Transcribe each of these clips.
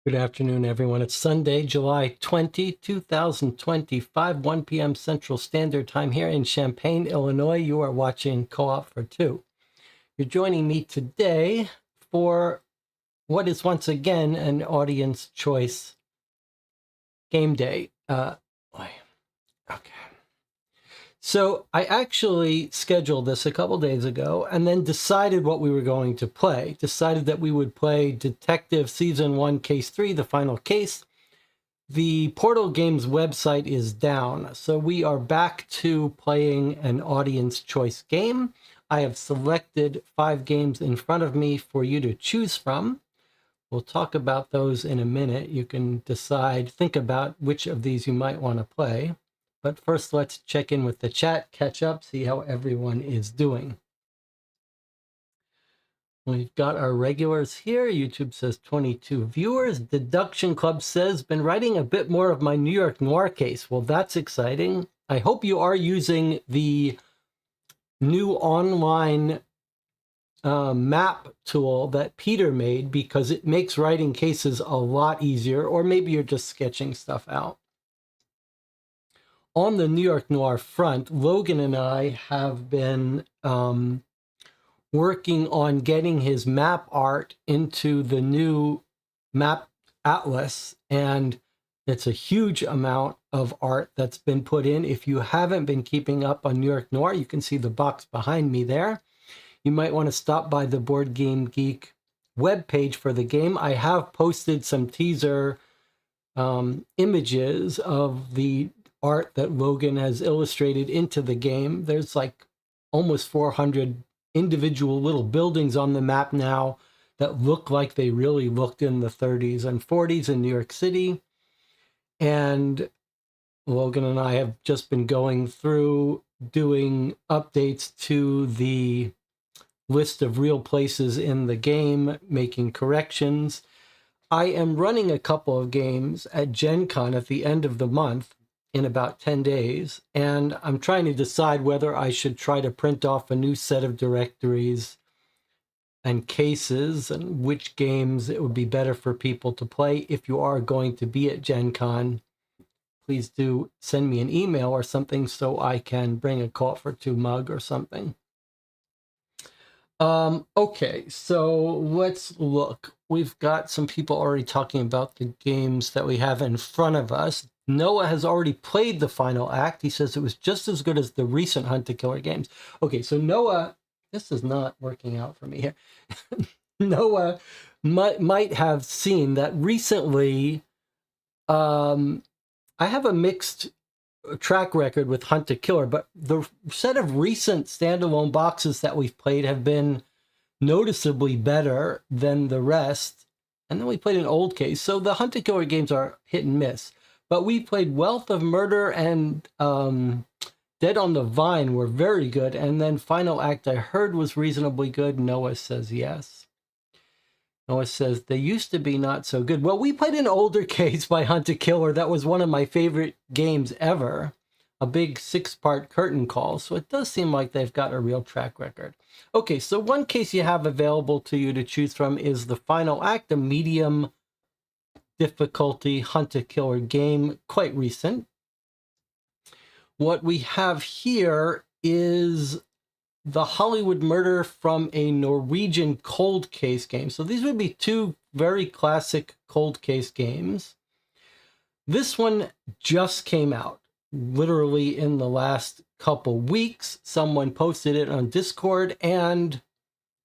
Good afternoon, everyone. It's Sunday, July 20, 2025, 1 p.m. Central Standard Time here in Champaign, Illinois. You are watching Co-op for Two. You're joining me today for what is once again an audience choice game day. Okay. So I actually scheduled this a couple days ago and then decided what we were going to play. Decided that we would play Detective Season 1, Case 3, the final case. The Portal Games website is down, so we are back to playing an audience choice game. I have selected 5 games in front of me for you to choose from. We'll talk about those in a minute. You can decide, think about which of these you might want to play. But first, let's check in with the chat, catch up, see how everyone is doing. We've got our regulars here. YouTube says 22 viewers. Deduction Club says, been writing a bit more of my New York Noir case. Well, that's exciting. I hope you are using the new online map tool that Peter made, because it makes writing cases a lot easier, or maybe you're just sketching stuff out. On the New York Noir front, Logan and I have been working on getting his map art into the new map atlas, and it's a huge amount of art that's been put in. If you haven't been keeping up on New York Noir, you can see the box behind me there. You might want to stop by the Board Game Geek webpage for the game. I have posted some teaser images of the art that Logan has illustrated into the game. There's like almost 400 individual little buildings on the map now that look like they really looked in the 30s and 40s in New York City. And Logan and I have just been going through doing updates to the list of real places in the game, making corrections. I am running a couple of games at Gen Con at the end of the month in about 10 days, and I'm trying to decide whether I should try to print off a new set of directories and cases and which games it would be better for people to play. If you are going to be at Gen Con, please do send me an email or something so I can bring a call for two mug or something. Okay, so let's look. We've got some people already talking about the games that we have in front of us. Noah has already played the final act. He says it was just as good as the recent Hunt to Killer games. Okay, so Noah, this is not working out for me here. Noah might have seen that recently. I have a mixed track record with Hunt to Killer, but the set of recent standalone boxes that we've played have been noticeably better than the rest. And then we played an old case. So the Hunt to Killer games are hit and miss. But we played Wealth of Murder and Dead on the Vine were very good. And then Final Act I heard was reasonably good. Noah says yes. Noah says they used to be not so good. Well, we played an older case by Hunt to Killer. That was one of my favorite games ever. A big 6-part curtain call. So it does seem like they've got a real track record. Okay, so one case you have available to you to choose from is the Final Act, a medium difficulty Hunt to Killer game, quite recent. What we have here is the Hollywood Murder from a Norwegian cold case game. So these would be two very classic cold case games. This one just came out, literally in the last couple weeks. Someone posted it on Discord, and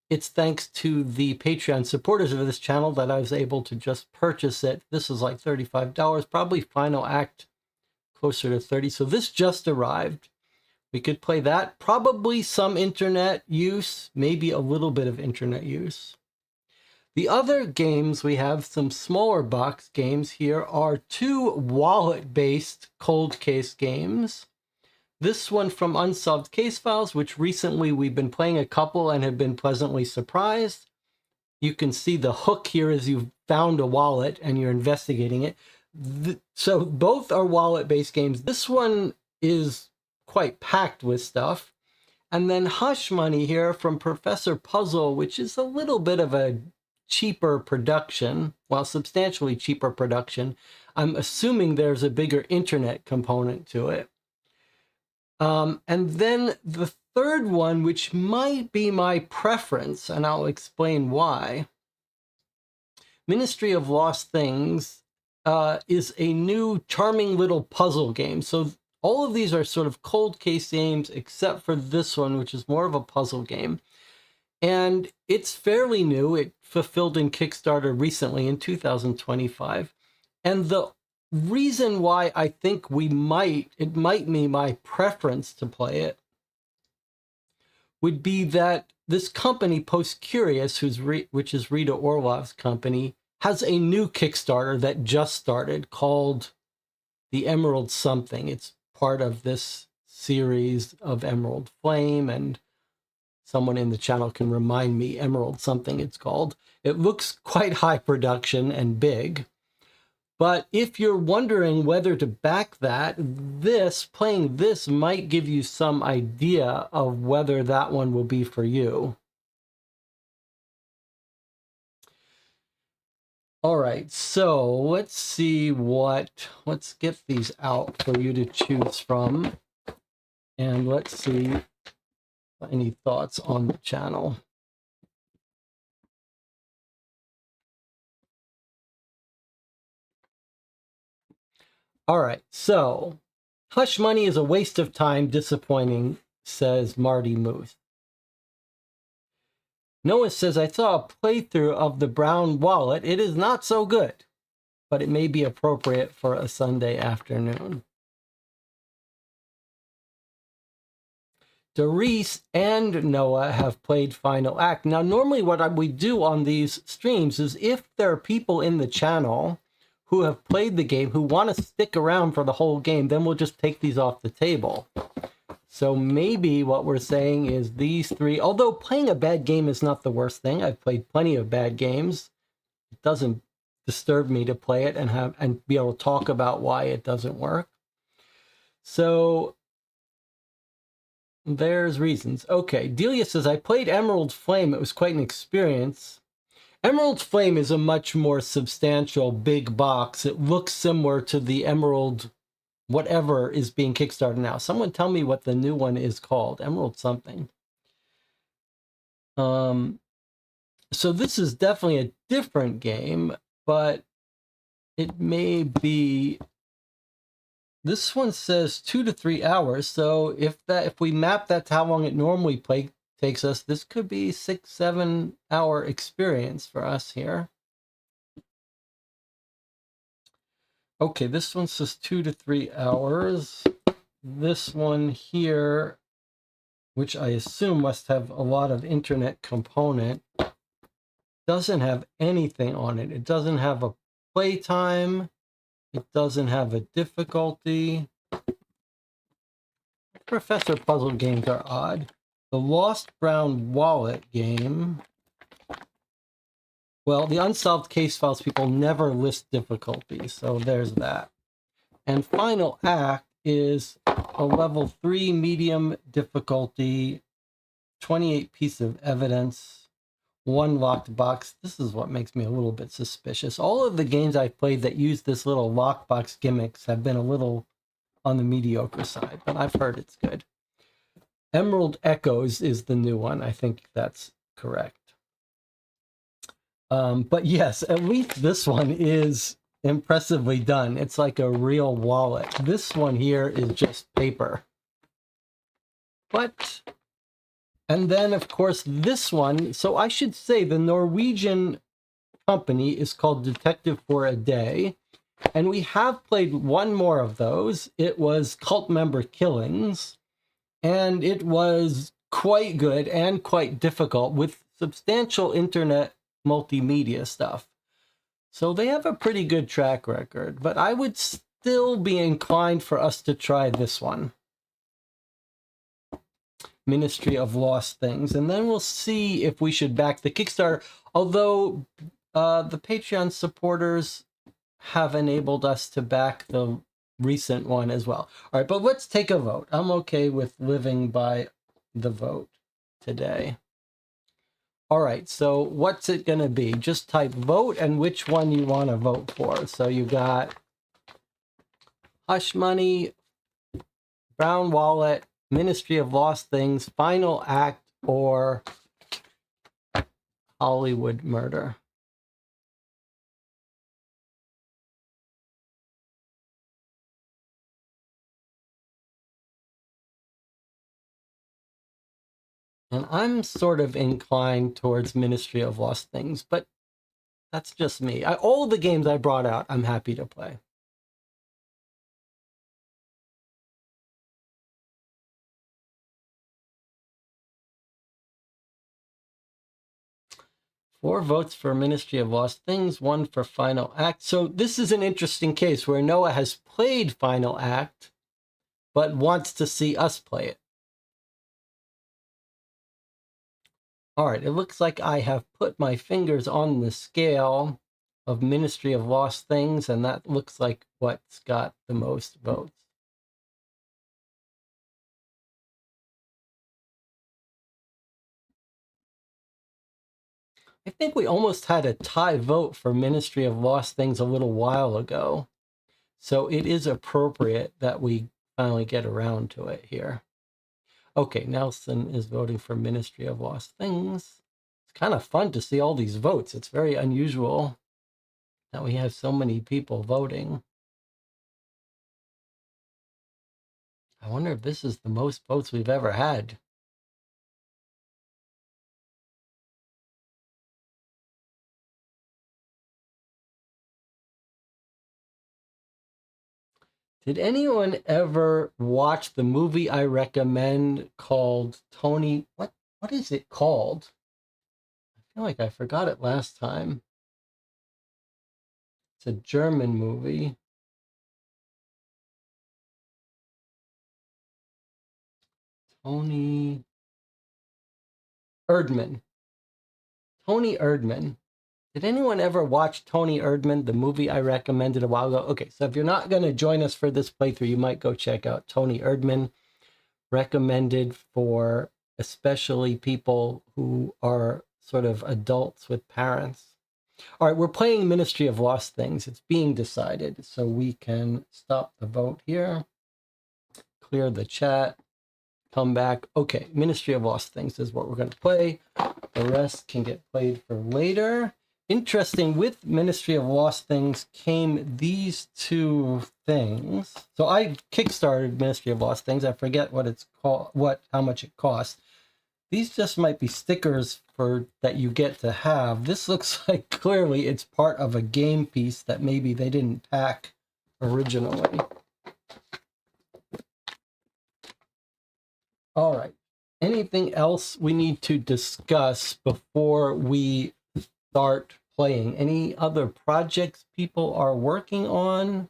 it's thanks to the Patreon supporters of this channel that I was able to just purchase it. This is like $35, probably Final Act closer to 30. So this just arrived. We could play that. Probably some internet use, maybe a little bit of internet use. The other games, we have some smaller box games here, are two wallet-based cold case games. This one from Unsolved Case Files, which recently we've been playing a couple and have been pleasantly surprised. You can see the hook here as you've found a wallet and you're investigating it. So both are wallet-based games. This one is quite packed with stuff. And then Hush Money here from Professor Puzzle, which is a little bit of a cheaper production, well, substantially cheaper production. I'm assuming there's a bigger internet component to it. And then the third one, which might be my preference, and I'll explain why. Ministry of Lost Things is a new charming little puzzle game. So all of these are sort of cold case games, except for this one, which is more of a puzzle game. And it's fairly new. It fulfilled in Kickstarter recently in 2025. And the reason why I think it might be my preference to play it would be that this company, Post Curious, which is Rita Orlov's company, has a new Kickstarter that just started called the Emerald Something. It's part of this series of Emerald Flame, and someone in the channel can remind me Emerald Something it's called. It looks quite high production and big. But if you're wondering whether to back that, playing this might give you some idea of whether that one will be for you. All right, so let's see let's get these out for you to choose from. And let's see any thoughts on the channel. All right, so Hush Money is a waste of time, disappointing, says Marty Muth. Noah says, I saw a playthrough of the Brown Wallet. It is not so good, but it may be appropriate for a Sunday afternoon. Doris and Noah have played Final Act. Now, normally what we do on these streams is if there are people in the channel who have played the game, who want to stick around for the whole game, then we'll just take these off the table. So maybe what we're saying is these three, although playing a bad game is not the worst thing. I've played plenty of bad games. It doesn't disturb me to play it and be able to talk about why it doesn't work. So There's reasons. Okay, Delia says, I played Emerald Flame. It was quite an experience. Emerald Flame is a much more substantial, big box. It looks similar to the Emerald whatever is being kickstarted now. Someone tell me what the new one is called. Emerald something. So this is definitely a different game, but it may be... This one says 2 to 3 hours. So if we map that to how long it normally takes us, this could be 6-7 hour experience for us here. Okay, this one says 2 to 3 hours. This one here, which I assume must have a lot of internet component, doesn't have anything on it. It doesn't have a playtime. It doesn't have a difficulty. Professor puzzle games are odd. The Lost Brown Wallet game. Well, the Unsolved Case Files people never list difficulty, so there's that. And Final Act is a level 3 medium difficulty, 28 piece of evidence, 1 locked box. This is what makes me a little bit suspicious. All of the games I've played that use this little lockbox gimmicks have been a little on the mediocre side, but I've heard it's good. Emerald Echoes is the new one. I think that's correct. But yes, at least this one is impressively done. It's like a real wallet. This one here is just paper. But, and then of course this one, so I should say the Norwegian company is called Detective for a Day. And we have played one more of those. It was Cult Member Killings. And it was quite good and quite difficult with substantial internet multimedia stuff. So they have a pretty good track record, but I would still be inclined for us to try this one. Ministry of Lost Things. And then we'll see if we should back the Kickstarter. Although the Patreon supporters have enabled us to back the recent one as well. All right, but let's take a vote. I'm okay with living by the vote today. All right, so what's it going to be? Just type vote and which one you want to vote for. So you got Hush Money, Brown Wallet, Ministry of Lost Things, Final Act, or Hollywood Murder. And I'm sort of inclined towards Ministry of Lost Things, but that's just me. All the games I brought out, I'm happy to play. Four votes for Ministry of Lost Things, 1 for Final Act. So this is an interesting case where Noah has played Final Act, but wants to see us play it. All right, it looks like I have put my fingers on the scale of Ministry of Lost Things, and that looks like what's got the most votes. I think we almost had a tie vote for Ministry of Lost Things a little while ago. So it is appropriate that we finally get around to it here. Okay, Nelson is voting for Ministry of Lost Things. It's kind of fun to see all these votes. It's very unusual that we have so many people voting. I wonder if this is the most votes we've ever had. Did anyone ever watch the movie I recommend called Tony? What is it called? I feel like I forgot it last time. It's a German movie. Tony Erdmann. Tony Erdmann. Did anyone ever watch Tony Erdmann, the movie I recommended a while ago? Okay, so if you're not going to join us for this playthrough, you might go check out Tony Erdmann. recommended for especially people who are sort of adults with parents. All right, we're playing Ministry of Lost Things. It's being decided, so we can stop the vote here, clear the chat, come back. Okay, Ministry of Lost Things is what we're going to play. The rest can get played for later. Interesting, with Ministry of Lost Things came these two things. So I kickstarted Ministry of Lost Things. I forget what it's called, how much it costs. These just might be stickers for that you get to have. This looks like clearly it's part of a game piece that maybe they didn't pack originally. All right. Anything else we need to discuss before we start playing? Any other projects people are working on?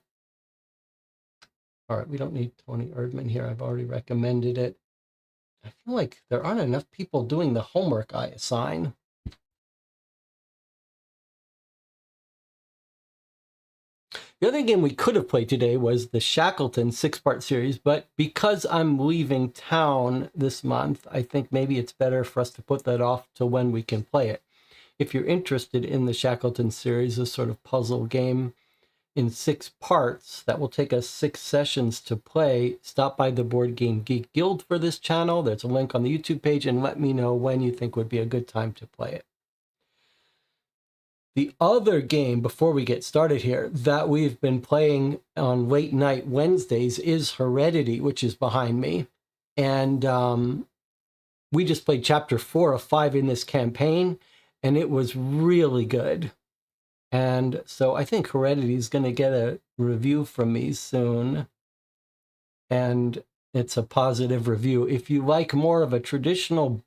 All right, we don't need Tony Erdman here. I've already recommended it. I feel like there aren't enough people doing the homework I assign. The other game we could have played today was the Shackleton 6-part series, but because I'm leaving town this month, I think maybe it's better for us to put that off to when we can play it. If you're interested in the Shackleton series, a sort of puzzle game in 6 parts that will take us 6 sessions to play, stop by the Board Game Geek Guild for this channel. There's a link on the YouTube page, and let me know when you think would be a good time to play it. The other game, before we get started here, that we've been playing on late night Wednesdays is Heredity, which is behind me. And we just played chapter 4 of 5 in this campaign, and it was really good. And so I think Heredity is going to get a review from me soon. And it's a positive review. If you like more of a traditional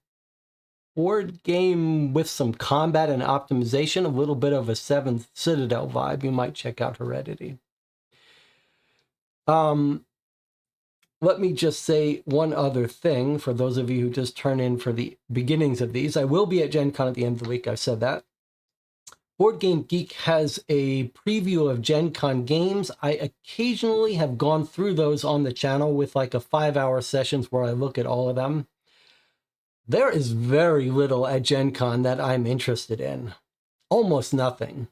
board game with some combat and optimization, a little bit of a Seventh Citadel vibe, you might check out Heredity. Let me just say one other thing for those of you who just turn in for the beginnings of these. I will be at Gen Con at the end of the week. I've said that. Board Game Geek has a preview of Gen Con games. I occasionally have gone through those on the channel with like a 5-hour sessions where I look at all of them. There is very little at Gen Con that I'm interested in. Almost nothing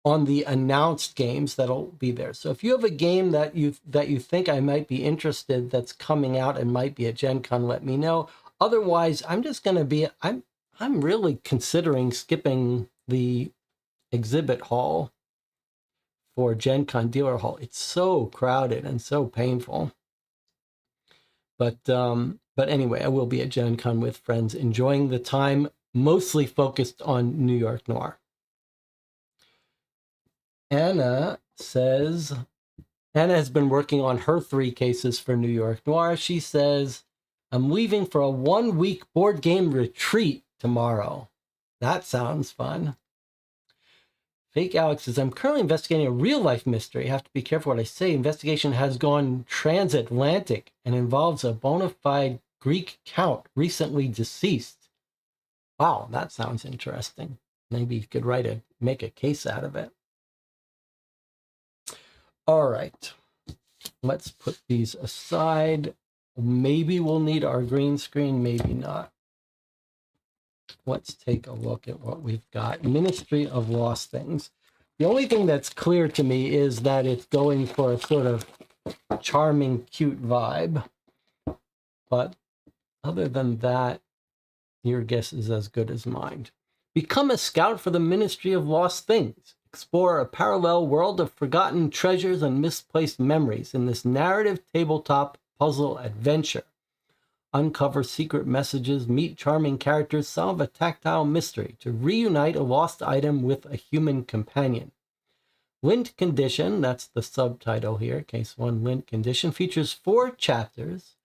on the announced games that'll be there. So if you have a game that you think I might be interested that's coming out and might be at Gen Con, let me know. Otherwise, I'm just going to be, I'm really considering skipping the exhibit hall for Gen Con dealer hall. It's so crowded and so painful. But anyway, I will be at Gen Con with friends, enjoying the time, mostly focused on New York Noir. Anna says, Anna has been working on her 3 cases for New York Noir. She says, I'm leaving for a 1-week board game retreat tomorrow. That sounds fun. Fake Alex says, I'm currently investigating a real-life mystery. I have to be careful what I say. Investigation has gone transatlantic and involves a bona fide Greek count recently deceased. Wow, that sounds interesting. Maybe you could make a case out of it. All right, let's put these aside. Maybe we'll need our green screen, maybe not. Let's take a look at what we've got. Ministry of Lost Things. The only thing that's clear to me is that it's going for a sort of charming, cute vibe. But other than that, your guess is as good as mine. Become a scout for the Ministry of Lost Things. Explore a parallel world of forgotten treasures and misplaced memories in this narrative tabletop puzzle adventure. Uncover secret messages, meet charming characters, solve a tactile mystery to reunite a lost item with a human companion. Lint Condition, that's the subtitle here, Case 1 Lint Condition, features 4 chapters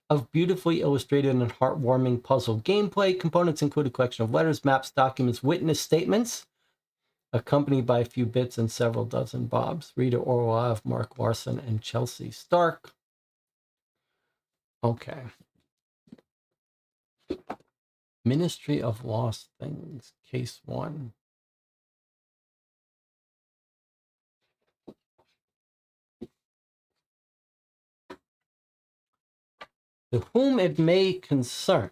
of beautifully illustrated and heartwarming puzzle gameplay. Components include a collection of letters, maps, documents, witness statements, accompanied by a few bits and several dozen bobs. Rita Orlov, Mark Larson, and Chelsea Stark. Okay. Ministry of Lost Things, Case 1. to whom it may concern.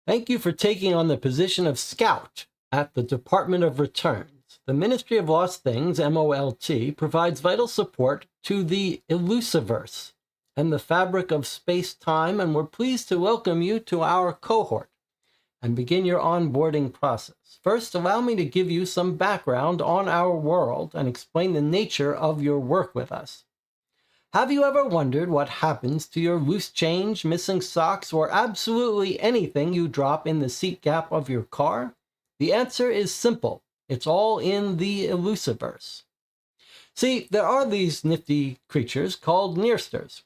Thank you for taking on the position of scout at the Department of Returns. The Ministry of Lost Things, MOLT, provides vital support to the Elusiverse and the fabric of space-time, and we're pleased to welcome you to our cohort and begin your onboarding process. First, allow me to give you some background on our world and explain the nature of your work with us. Have you ever wondered what happens to your loose change, missing socks, or absolutely anything you drop in the seat gap of your car? The answer is simple. It's all in the Elusiverse. See, there are these nifty creatures called nearsters.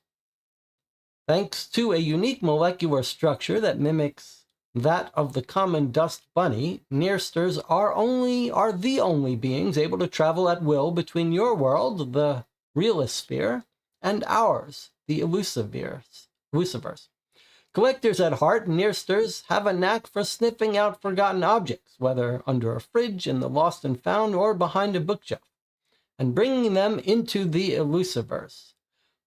Thanks to a unique molecular structure that mimics that of the common dust bunny, nearsters are the only beings able to travel at will between your world, the realisphere, and ours, the Elusiverse. Collectors at heart, nearsters have a knack for sniffing out forgotten objects, whether under a fridge, in the lost and found, or behind a bookshelf, and bringing them into the Elusiverse.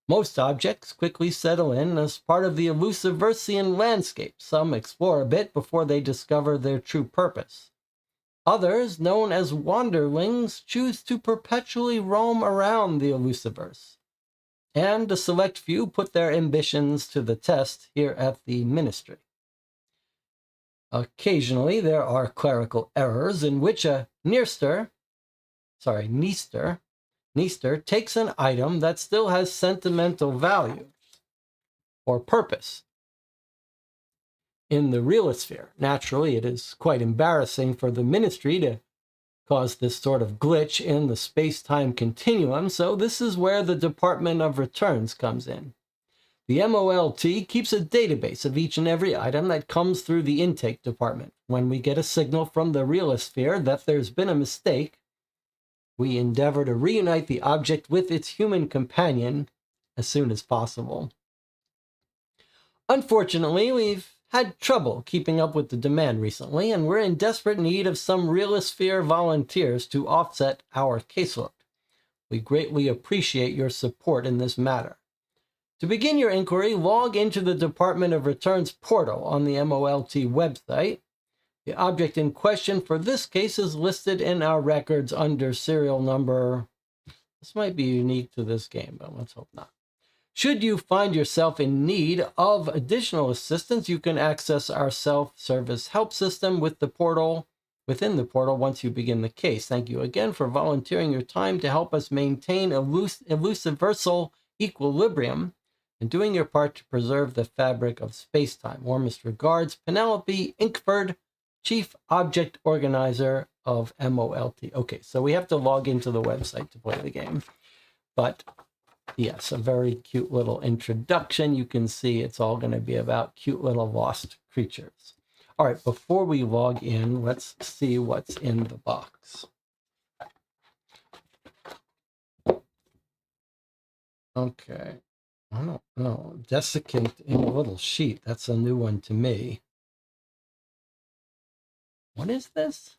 Most objects quickly settle in as part of the Elusiversian landscape. Some explore a bit before they discover their true purpose. Others, known as wanderlings, choose to perpetually roam around the Elusiverse. And a select few put their ambitions to the test here at the Ministry. Occasionally, there are clerical errors in which a Neaster takes an item that still has sentimental value or purpose. In the realisphere, naturally, it is quite embarrassing for the Ministry to cause this sort of glitch in the space-time continuum, so this is where the Department of Returns comes in. The MOLT keeps a database of each and every item that comes through the intake department. When we get a signal from the realisphere that there's been a mistake, we endeavor to reunite the object with its human companion as soon as possible. Unfortunately, we've had trouble keeping up with the demand recently, and we're in desperate need of some realisphere volunteers to offset our caseload. We greatly appreciate your support in this matter. To begin your inquiry, log into the Department of Returns portal on the MOLT website. The object in question for this case is listed in our records under serial number. This might be unique to this game, but let's hope not. Should you find yourself in need of additional assistance, you can access our self-service help system within the portal once you begin the case. Thank you again for volunteering your time to help us maintain elusiversal equilibrium and doing your part to preserve the fabric of space-time. Warmest regards, Penelope Inkford, Chief Object Organizer of MOLT. Okay, so we have to log into the website to play the game. But yes, a very cute little introduction. You can see it's all going to be about cute little lost creatures. All right, before we log in, let's see what's in the box. Okay. I don't know. Desiccant in a little sheet. That's a new one to me. What is this?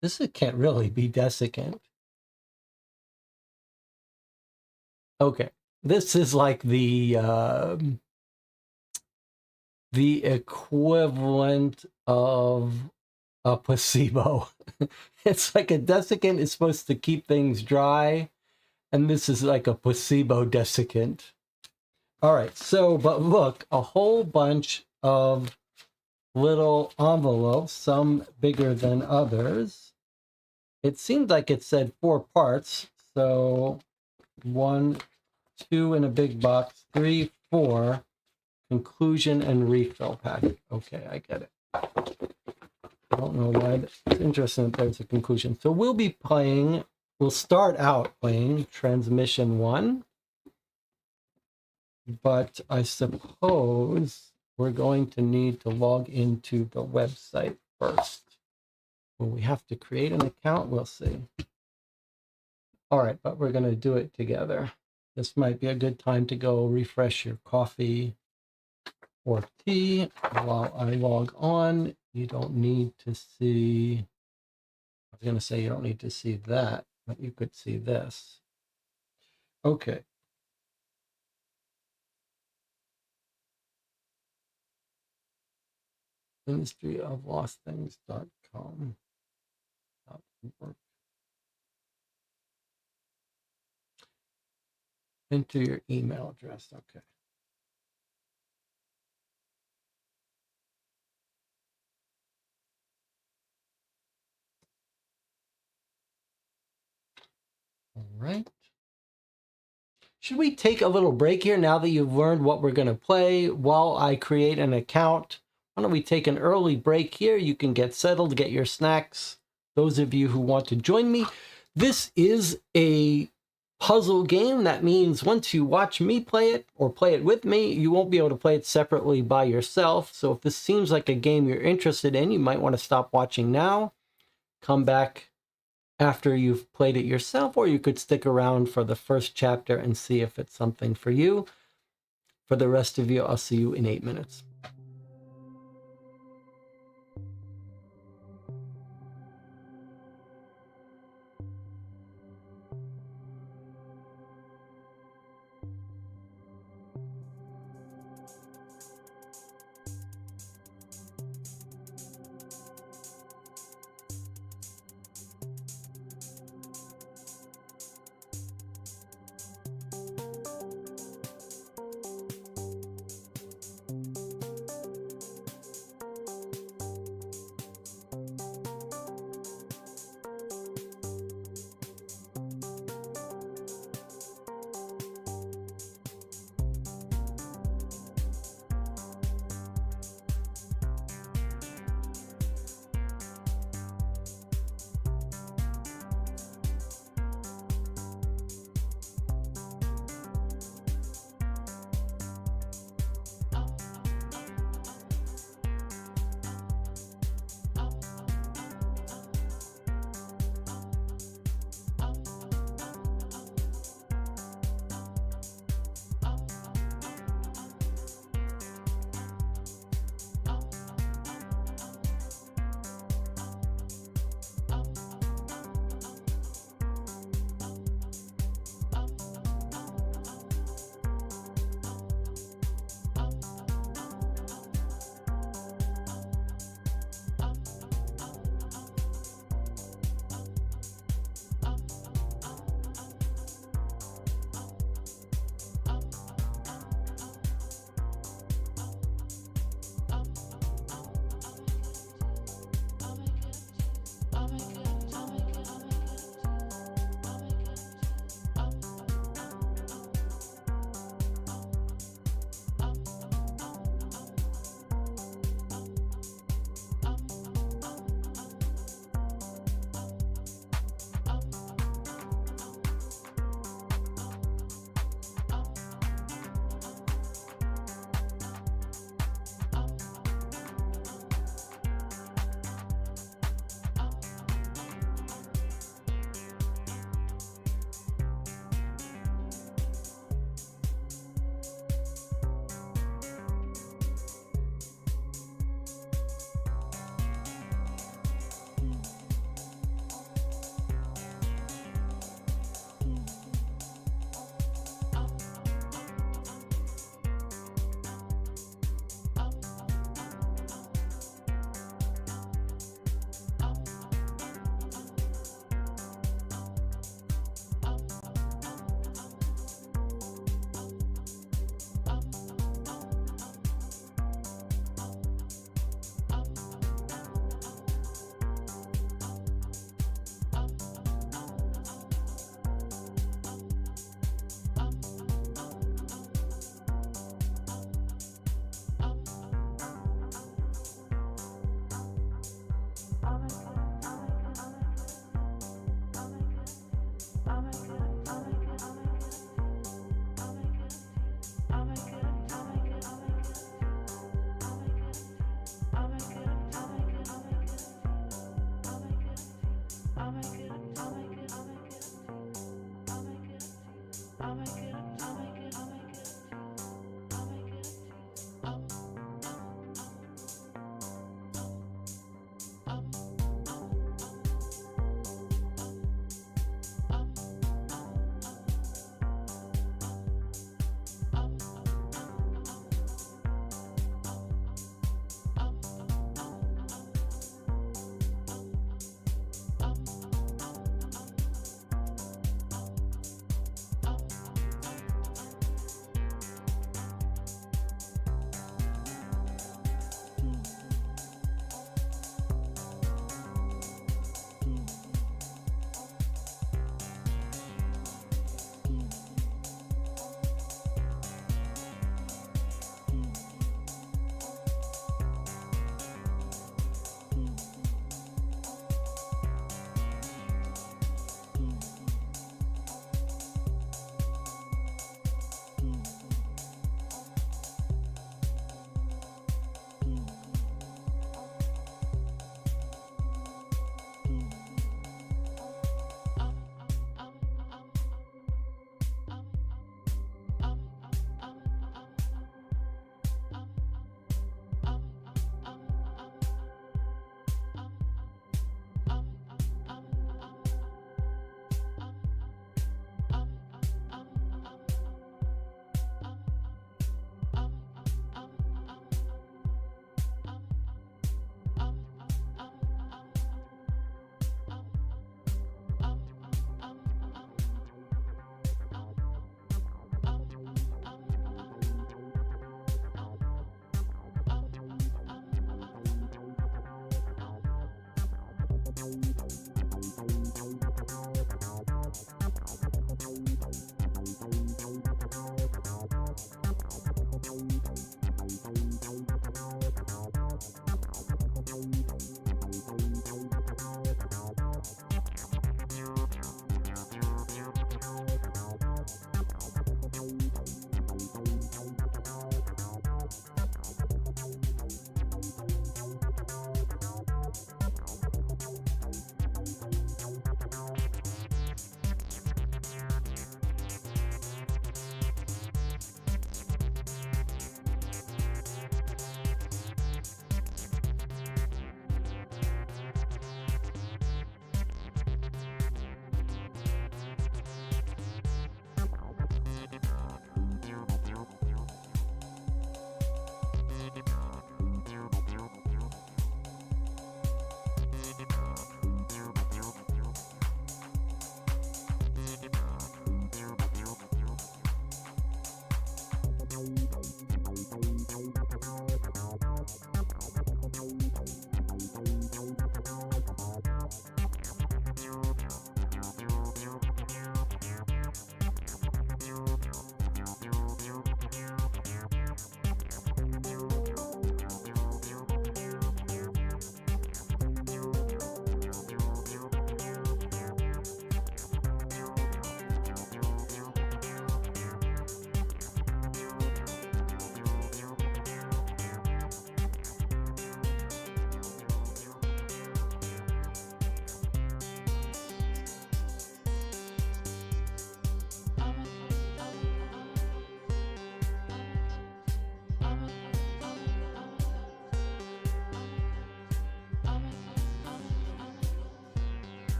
This can't really be desiccant. Okay. This is like the equivalent of a placebo. It's like a desiccant is supposed to keep things dry, and this is like a placebo desiccant. All right, so, but look, a whole bunch of little envelopes, some bigger than others. It seemed like it said 4 parts, so 1, 2 in a big box, 3, 4, conclusion and refill packet. Okay, I get it. I don't know why. It's interesting that there's a conclusion. So we'll start out playing Transmission 1, but I suppose we're going to need to log into the website first. Will we have to create an account? We'll see. All right, but we're going to do it together. This might be a good time to go refresh your coffee or tea while I log on. You don't need to see, I was going to say you don't need to see that, but you could see this. Okay. ministryoflostthings.com. Enter your email address. Okay. All right. Should we take a little break here now that you've learned what we're going to play while I create an account? Why don't we take an early break here? You can get settled, get your snacks. Those of you who want to join me, this is a puzzle game. That means once you watch me play it or play it with me, you won't be able to play it separately by yourself. So if this seems like a game you're interested in, you might want to stop watching now, come back after you've played it yourself, or you could stick around for the first chapter and see if it's something for you. For the rest of you, I'll see you in 8 minutes.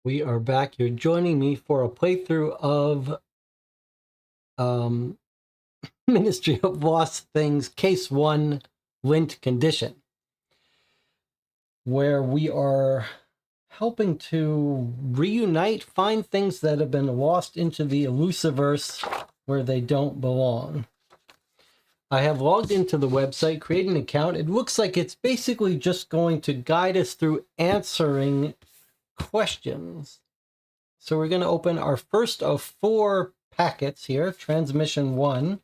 We are back. You're joining me for a playthrough of Ministry of Lost Things, Case 1, Lint Condition, where we are helping to reunite, find things that have been lost into the Elusiverse where they don't belong. I have logged into the website, created an account. It looks like it's basically just going to guide us through answering questions. So we're going to open our first of 4 packets here, transmission 1.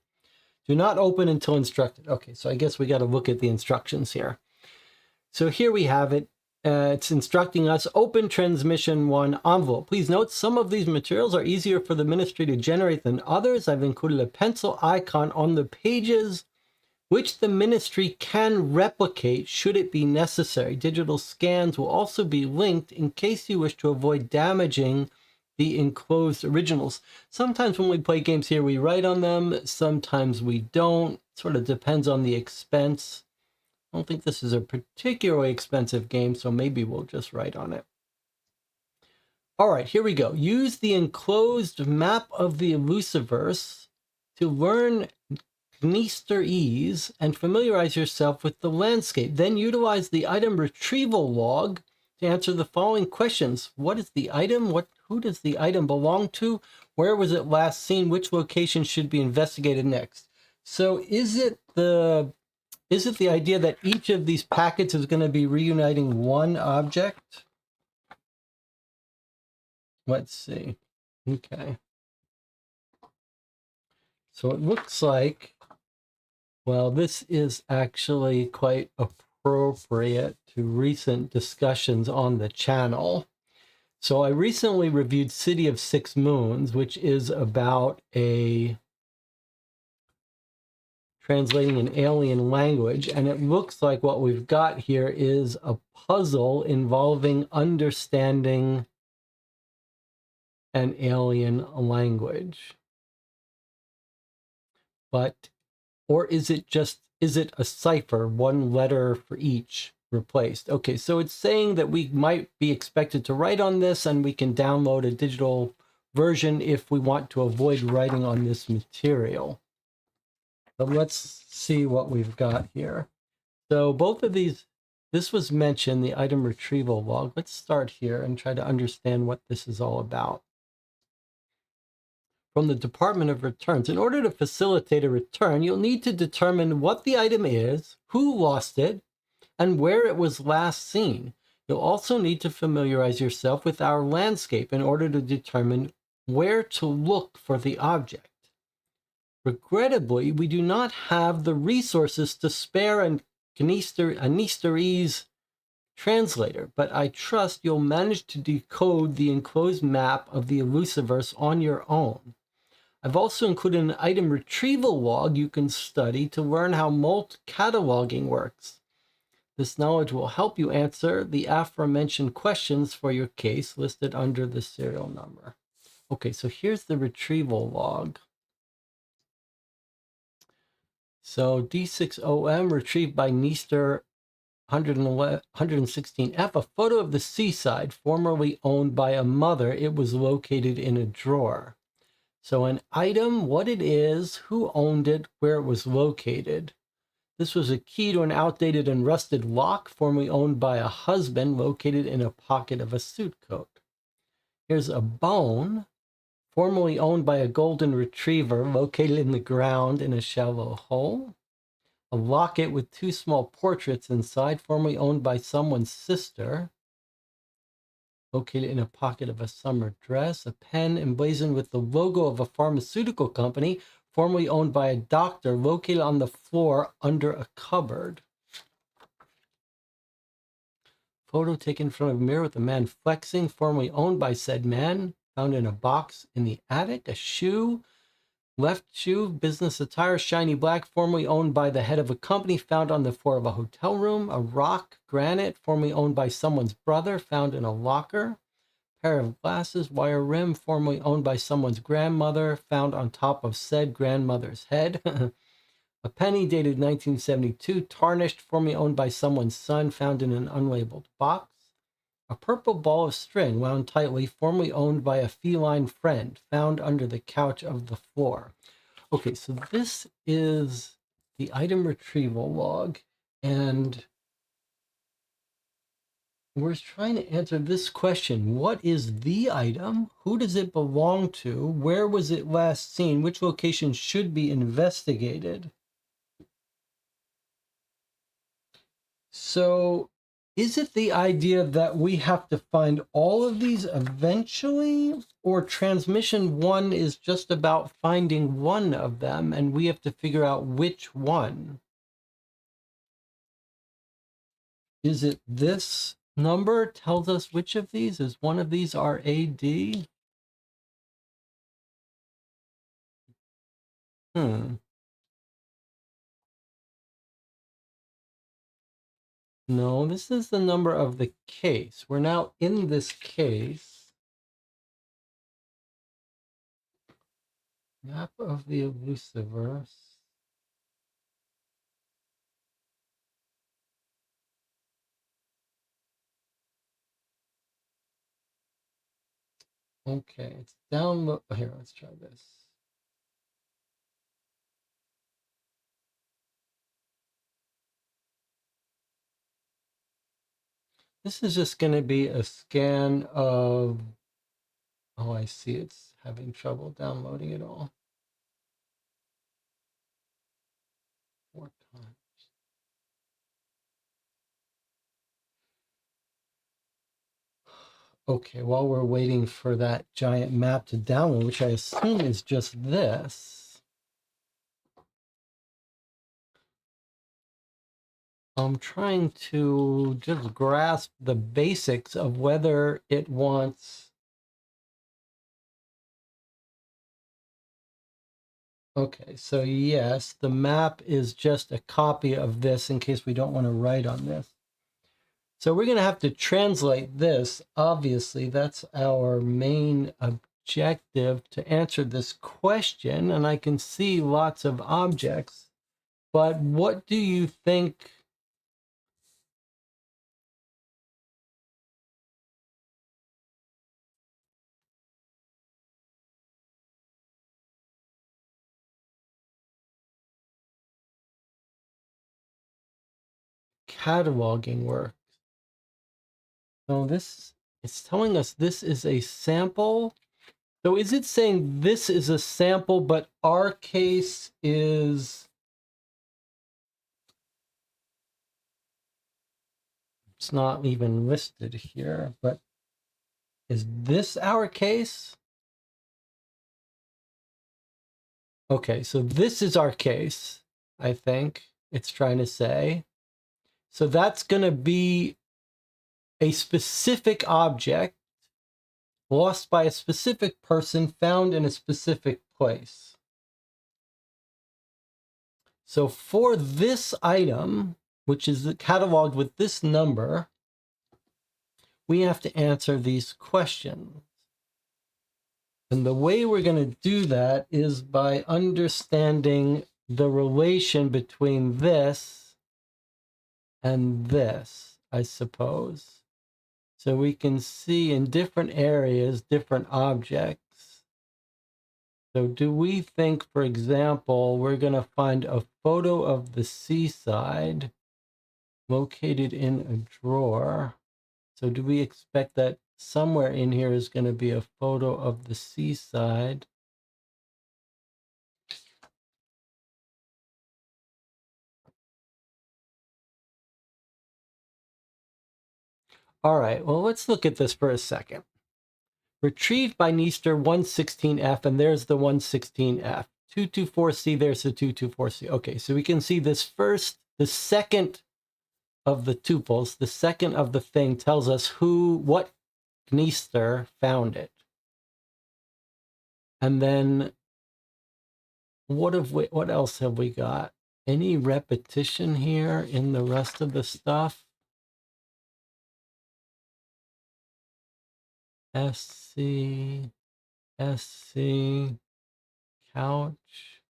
Do not open until instructed. Okay, so I guess we got to look at the instructions here. So here we have it. It's instructing us, open transmission 1 envelope. Please note some of these materials are easier for the ministry to generate than others. I've included a pencil icon on the pages which the ministry can replicate should it be necessary. Digital scans will also be linked in case you wish to avoid damaging the enclosed originals. Sometimes when we play games here, we write on them. Sometimes we don't. Sort of depends on the expense. I don't think this is a particularly expensive game, so maybe we'll just write on it. All right, here we go. Use the enclosed map of the Elusiverse to learn Gneisterese and familiarize yourself with the landscape. Then utilize the item retrieval log to answer the following questions. What is the item? Who does the item belong to? Where was it last seen? Which location should be investigated next? So is it the idea that each of these packets is going to be reuniting one object? Let's see. Okay. So it looks like, well, this is actually quite appropriate to recent discussions on the channel. So I recently reviewed City of Six Moons, which is about translating an alien language, and it looks like what we've got here is a puzzle involving understanding an alien language. Or is it just is it a cipher, one letter for each replaced? Okay, so it's saying that we might be expected to write on this, and we can download a digital version if we want to avoid writing on this material. But let's see what we've got here. So both of these, this was mentioned, the item retrieval log. Let's start here and try to understand what this is all about. From the Department of Returns, in order to facilitate a return, you'll need to determine what the item is, who lost it, and where it was last seen. You'll also need to familiarize yourself with our landscape in order to determine where to look for the object. Regrettably, we do not have the resources to spare a Neasterese translator, but I trust you'll manage to decode the enclosed map of the Elusiverse on your own. I've also included an item retrieval log you can study to learn how molt cataloging works. This knowledge will help you answer the aforementioned questions for your case listed under the serial number. Okay, so here's the retrieval log. So D6OM retrieved by Neaster 116F, a photo of the seaside formerly owned by a mother. It was located in a drawer. So an item, what it is, who owned it, where it was located. This was a key to an outdated and rusted lock formerly owned by a husband located in a pocket of a suit coat. Here's a bone formerly owned by a golden retriever located in the ground in a shallow hole. A locket with 2 small portraits inside formerly owned by someone's sister located in a pocket of a summer dress. A pen emblazoned with the logo of a pharmaceutical company formerly owned by a doctor located on the floor under a cupboard. Photo taken in front of a mirror with a man flexing formerly owned by said man found in a box in the attic. A shoe, left shoe, business attire, shiny black, formerly owned by the head of a company, found on the floor of a hotel room. A rock, granite, formerly owned by someone's brother, found in a locker. Pair of glasses, wire rim, formerly owned by someone's grandmother, found on top of said grandmother's head. A penny dated 1972, tarnished, formerly owned by someone's son, found in an unlabeled box. A purple ball of string wound tightly, formerly owned by a feline friend, found under the couch of the floor. Okay, so this is the item retrieval log, and we're trying to answer this question. What is the item? Who does it belong to? Where was it last seen? Which location should be investigated? So is it the idea that we have to find all of these eventually, or transmission 1 is just about finding one of them and we have to figure out which one? Is it this number tells us which of these? Is one of these our AD? No, this is the number of the case. We're now in this case. Map of the Elusiverse. Okay, it's download. Here, let's try this. This is just going to be a scan of, oh, I see it's having trouble downloading it all. 4 times. Okay, while we're waiting for that giant map to download, which I assume is just this, I'm trying to just grasp the basics of whether it wants. Okay, so yes, the map is just a copy of this in case we don't want to write on this. So we're going to have to translate this. Obviously, that's our main objective to answer this question. And I can see lots of objects But what do you think? Cataloging work. So this it's telling us this is a sample. So is it saying this is a sample, but our case is, it's not even listed here, but is this our case? Okay, so this is our case, I think it's trying to say. So that's going to be a specific object lost by a specific person found in a specific place. So for this item, which is cataloged with this number, we have to answer these questions. And the way we're going to do that is by understanding the relation between this and this, I suppose. So we can see in different areas, different objects. So do we think, for example, we're going to find a photo of the seaside located in a drawer? So do we expect that somewhere in here is going to be a photo of the seaside? All right, well, let's look at this for a second. Retrieved by Neaster 116F, and there's the 116F. 224C, there's the 224C. Okay, so we can see this first, the second of the tuples, the second of the thing tells us what Neaster found it. And then what else have we got? Any repetition here in the rest of the stuff? SC, SC, couch.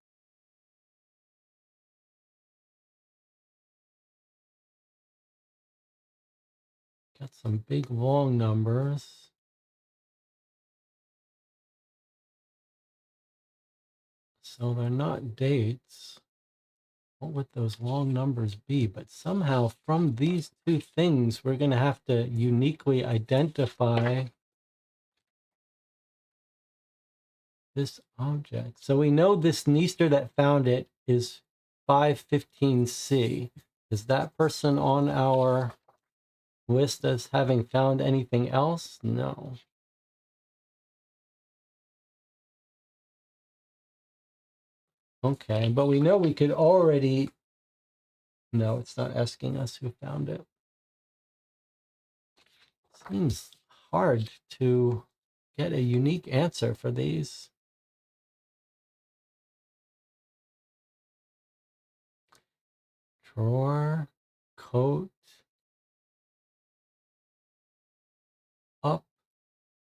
Got some big long numbers. So they're not dates. What would those long numbers be? But somehow from these two things, we're going to have to uniquely identify this object. So we know this Neaster that found it is 515C. Is that person on our list as having found anything else? No. Okay, but we know we could already... No, it's not asking us who found it. Seems hard to get a unique answer for these. Drawer, coat, up,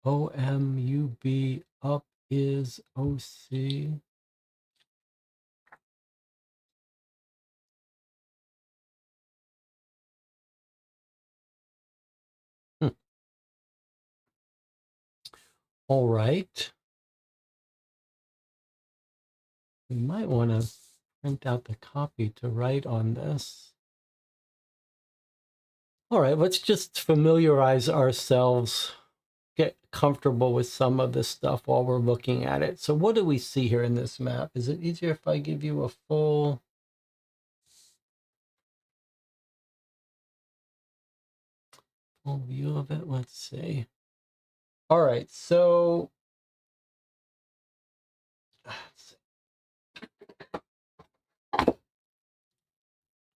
OMUB, up is OC. All right. We might want to print out the copy to write on this. All right, let's just familiarize ourselves, get comfortable with some of this stuff while we're looking at it. So what do we see here in this map? Is it easier if I give you a full view of it? Let's see. All right, so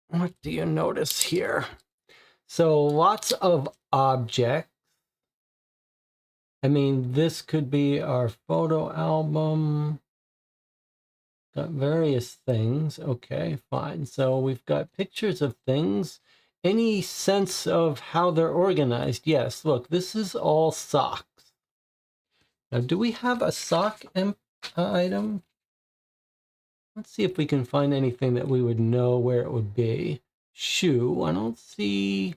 what do you notice here? So lots of objects. I mean, this could be our photo album. Got various things. Okay, fine. So we've got pictures of things. Any sense of how they're organized? Yes, look, this is all socks. Now, do we have a sock item? Let's see if we can find anything that we would know where it would be. Shoe, I don't see.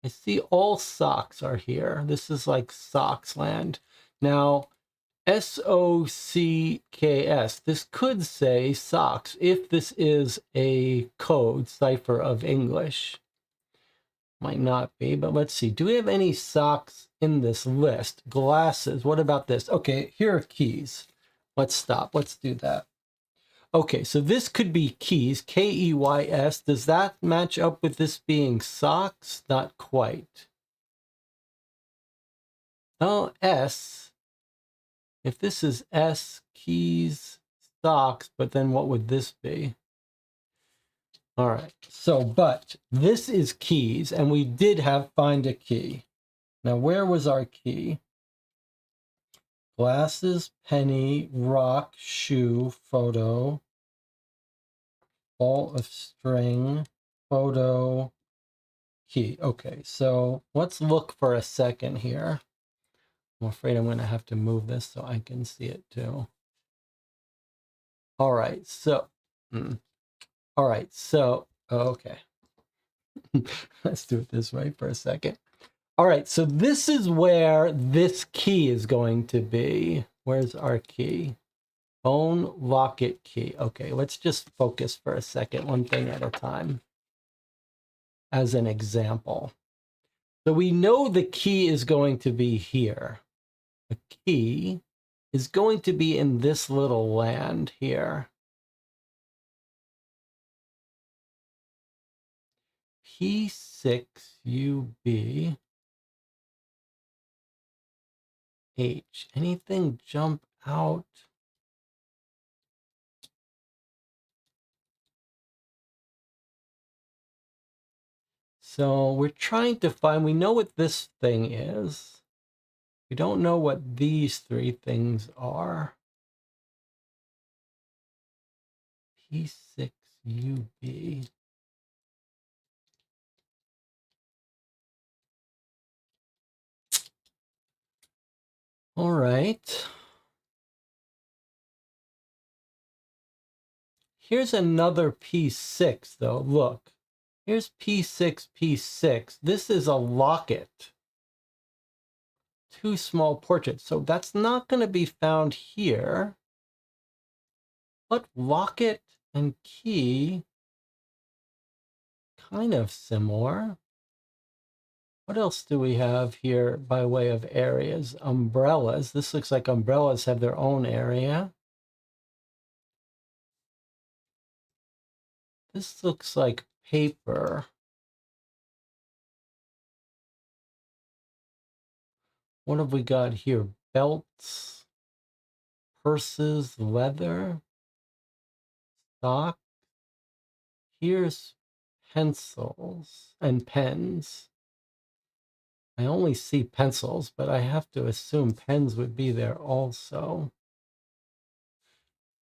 I see all socks are here. This is like socks land. Now, SOCKS, this could say socks if this is a code cipher of English. Might not be, but let's see. Do we have any socks in this list? Glasses, what about this? Okay, here are keys. Let's stop, let's do that. Okay, so this could be keys, Keys. Does that match up with this being socks? Not quite. Oh, S. If this is S, keys, socks, but then what would this be? All right, so, but this is keys, and we did have find a key. Now, where was our key? Glasses, penny, rock, shoe, photo, ball of string, photo, key. Okay, so let's look for a second here. I'm afraid I'm going to have to move this so I can see it too. All right, so, okay. Let's do it this way for a second. All right, so this is where this key is going to be. Where's our key? Phone locket key. Okay, let's just focus for a second, one thing at a time, as an example. So we know the key is going to be here. The key is going to be in this little land here. P6UB H. Anything jump out? So we're trying to find, we know what this thing is. We don't know what these three things are. P6UB. All right. Here's another P6 though. Look, here's P6, P6. This is a locket. Two small portraits. So that's not going to be found here. But locket and key, kind of similar. What else do we have here by way of areas? Umbrellas. This looks like umbrellas have their own area. This looks like paper. What have we got here? Belts, purses, leather, sock. Here's pencils and pens. I only see pencils, but I have to assume pens would be there also.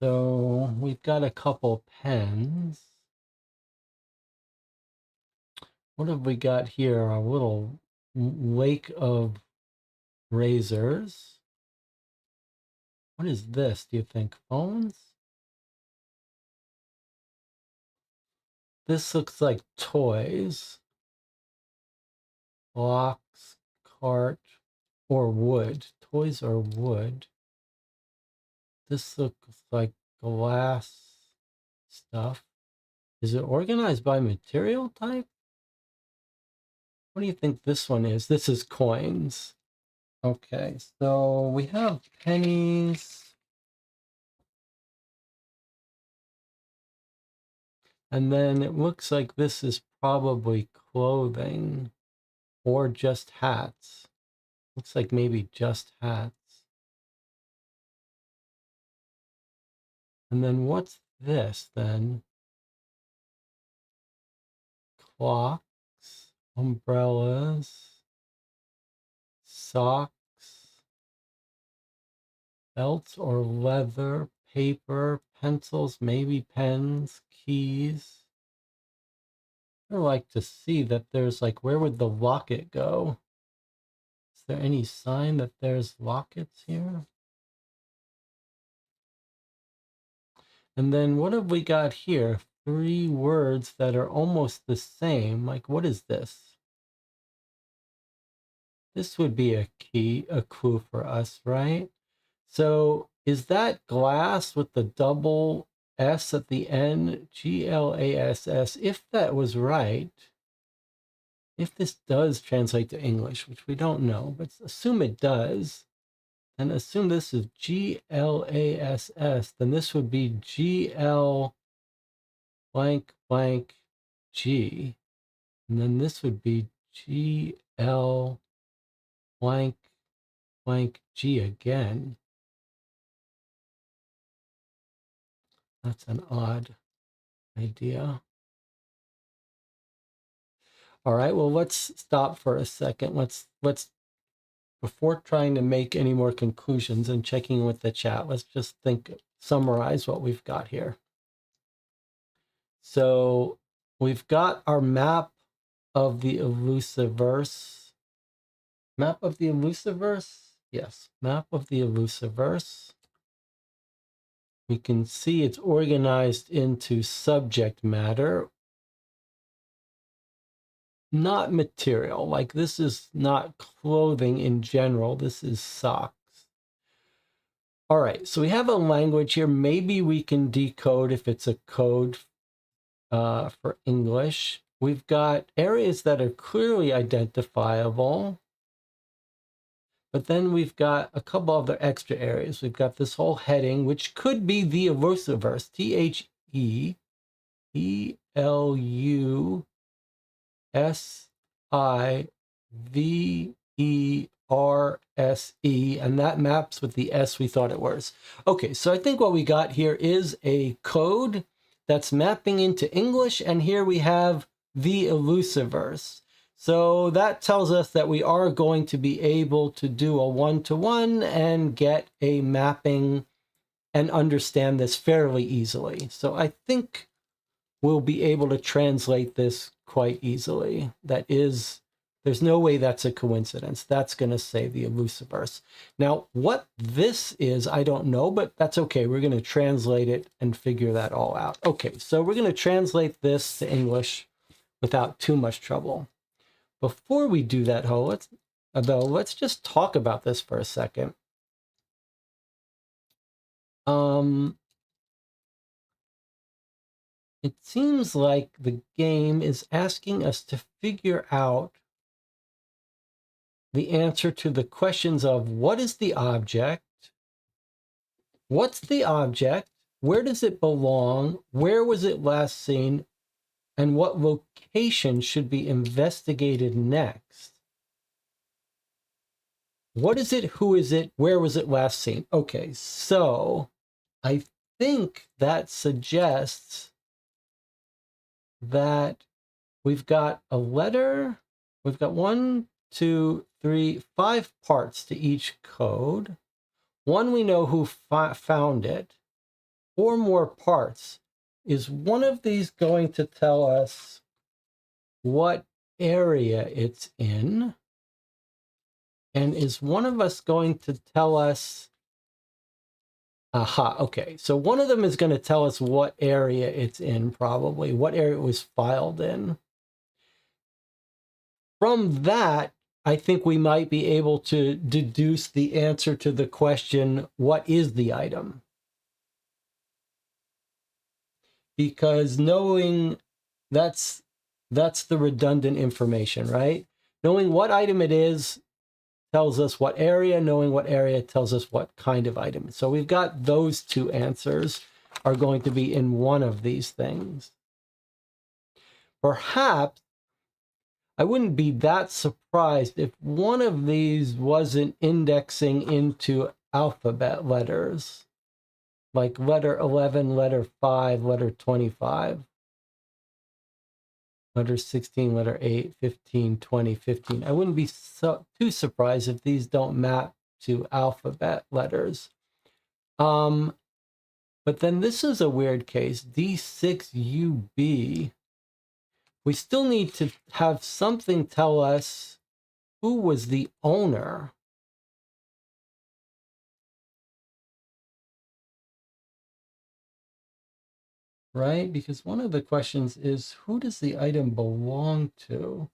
So we've got a couple pens. What have we got here? A little lake of razors. What is this? Do you think phones? This looks like toys. Blocks, cart, or wood. Toys or wood. This looks like glass stuff. Is it organized by material type? What do you think this one is? This is coins. Okay, so we have pennies. And then it looks like this is probably clothing or just hats. Looks like maybe just hats. And then what's this then? Clocks, umbrellas, socks, belts or leather, paper, pencils, maybe pens, keys. I'd like to see that there's like, where would the locket go? Is there any sign that there's lockets here? And then what have we got here? 3 words that are almost the same. Like, what is this? This would be a clue for us, right? So is that glass with the double S at the end? GLASS. If that was right, if this does translate to English, which we don't know, but assume it does, and assume this is GLASS, then this would be GL blank blank G. And then this would be GL blank blank G again. That's an odd idea. All right, well, let's stop for a second. Let's before trying to make any more conclusions and checking with the chat, let's just summarize what we've got here. So we've got our map of the elusiverse. Map of the elusiverse? Yes, map of the elusiverse. We can see it's organized into subject matter, not material. Like, this is not clothing in general. This is socks. All right, so we have a language here. Maybe we can decode if it's a code for English. We've got areas that are clearly identifiable. But then we've got a couple other extra areas. We've got this whole heading, which could be the elusiverse, THELUSIVERSE, and that maps with the S we thought it was. Okay, so I think what we got here is a code that's mapping into English, and here we have the elusiverse. So that tells us that we are going to be able to do a one-to-one and get a mapping and understand this fairly easily. So I think we'll be able to translate this quite easily. That is, there's no way that's a coincidence. That's going to say the elusiverse. Now, what this is, I don't know, but that's okay. We're going to translate it and figure that all out. Okay, so we're going to translate this to English without too much trouble. Before we do that, let's just talk about this for a second. It seems like the game is asking us to figure out the answer to the questions of what is the object, what's the object, where does it belong, where was it last seen, and what location should be investigated next. What is it? Who is it? Where was it last seen? Okay, so I think that suggests that we've got a letter. We've got 1, 2, 3, 5 parts to each code. One, we know who found it. 4 more parts. Is one of these going to tell us what area it's in? And is one of us going to tell us, aha, okay. So one of them is going to tell us what area it's in, probably, what area it was filed in. From that, I think we might be able to deduce the answer to the question, what is the item? Because knowing that's the redundant information, right? Knowing what item it is tells us what area, knowing what area tells us what kind of item. So we've got those 2 answers are going to be in one of these things. Perhaps I wouldn't be that surprised if one of these wasn't indexing into alphabet letters, like letter 11, letter 5, letter 25. Letter 16, letter 8, 15, 20, 15. I wouldn't be too surprised if these don't map to alphabet letters. But then this is a weird case. D6UB. We still need to have something tell us who was the owner. right? Because one of the questions is, who does the item belong to?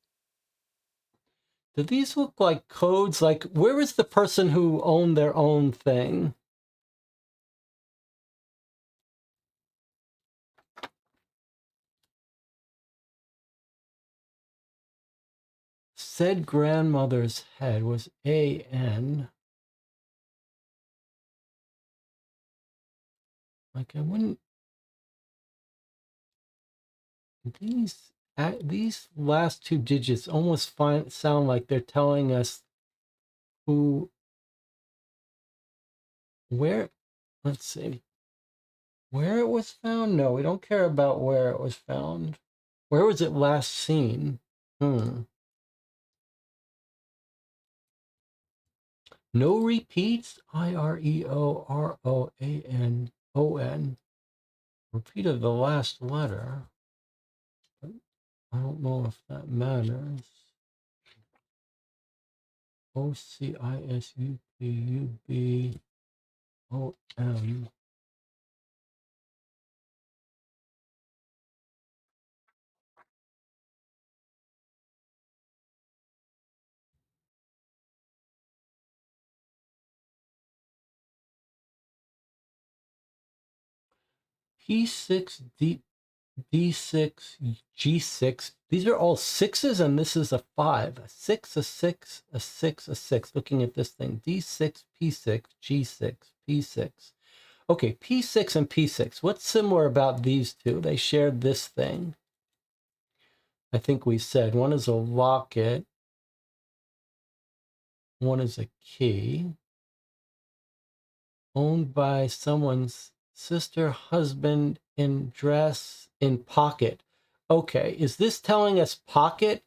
Do these look like codes? Like, where is the person who owned their own thing? Said grandmother's head was AN. Like, I wouldn't. These last two digits almost sound like they're telling us who, where. Let's see. Where it was found? No, we don't care about where it was found. Where was it last seen? Hmm. No repeats? IreoRoanon. Repeat of the last letter. But I don't know if that matters. OCISUPUBOM. P6, D6, G6. These are all sixes, and this is a 5. A 6, a 6, a 6, a 6. Looking at this thing. D6, P6, G6, P6. Okay, P6 and P6. What's similar about these two? They shared this thing. I think we said one is a locket, one is a key, owned by someone's sister, husband, in dress, in pocket. Okay, is this telling us pocket?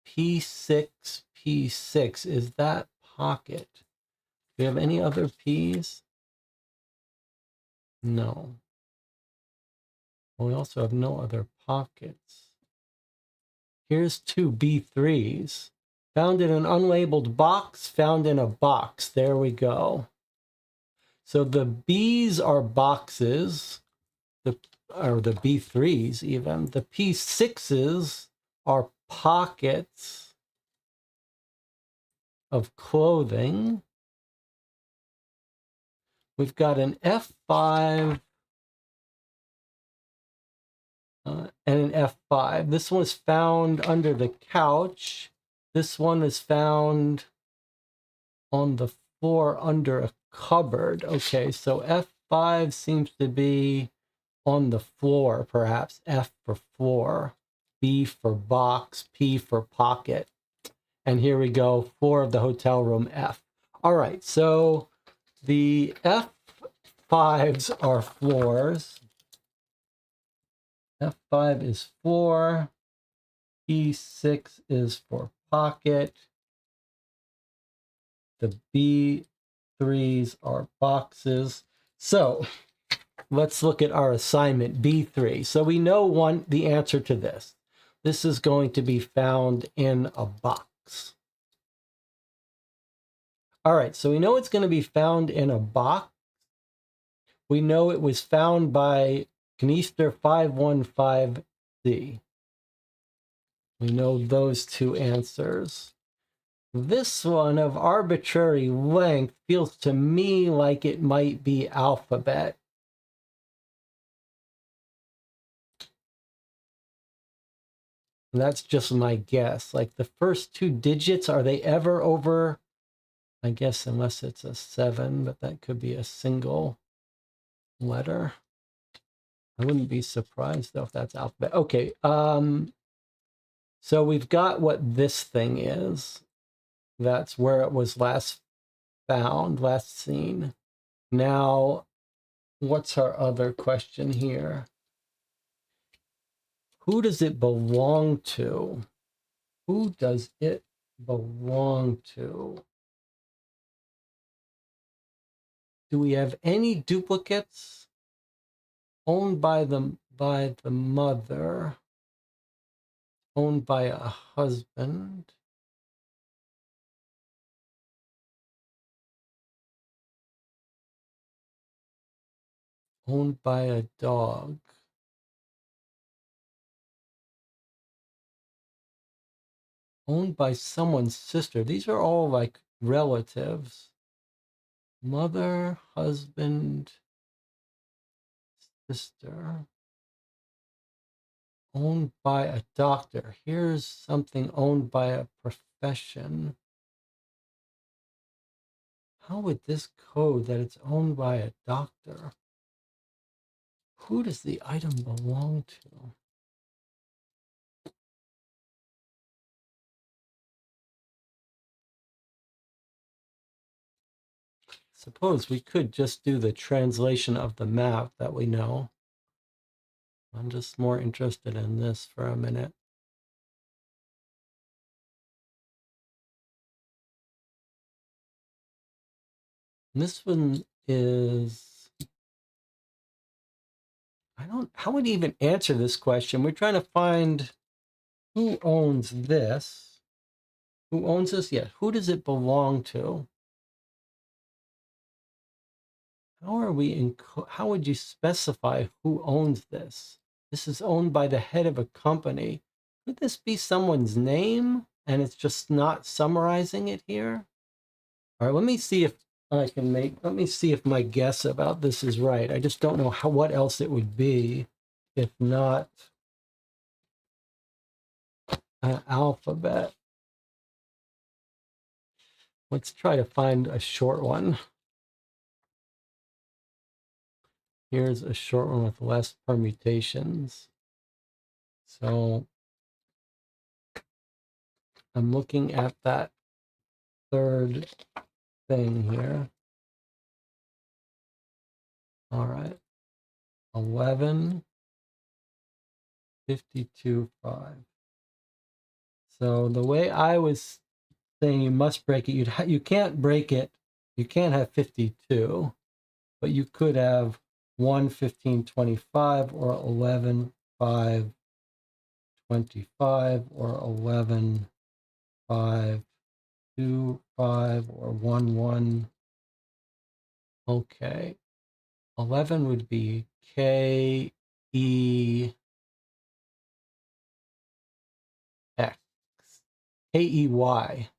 P6, P6. Is that pocket? Do we have any other P's? No. We also have no other pockets. Here's two B3s. Found in an unlabeled box, found in a box. There we go. So the B's are boxes, or the B3s even. The P6s are pockets of clothing. We've got an F5 and an F5. This one was found under the couch. This one is found on the floor under a cupboard. Okay, so F5 seems to be on the floor, perhaps. F for floor, B for box, P for pocket. And here we go, floor of the hotel room, F. All right, so the F5s are floors. F5 is floor. P6 is for pocket. The B3s are boxes. So let's look at our assignment, B3. So we know the answer to this. This is going to be found in a box. All right, so we know it's going to be found in a box. We know it was found by Canister 515C. We know those two answers. This one of arbitrary length feels to me like it might be alphabet. And that's just my guess. Like the first two digits, are they ever over? I guess unless it's a 7, but that could be a single letter. I wouldn't be surprised though if that's alphabet. Okay, so we've got what this thing is. That's where it was last found, last seen. Now, what's our other question here? Who does it belong to? Who does it belong to? Do we have any duplicates? Owned by the mother, owned by a husband, owned by a dog. Owned by someone's sister. These are all like relatives. Mother, husband, sister. Owned by a doctor. Here's something owned by a profession. How would this code that it's owned by a doctor? Who does the item belong to? Suppose we could just do the translation of the map that we know. I'm just more interested in this for a minute. And this one is, how would you even answer this question? We're trying to find who owns this. Who owns this? Yeah, who does it belong to? How would you specify who owns this? This is owned by the head of a company. Could this be someone's name and it's just not summarizing it here? All right, let me see if my guess about this is right. I just don't know what else it would be if not an alphabet. Let's try to find a short one. Here's a short one with less permutations. So I'm looking at that third thing here. All right. 11, 52, 5. So the way I was saying you must break it, you can't break it. You can't have 52, but you could have 1, 15, 25 or 11, 5, 25 or 11, 5, 2, 5 or 1, 1. Okay. 11 would be K, E, X. K-E-Y.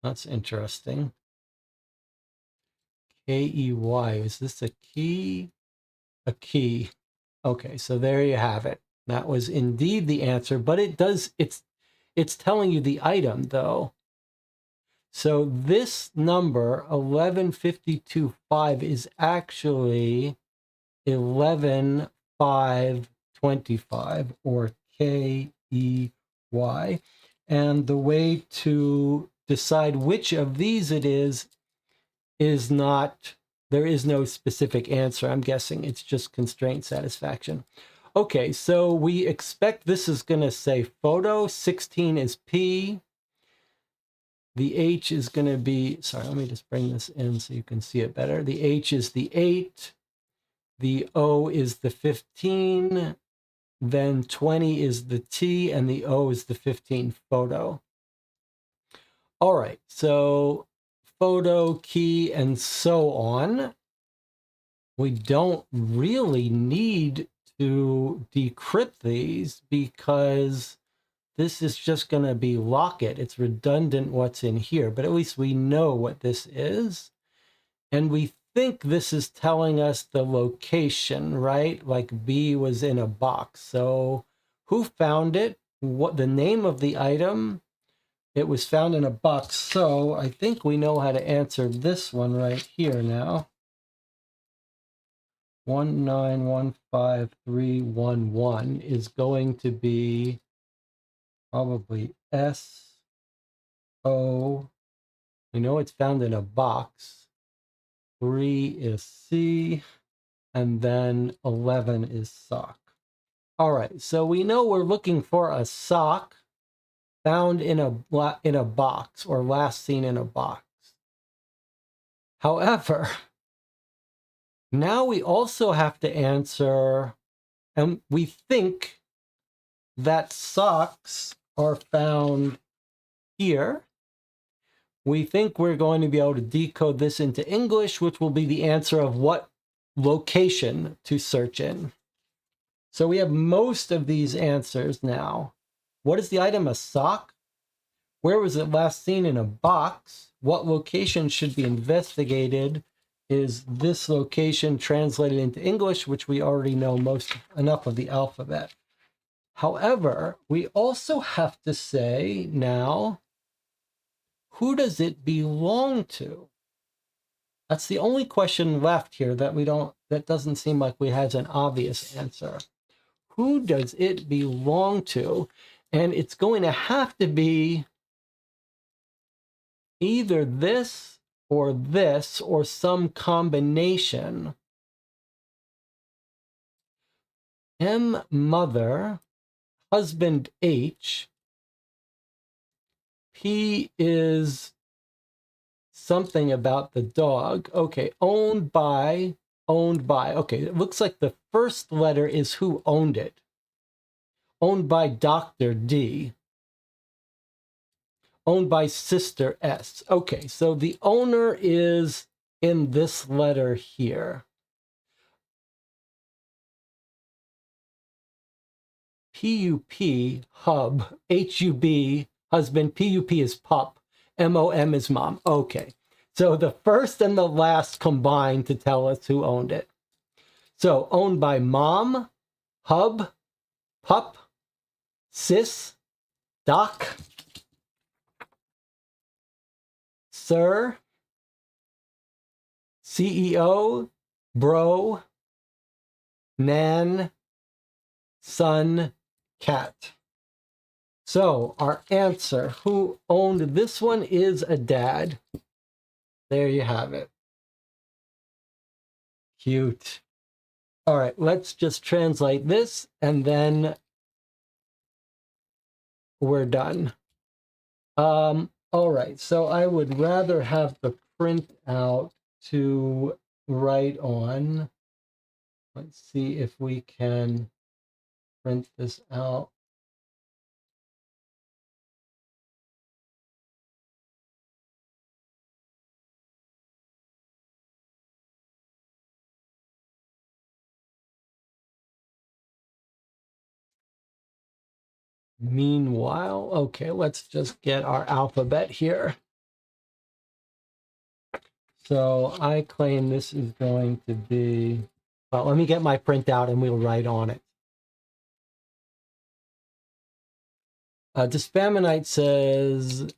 That's interesting. K-E-Y. Is this a key? A key. Okay, so there you have it. That was indeed the answer, but it's telling you the item though. So this number 1152.5 is actually 11,525 or K-E-Y. And the way to decide which of these it is not, there is no specific answer. I'm guessing it's just constraint satisfaction. Okay, so we expect this is going to say photo, 16 is P. The H is going to be, sorry, let me just bring this in so you can see it better. The H is the 8. The O is the 15. Then 20 is the T, and the O is the 15, photo. All right, so photo, key, and so on. We don't really need to decrypt these because this is just going to be lock it. It's redundant what's in here, but at least we know what this is. And we think this is telling us the location, right? Like B was in a box. So who found it? What the name of the item? It was found in a box. So I think we know how to answer this one right here now. 1915311 is going to be probably S, O. We know it's found in a box. 3 is C, and then 11 is sock. All right, so we know we're looking for a sock found in a box or last seen in a box. However, now we also have to answer, and we think that socks are found here. We think we're going to be able to decode this into English, which will be the answer of what location to search in. So we have most of these answers now. What is the item? A sock? Where was it last seen? In a box. What location should be investigated? Is this location translated into English, which we already know enough of the alphabet. However, we also have to say now, who does it belong to? That's the only question left here that doesn't seem like we have an obvious answer. Who does it belong to? And it's going to have to be either this or some combination. M, mother, husband H, P is something about the dog. Okay, owned by. Okay, it looks like the first letter is who owned it. Owned by Dr. D. Owned by Sister S. Okay, so the owner is in this letter here. P-U-P, hub. H-U-B, husband. P-U-P is pup. M-O-M is mom. Okay, so the first and the last combine to tell us who owned it. So owned by mom, hub, pup, sis, doc, sir, CEO, bro, nan, son, cat. So our answer, who owned this one, is a dad. There you have it. Cute. All right, let's just translate this and then we're done. All right, so I would rather have the printout to write on. Let's see if we can print this out. Meanwhile, okay, let's just get our alphabet here. So I claim this is going to be, well, let me get my printout and we'll write on it. Dispaminite says,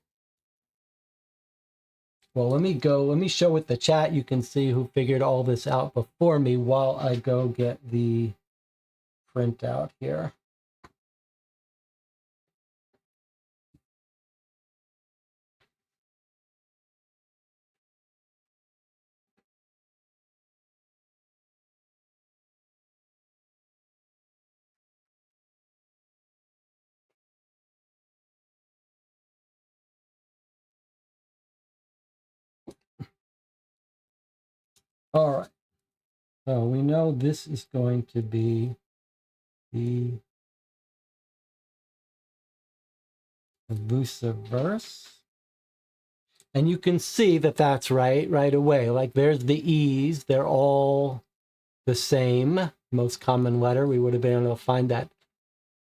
well, let me show with the chat. You can see who figured all this out before me while I go get the printout here. All right. So we know this is going to be the Luciverse. And you can see that that's right away. Like there's the E's. They're all the same. Most common letter. We would have been able to find that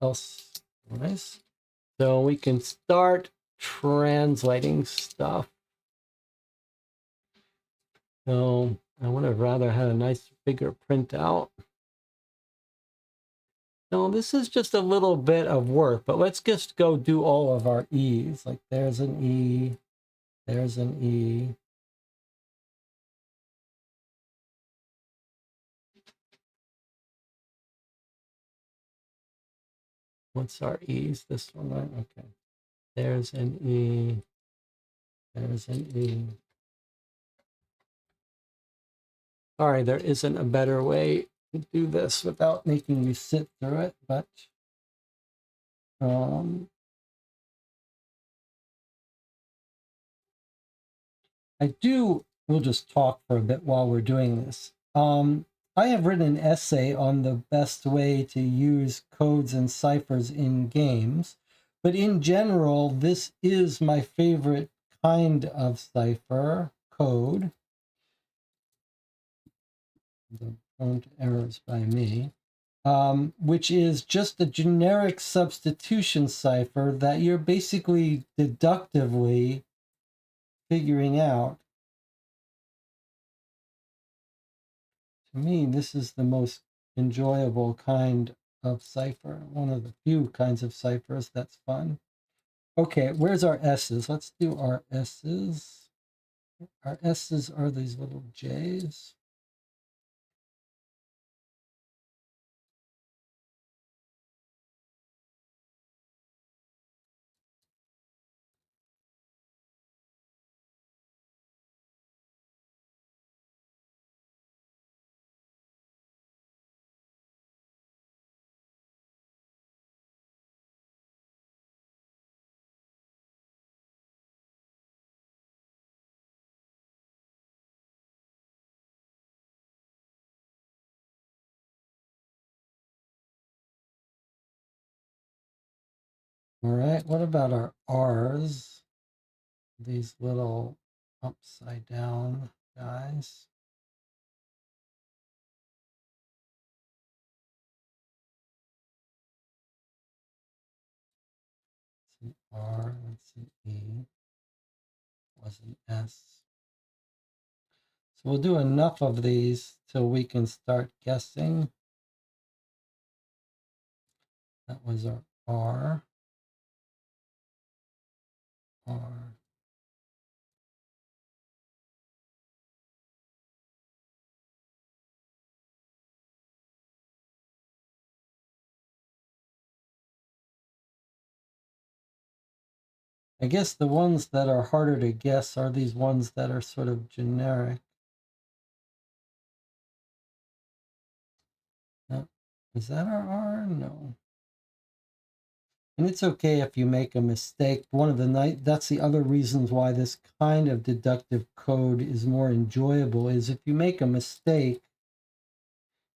else. Nice. So we can start translating stuff. So I would have rather had a nice bigger printout. No, this is just a little bit of work, but let's just go do all of our E's. Like there's an E, there's an E. What's our E's? This one, right? Okay. There's an E, there's an E. All right, there isn't a better way to do this without making you sit through it, but we'll just talk for a bit while we're doing this. I have written an essay on the best way to use codes and ciphers in games, but in general, this is my favorite kind of cipher code. Prone to errors by me. which is just a generic substitution cipher that you're basically deductively figuring out. To me, this is the most enjoyable kind of cipher, one of the few kinds of ciphers that's fun. Okay, where's our S's? Let's do our S's. Our S's are these little J's. All right, what about our R's? These little upside down guys. It's an R, that's an E, was an S. So we'll do enough of these till we can start guessing. That was our R. R. I guess the ones that are harder to guess are these ones that are sort of generic. No. Is that our R? No. And it's okay if you make a mistake. One of the that's the other reasons why this kind of deductive code is more enjoyable is if you make a mistake,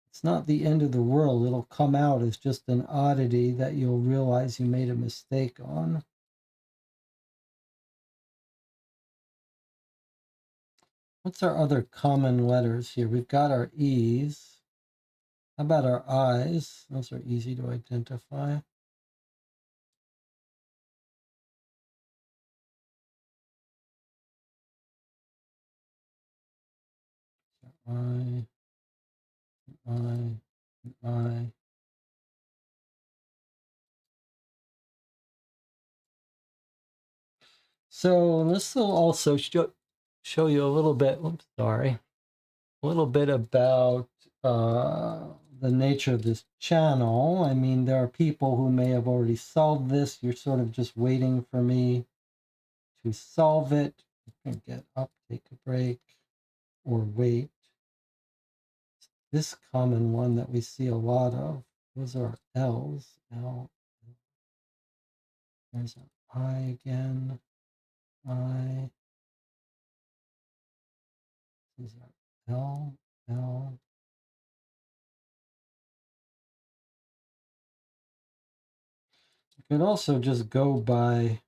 it's not the end of the world. It'll come out as just an oddity that you'll realize you made a mistake on. What's our other common letters here? We've got our E's. How about our I's? Those are easy to identify. I, I, I. So this will also show you a little bit, oops, sorry, a little bit about the nature of this channel. I mean, there are people who may have already solved this. You're sort of just waiting for me to solve it. You can get up, take a break, or wait. This common one that we see a lot of, those are L's. L. There's an I again. I. These are L, L. You could also just go by,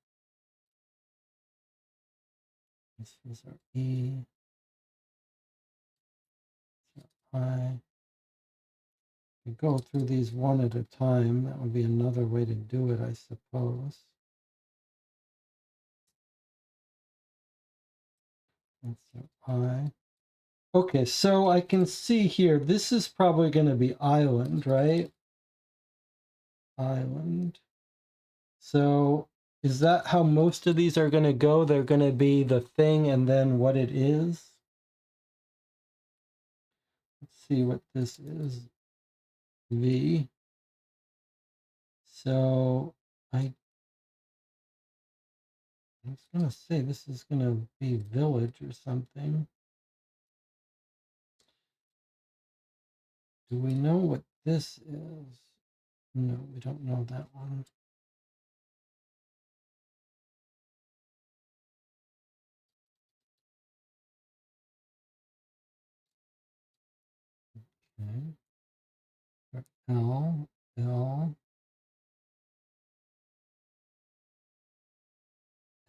this is our E, I. You go through these one at a time. That would be another way to do it, I suppose. That's our I. Okay, so I can see here, this is probably going to be island, right? Island. So is that how most of these are going to go? They're going to be the thing and then what it is? Let's see what this is. V. So I was going to say this is going to be village or something. Do we know what this is? No, we don't know that one. Okay. L, L,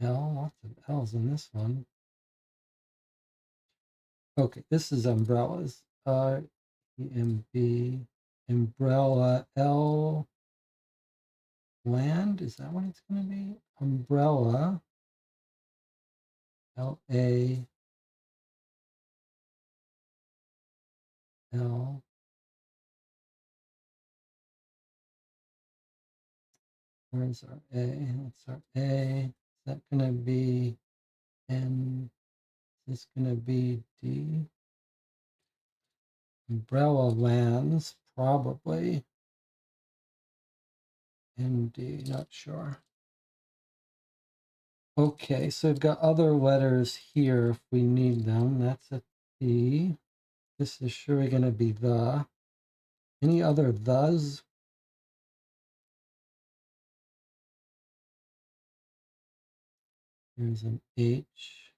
L, lots of L's in this one. Okay, this is umbrellas. EMB, umbrella, L, land, is that what it's going to be? Umbrella, L-A, L, where's our A? That's our A. Is that going to be N? Is this going to be D? Umbrella lands, probably. ND, not sure. Okay, so we've got other letters here if we need them. That's a T. This is surely going to be the. Any other thes? Here's an H.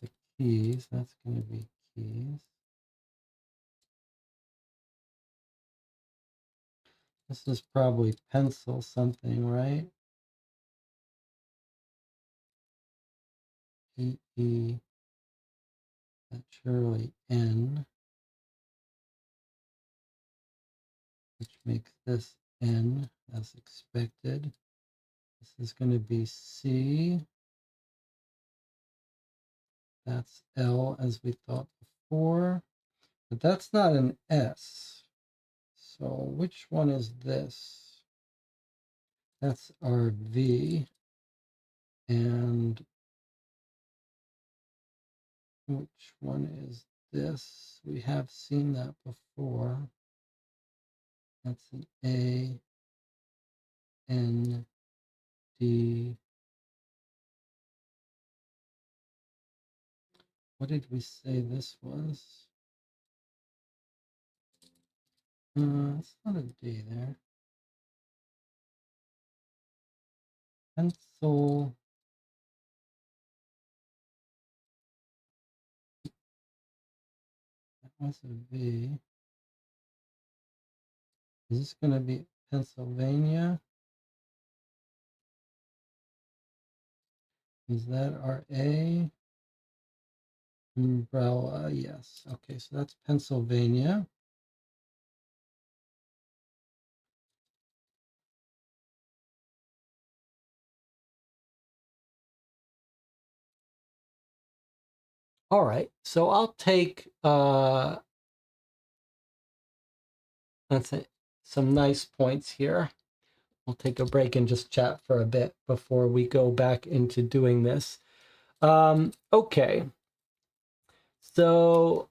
The keys, that's going to be keys. This is probably pencil something, right? E, that's surely N, which makes this N as expected. This is going to be C. That's L as we thought before, but that's not an S. So which one is this? That's our V. And which one is this? We have seen that before. That's an A, N, D. What did we say this was? It's not a D there. Pencil. That was a V. Is this going to be Pennsylvania? Is that our A? Umbrella, yes. Okay, so that's Pennsylvania. All right, so I'll take let's say some nice points here. We'll take a break and just chat for a bit before we go back into doing this. Okay. So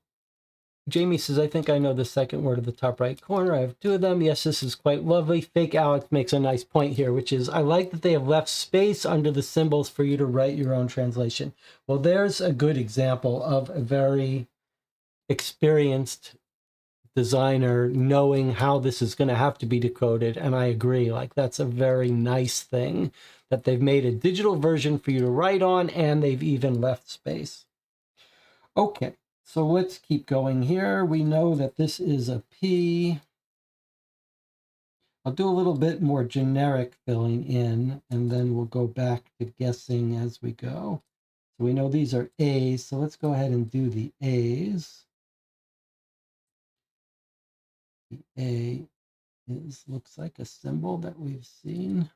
Jamie says, I think I know the second word at the top right corner. I have two of them. Yes, this is quite lovely. Fake Alex makes a nice point here, which is, I like that they have left space under the symbols for you to write your own translation. Well, there's a good example of a very experienced designer knowing how this is going to have to be decoded. And I agree, like that's a very nice thing that they've made a digital version for you to write on, and they've even left space. Okay, so let's keep going here. We know that this is a P. I'll do a little bit more generic filling in, and then we'll go back to guessing as we go. So we know these are A's, so let's go ahead and do the A's. The A looks like a symbol that we've seen.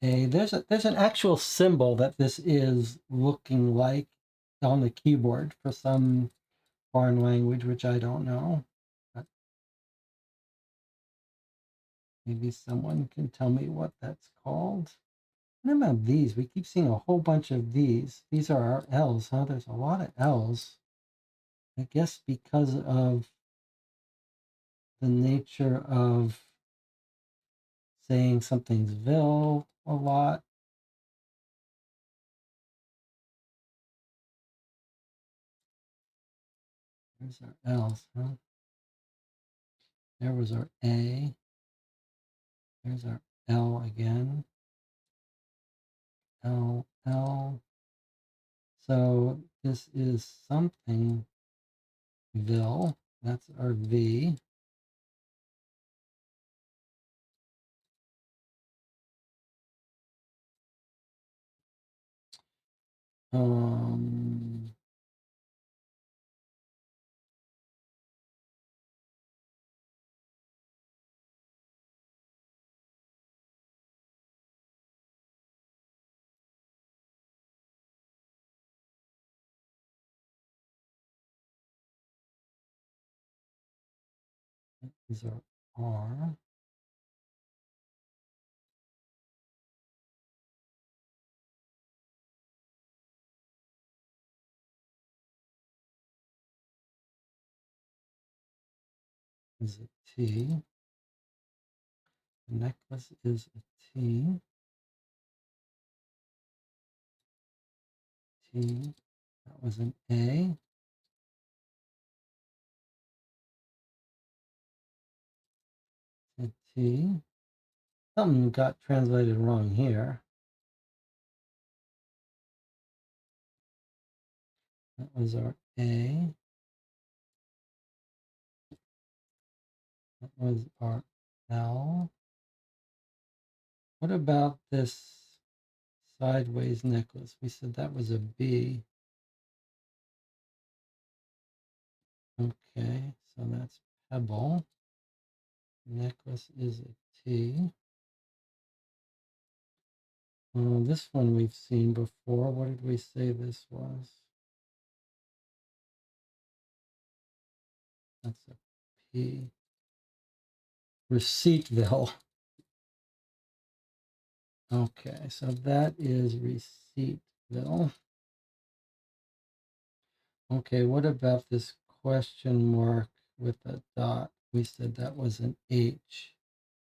There's an actual symbol that this is looking like on the keyboard for some foreign language, which I don't know. But maybe someone can tell me what that's called. What about these? We keep seeing a whole bunch of these. These are our L's, huh? There's a lot of L's. I guess because of the nature of saying something's vil a lot. There's our L's, huh? There was our A. There's our L again. L, L. So this is something vil. That's our V. These are R. Is a T. The necklace is a T. T. That was an A. A T. Something got translated wrong here. That was our A. That was our L. What about this sideways necklace? We said that was a B. Okay, so that's pebble. Necklace is a T. This one we've seen before. What did we say this was? That's a P. Receiptville. Okay, so that is Receiptville. Okay, what about this question mark with a dot? We said that was an H.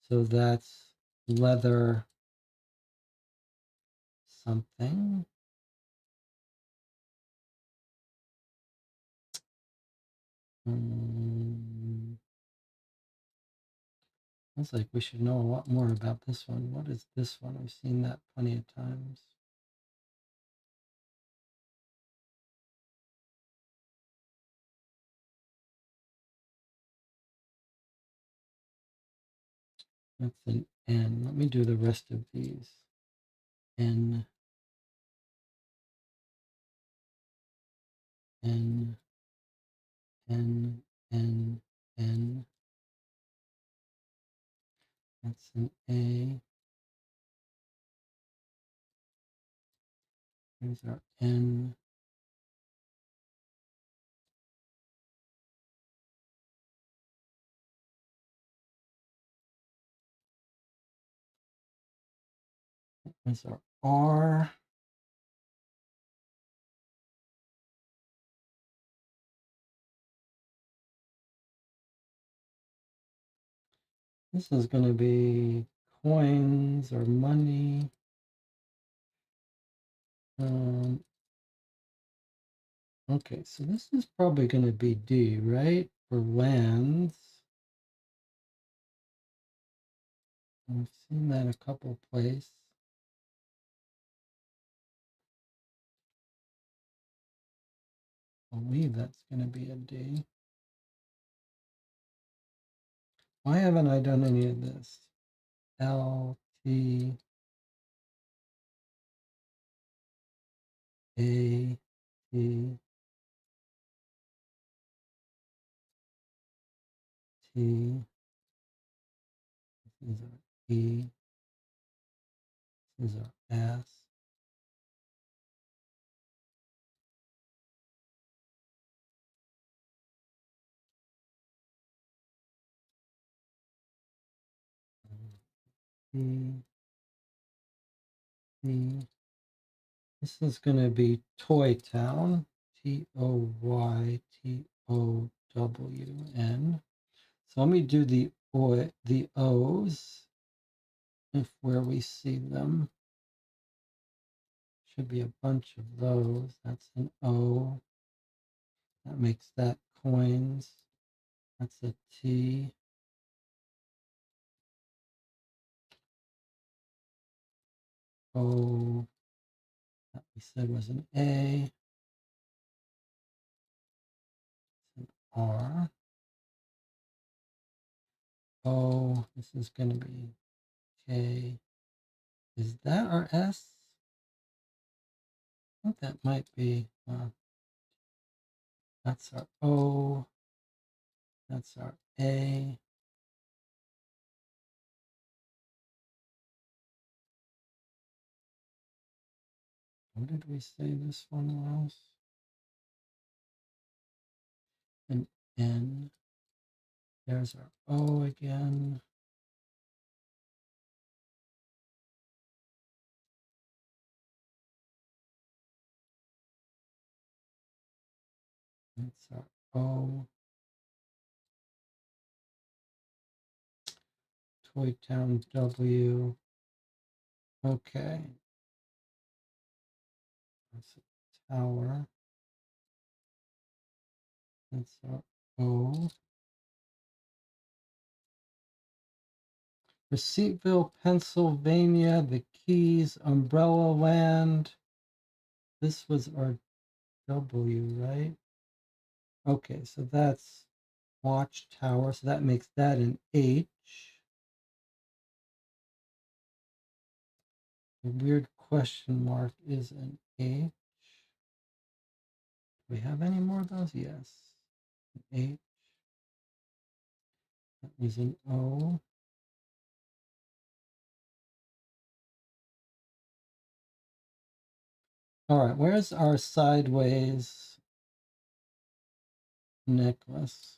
So that's leather something. Looks like we should know a lot more about this one. What is this one? We've seen that plenty of times. That's an N. Let me do the rest of these. N, N, N, N, N. That's an A. Here's our N. Here's our R. This is going to be coins or money. Okay, so this is probably going to be D, right? For lands. I've seen that a couple places. I believe that's going to be a D. Why haven't I done any of this? L, T, A, T, T. This is our E. This is our S. T, T. This is going to be Toy Town. Toytown. So let me do the O's, if where we see them. Should be a bunch of those. That's an O. That makes that coins. That's a T. O. That we said was an A. It's an R. O. This is going to be K. Is that our S? think that might be, that's our O, that's our A. What did we say this one was? An N. There's our O again. That's our O. Toy Town W. Okay. That's a tower. That's our O. Receiptville, Pennsylvania, the Keys, Umbrella Land. This was our W, right? Okay, so that's Watchtower. So that makes that an H. The weird question mark is an H. Do we have any more of those? Yes. An H. That was an O. All right, where's our sideways necklace?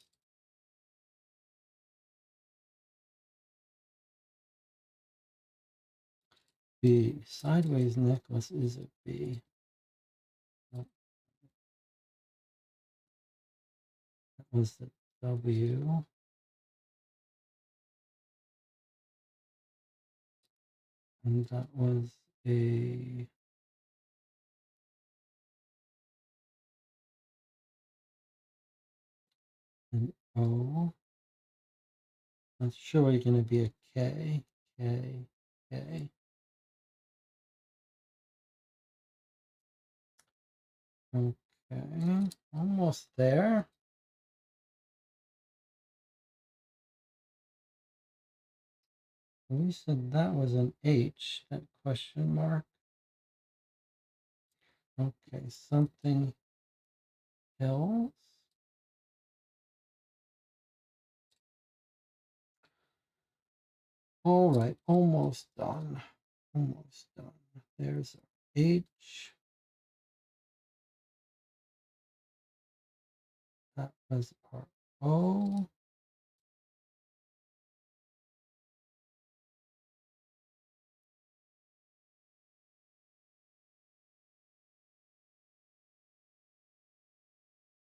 B. Sideways necklace is a B. That was the W. And that was an O. That's surely going to be a K. K. K. Okay. Almost there. We said that was an H, that question mark. Okay, something hills. All right, almost done. Almost done. There's H. That was our O.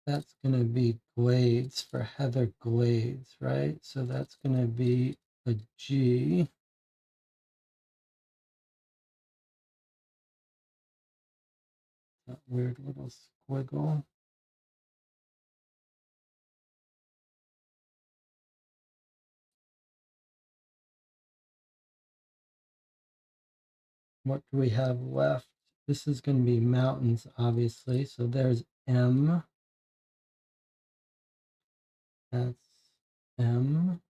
That's going to be Glades for Heather Glades, right? So that's going to be a G. That weird little squiggle. What do we have left? This is going to be mountains, obviously. So there's M. That's M.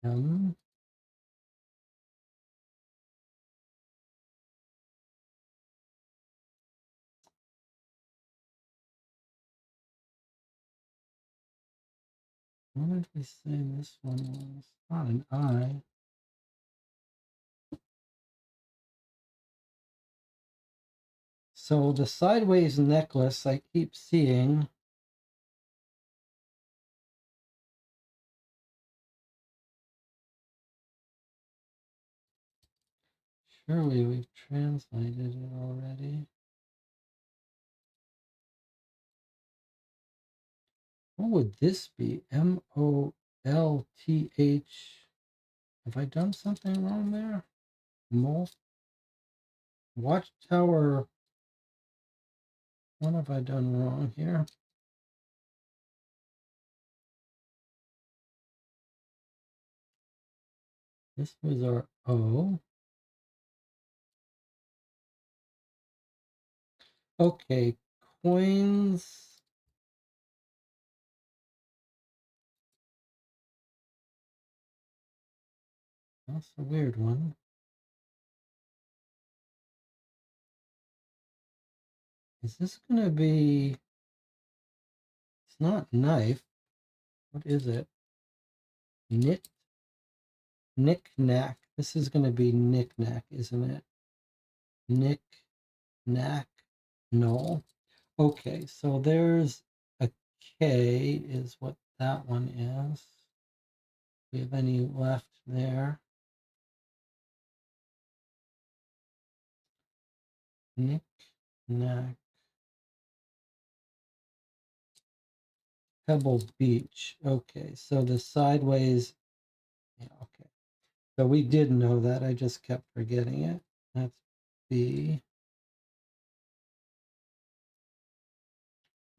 M. What did we say this one was? Not an I. So the sideways necklace I keep seeing. Surely we've translated it already. What would this be? Molth. Have I done something wrong there? Molth. Watchtower. What have I done wrong here? This was our O. Okay, coins. That's a weird one. Is this going to be... It's not knife. What is it? Knick-knack. This is going to be knick-knack, isn't it? Knick-knack. No. Okay, so there's a K is what that one is. Do we have any left there? Knick-knack. Pebble Beach. Okay, so the sideways... Yeah, okay. So we did know that. I just kept forgetting it. That's B.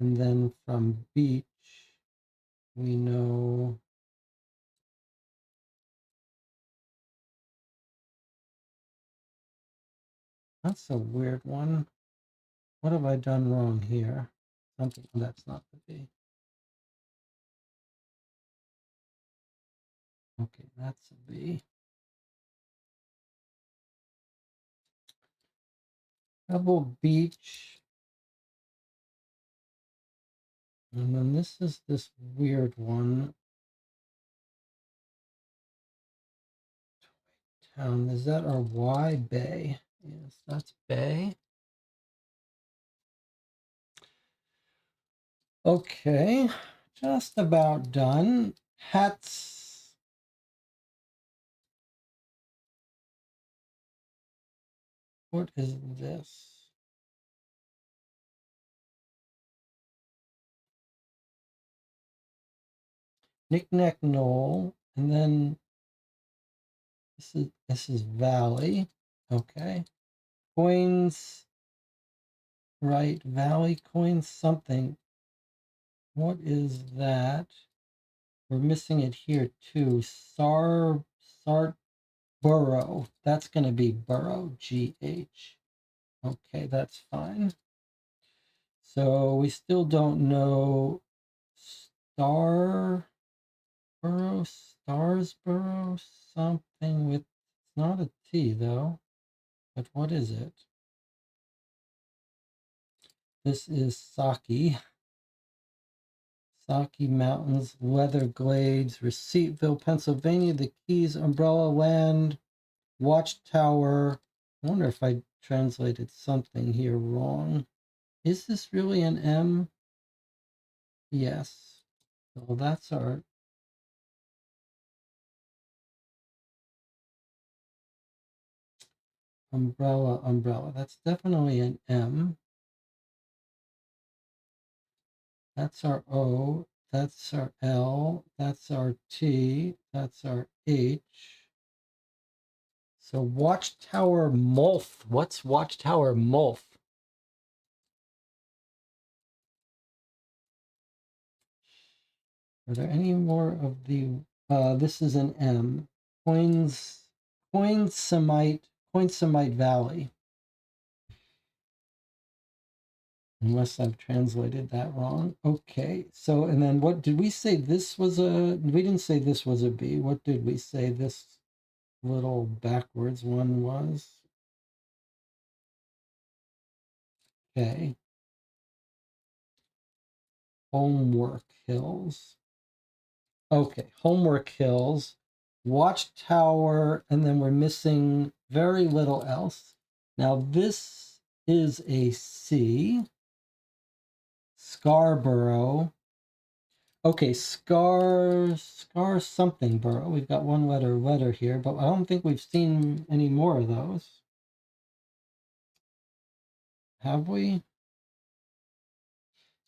And then from beach, we know... That's a weird one. What have I done wrong here? Something that's not the B. Okay, that's a B. Pebble Beach. And then this is this weird one. Town. Is that our Y? Bay. Yes, that's Bay. Okay, just about done. Hats. What is this? Knick-knack knoll, and then this is valley. Okay, coins. Right, valley coins something. What is that? We're missing it here too. Sarborough. That's going to be borough. GH. Okay, that's fine. So we still don't know Starsboro, something with, it's not a T though, but what is it? This is Saki Mountains, Leather Glades, Receiptville, Pennsylvania, the Keys, Umbrella Land, Watchtower. I wonder if I translated something here wrong. Is this really an M? Yes. So that's our umbrella. That's definitely an M. That's our O. That's our L. That's our T. That's our H. So Watchtower Mulf. What's Watchtower Mulf? Are there any more of the... this is an M. Coinsamite Valley. Unless I've translated that wrong. Okay, so, and then what did we say this was a... We didn't say this was a B. What did we say this little backwards one was? Okay. Homework Hills. Okay, Homework Hills, Watchtower, and then we're missing very little else. Now this is a C. Scarborough. Okay, Scar something borough. We've got one letter here, but I don't think we've seen any more of those. Have we?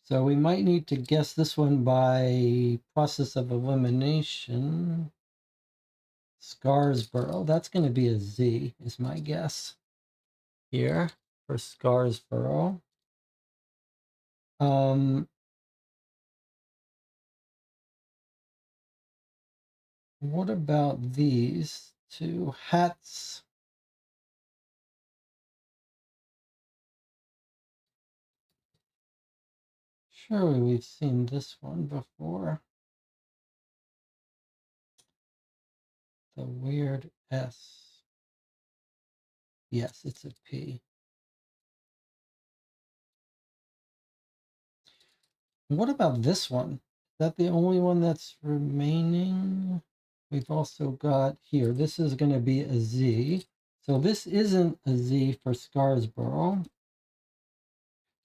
So we might need to guess this one by process of elimination. Scarsborough. That's going to be a Z, is my guess. Here for Scarsborough. What about these two hats? Surely we've seen this one before. The weird S. Yes, it's a P. What about this one? Is that the only one that's remaining? We've also got here, this is going to be a Z. So this isn't a Z for Scarsborough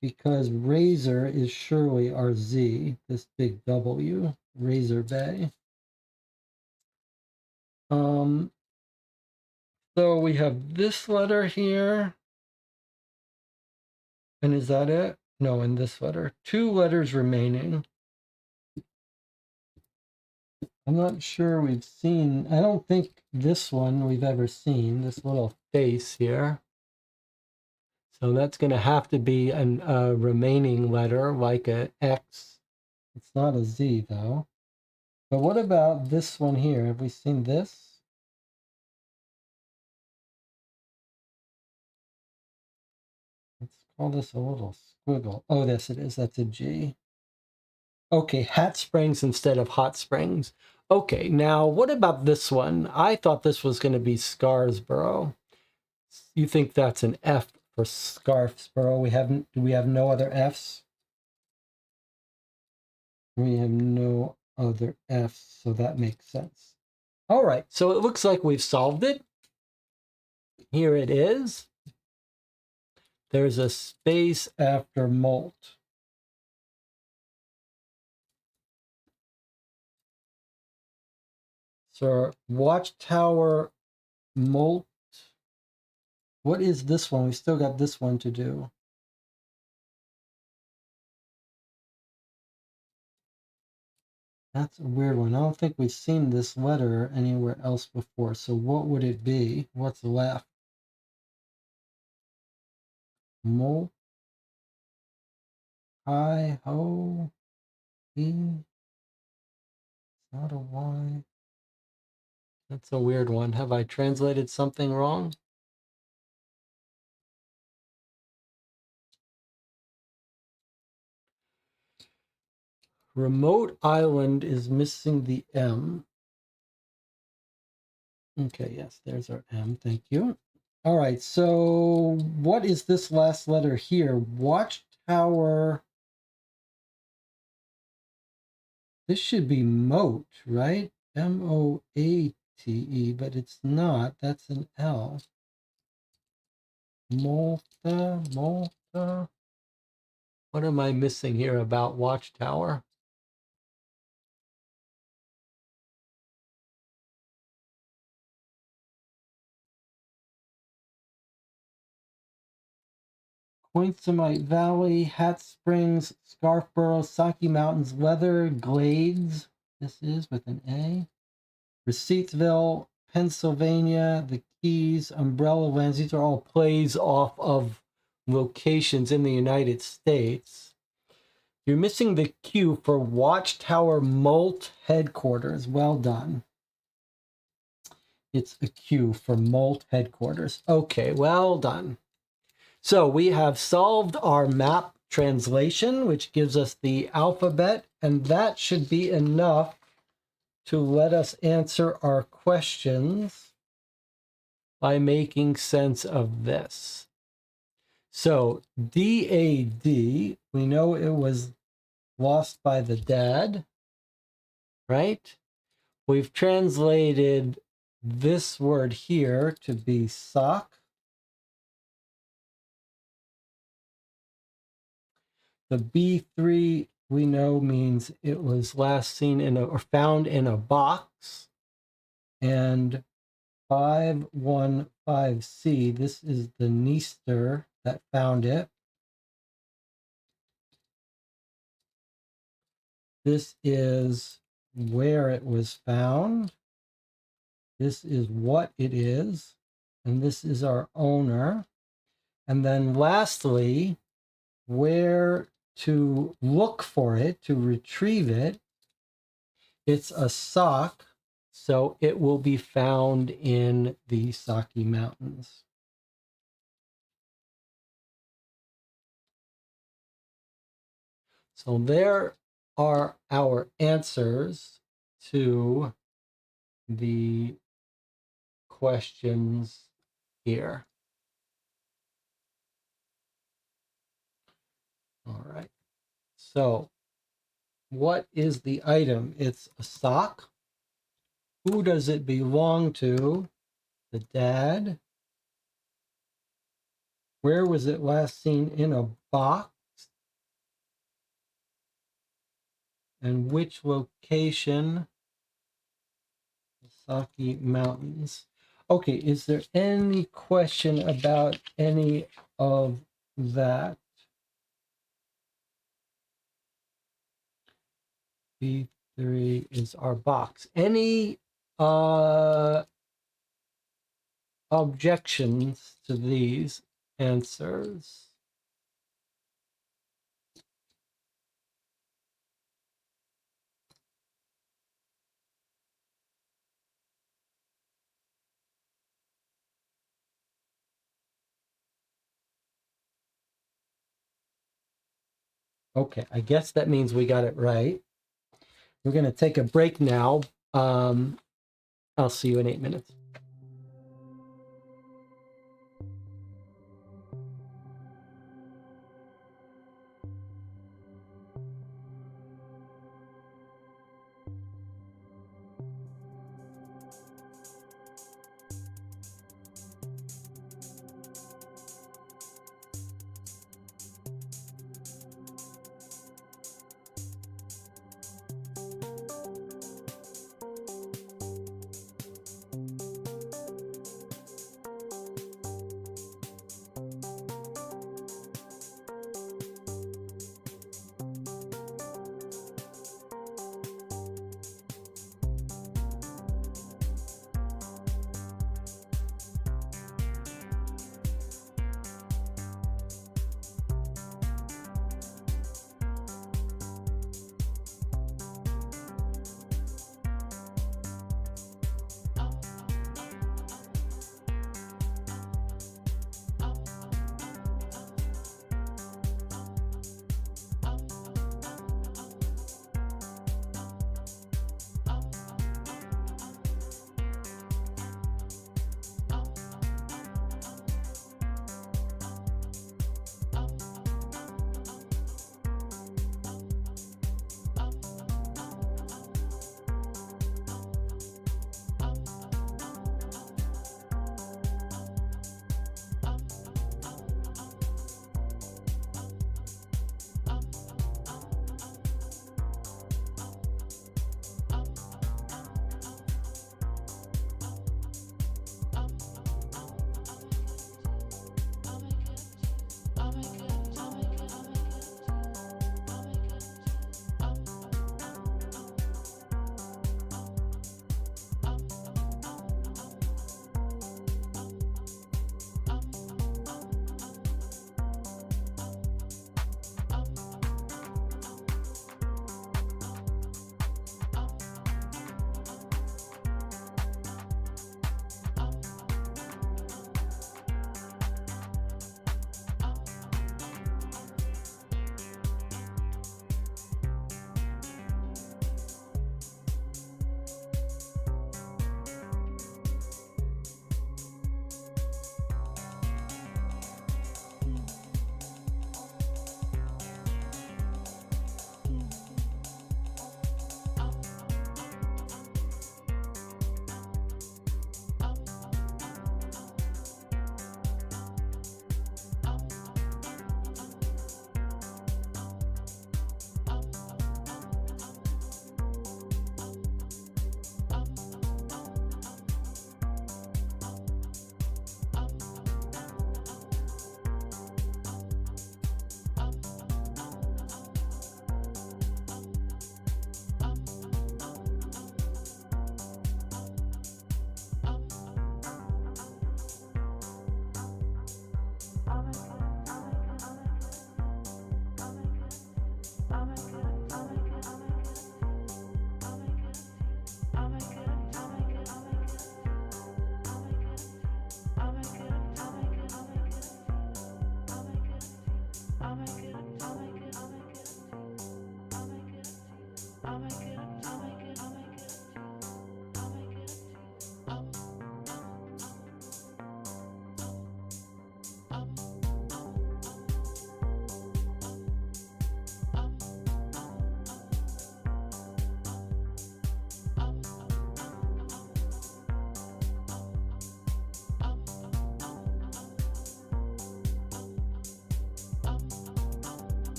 because Razor is surely our Z, this big W, Razor Bay. So we have this letter here. And is that it? No, in this letter. 2 letters remaining. I'm not sure we've seen, I don't think this one we've ever seen, this little face here. So that's going to have to be a remaining letter, like a X. It's not a Z, though. But what about this one here? Have we seen this? Let's call this a little squiggle. Oh, yes, it is. That's a G. Okay, Hat Springs instead of Hot Springs. Okay, now what about this one? I thought this was going to be Scarsborough. You think that's an F for Scarsborough? Do we have no other Fs? We have no other Fs, so that makes sense. All right, so it looks like we've solved it. Here it is. There's a space after molt. So Watchtower molt. What is this one? We still got this one to do. That's a weird one. I don't think we've seen this letter anywhere else before. So what would it be? What's left? Molt. Hi ho. E. It's not a Y. That's a weird one. Have I translated something wrong? Remote island is missing the M. Okay, yes, there's our M. Thank you. All right, so what is this last letter here? Watchtower. This should be moat, right? M-O-A-T-E, but it's not. That's an L. Malta, Malta. What am I missing here about Watchtower? Poinsamite Valley, Hat Springs, Scarfborough, Saki Mountains, Leather, Glades. This is with an A. Receiptsville, Pennsylvania, the Keys, Umbrella Lands. These are all plays off of locations in the United States. You're missing the Q for Watchtower Molt Headquarters. Well done. It's a Q for Molt Headquarters. Okay, well done. So we have solved our map translation, which gives us the alphabet, and that should be enough to let us answer our questions by making sense of this. So DAD, we know it was lost by the dad, right? We've translated this word here to be sock. The B3 we know means it was last seen in or found in a box. And 515C, this is the Neester that found it. This is where it was found. This is what it is. And this is our owner. And then lastly, where to look for it, to retrieve it. It's a sock, so it will be found in the Saki Mountains. So there are our answers to the questions here. All right. So What is the item? It's a sock. Who does it belong to? The dad. Where was it last seen? In a box. And which location? Saki Mountains. Okay, is there any question about any of that? B3 is our box. Any objections to these answers? Okay, I guess that means we got it right. We're going to take a break now. I'll see you in 8 minutes.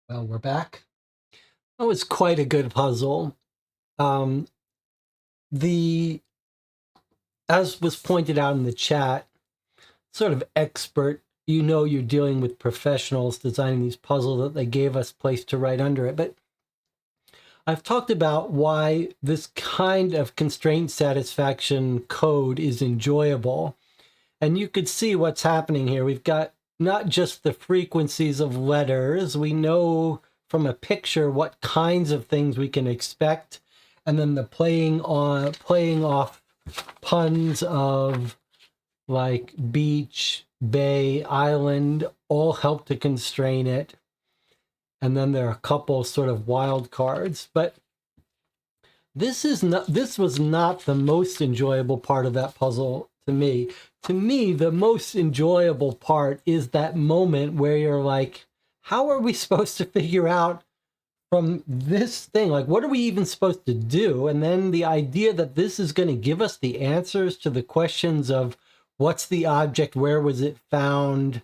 Well, we're back. That was quite a good puzzle. Um, the as was pointed out in the chat, sort of expert. You know, you're dealing with professionals designing these puzzles that they gave us place to write under it. But I've talked about why this kind of constraint satisfaction code is enjoyable. And you could see what's happening here. We've got not just the frequencies of letters. We know from a picture what kinds of things we can expect. And then the playing off puns of like beach, bay, island, all help to constrain it. And then there are a couple sort of wild cards. But this was not the most enjoyable part of that puzzle to me. To me, the most enjoyable part is that moment where you're like, how are we supposed to figure out from this thing? Like, what are we even supposed to do? And then the idea that this is going to give us the answers to the questions of what's the object, where was it found,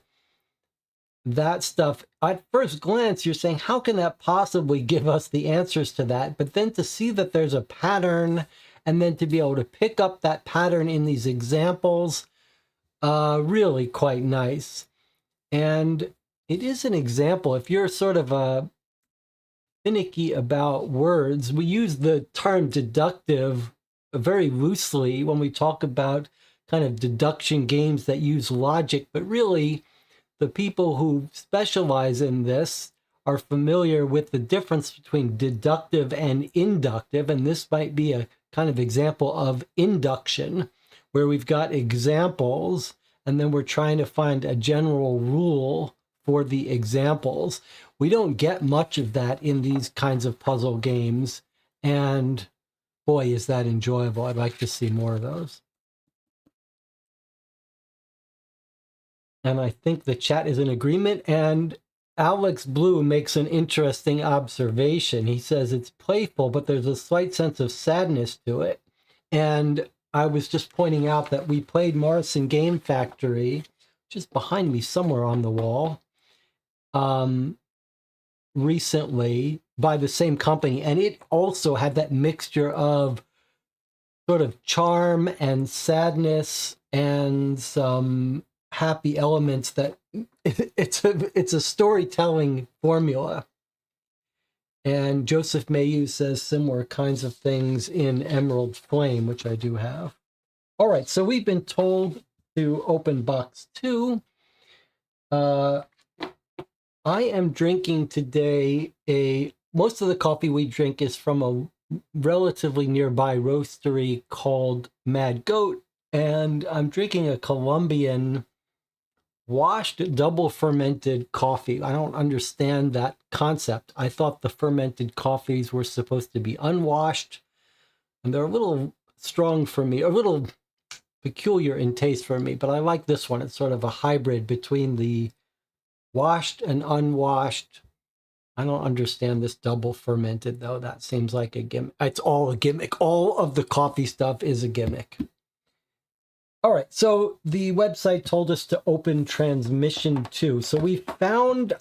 that stuff. At first glance, you're saying, how can that possibly give us the answers to that? But then to see that there's a pattern and then to be able to pick up that pattern in these examples, really quite nice. And it is an example. If you're sort of finicky about words, we use the term deductive very loosely when we talk about kind of deduction games that use logic, but really the people who specialize in this are familiar with the difference between deductive and inductive, and this might be a kind of example of induction, where we've got examples, and then we're trying to find a general rule for the examples. We don't get much of that in these kinds of puzzle games, and boy, is that enjoyable. I'd like to see more of those. And I think the chat is in agreement, and Alex Blue makes an interesting observation. He says it's playful, but there's a slight sense of sadness to it. And I was just pointing out that we played Morrison Game Factory, which is behind me somewhere on the wall, recently by the same company. And it also had that mixture of sort of charm and sadness and some happy elements that it's a storytelling formula. And Joseph Mayu says similar kinds of things in Emerald Flame, which I do have. All right, so we've been told to open box 2. I am drinking today most of the coffee we drink is from a relatively nearby roastery called Mad Goat, and I'm drinking a Colombian washed double fermented coffee. I don't understand that concept. I thought the fermented coffees were supposed to be unwashed, and they're a little strong for me, a little peculiar in taste for me, but I like this one. It's sort of a hybrid between the washed and unwashed. I don't understand this double fermented, though. That seems like a gimmick. It's all a gimmick. All of the coffee stuff is a gimmick. All right, so the website told us to open transmission 2. So we found,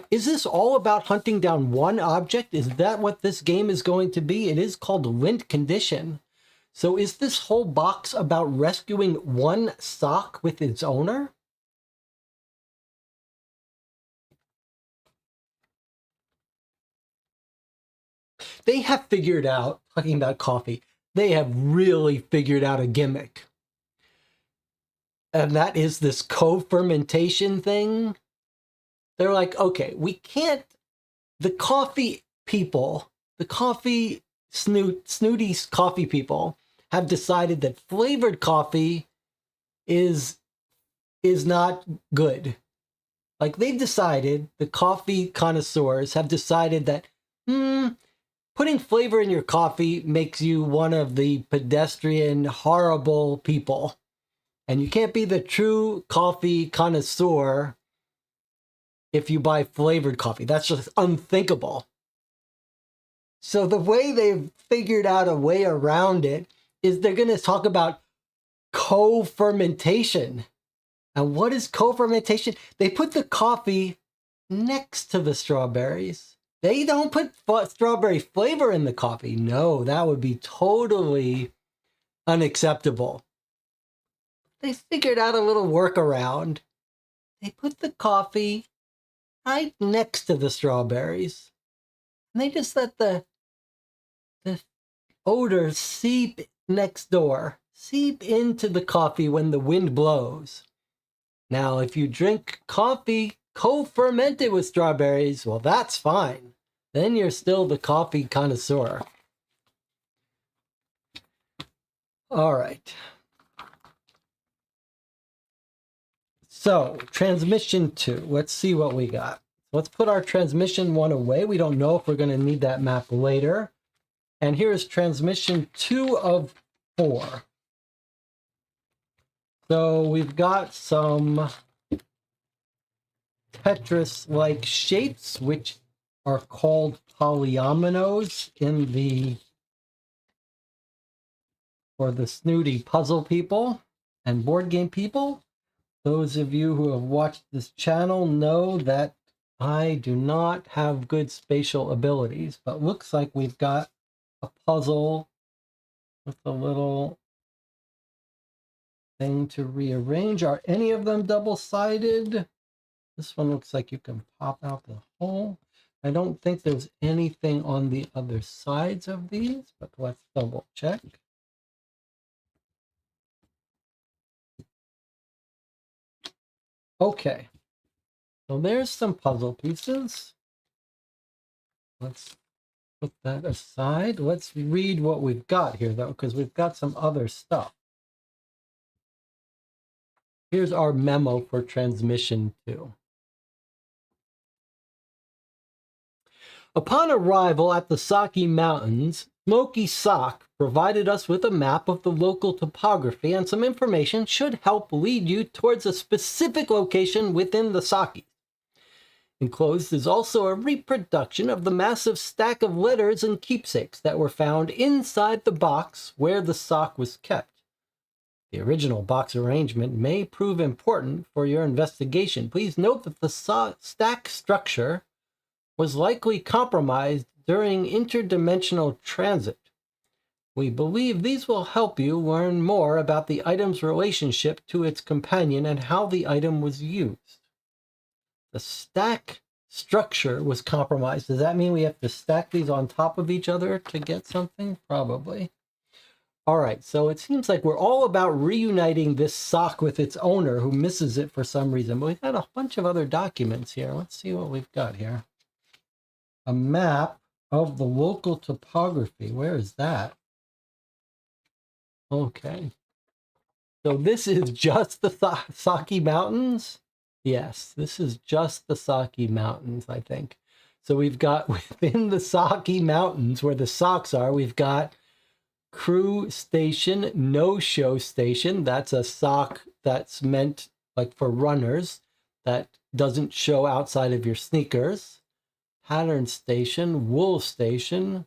is this all about hunting down one object? Is that what this game is going to be? It is called Lint Condition. So is this whole box about rescuing one sock with its owner? They have figured out, talking about coffee, they have really figured out a gimmick. And that is this co-fermentation thing. They're like, okay, we can't, the coffee people, the coffee snooty coffee people have decided that flavored coffee is not good. Like they've decided, the coffee connoisseurs have decided that, putting flavor in your coffee makes you one of the pedestrian, horrible people. And you can't be the true coffee connoisseur if you buy flavored coffee. That's just unthinkable. So the way they've figured out a way around it is they're going to talk about co-fermentation. And what is co-fermentation? They put the coffee next to the strawberries. They don't put strawberry flavor in the coffee. No, that would be totally unacceptable. They figured out a little workaround. They put the coffee right next to the strawberries. And they just let the odor seep next door, seep into the coffee when the wind blows. Now, if you drink coffee co-fermented with strawberries, well, that's fine. Then you're still the coffee connoisseur. All right. So, transmission 2. Let's see what we got. Let's put our transmission 1 away. We don't know if we're going to need that map later. And here is transmission 2 of 4. So we've got some Tetris-like shapes, which are called polyominoes for the snooty puzzle people and board game people. Those of you who have watched this channel know that I do not have good spatial abilities, but looks like we've got a puzzle with a little thing to rearrange. Are any of them double-sided? This one looks like you can pop out the hole. I don't think there's anything on the other sides of these, but let's double check. Okay, so there's some puzzle pieces. Let's put that aside. Let's read what we've got here, though, because we've got some other stuff. Here's our memo for transmission 2. Upon arrival at the Saki Mountains, Smoky Sock provided us with a map of the local topography, and some information should help lead you towards a specific location within the Sakis. Enclosed is also a reproduction of the massive stack of letters and keepsakes that were found inside the box where the sock was kept. The original box arrangement may prove important for your investigation. Please note that the stack structure was likely compromised during interdimensional transit. We believe these will help you learn more about the item's relationship to its companion and how the item was used. The stack structure was compromised. Does that mean we have to stack these on top of each other to get something? Probably. All right, so it seems like we're all about reuniting this sock with its owner who misses it for some reason. But we've got a bunch of other documents here. Let's see what we've got here. A map of the local topography. Where is that? Okay. So this is just the Saki Mountains? Yes, this is just the Saki Mountains, I think. So we've got within the Saki Mountains, where the socks are, we've got crew station, no-show station. That's a sock that's meant like for runners that doesn't show outside of your sneakers. Pattern station, wool station.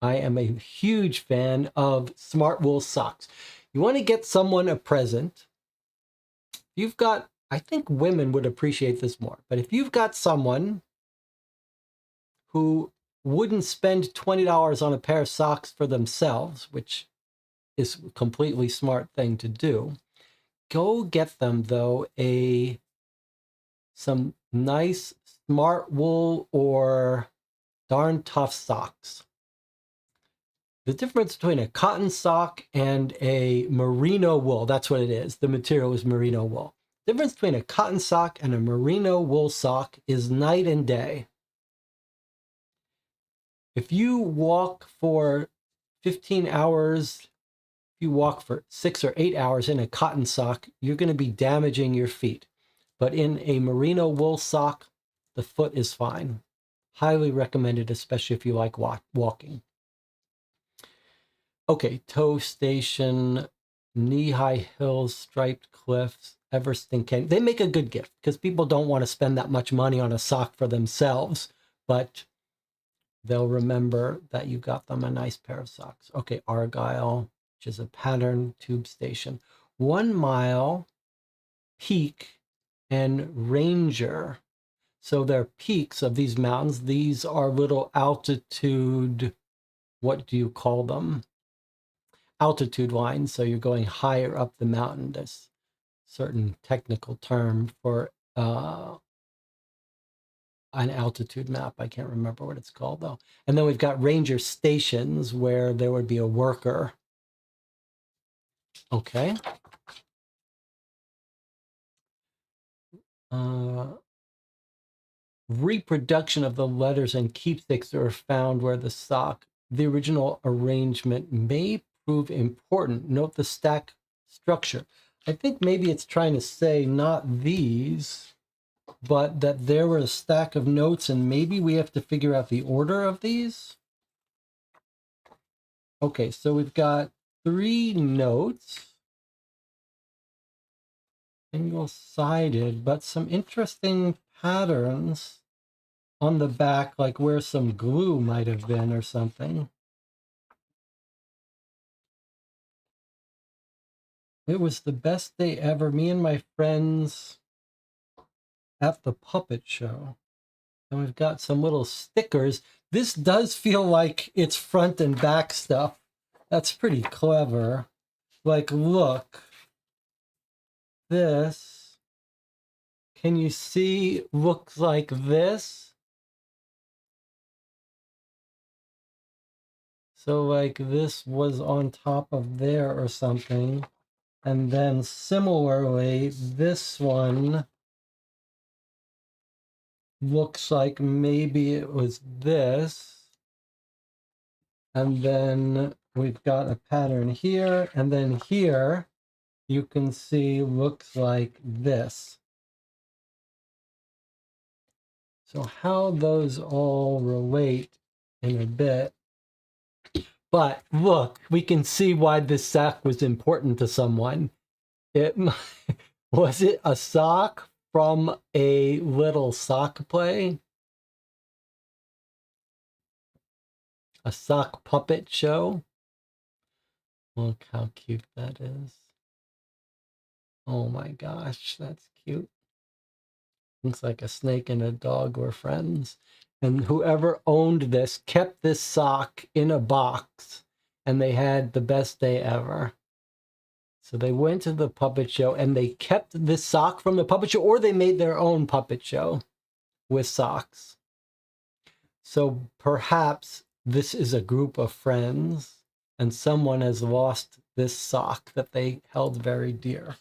I am a huge fan of smart wool socks. You want to get someone a present. You've got, I think women would appreciate this more, but if you've got someone who wouldn't spend $20 on a pair of socks for themselves, which is a completely smart thing to do, go get them, though, some nice smart wool or darn tough socks. The difference between a cotton sock and a merino wool, that's what it is. The material is merino wool. The difference between a cotton sock and a merino wool sock is night and day. If you walk for 15 hours, if you walk for 6 or 8 hours in a cotton sock, you're going to be damaging your feet. But in a merino wool sock, the foot is fine. Highly recommended, especially if you like walking. Okay, tow station, knee-high hills, striped cliffs, Everesting Canyon. They make a good gift because people don't want to spend that much money on a sock for themselves, but they'll remember that you got them a nice pair of socks. Okay, Argyle, which is a pattern tube station. 1 Mile, Peak, and Ranger. So they're peaks of these mountains. These are little altitude, what do you call them? Altitude lines. So you're going higher up the mountain. There's a certain technical term for an altitude map. I can't remember what it's called though. And then we've got ranger stations where there would be a worker. Okay. Reproduction of the letters and keepsakes are found where the original arrangement may prove important. Note the stack structure. I think maybe it's trying to say not these, but that there were a stack of notes and maybe we have to figure out the order of these. Okay, so we've got 3 notes, single-sided, but some interesting patterns on the back, like where some glue might have been or something. It was the best day ever. Me and my friends at the puppet show. And we've got some little stickers. This does feel like it's front and back stuff. That's pretty clever. Like, look. This. Can you see? Looks like this. So like this was on top of there or something. And then similarly, this one looks like maybe it was this. And then we've got a pattern here. And then here, you can see looks like this. So how those all relate in a bit. But look, we can see why this sack was important to someone. Was it a sock from a little sock play? A sock puppet show? Look how cute that is. Oh my gosh, that's cute. Looks like a snake and a dog were friends. And whoever owned this kept this sock in a box, and they had the best day ever. So they went to the puppet show and they kept this sock from the puppet show, or they made their own puppet show with socks. So perhaps this is a group of friends and someone has lost this sock that they held very dear.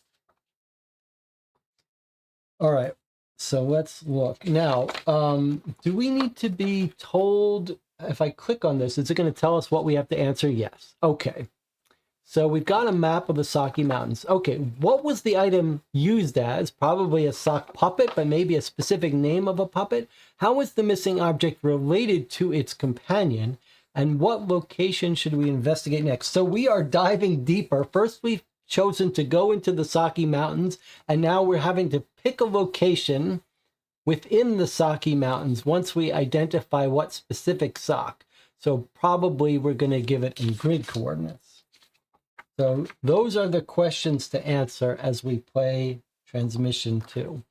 All right, so let's look. Now, do we need to be told, if I click on this, is it going to tell us what we have to answer? Yes. Okay. So we've got a map of the Saki Mountains. Okay, what was the item used as? Probably a sock puppet, but maybe a specific name of a puppet. How was the missing object related to its companion? And what location should we investigate next? So we are diving deeper. First, we've chosen to go into the Saki Mountains, and now we're having to pick a location within the Saki Mountains once we identify what specific sock. So probably we're going to give it in grid coordinates. So those are the questions to answer as we play Transmission 2.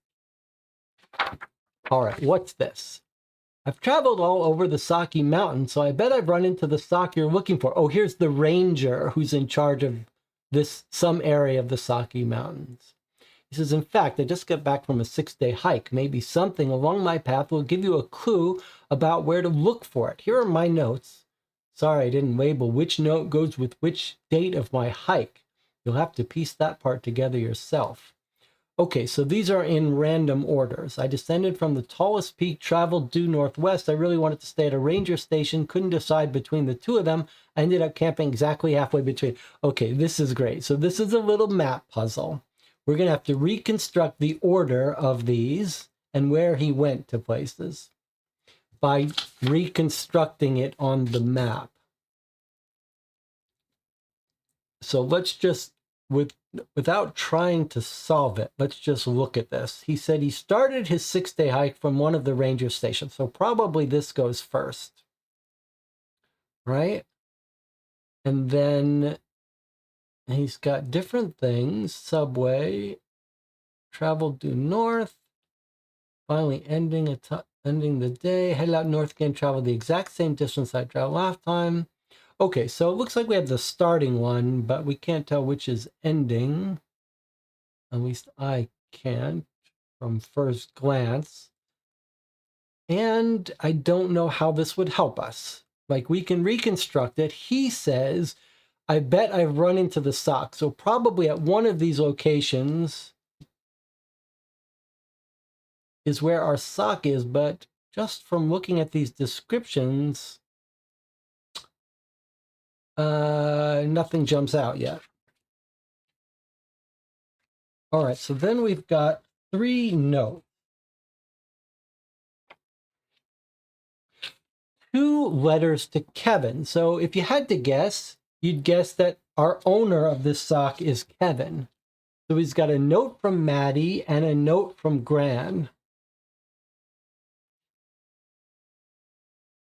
All right, what's this? I've traveled all over the Saki Mountains, so I bet I've run into the sock you're looking for. Oh, here's the ranger who's in charge of some area of the Saki Mountains. He says, in fact, I just got back from a 6-day hike. Maybe something along my path will give you a clue about where to look for it. Here are my notes. Sorry, I didn't label which note goes with which date of my hike. You'll have to piece that part together yourself. Okay, so these are in random orders. I descended from the tallest peak, traveled due northwest. I really wanted to stay at a ranger station, couldn't decide between the two of them. I ended up camping exactly halfway between. Okay, this is great. So this is a little map puzzle. We're going to have to reconstruct the order of these and where he went to places by reconstructing it on the map. So let's just, without trying to solve it, let's just look at this. He said he started his 6-day hike from one of the ranger stations. So probably this goes first, right? And then he's got different things. Subway, traveled due north, Finally ending the day. Headed out north again, traveled the exact same distance I traveled last time. Okay, so it looks like we have the starting one, but we can't tell which is ending. At least I can't from first glance. And I don't know how this would help us. Like, we can reconstruct it. He says, I bet I've run into the sock. So probably at one of these locations is where our sock is, but just from looking at these descriptions, nothing jumps out yet. All right, so then we've got 3 notes. 2 letters to Kevin. So if you had to guess, you'd guess that our owner of this sock is Kevin. So he's got a note from Maddie and a note from Gran.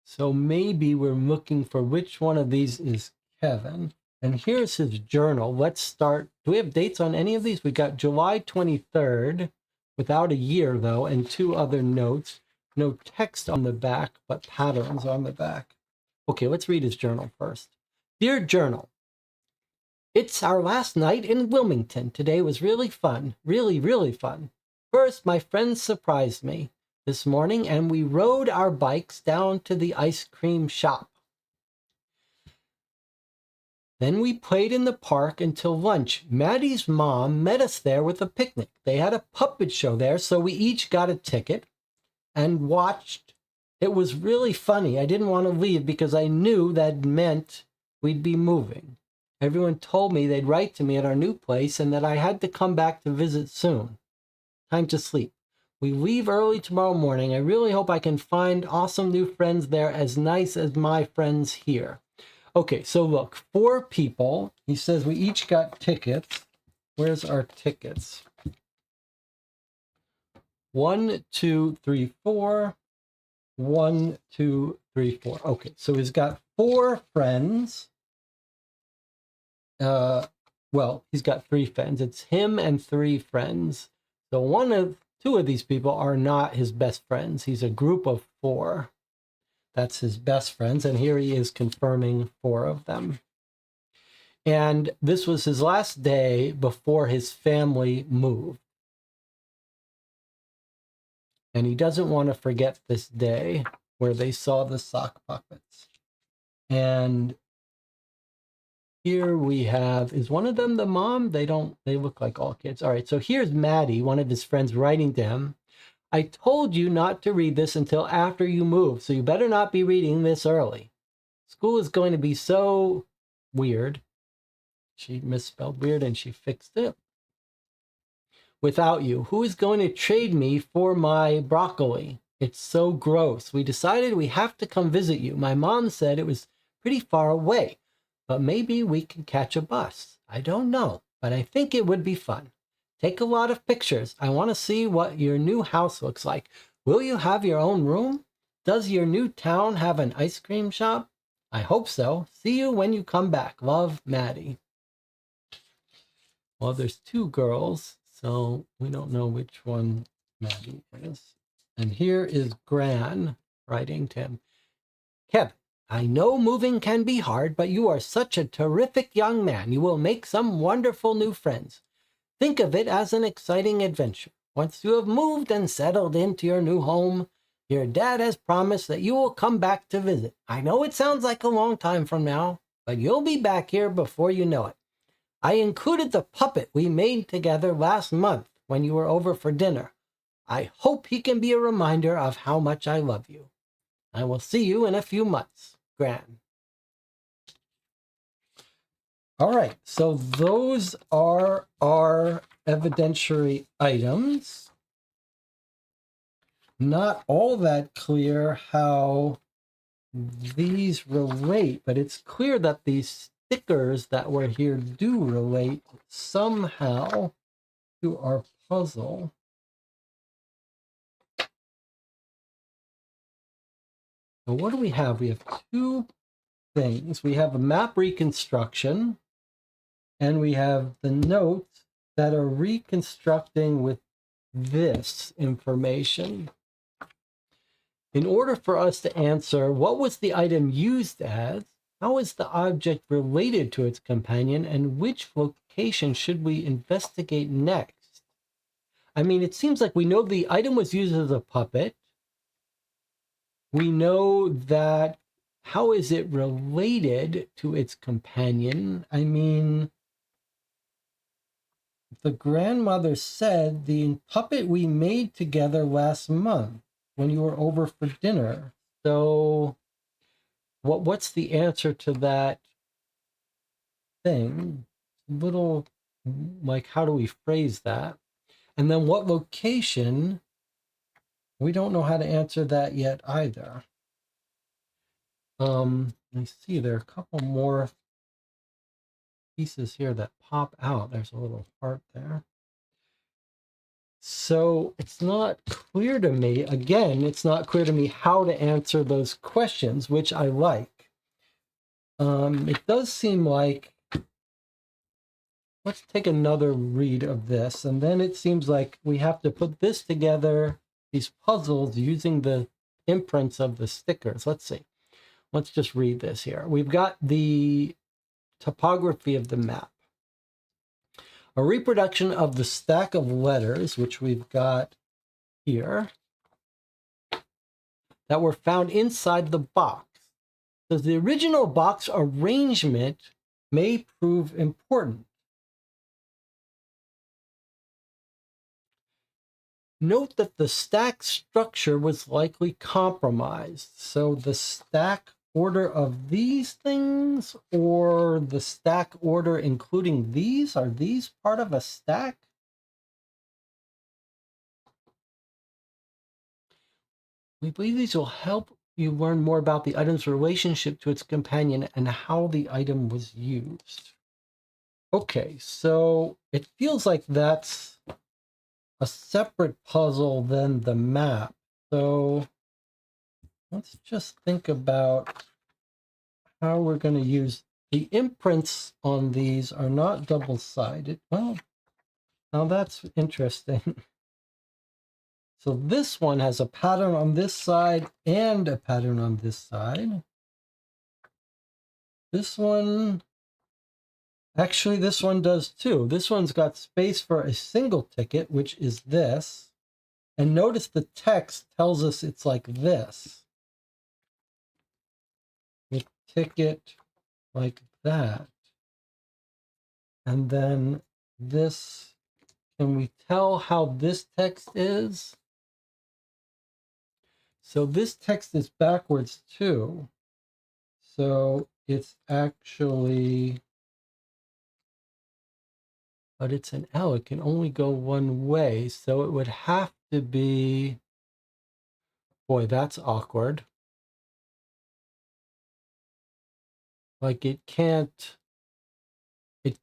So maybe we're looking for which one of these is Kevin. And here's his journal. Let's start. Do we have dates on any of these? We got July 23rd, without a year though, and 2 other notes. No text on the back, but patterns on the back. Okay, let's read his journal first. Dear Journal, it's our last night in Wilmington. Today was really fun. Really, really fun. First, my friends surprised me this morning, and we rode our bikes down to the ice cream shop. Then we played in the park until lunch. Maddie's mom met us there with a picnic. They had a puppet show there, so we each got a ticket and watched. It was really funny. I didn't want to leave because I knew that meant we'd be moving. Everyone told me they'd write to me at our new place and that I had to come back to visit soon. Time to sleep. We leave early tomorrow morning. I really hope I can find awesome new friends there as nice as my friends here. Okay, so look, 4 people. He says we each got tickets. Where's our tickets? 1, 2, 3, 4. 1, 2, 3, 4. Okay, so he's got 4 friends. Well, he's got 3 friends. It's him and 3 friends. So 2 of these people are not his best friends. He's a group of 4. That's his best friends, and here he is confirming 4 of them. And this was his last day before his family moved. And he doesn't want to forget this day where they saw the sock puppets. And here we have, is one of them the mom? They look like all kids. All right, so here's Maddie, one of his friends, writing to him. I told you not to read this until after you move, so you better not be reading this early. School is going to be so weird. She misspelled weird and she fixed it. Without you, who is going to trade me for my broccoli? It's so gross. We decided we have to come visit you. My mom said it was pretty far away, but maybe we can catch a bus. I don't know, but I think it would be fun. Take a lot of pictures. I want to see what your new house looks like. Will you have your own room? Does your new town have an ice cream shop? I hope so. See you when you come back. Love, Maddie. Well, there's 2 girls, so we don't know which one Maddie is. And here is Gran writing to him. Kevin, I know moving can be hard, but you are such a terrific young man. You will make some wonderful new friends. Think of it as an exciting adventure. Once you have moved and settled into your new home, your dad has promised that you will come back to visit. I know it sounds like a long time from now, but you'll be back here before you know it. I included the puppet we made together last month when you were over for dinner. I hope he can be a reminder of how much I love you. I will see you in a few months. Gran. All right, so those are our evidentiary items. Not all that clear how these relate, but it's clear that these stickers that were here do relate somehow to our puzzle. So what do we have? We have 2 things. We have a map reconstruction, and we have the notes that are reconstructing with this information. In order for us to answer what was the item used as, how is the object related to its companion, and which location should we investigate next? I mean, it seems like we know the item was used as a puppet. We know that how is it related to its companion? I mean, the grandmother said the puppet we made together last month when you were over for dinner. So what's the answer to that thing? Little, like, how do we phrase that? And then what location? We don't know how to answer that yet either. I see there are a couple more pieces here that pop out. There's a little heart there. So it's not clear to me, again, it's not clear to me how to answer those questions, which I like. It does seem like, let's take another read of this, and then it seems like we have to put this together, these puzzles, using the imprints of the stickers. Let's see. Let's just read this here. We've got the topography of the map. A reproduction of the stack of letters, which we've got here, that were found inside the box. So the original box arrangement may prove important. Note that the stack structure was likely compromised. So the stack order of these things, or the stack order including these, are these part of a stack? We believe these will help you learn more about the item's relationship to its companion and how the item was used. Okay, so it feels like that's a separate puzzle than the map. So let's just think about how we're going to use the imprints on these are not double-sided. Well, now that's interesting. So this one has a pattern on this side and a pattern on this side. This one, actually this one does too. This one's got space for a single ticket, which is this. And notice the text tells us it's like this. A ticket like that. And then this, can we tell how this text is? So this text is backwards too. So it's actually, but it's an L. It can only go one way. So it would have to be, boy, that's awkward. Like it can't, it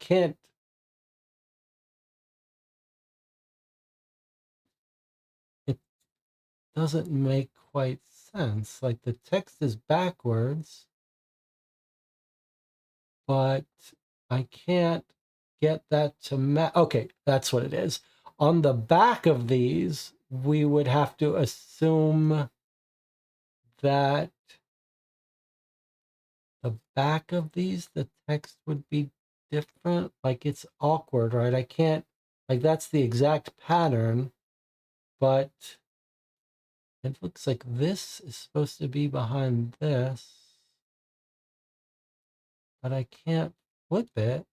doesn't make quite sense. Like the text is backwards, but I can't get that to match. Okay, that's what it is. On the back of these, we would have to assume that the back of these, the text would be different. Like it's awkward, right? I can't, like that's the exact pattern, but it looks like this is supposed to be behind this, but I can't flip it.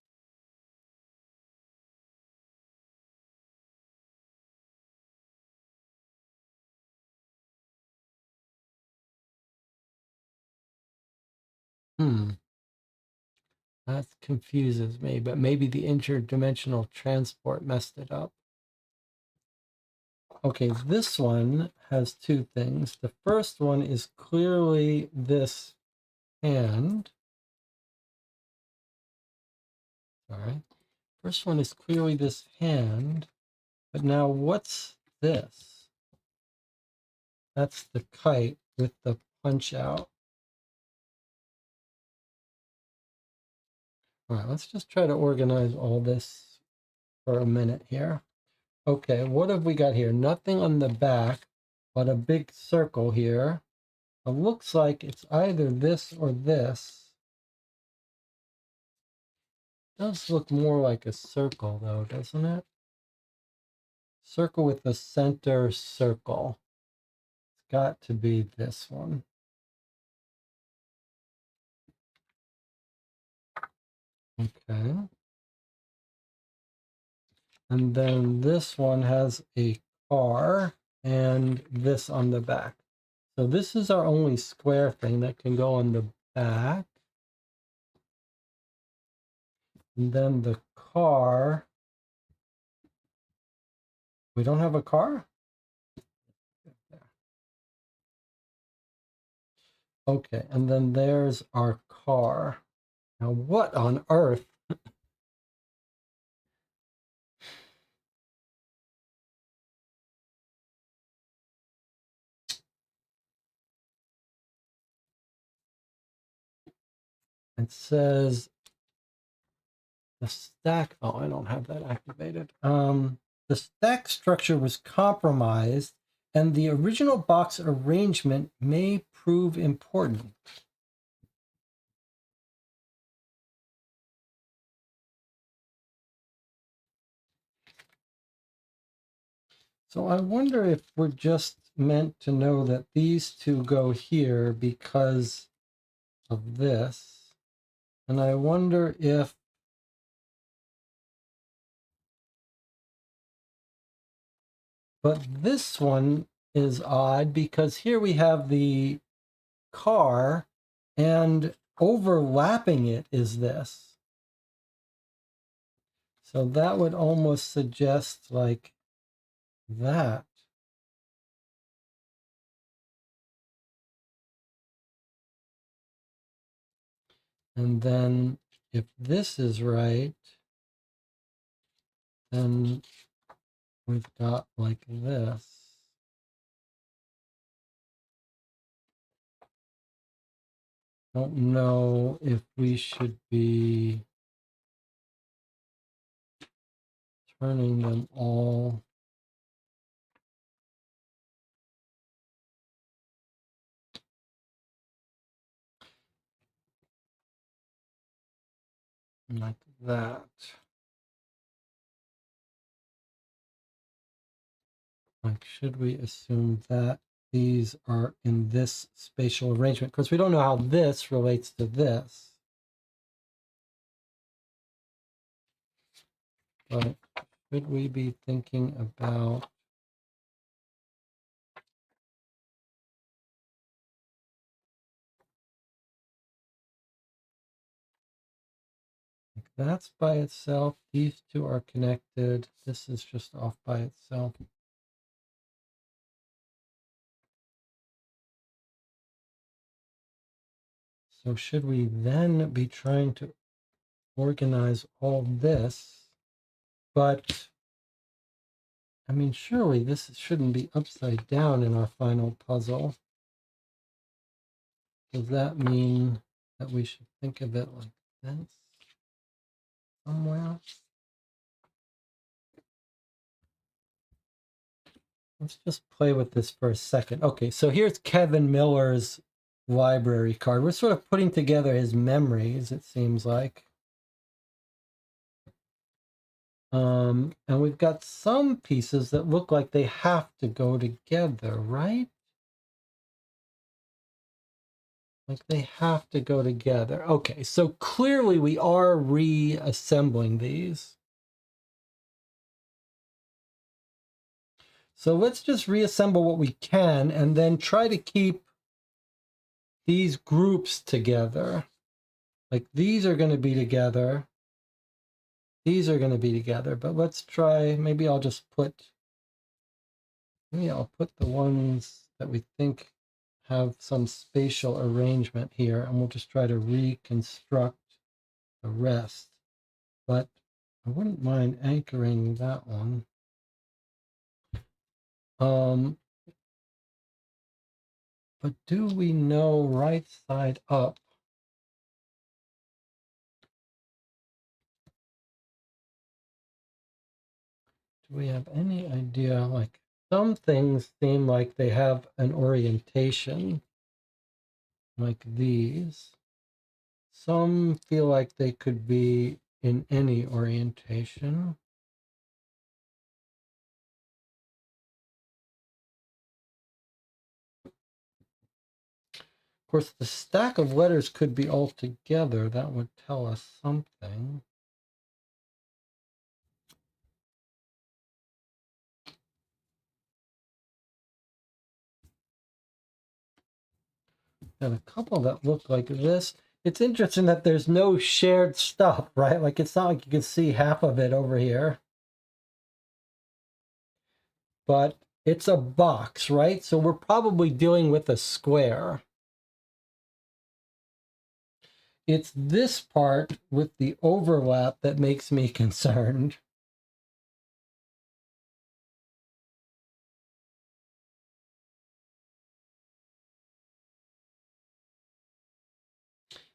That confuses me, but maybe the interdimensional transport messed it up. Okay, this one has two things. The first one is clearly this hand. All right. First one is clearly this hand. But now what's this? That's the kite with the punch out. All right, let's just try to organize all this for a minute here. Okay, what have we got here? Nothing on the back, but a big circle here. It looks like it's either this or this. It does look more like a circle though, doesn't it? Circle with the center circle. It's got to be this one. Okay. And then this one has a car and this on the back. So this is our only square thing that can go on the back. And then the car. We don't have a car? Okay, and then there's our car. Now what on earth? It says the stack. Oh, I don't have that activated. The stack structure was compromised and the original box arrangement may prove important. So I wonder if we're just meant to know that these two go here because of this. And I wonder if but this one is odd because here we have the car and overlapping it is this. So that would almost suggest like that. And then if this is right, then we've got like this. Don't know if we should be turning them all. Like that. Like, should we assume that these are in this spatial arrangement? Because we don't know how this relates to this. But should we be thinking about like that's by itself, these two are connected, this is just off by itself. So should we then be trying to organize all this? But I mean, surely this shouldn't be upside down in our final puzzle. Does that mean that we should think of it like this somewhere? Let's just play with this for a second. Okay, so here's Kevin Miller's library card. We're sort of putting together his memories, it seems like. And we've got some pieces that look like they have to go together, right? Like they have to go together. Okay, so clearly we are reassembling these. So let's just reassemble what we can and then try to keep these groups together. Like these are going to be together. These are going to be together, but let's try, maybe I'll put the ones that we think have some spatial arrangement here, and we'll just try to reconstruct the rest. But I wouldn't mind anchoring that one. But do we know right side up? Do we have any idea? Like some things seem like they have an orientation, like these. Some feel like they could be in any orientation. Of course, the stack of letters could be all together. That would tell us something. And a couple that look like this. It's interesting that there's no shared stuff, right? Like it's not like you can see half of it over here. But it's a box, right? So we're probably dealing with a square. It's this part with the overlap that makes me concerned.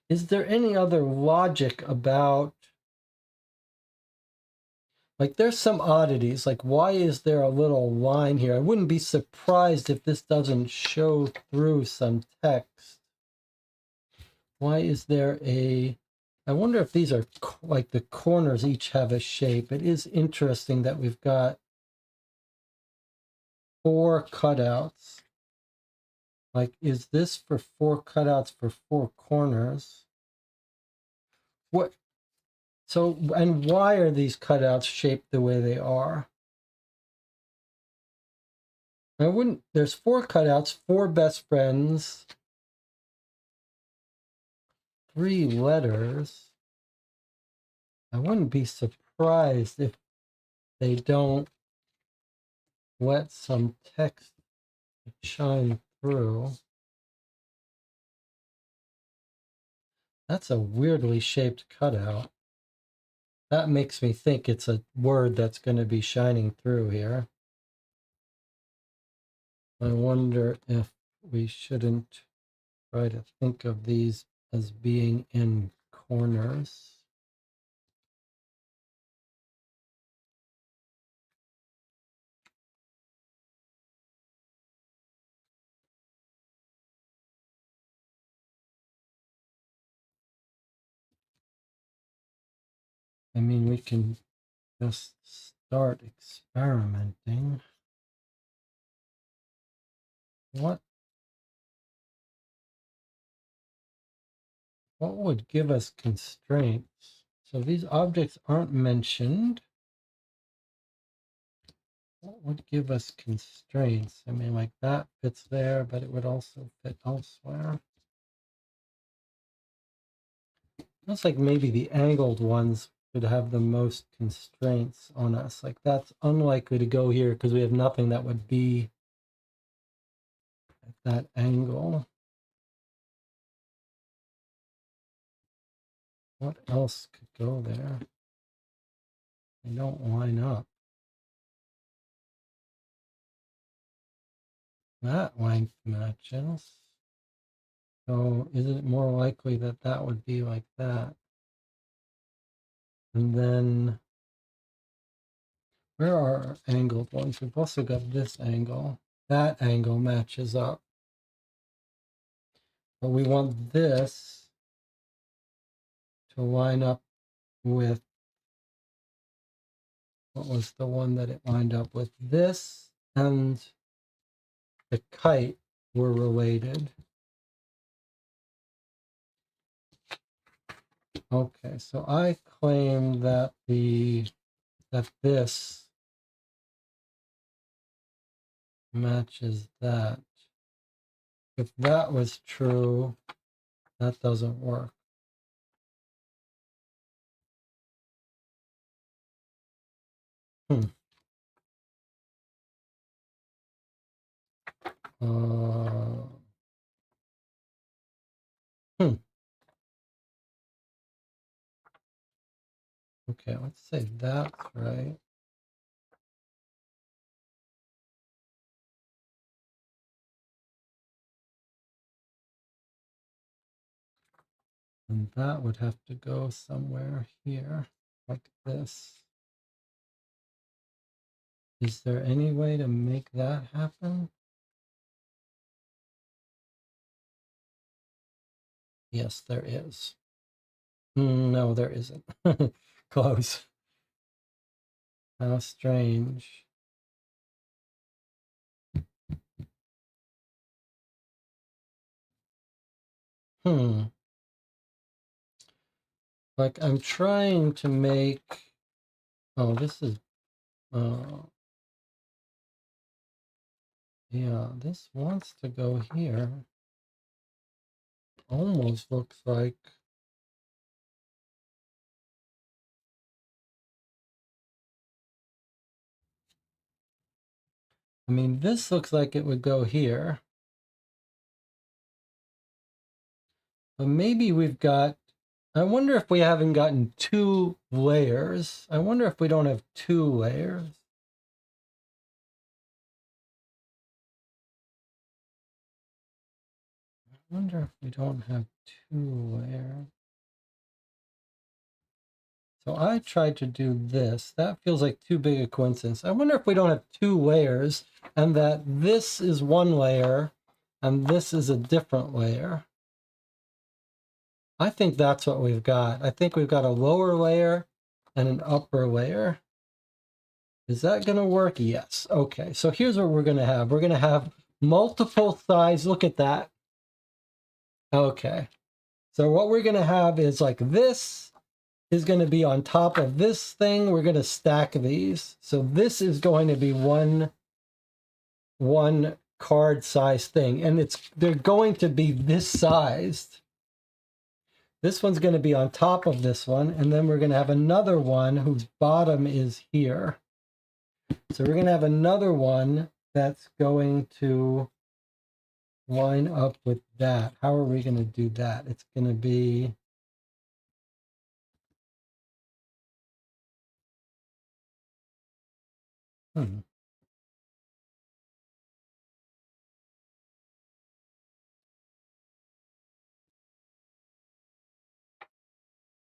Is there any other logic about, like there's some oddities, like why is there a little line here? I wouldn't be surprised if this doesn't show through some text. Why is there a, I wonder if these are like the corners each have a shape. It is interesting that we've got 4 cutouts. Like, is this for 4 cutouts for 4 corners? What? So, and why are these cutouts shaped the way they are? I wouldn't, there's 4 cutouts, 4 best friends, 3 letters. I wouldn't be surprised if they don't let some text shine through. That's a weirdly shaped cutout. That makes me think it's a word that's going to be shining through here. I wonder if we shouldn't try to think of these as being in corners. I mean, we can just start experimenting. What would give us constraints? So these objects aren't mentioned. What would give us constraints? I mean, like that fits there, but it would also fit elsewhere. Looks like maybe the angled ones could have the most constraints on us. Like that's unlikely to go here because we have nothing that would be at that angle. What else could go there? They don't line up. That length matches. So is it more likely that that would be like that? And then where are our angled ones? We've also got this angle. That angle matches up. But we want this to line up with, what was the one that it lined up with? This and the kite were related. Okay, so I claim that this matches that. If that was true, that doesn't work. Hmm. Uh, hmm. Okay, let's say that's right. And that would have to go somewhere here, like this. Is there any way to make that happen? Yes, there is. No, there isn't. Close. How strange. Like I'm trying to make, oh, this is, yeah, this wants to go here. Almost looks like, I mean, this looks like it would go here. But maybe we've got, I wonder if we haven't gotten 2 layers. I wonder if we don't have 2 layers. I wonder if we don't have 2 layers. So I tried to do this. That feels like too big a coincidence. I wonder if we don't have 2 layers and that this is one layer and this is a different layer. I think that's what we've got. I think we've got a lower layer and an upper layer. Is that going to work? Yes. Okay, so here's what we're going to have. We're going to have multiple sides. Look at that. Okay, so what we're going to have is like this is going to be on top of this thing. We're going to stack these. So this is going to be one card size thing, and they're going to be this sized. This one's going to be on top of this one, and then we're going to have another one whose bottom is here. So we're going to have another one that's going to line up with that. How are we going to do that? It's going to be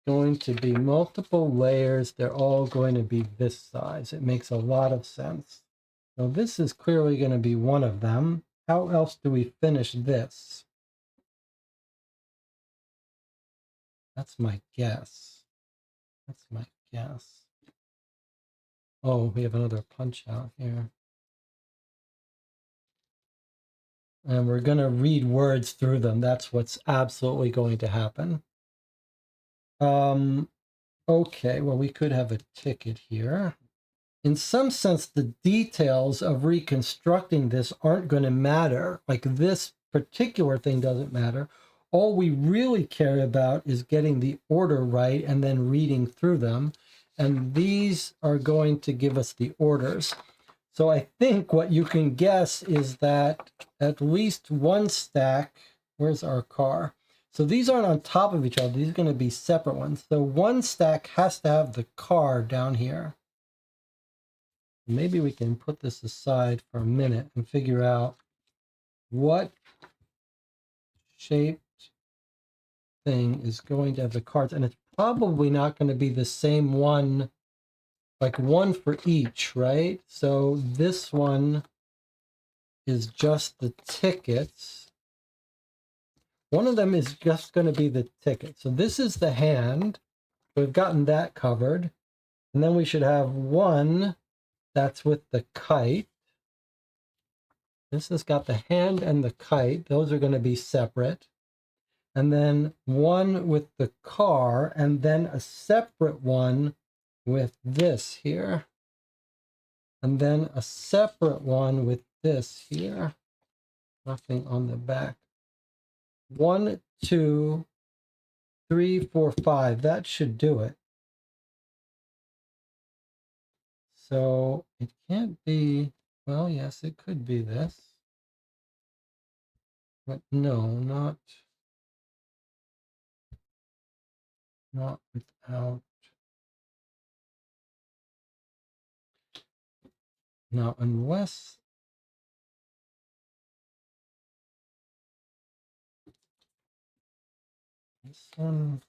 going to be multiple layers. They're all going to be this size. It makes a lot of sense. So this is clearly going to be one of them. How else do we finish this? That's my guess. That's my guess. Oh, we have another punch out here. And we're going to read words through them. That's what's absolutely going to happen. Okay, well, we could have a ticket here. In some sense, the details of reconstructing this aren't going to matter. Like this particular thing doesn't matter. All we really care about is getting the order right and then reading through them. And these are going to give us the orders. So I think what you can guess is that at least one stack, where's our car? So these aren't on top of each other. These are going to be separate ones. So one stack has to have the car down here. Maybe we can put this aside for a minute and figure out what shaped thing is going to have the cards. And it's probably not going to be the same one, like one for each, right? So this one is just the tickets. One of them is just going to be the ticket. So this is the hand. We've gotten that covered. And then we should have one that's with the kite. This has got the hand and the kite. Those are going to be separate. And then one with the car, and then a separate one with this here. And then a separate one with this here. Nothing on the back. 1, 2, 3, 4, 5. That should do it. So it can't be, well, yes, it could be this. But no, not without. Now, unless this one,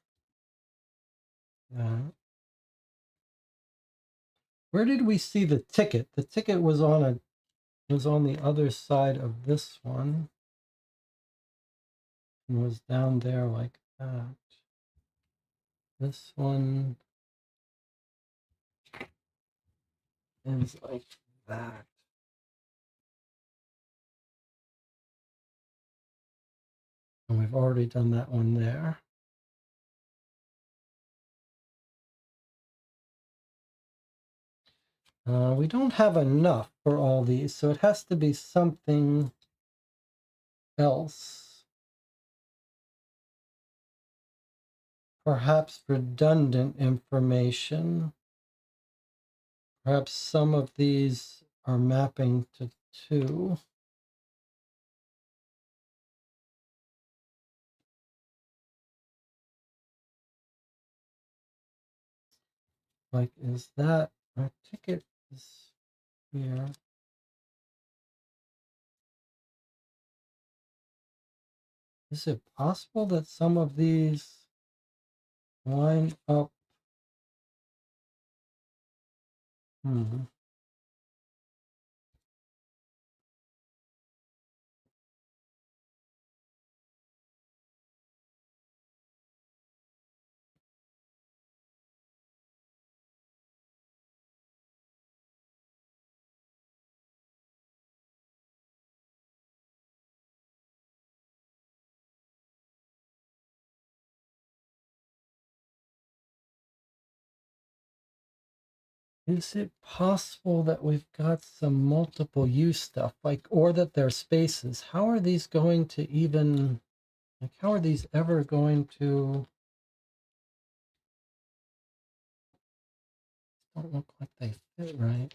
that. Where did we see the ticket? The ticket was on the other side of this one and was down there like that. This one is like that. And we've already done that one there. We don't have enough for all these, so it has to be something else. Perhaps redundant information. Perhaps some of these are mapping to 2. Like, is that our ticket is here? Is it possible that some of these line up? Is it possible that we've got some multiple use stuff, like, or that they're spaces? How are these going to even, like, how are these ever going to, don't look like they fit right.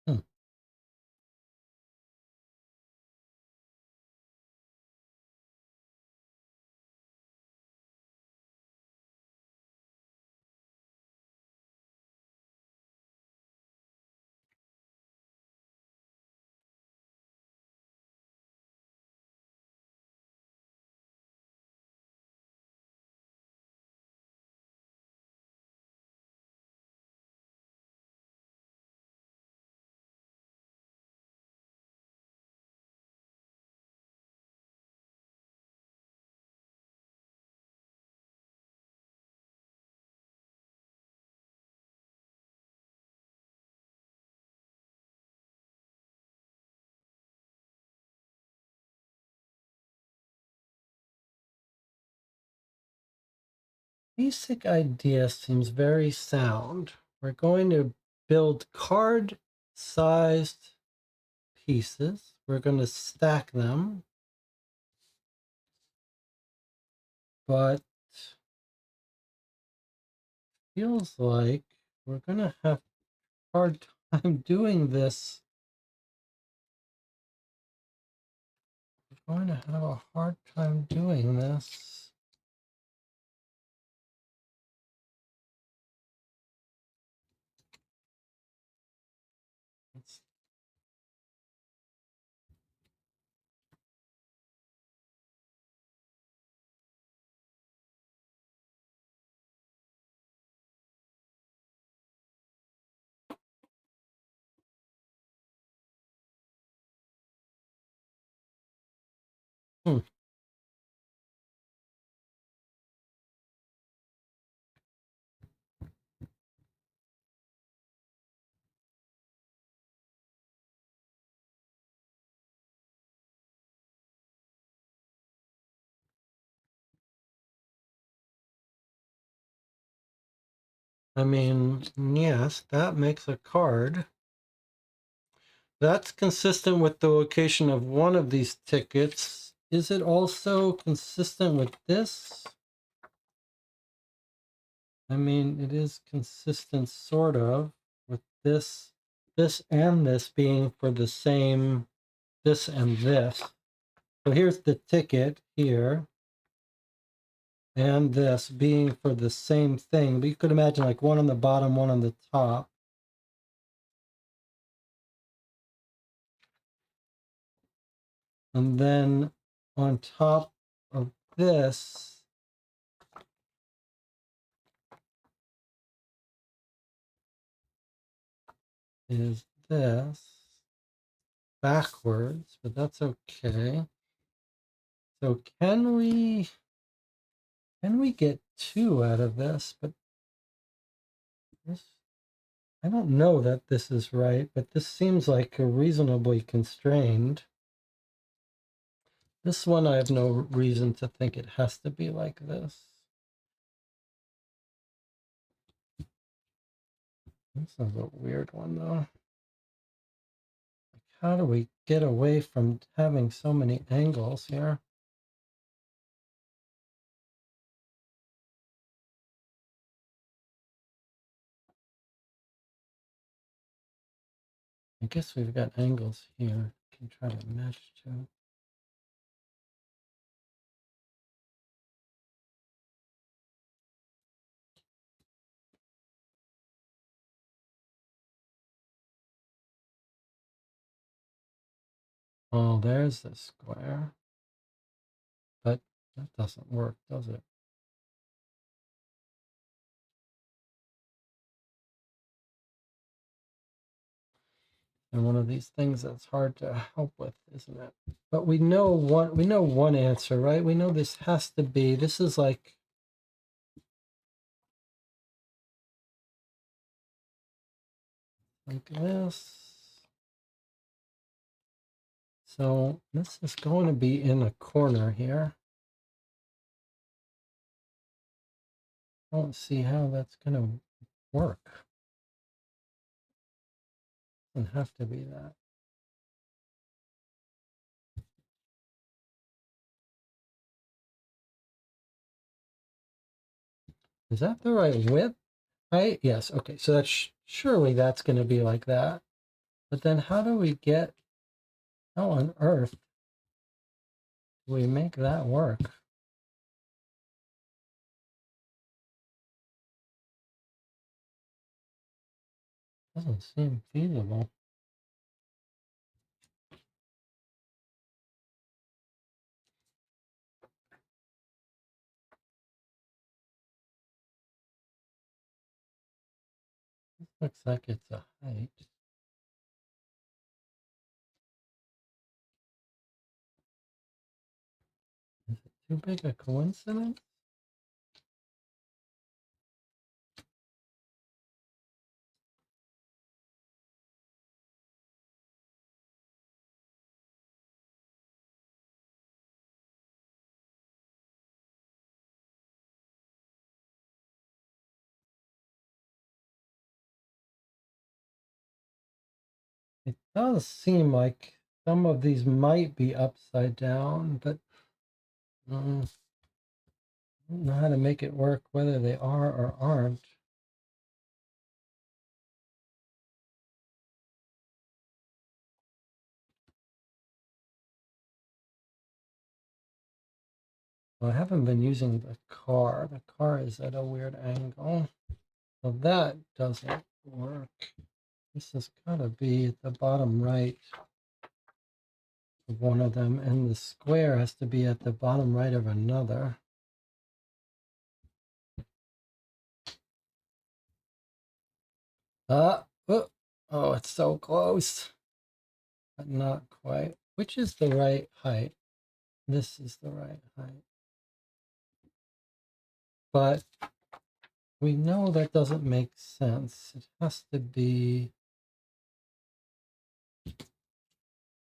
Hmm. Basic idea seems very sound. We're going to build card-sized pieces. We're going to stack them, but feels like we're going to have a hard time doing this. We're going to have a hard time doing this. It's Hmm. I mean, yes, that makes a card. That's consistent with the location of one of these tickets. Is it also consistent with this? I mean, it is consistent sort of with this and this being for the same, this and this. So here's the ticket here. and this being for the same thing. But you could imagine like one on the bottom, one on the top. And then on top of this is this backwards, but that's okay. So can we get two out of this? But this, I don't know that this is right, but this seems like a reasonably constrained. This one I have no reason to think it has to be like this. This is a weird one though. Like, how do we get away from having so many angles here? I guess we've got angles here. Can try to match to. Oh, there's the square. But that doesn't work, does it? And one of these things that's hard to help with, isn't it? But we know one answer, right? We know this has to be, this is like this. So this is going to be in a corner here. I don't see how that's going to work. Doesn't have to be that. Is that the right width? Yes, okay, so that's surely that's going to be like that. But then how do we get, how on earth do we make that work? Doesn't seem feasible. Looks like it's a height. Is it too big a coincidence? It does seem like some of these might be upside down, but I don't know how to make it work, whether they are or aren't. Well, I haven't been using the car. The car is at a weird angle. So that doesn't work. This has got to be at the bottom right of one of them, and the square has to be at the bottom right of another. Oh, oh, it's so close, but not quite. Which is the right height? This is the right height. But we know that doesn't make sense. It has to be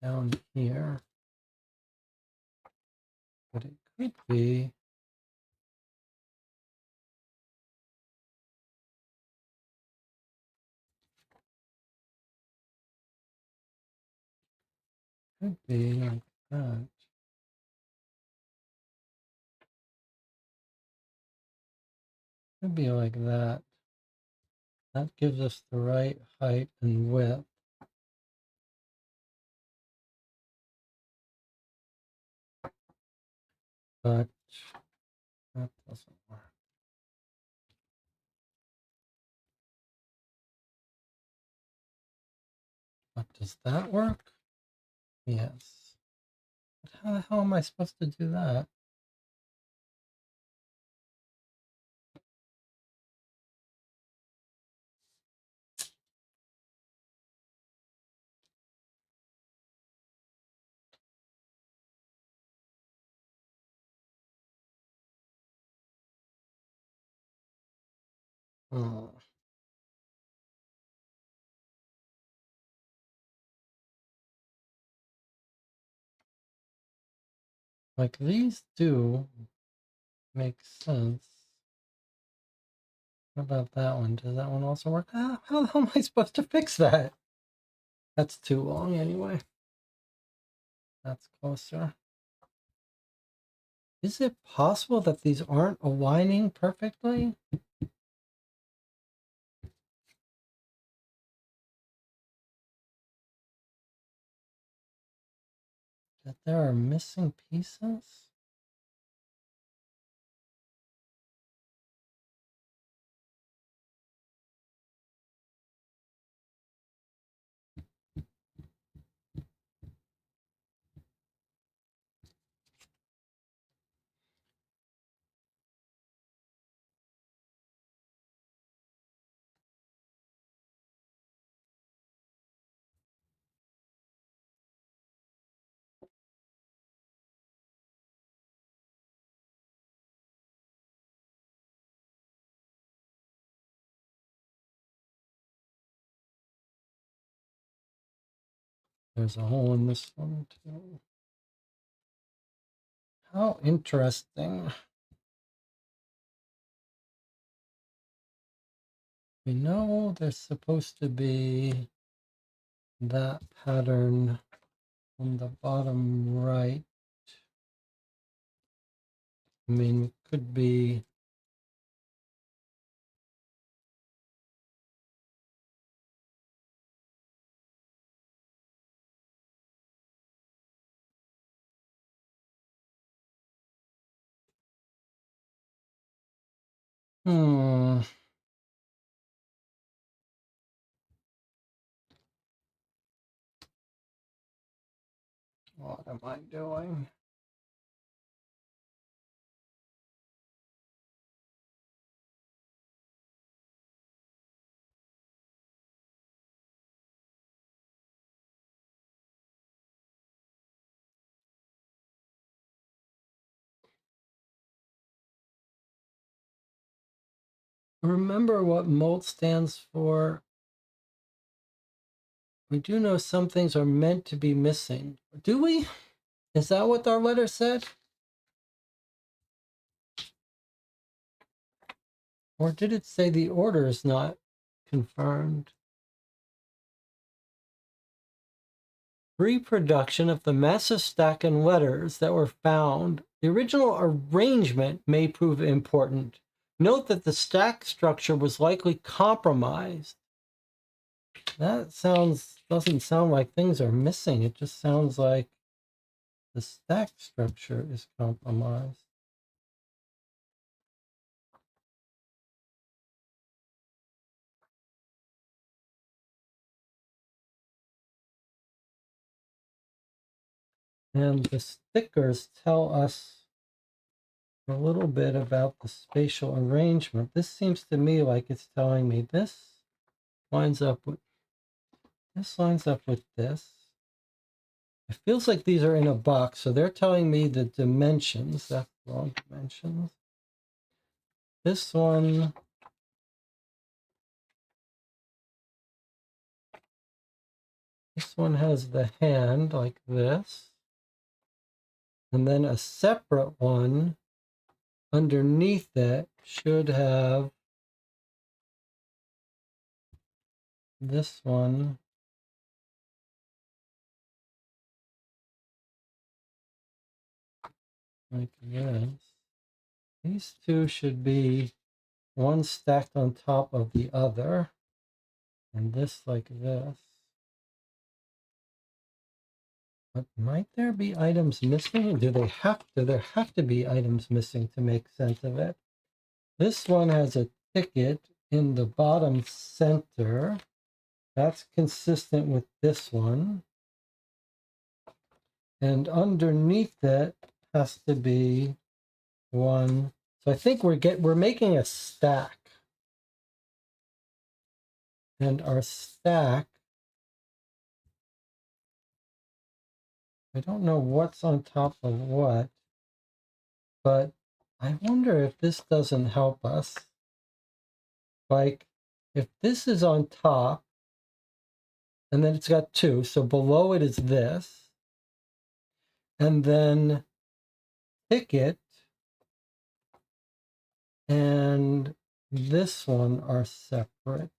down here. But it could be. Could be like that. Could be like that. That gives us the right height and width. But That doesn't work. But does that work? Yes. But how the hell am I supposed to do that? Oh. Like these do make sense. What about that one? Does that one also work? How the hell am I supposed to fix that? That's too long anyway. That's closer. Is it possible that these aren't aligning perfectly? That there are missing pieces? There's a hole in this one too. How interesting. We know there's supposed to be that pattern on the bottom right. I mean, it could be What am I doing? Remember what MOLT stands for? We do know some things are meant to be missing. Do we? Is that what our letter said? Or did it say the order is not confirmed? Reproduction of the massive stack and letters that were found. The original arrangement may prove important. Note that the stack structure was likely compromised. That doesn't sound like things are missing. It just sounds like the stack structure is compromised. And the stickers tell us a little bit about the spatial arrangement. This seems to me like it's telling me this lines up with this. It feels like these are in a box, so they're telling me the dimensions. That's the wrong dimensions. This one has the hand like this. And then a separate one underneath it should have this one like this. These two should be one stacked on top of the other, and this like this. But might there be items missing? Do there have to be items missing to make sense of it? This one has a ticket in the bottom center. That's consistent with this one. And underneath it has to be one. So I think we're making a stack. And our stack, I don't know what's on top of what, but I wonder if this doesn't help us. Like, if this is on top, and then it's got two, so below it is this, and then ticket and this one are separate.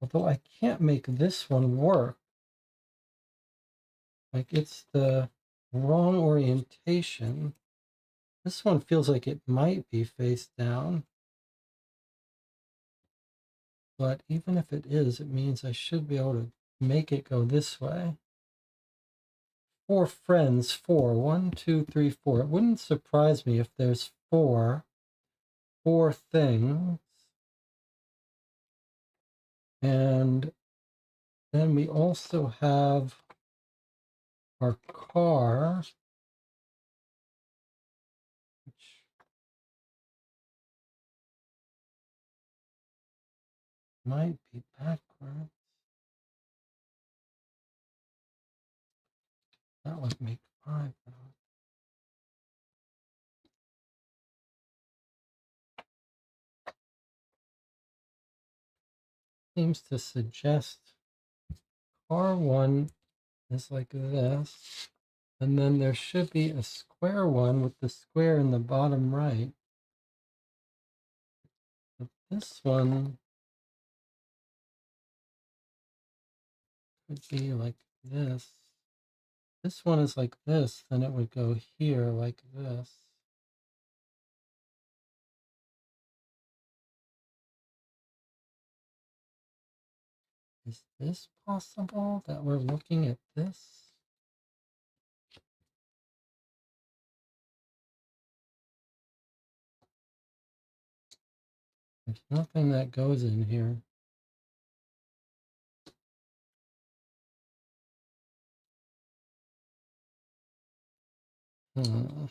Although I can't make this one work. Like, it's the wrong orientation. This one feels like it might be face down. But even if it is, it means I should be able to make it go this way. 4 friends, 4. 1, 2, 3, 4. It wouldn't surprise me if there's four things. And then we also have our car, which might be backwards. That would make 5. Seems to suggest car 1 is like this. And then there should be a square one with the square in the bottom right. But this one could be like this. This one is like this, then it would go here like this. Is this possible that we're looking at this? There's nothing that goes in here. Hmm.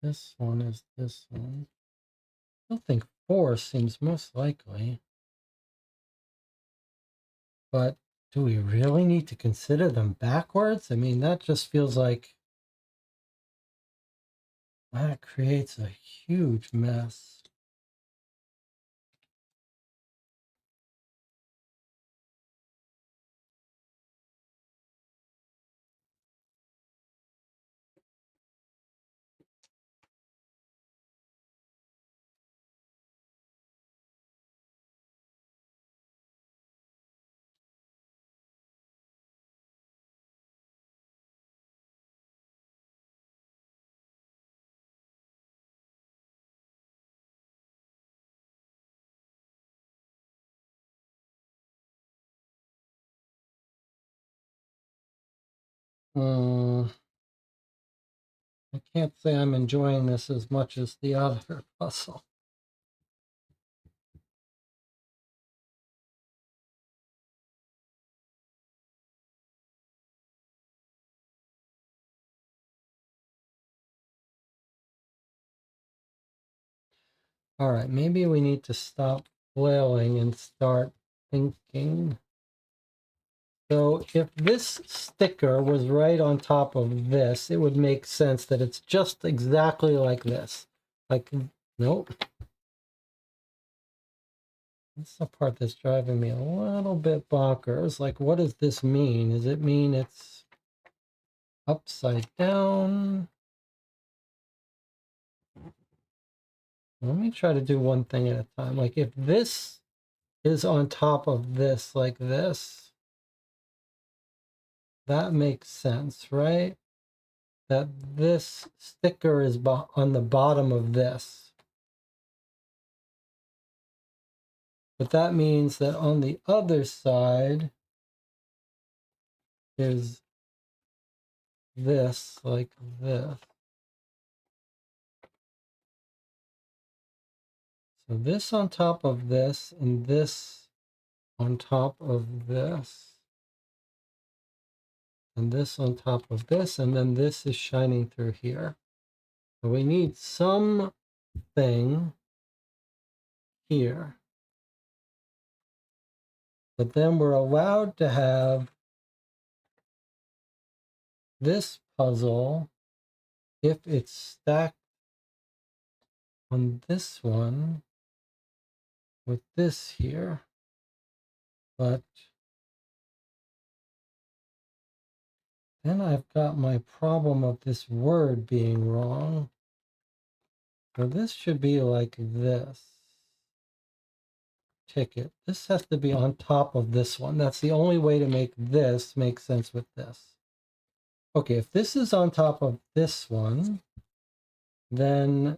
This one is this one. I still think 4 seems most likely. But do we really need to consider them backwards? I mean, that just feels like that creates a huge mess. I can't say I'm enjoying this as much as the other puzzle. All right, maybe we need to stop flailing and start thinking. So if this sticker was right on top of this, it would make sense that it's just exactly like this. Like, nope. That's the part that's driving me a little bit bonkers. Like, what does this mean? Does it mean it's upside down? Let me try to do one thing at a time. Like, if this is on top of this like this, that makes sense, right? That this sticker is on the bottom of this. But that means that on the other side is this, like this. So this on top of this, and this on top of this, and this on top of this, and then this is shining through here. So we need something here. But then we're allowed to have this puzzle if it's stacked on this one with this here. But then I've got my problem of this word being wrong. So this should be like this. Ticket. This has to be on top of this one. That's the only way to make this make sense with this. Okay, if this is on top of this one, then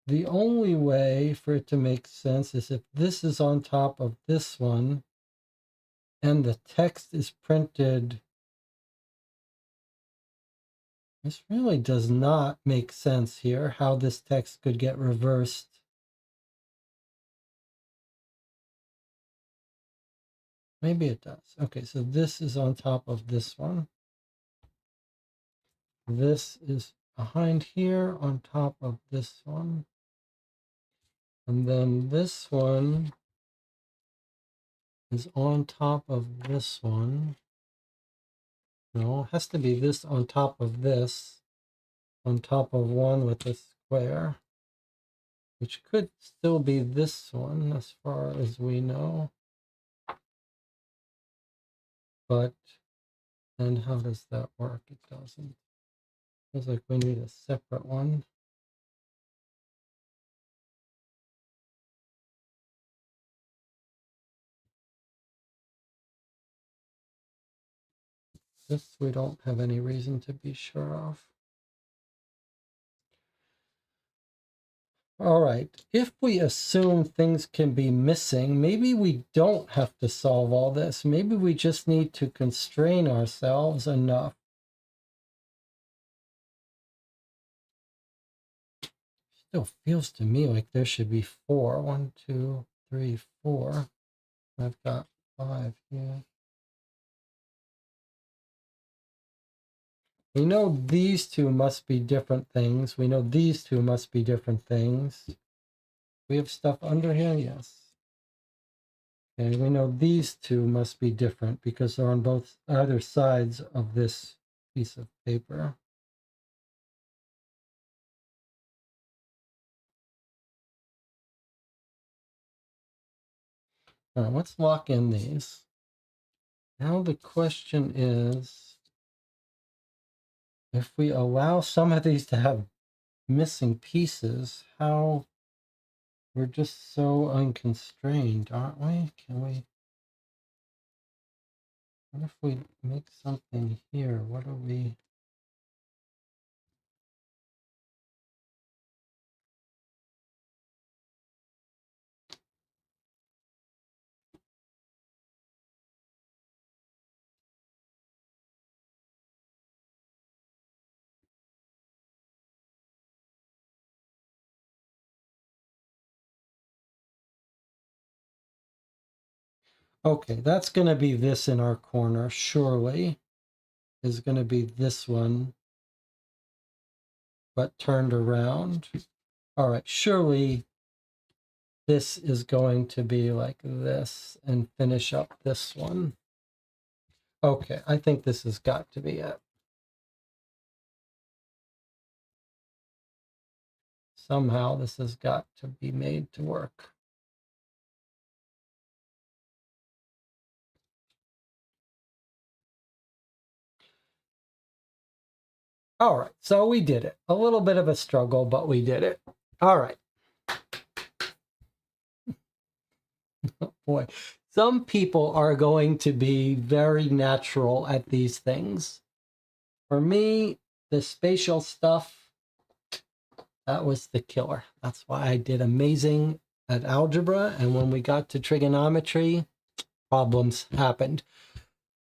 the only way for it to make sense is if this is on top of this one and the text is printed. This really does not make sense here, how this text could get reversed. Maybe it does. Okay, so this is on top of this one. This is behind here on top of this one. And then this one is on top of this one. No, it has to be this on top of this, on top of one with a square, which could still be this one as far as we know. But then how does that work? It doesn't. Feels like we need a separate one. This we don't have any reason to be sure of. All right, if we assume things can be missing, maybe we don't have to solve all this. Maybe we just need to constrain ourselves enough. Still feels to me like there should be 4. 1, 2, 3, 4. I've got 5 here. We know these two must be different things. We know these two must be different things. We have stuff under here, yes. And we know these two must be different because they're on both either sides of this piece of paper. All right, let's lock in these. Now the question is, if we allow some of these to have missing pieces, how we're just so unconstrained, aren't we? Can we? What if we make something here? What are we? Okay, that's going to be this in our corner, surely. Is going to be this one, but turned around. All right, surely this is going to be like this and finish up this one. Okay, I think this has got to be it. Somehow this has got to be made to work. All right, so we did it. A little bit of a struggle, but we did it. All right. Boy, some people are going to be very natural at these things. For me, the spatial stuff, that was the killer. That's why I did amazing at algebra. And when we got to trigonometry, problems happened.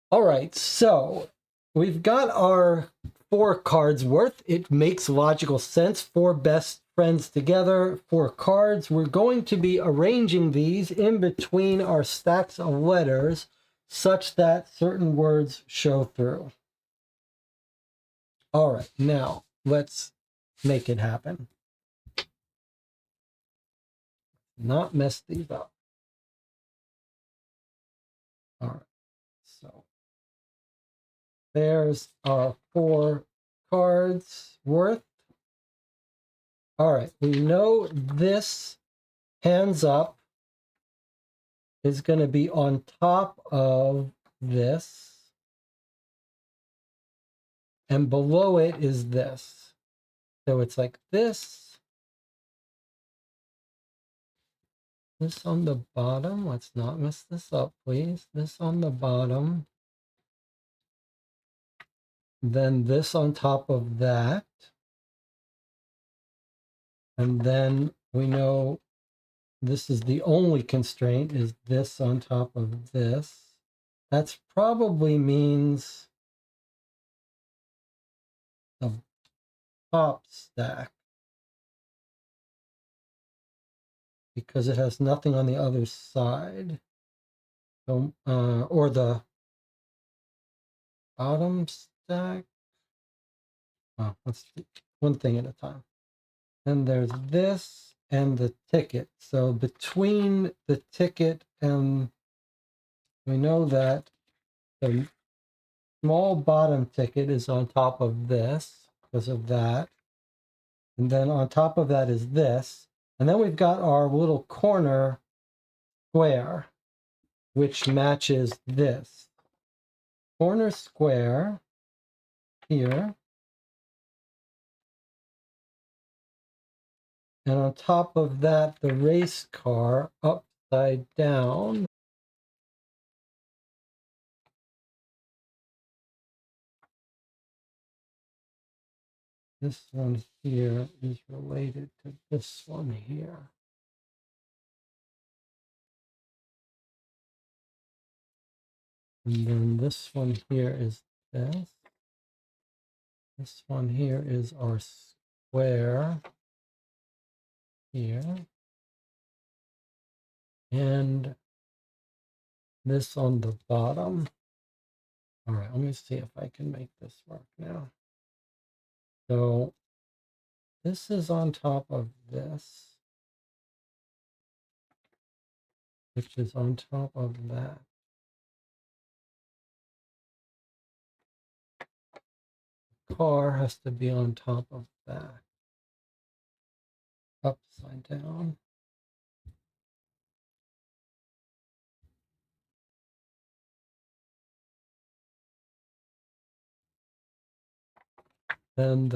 All right, so we've got our 4 cards worth. It makes logical sense. 4 best friends together, 4 cards. We're going to be arranging these in between our stacks of letters such that certain words show through. All right, now let's make it happen. Not mess these up. All right, so there's our 4 cards worth. All right, we know this hands up is going to be on top of this, and below it is this. So it's like this on the bottom. Let's not mess this up, please. This on the bottom, then this on top of that, and then we know this is the only constraint, is this on top of this. That's probably means the top stack, because it has nothing on the other side. So, or the bottom stack. Oh, let's do one thing at a time. Then there's this and the ticket. So between the ticket and, we know that the small bottom ticket is on top of this because of that. And then on top of that is this. And then we've got our little corner square, which matches this. Corner square here. And on top of that, the race car upside down. This one here is related to this one here. And then this one here is this. This one here is our square here. And this on the bottom. All right, let me see if I can make this work now. So this is on top of this, which is on top of that. Car has to be on top of that. Upside down. Then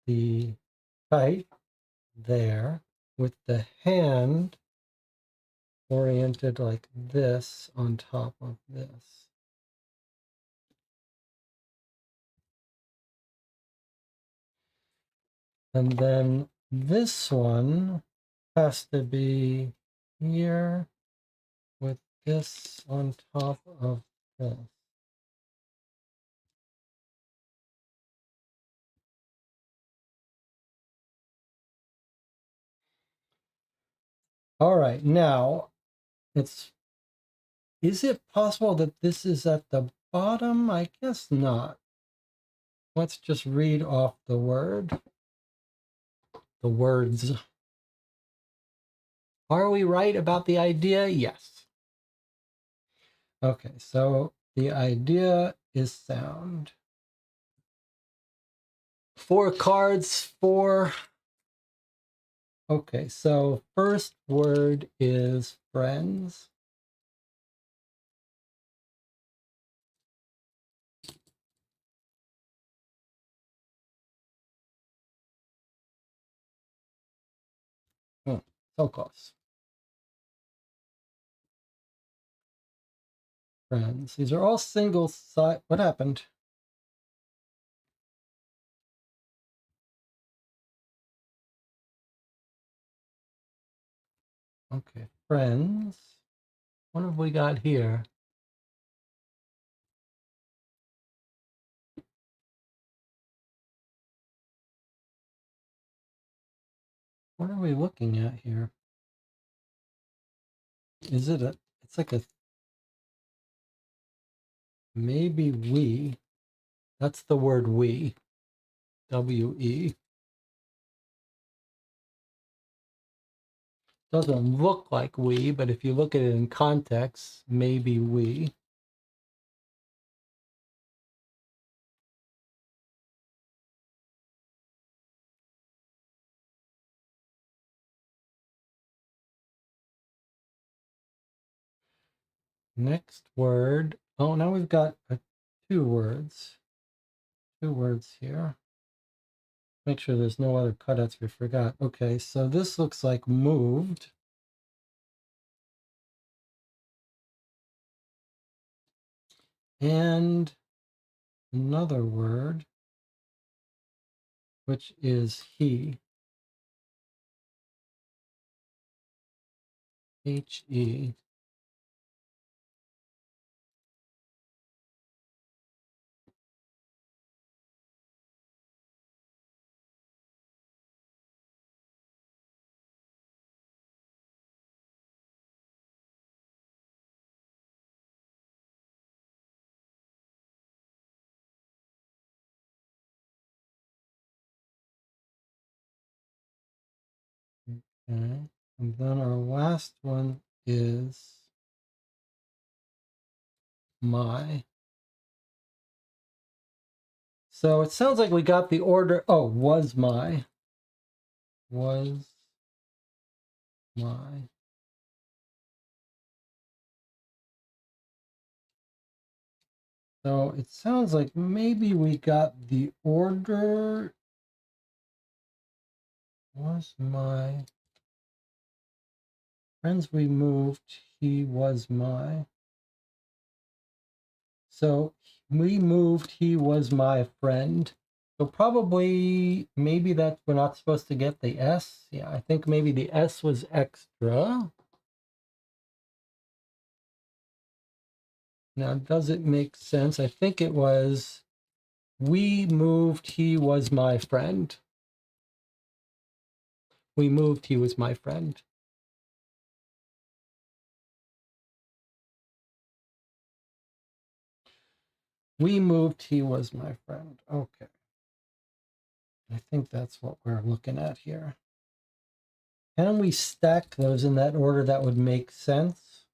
the kite there with the hand oriented like this on top of this. And then this one has to be here with this on top of this. All right, now is it possible that this is at the bottom? I guess not. Let's just read off the words. Are we right about the idea? Yes. Okay, so the idea is sound. 4 cards, 4. Okay, so first word is friends. Oh, so close. Friends. These are all single side. What happened? Okay, friends. What have we got here? What are we looking at here? Is it a, it's like a, maybe we. That's the word we. W-E. Doesn't look like we, but if you look at it in context, maybe we. Next word. Oh, now we've got 2 words. 2 words here. Make sure there's no other cutouts we forgot. Okay, so this looks like moved. And another word, which is he. H-E. Okay. And then our last one is my. So it sounds like we got the order. Oh, was my. Was my. So it sounds like maybe we got the order. Was my. Friends we moved. He was my. So we moved. He was my friend. So probably, maybe that we're not supposed to get the S. Yeah, I think maybe the S was extra. Now, does it make sense? I think it was, we moved, he was my friend. We moved, he was my friend. We moved, he was my friend. Okay. I think that's what we're looking at here. Can we stack those in that order that would make sense?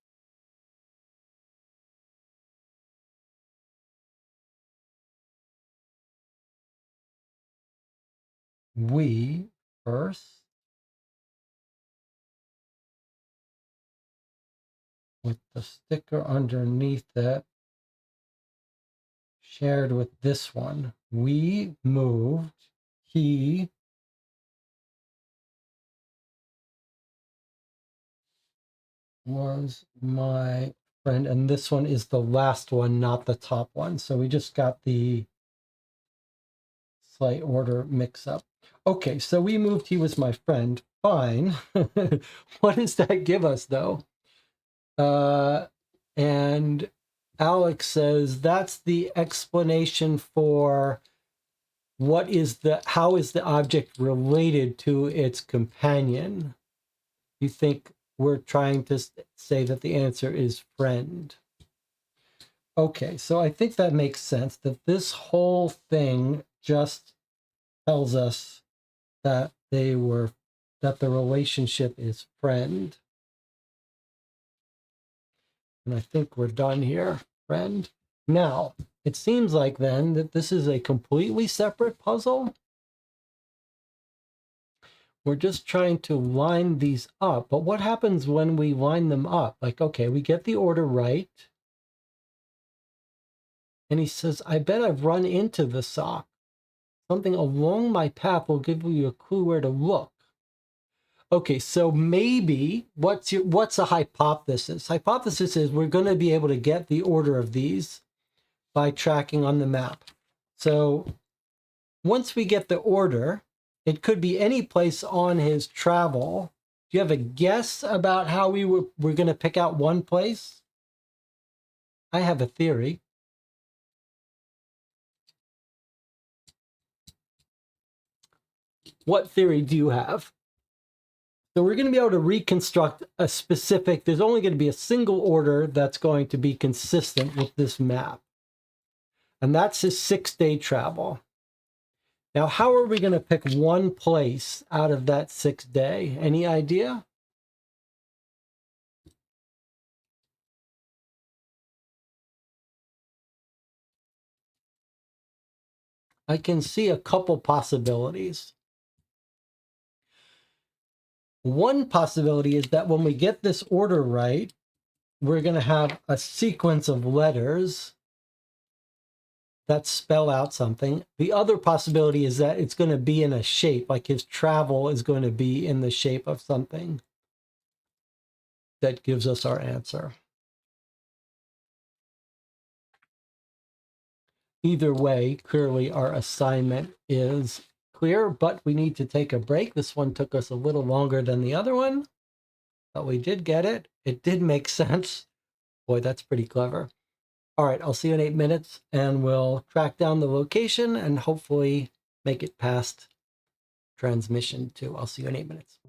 We first, with the sticker underneath that, shared with this one. We moved, he was my friend, and this one is the last one, not the top one. So we just got the slight order mix up. Okay, so we moved, he was my friend. Fine. What does that give us, though? And Alex says that's the explanation for how is the object related to its companion? You think we're trying to say that the answer is friend. Okay, so I think that makes sense, that this whole thing just tells us that that the relationship is friend. And I think we're done here, friend. Now, it seems like then that this is a completely separate puzzle. We're just trying to line these up. But what happens when we line them up? Like, okay, we get the order right. And he says, I bet I've run into the sock. Something along my path will give you a clue where to look. Okay, so maybe what's a hypothesis? Hypothesis is we're going to be able to get the order of these by tracking on the map. So once we get the order, it could be any place on his travel. Do you have a guess about how we're going to pick out one place? I have a theory. What theory do you have? So we're going to be able to reconstruct a specific, there's only going to be a single order that's going to be consistent with this map. And that's his 6-day travel. Now, how are we going to pick one place out of that 6th day? Any idea? I can see a couple possibilities. One possibility is that when we get this order right, we're going to have a sequence of letters that spell out something. The other possibility is that it's going to be in a shape, like his travel is going to be in the shape of something that gives us our answer. Either way, clearly our assignment is clear, but we need to take a break. This one took us a little longer than the other one, but we did get it. It did make sense. Boy, that's pretty clever. All right, I'll see you in 8 minutes, and we'll track down the location and hopefully make it past transmission too. I'll see you in 8 minutes.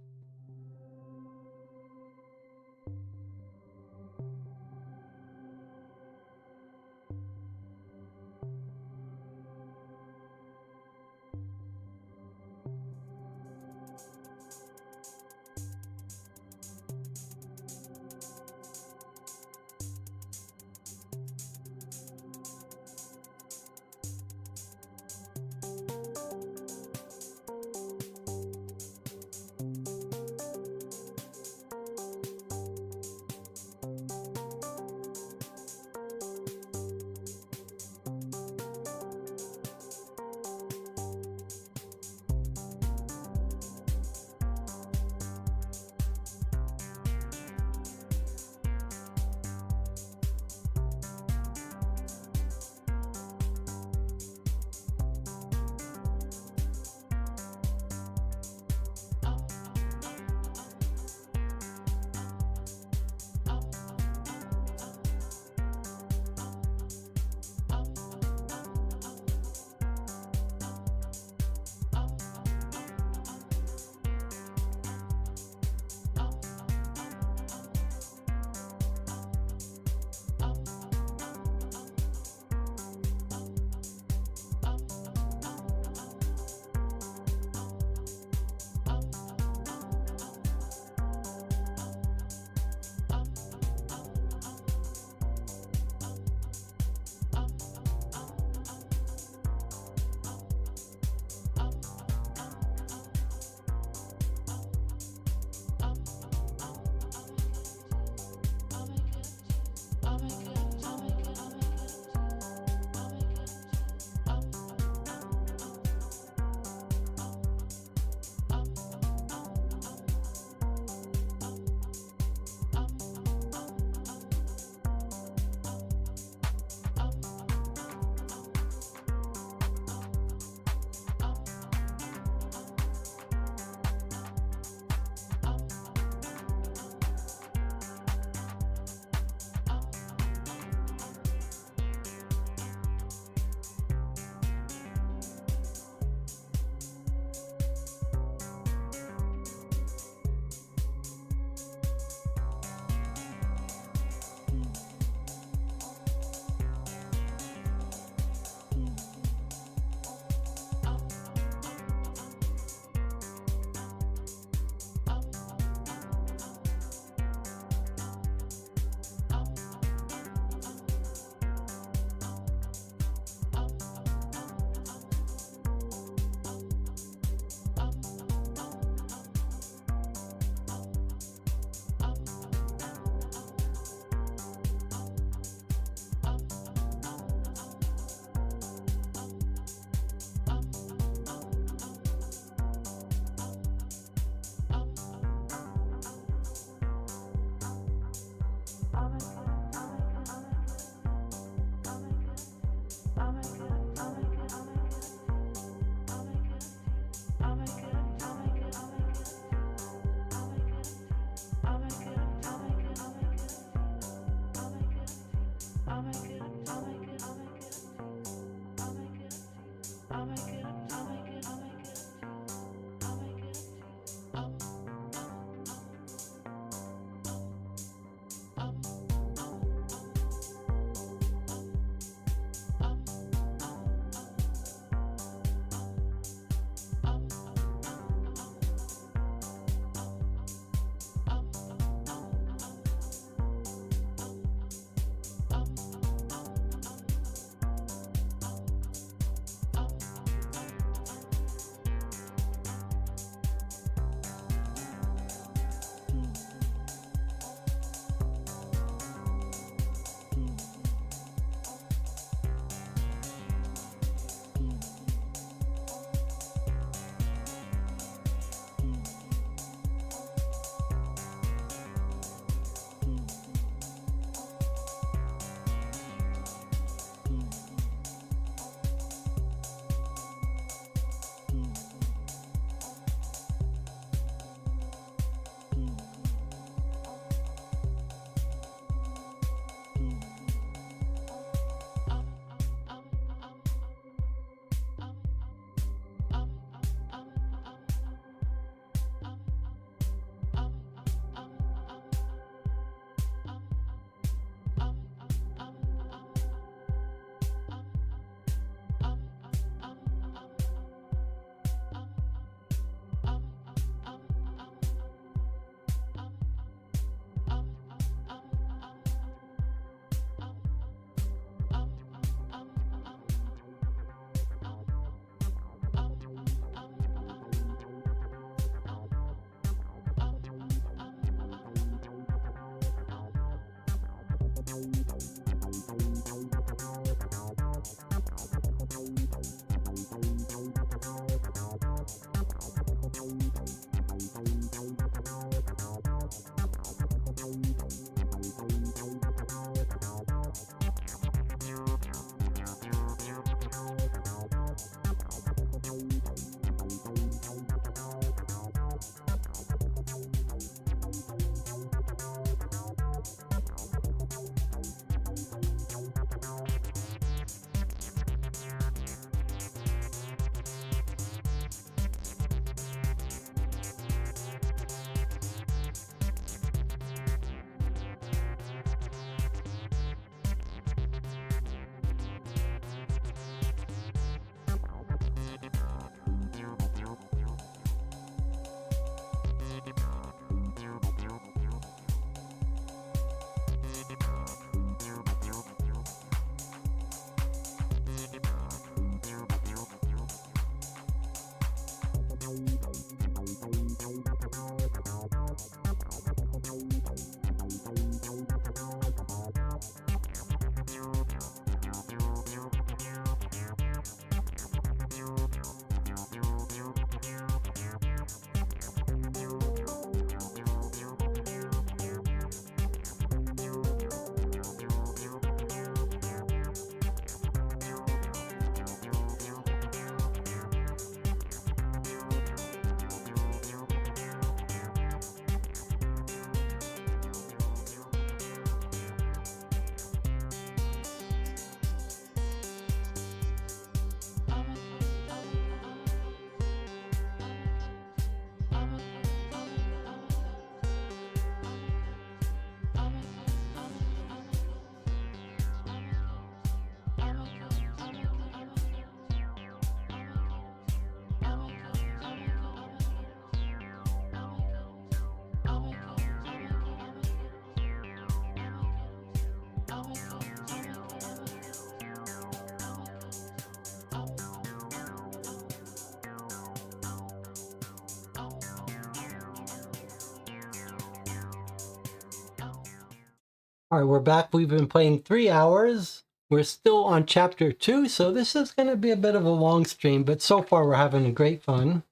All right, we're back. We've been playing 3 hours. We're still on chapter 2, so this is going to be a bit of a long stream, but so far we're having a great fun.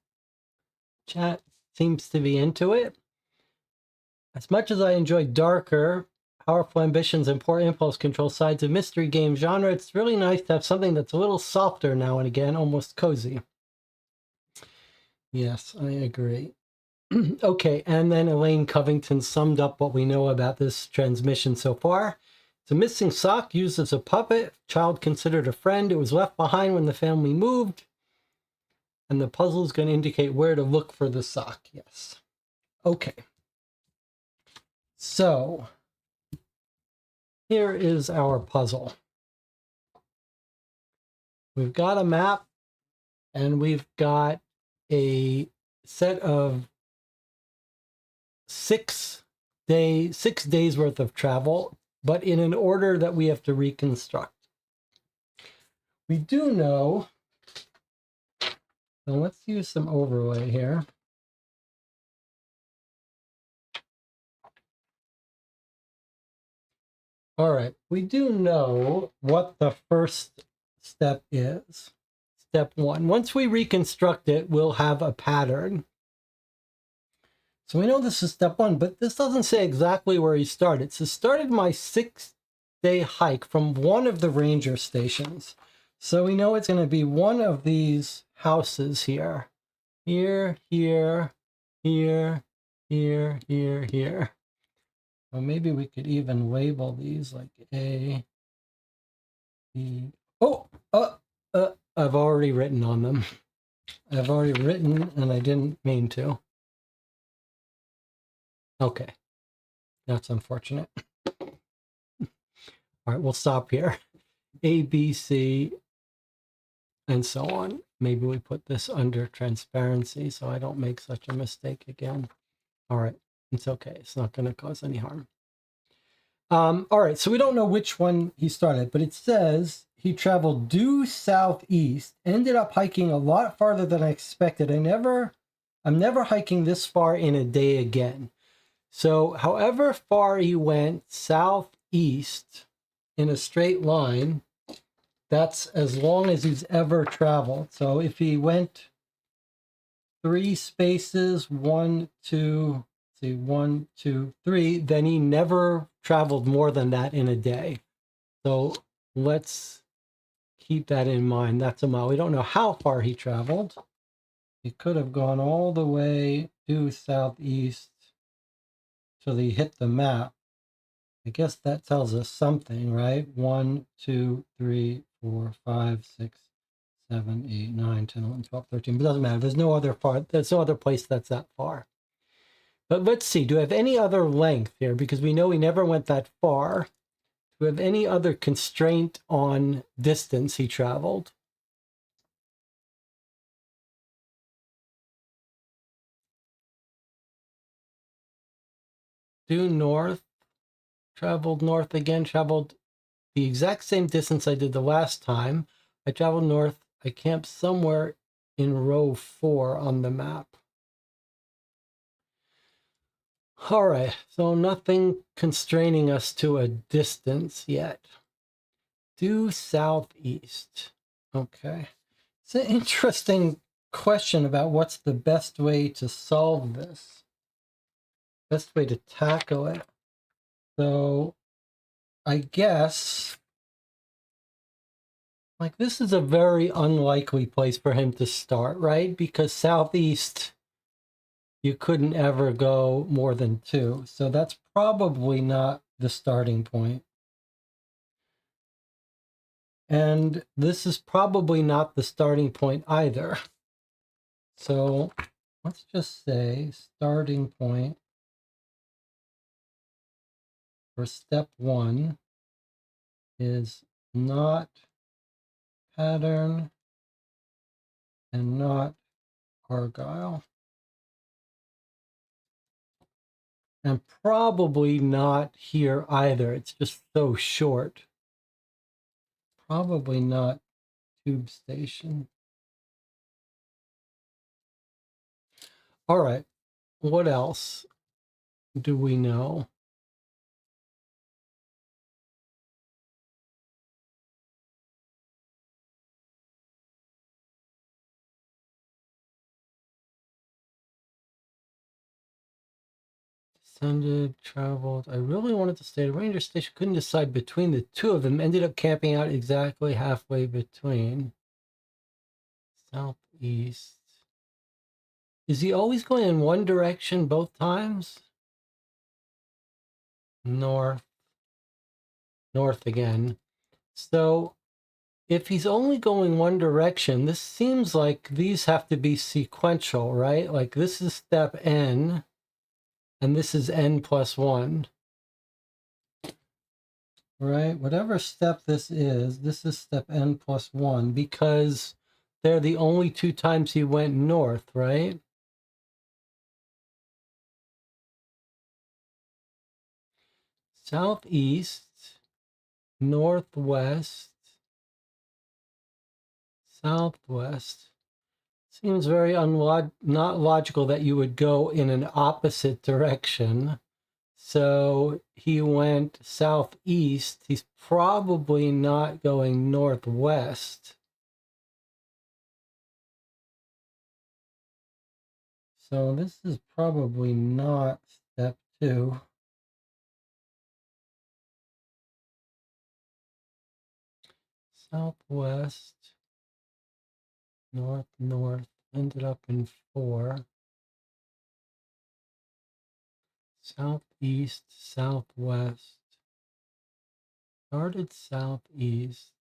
Chat seems to be into it. As much as I enjoy darker, powerful ambitions and poor impulse control sides of mystery game genre, it's really nice to have something that's a little softer now and again, almost cozy. Yes, I agree. Okay, and then Elaine Covington summed up what we know about this transmission so far. It's a missing sock used as a puppet, child considered a friend. It was left behind when the family moved. And the puzzle is going to indicate where to look for the sock. Yes. Okay. So here is our puzzle. We've got a map and we've got a set of 6 days worth of travel, but in an order that we have to reconstruct. We do know, so let's use some overlay here. All right, we do know what the first step is. Step 1. Once we reconstruct it, we'll have a pattern. So we know this is step 1, but this doesn't say exactly where he started. So started my 6-day hike from one of the ranger stations. So we know it's going to be one of these houses here. Here, here, here, here, here, here. Well, maybe we could even label these like A, B. Oh, I've already written on them. I've already written and I didn't mean to. Okay, that's unfortunate. All right, we'll stop here. A, B, C, and so on. Maybe we put this under transparency so I don't make such a mistake again. All right, it's okay. It's not going to cause any harm. All right, so we don't know which one he started, but it says he traveled due southeast, ended up hiking a lot farther than I expected. I'm never hiking this far in a day again. So however far he went southeast in a straight line, that's as long as he's ever traveled. So if he went 3 spaces, 1, 2, see 1, 2, 3, then he never traveled more than that in a day. So let's keep that in mind. That's a mile. We don't know how far he traveled. He could have gone all the way due southeast till he hit the map. I guess that tells us something, right? 1, 2, 3, 4, 5, 6, 7, 8, 9, 10, 11, 12, 13. But it doesn't matter. There's no other place that's that far. But let's see. Do we have any other length here? Because we know we never went that far. Do we have any other constraint on distance he traveled? Due north. Traveled north again. Traveled the exact same distance I did the last time. I traveled north. I camped somewhere in row 4 on the map. All right, so nothing constraining us to a distance yet. Due southeast. Okay. It's an interesting question about what's the best way to solve this. Best way to tackle it. So I guess like this is a very unlikely place for him to start, right? Because southeast, you couldn't ever go more than 2. So that's probably not the starting point. And this is probably not the starting point either. So let's just say starting point for step 1 is not pattern and not Argyle. And probably not here either. It's just so short. Probably not tube station. All right. What else do we know? Descended, traveled. I really wanted to stay at a ranger station. Couldn't decide between the 2 of them. Ended up camping out exactly halfway between. Southeast. Is he always going in one direction both times? North. North again. So if he's only going one direction, this seems like these have to be sequential, right? Like this is step n, and this is n plus 1, right? Whatever step this is step n plus 1, because they're the only two times he went north, right? Southeast, northwest, southwest. Seems very not logical that you would go in an opposite direction. So he went southeast. He's probably not going northwest. So this is probably not step 2. Southwest, north, ended up in 4. Southeast, southwest. Started southeast.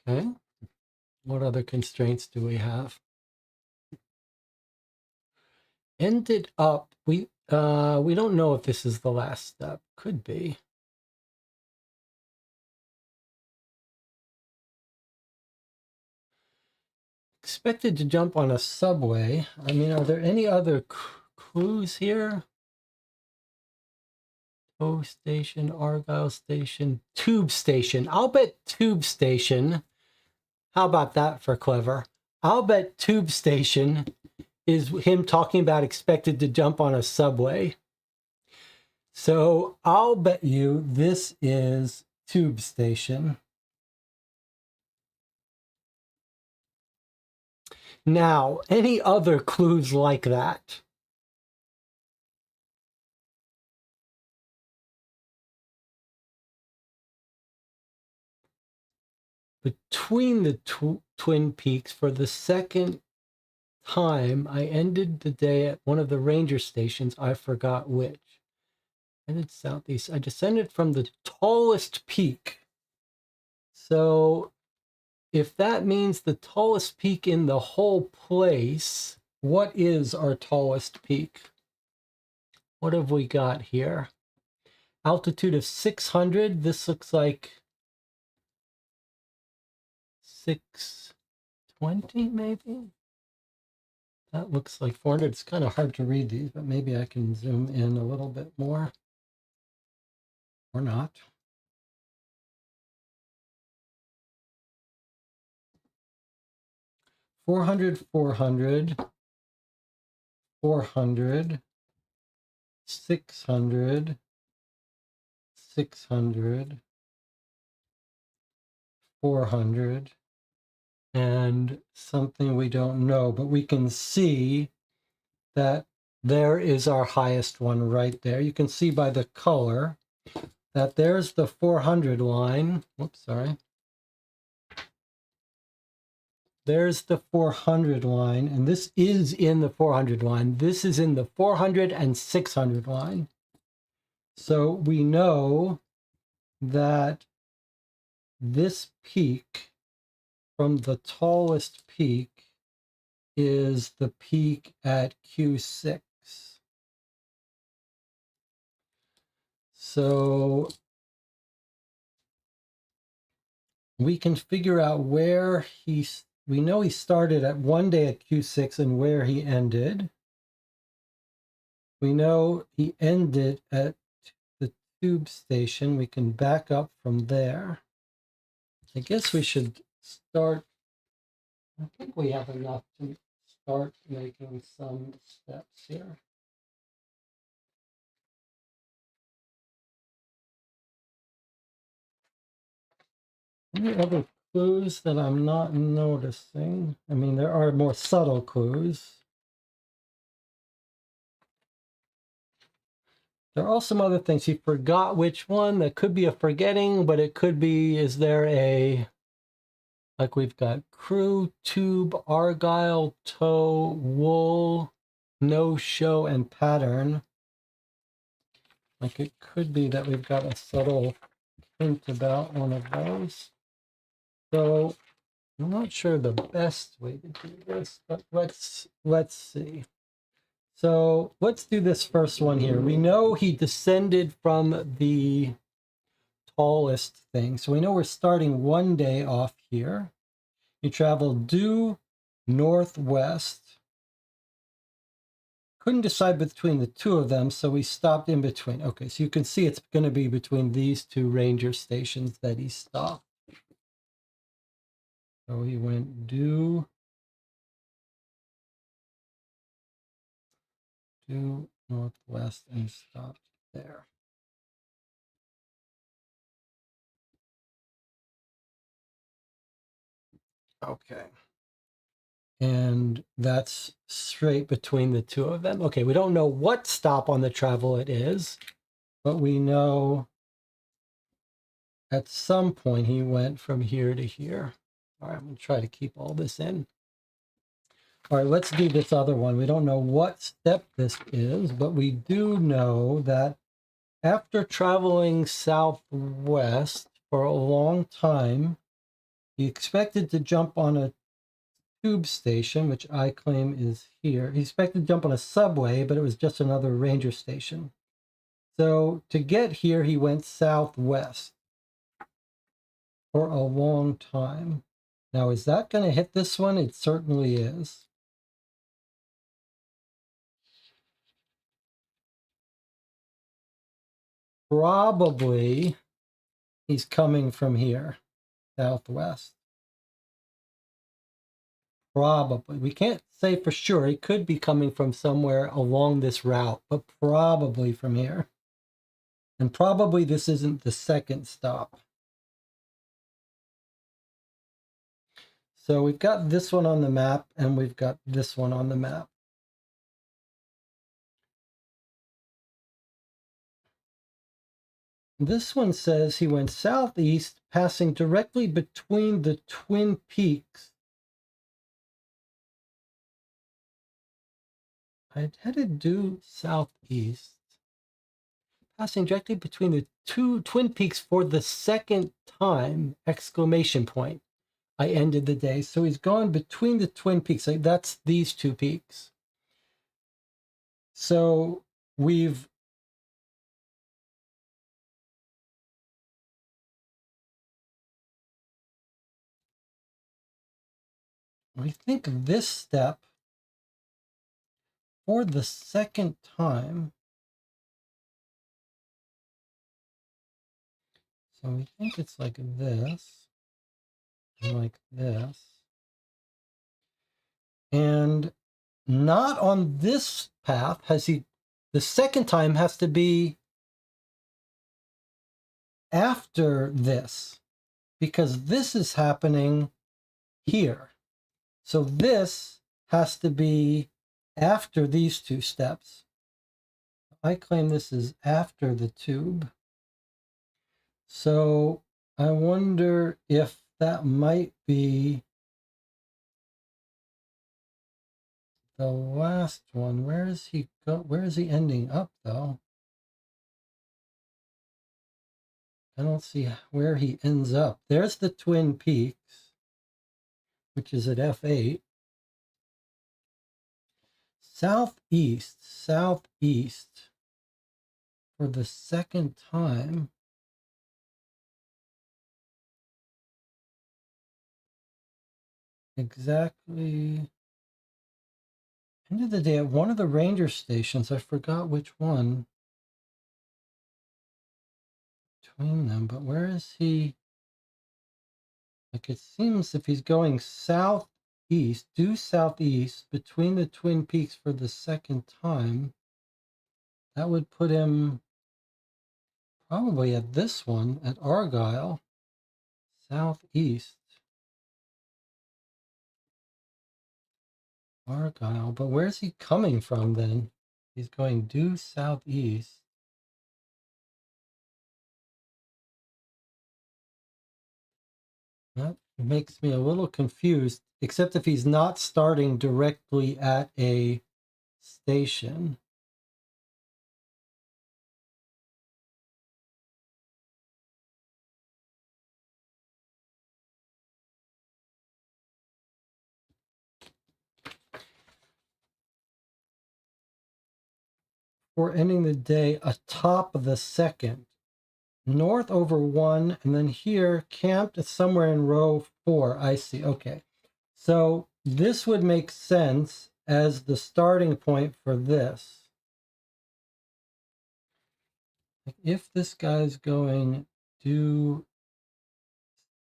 Okay. What other constraints do we have? Ended up, we don't know if this is the last step. Could be. Expected to jump on a subway. I mean, are there any other clues here? Tow station, Argyle station, tube station. I'll bet tube station. How about that for clever? I'll bet tube station is him talking about expected to jump on a subway. So I'll bet you this is tube station. Now, any other clues like that? Between the Twin Peaks, for the second time, I ended the day at one of the ranger stations. I forgot which. I did southeast. I descended from the tallest peak. So if that means the tallest peak in the whole place, what is our tallest peak? What have we got here? Altitude of 600. This looks like 620 maybe? That looks like 400. It's kind of hard to read these, but maybe I can zoom in a little bit more. Or not. Four hundred, 400, 400, 600, 600, 400, and something we don't know, but we can see that there is our highest one right there. You can see by the color that there's the 400 line. Whoops, sorry. There's the 400 line, and this is in the 400 line. This is in the 400 and 600 line. So we know that this peak from the tallest peak is the peak at Q6. So we can figure out where we know he started at one day at Q6 and where he ended. We know he ended at the tube station. We can back up from there. I guess we should start. I think we have enough to start making some steps here. Any other clues that I'm not noticing? I mean, there are more subtle clues. There are also some other things. He forgot which one. That could be a forgetting, but it could be, is there a, like we've got crew, tube, Argyle, tow, wool, no show, and pattern. Like it could be that we've got a subtle hint about one of those. So I'm not sure the best way to do this, but let's see. So let's do this first one here. We know he descended from the tallest thing. So we know we're starting one day off here. He traveled due northwest. Couldn't decide between the two of them, so we stopped in between. Okay, so you can see it's going to be between these two ranger stations that he stopped. So he went due northwest and stopped there. Okay. And that's straight between the two of them. Okay, we don't know what stop on the travel it is, but we know at some point he went from here to here. All right, I'm going to try to keep all this in. All right, let's do this other one. We don't know what step this is, but we do know that after traveling southwest for a long time, he expected to jump on a tube station, which I claim is here. He expected to jump on a subway, but it was just another ranger station. So to get here, he went southwest for a long time. Now, is that going to hit this one? It certainly is. Probably he's coming from here, southwest. Probably. We can't say for sure. He could be coming from somewhere along this route, but probably from here. And probably this isn't the second stop. So we've got this one on the map, and we've got this one on the map. This one says he went southeast, passing directly between the Twin Peaks. I headed due southeast, passing directly between the two Twin Peaks for the second time, exclamation point. I ended the day. So he's gone between the Twin Peaks. Like that's these two peaks. So we think this step for the second time. So we think it's like this and like this. And not on this path has he, the second time has to be after this, because this is happening here. So this has to be after these two steps. I claim this is after the tube. So I wonder if that might be the last one. Where is he go? Where is he ending up though? I don't see where he ends up. There's the Twin Peaks, which is at F8. Southeast for the second time. Exactly. End of the day at one of the ranger stations. I forgot which one between them, but where is he? Like it seems if he's going southeast, due southeast between the Twin Peaks for the second time, that would put him probably at this one at Argyle, southeast. Argyle, but where's he coming from then? He's going due southeast. That makes me a little confused, except if he's not starting directly at a station. before ending the day atop of the second. North over 1, and then here, camped somewhere in row 4. I see. Okay. So this would make sense as the starting point for this. Like if this guy's going due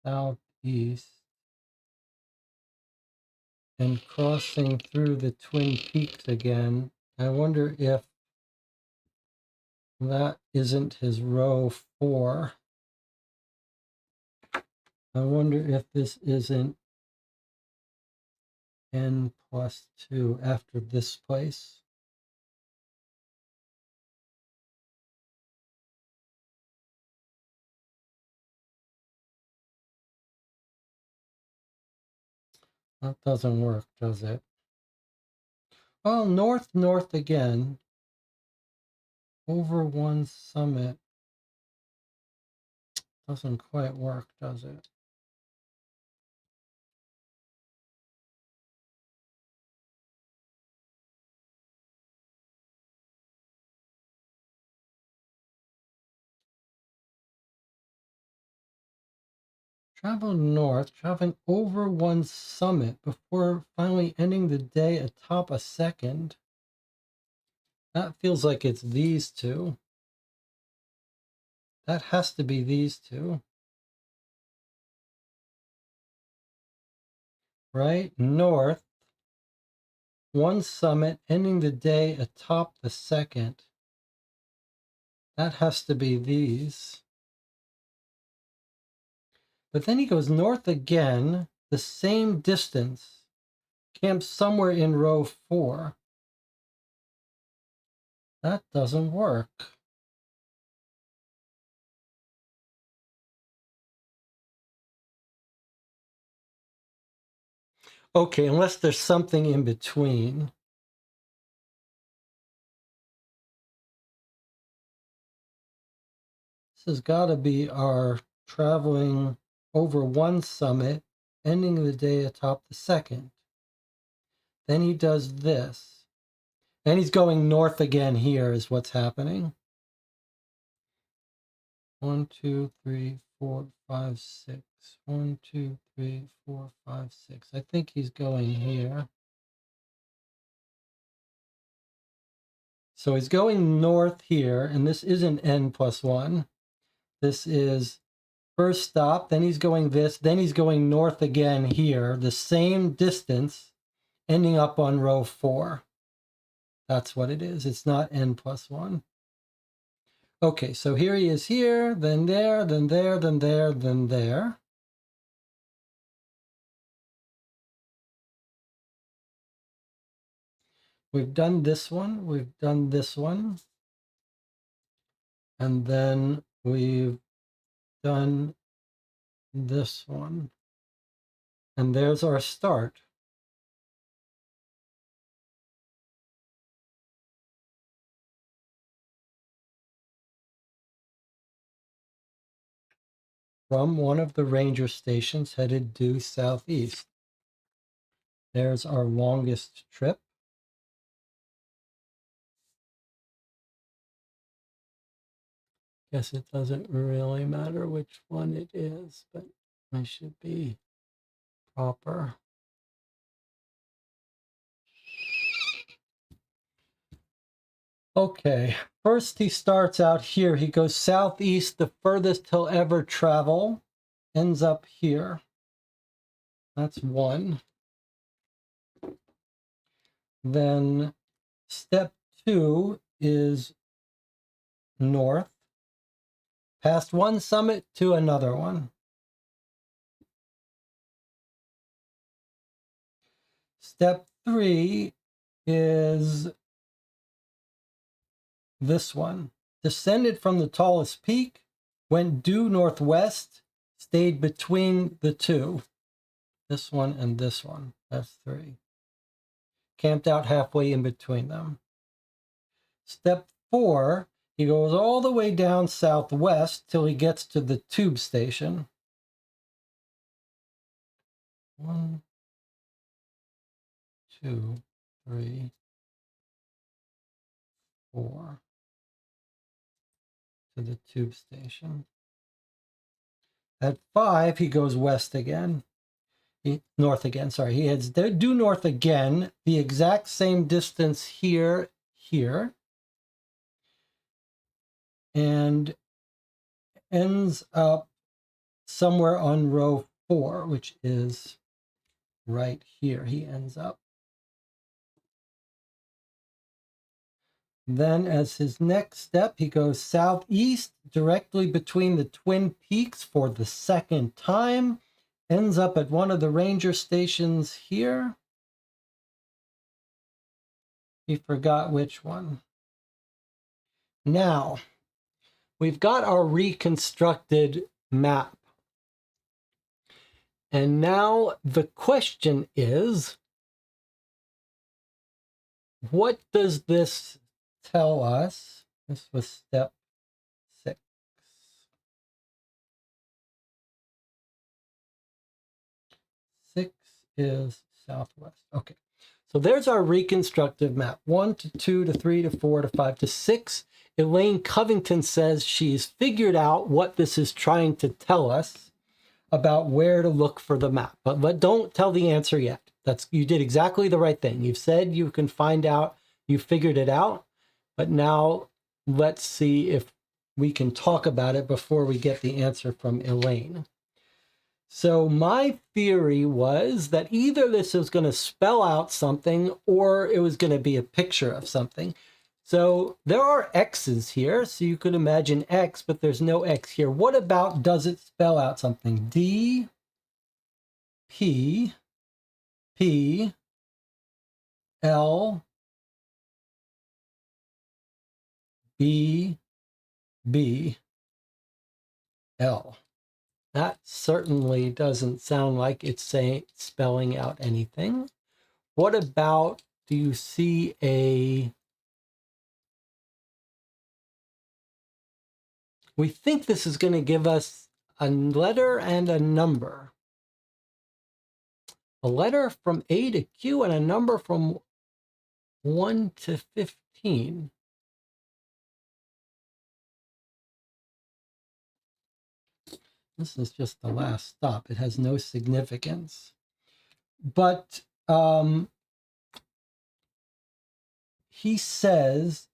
southeast and crossing through the Twin Peaks again, I wonder if that isn't his row 4. I wonder if this isn't n+2 after this place. That doesn't work, does it? Well, north again, over 1 summit. Doesn't quite work, does it? Travel north, traveling over 1 summit before finally ending the day atop a second. That feels like it's these two. That has to be these two. Right? North, 1 summit, ending the day atop the second. That has to be these. But then he goes north again, the same distance, camps somewhere in row 4. That doesn't work. Okay, unless there's something in between. This has got to be our traveling over 1 summit, ending the day atop the second. Then he does this. And he's going north again here is what's happening. 1, 2, 3, 4, 5, 6. 1, 2, 3, 4, 5, 6. I think he's going here. So he's going north here, and this isn't n+1. This is first stop, then he's going this, then he's going north again here, the same distance, ending up on row 4. That's what it is. It's not n+1. Okay, so here he is here, then there, then there, then there, then there. We've done this one, we've done this one, and then we've done this one. And there's our start. From one of the ranger stations headed due southeast. There's our longest trip. Guess it doesn't really matter which one it is, but I should be proper. Okay, first he starts out here. He goes southeast, the furthest he'll ever travel, ends up here. That's 1. Then step 2 is north, past 1 summit to another one. Step 3 is this one. Descended from the tallest peak, went due northwest, stayed between the two. This one and this one. That's 3. Camped out halfway in between them. Step 4, he goes all the way down southwest till he gets to the tube station. 1, 2, 3, 4 to the tube station. At 5, he goes west again. North again, sorry. He heads due north again, the exact same distance here, and ends up somewhere on row 4, which is right here. He ends up. Then as his next step, he goes southeast directly between the Twin Peaks for the second time, ends up at one of the ranger stations here. He forgot which one. Now, we've got our reconstructed map. And now the question is, what does this tell us? This was step 6. 6 is southwest. Okay. So there's our reconstructive map. 1 to 2 to 3 to 4 to 5 to 6. Elaine Covington says she's figured out what this is trying to tell us about where to look for the map. But don't tell the answer yet. You did exactly the right thing. You've said you can find out, you figured it out. But now let's see if we can talk about it before we get the answer from Elaine. So my theory was that either this was going to spell out something or it was going to be a picture of something. So there are X's here, so you could imagine X, but there's no X here. What about, does it spell out something? D, P, P, L, B, B, L. That certainly doesn't sound like it's spelling out anything. What about, do you see we think this is going to give us a letter and a number. A letter from A to Q and a number from 1 to 15. This is just the last stop. It has no significance. But he says,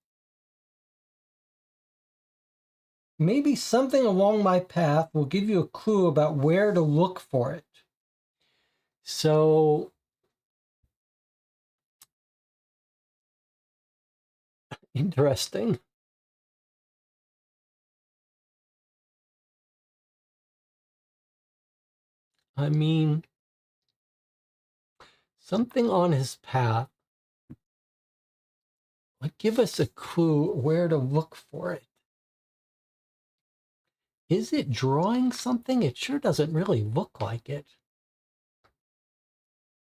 maybe something along my path will give you a clue about where to look for it. So interesting. I mean, something on his path would give us a clue where to look for it. Is it drawing something? It sure doesn't really look like it.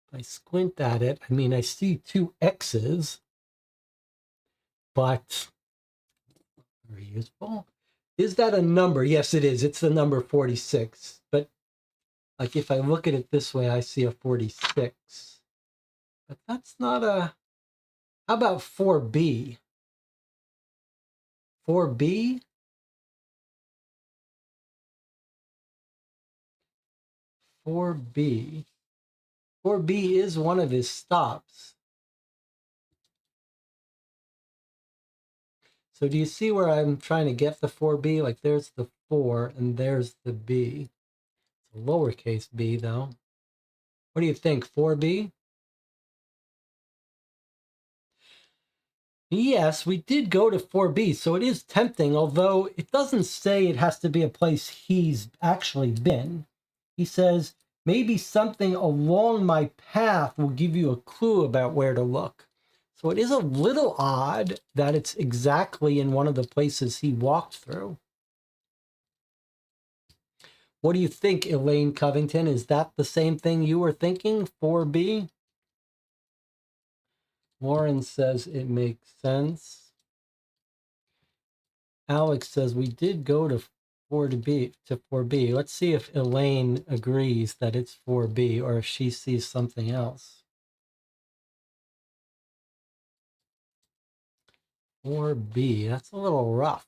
If I squint at it, I mean, I see 2 X's, but very useful. Is that a number? Yes, it is. It's the number 46. But like if I look at it this way, I see a 46. But that's not a... How about 4B? 4B? 4B. 4B is one of his stops. So do you see where I'm trying to get the 4B? Like there's the 4 and there's the B. It's a lowercase b though. What do you think, 4B? Yes, we did go to 4B, so it is tempting, although it doesn't say it has to be a place he's actually been. He says, maybe something along my path will give you a clue about where to look. So it is a little odd that it's exactly in one of the places he walked through. What do you think, Elaine Covington? Is that the same thing you were thinking, 4B? Lauren says it makes sense. Alex says we did go to 4B. Let's see if Elaine agrees that it's 4B or if she sees something else. 4B. That's a little rough.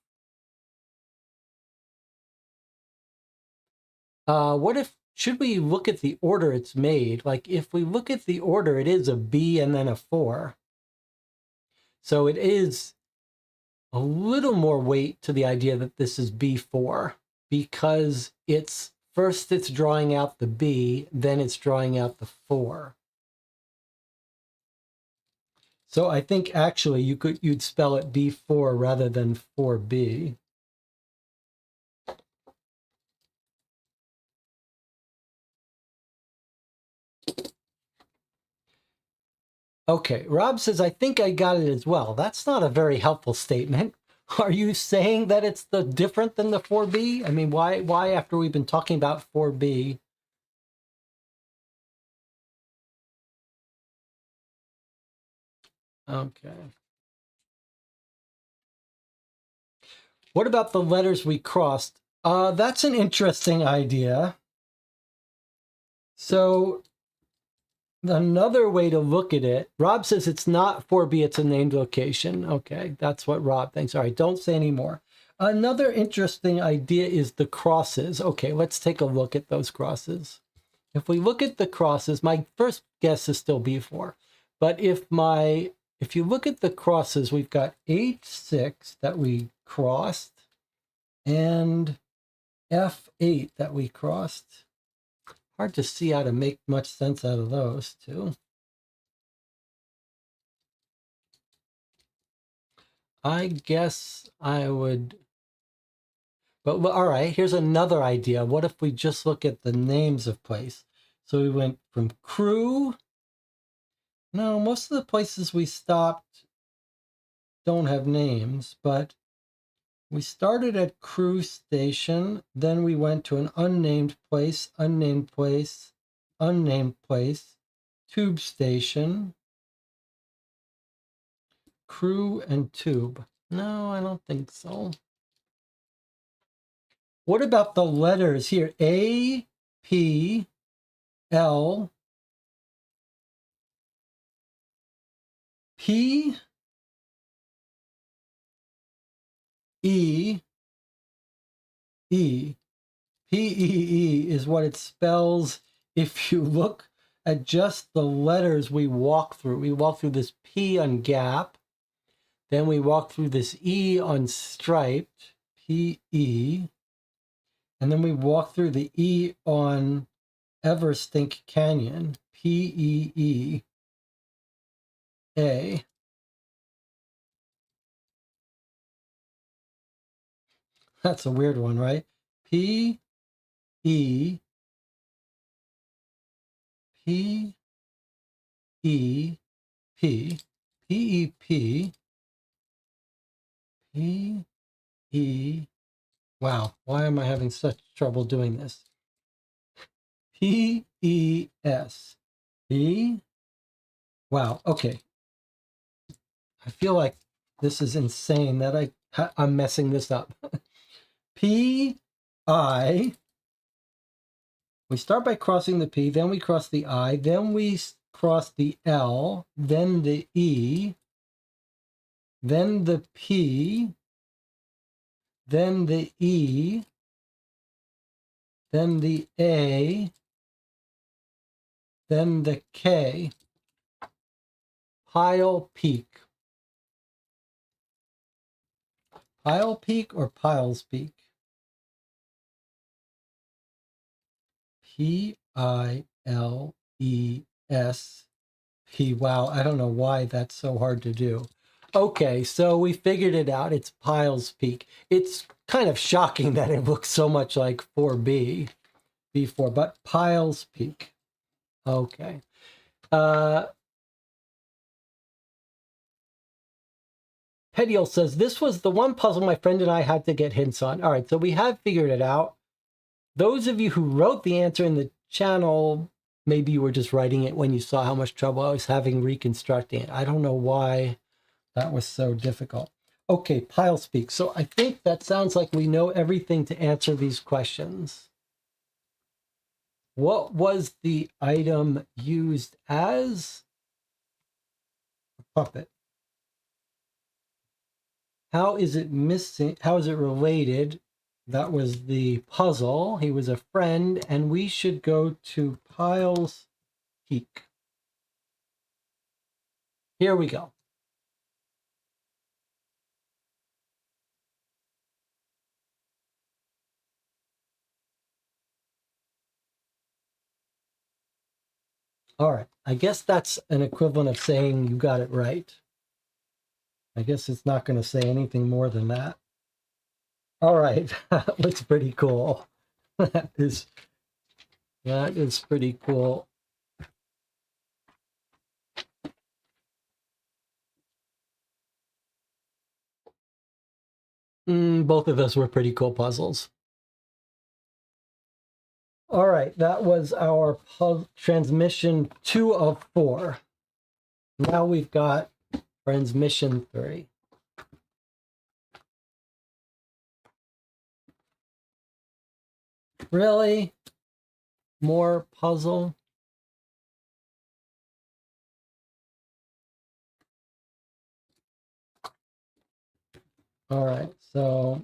What if, should we look at the order it's made? Like if we look at the order, it is a B and then a 4. So it is a little more weight to the idea that this is B4 because it's first it's drawing out the B, then it's drawing out the 4. So I think actually you'd spell it B4 rather than 4B. Okay, Rob says, I think I got it as well. That's not a very helpful statement. Are you saying that it's the different than the 4B? I mean, why after we've been talking about 4B? Okay. What about the letters we crossed? That's an interesting idea. So another way to look at it, Rob says it's not 4B, it's a named location. Okay, that's what Rob thinks. All right, don't say any more. Another interesting idea is the crosses. Okay, let's take a look at those crosses. If we look at the crosses, my first guess is still B4. But if you look at the crosses, we've got H6 that we crossed and F8 that we crossed. Hard to see how to make much sense out of those two. I guess I would, but all right, here's another idea. What if we just look at the names of place? So we went from Crew. No, most of the places we stopped don't have names, but we started at Crew Station, then we went to an unnamed place, unnamed place, unnamed place, Tube Station, Crew and Tube. No, I don't think so. What about the letters here? A, P, L, P, E, E. P-E-E is what it spells if you look at just the letters we walk through. We walk through this P on Gap, then we walk through this E on Striped, P-E, and then we walk through the E on Everstink Canyon, P-E-E-A. That's a weird one, right? P, E, P, E, P, P, E, P, P, E. Wow, why am I having such trouble doing this? P, E, S, P. Wow, okay. I feel like this is insane that I'm messing this up. P, I. We start by crossing the P, then we cross the I, then we cross the L, then the E, then the P, then the E, then the A, then the K. Pile Peak. Pile Peak or Piles Peak? P-I-L-E-S-P. Wow, I don't know why that's so hard to do. Okay, so we figured it out. It's Piles Peak. It's kind of shocking that it looks so much like 4B, B4, but Piles Peak. Okay. Petiel says, this was the one puzzle my friend and I had to get hints on. All right, so we have figured it out. Those of you who wrote the answer in the channel, maybe you were just writing it when you saw how much trouble I was having reconstructing it. I don't know why that was so difficult. Okay, Pile Speak. So I think that sounds like we know everything to answer these questions. What was the item used as? A puppet. How is it missing? How is it related? That was the puzzle. He was a friend, and we should go to Piles Peak. Here we go. All right. I guess that's an equivalent of saying you got it right. I guess it's not going to say anything more than that. All right. That looks pretty cool. That is pretty cool. Both of us were pretty cool puzzles. All right, that was our transmission 2 of 4. Now we've got transmission 3. Really? More puzzle? All right, so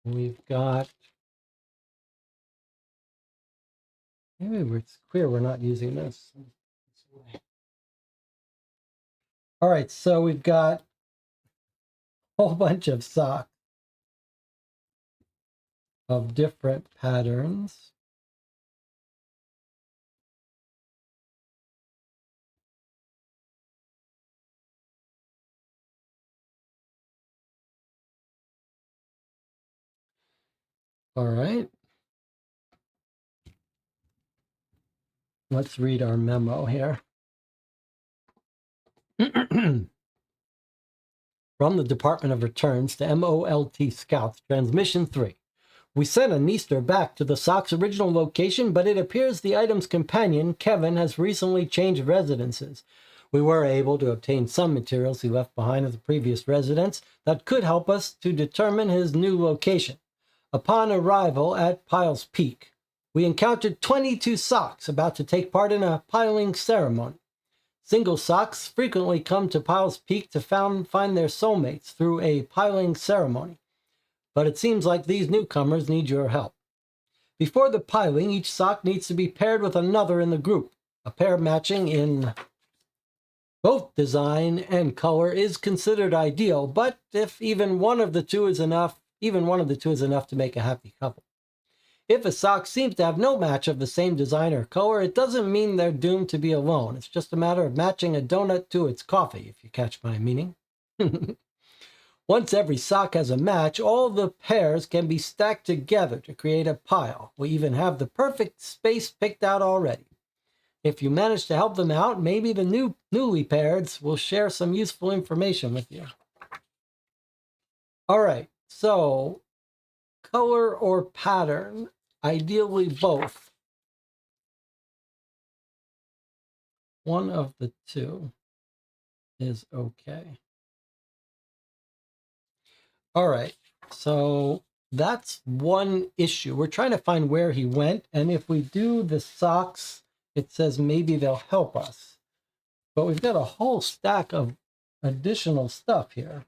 we've got, maybe it's clear we're not using this. All right, so we've got a whole bunch of socks of different patterns. All right. Let's read our memo here. From the Department of Returns to MOLT Scouts, Transmission 3. We sent a Neester back to the sock's original location, but it appears the item's companion, Kevin, has recently changed residences. We were able to obtain some materials he left behind at the previous residence that could help us to determine his new location. Upon arrival at Piles Peak, we encountered 22 socks about to take part in a piling ceremony. Single socks frequently come to Piles Peak to find their soulmates through a piling ceremony, but it seems like these newcomers need your help. Before the piling, each sock needs to be paired with another in the group. A pair matching in both design and color is considered ideal, but if even one of the two is enough to make a happy couple. If a sock seems to have no match of the same design or color, it doesn't mean they're doomed to be alone. It's just a matter of matching a donut to its coffee, if you catch my meaning. Once every sock has a match, all the pairs can be stacked together to create a pile. We even have the perfect space picked out already. If you manage to help them out, maybe the newly pairs will share some useful information with you. All right, so color or pattern, ideally both. One of the two is okay. All right, so that's one issue. We're trying to find where he went, and if we do the socks, it says maybe they'll help us. But we've got a whole stack of additional stuff here.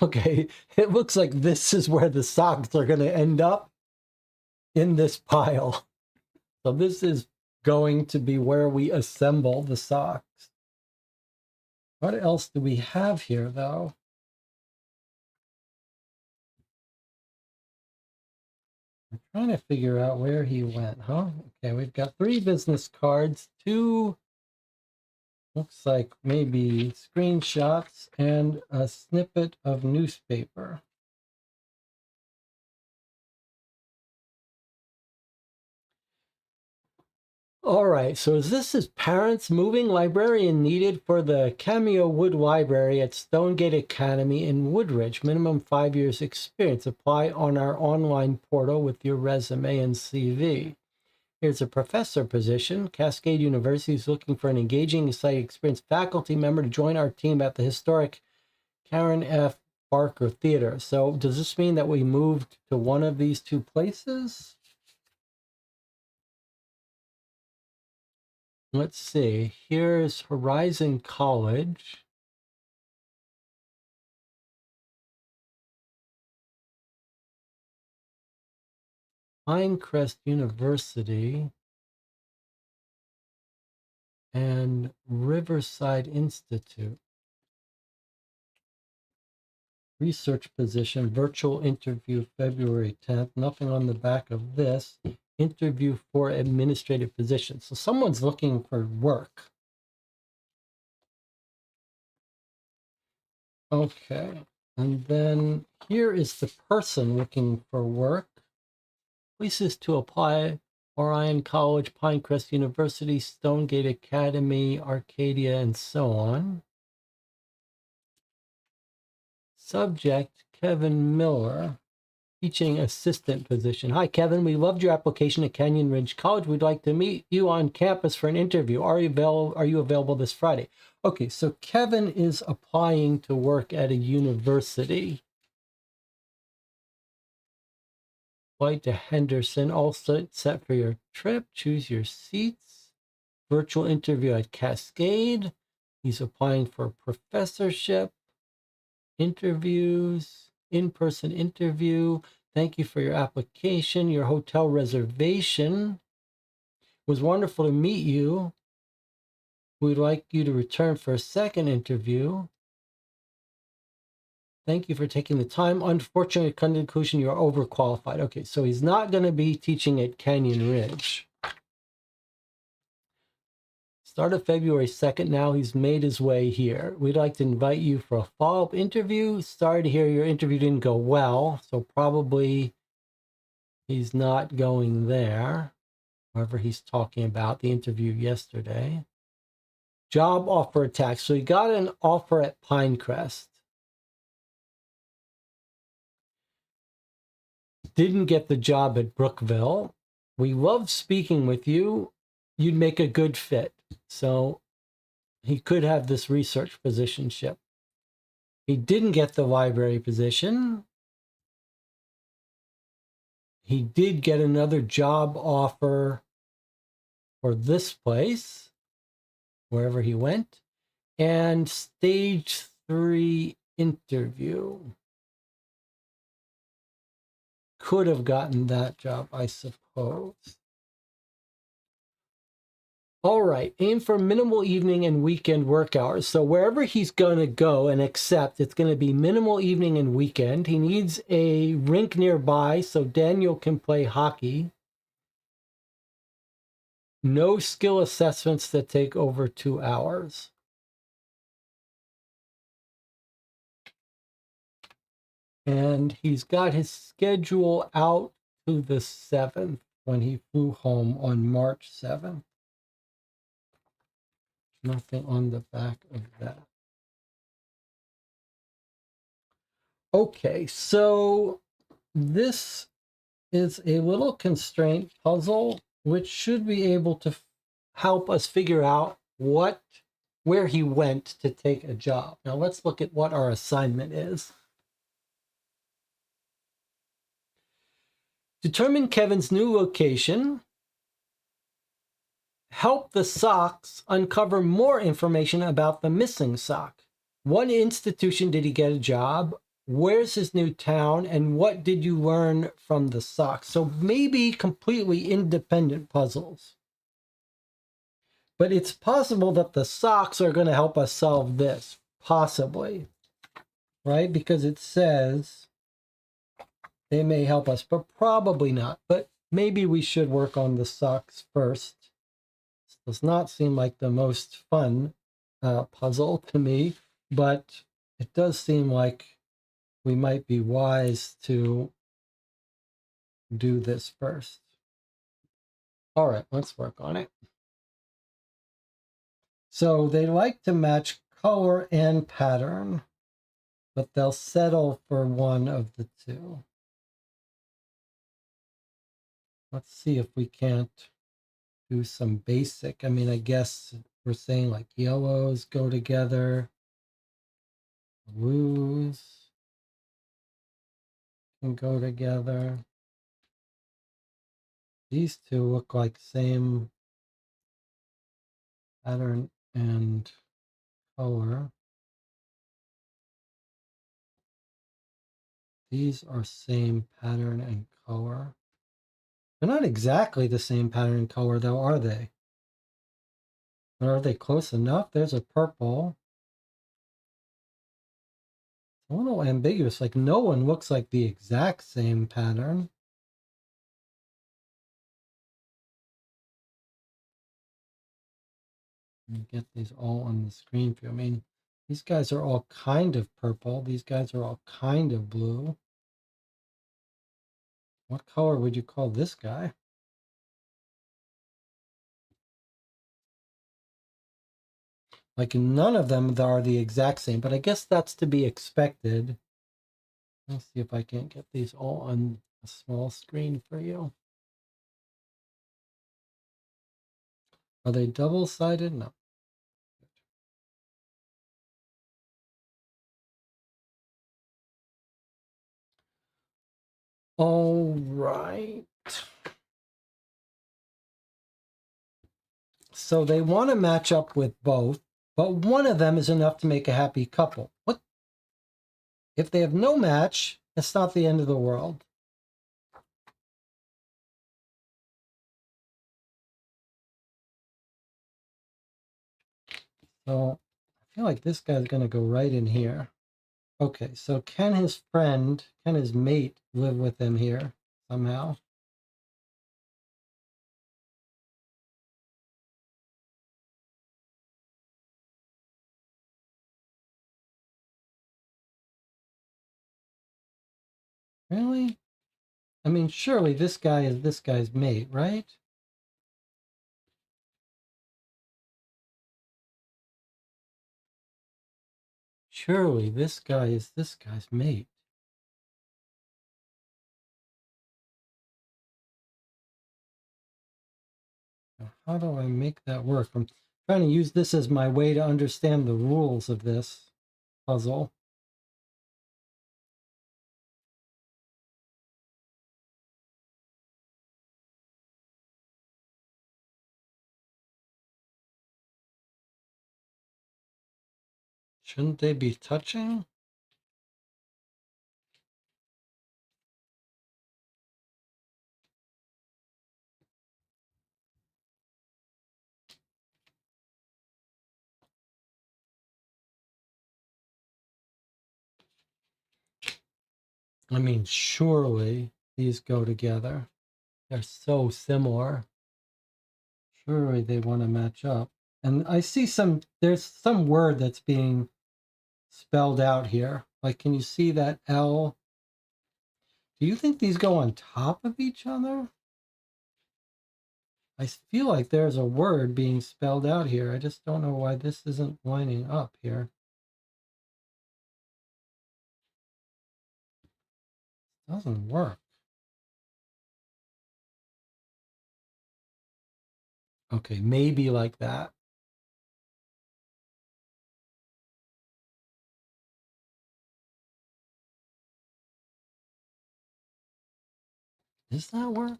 Okay, it looks like this is where the socks are going to end up, in this pile. So this is going to be where we assemble the socks. What else do we have here, though? I'm trying to figure out where he went, huh? Okay, we've got 3 business cards, 2, looks like maybe screenshots, and a snippet of newspaper. All right, so this is parents moving librarian needed for the Cameo Wood Library at Stonegate Academy in Woodridge. Minimum 5 years experience. Apply on our online portal with your resume and CV. Here's a professor position. Cascade University is looking for an engaging, exciting, experienced faculty member to join our team at the historic Karen F. Barker Theater. So does this mean that we moved to one of these 2 places? Let's see. Here's Horizon College. Pinecrest University and Riverside Institute. Research position, virtual interview February 10th. Nothing on the back of this. Interview for administrative position. So someone's looking for work. Okay. And then here is the person looking for work. Places to apply: Orion College, Pinecrest University, Stonegate Academy, Arcadia, and so on. Subject: Kevin Miller, teaching assistant position. Hi, Kevin. We loved your application at Canyon Ridge College. We'd like to meet you on campus for an interview. Are you available this Friday? Okay, so Kevin is applying to work at a university. Flight to Henderson, all set for your trip. Choose your seats. Virtual interview at Cascade. He's applying for a professorship. Interviews, in-person interview. Thank you for your application. Your hotel reservation. Was wonderful to meet you. We'd like you to return for a second interview. Thank you for taking the time. Unfortunately, conclusion, you're overqualified. Okay, so he's not going to be teaching at Canyon Ridge. Start of February 2nd. Now he's made his way here. We'd like to invite you for a follow-up interview. Sorry to hear your interview didn't go well, so probably he's not going there. However, he's talking about the interview yesterday. Job offer attached. So he got an offer at Pinecrest. Didn't get the job at Brookville. We loved speaking with you. You'd make a good fit. So he could have this research positionship. He didn't get the library position. He did get another job offer for this place, wherever he went, and stage 3 interview. Could have gotten that job, I suppose. All right, aim for minimal evening and weekend work hours. So wherever he's going to go and accept, it's going to be minimal evening and weekend. He needs a rink nearby so Daniel can play hockey. No skill assessments that take over 2 hours. And he's got his schedule out to the 7th when he flew home on March 7th. Nothing on the back of that. Okay, so this is a little constraint puzzle, which should be able to help us figure out where he went to take a job. Now let's look at what our assignment is. Determine Kevin's new location. Help the socks uncover more information about the missing sock. What institution did he get a job? Where's his new town? And what did you learn from the socks? So maybe completely independent puzzles. But it's possible that the socks are going to help us solve this. Possibly. Right? Because it says they may help us, but probably not. But maybe we should work on the socks first. This does not seem like the most fun puzzle to me, but it does seem like we might be wise to do this first. All right, let's work on it. So they like to match color and pattern, but they'll settle for one of the two. Let's see if we can't do some basic. I mean, I guess we're saying like yellows go together, blues can go together. These two look like same pattern and color. These are same pattern and color. They're not exactly the same pattern and color, though, are they? Or are they close enough? There's a purple. It's a little ambiguous. Like, no one looks like the exact same pattern. Let me get these all on the screen for you. I mean, these guys are all kind of purple. These guys are all kind of blue. What color would you call this guy? Like, none of them are the exact same, but I guess that's to be expected. Let's see if I can't get these all on a small screen for you. Are they double-sided? No. All right. So they want to match up with both, but one of them is enough to make a happy couple. What? If they have no match, it's not the end of the world. So I feel like this guy's going to go right in here. Okay, so can his mate live with him here somehow? Really? I mean, surely this guy is this guy's mate, right? Surely this guy is this guy's mate. Now, how do I make that work? I'm trying to use this as my way to understand the rules of this puzzle. Shouldn't they be touching? I mean, surely these go together. They're so similar. Surely they want to match up. And I see there's some word that's being spelled out here. Like, can you see that L? Do you think these go on top of each other? I feel like there's a word being spelled out here. I just don't know why this isn't lining up here. It doesn't work. Okay, maybe like that. Does that work?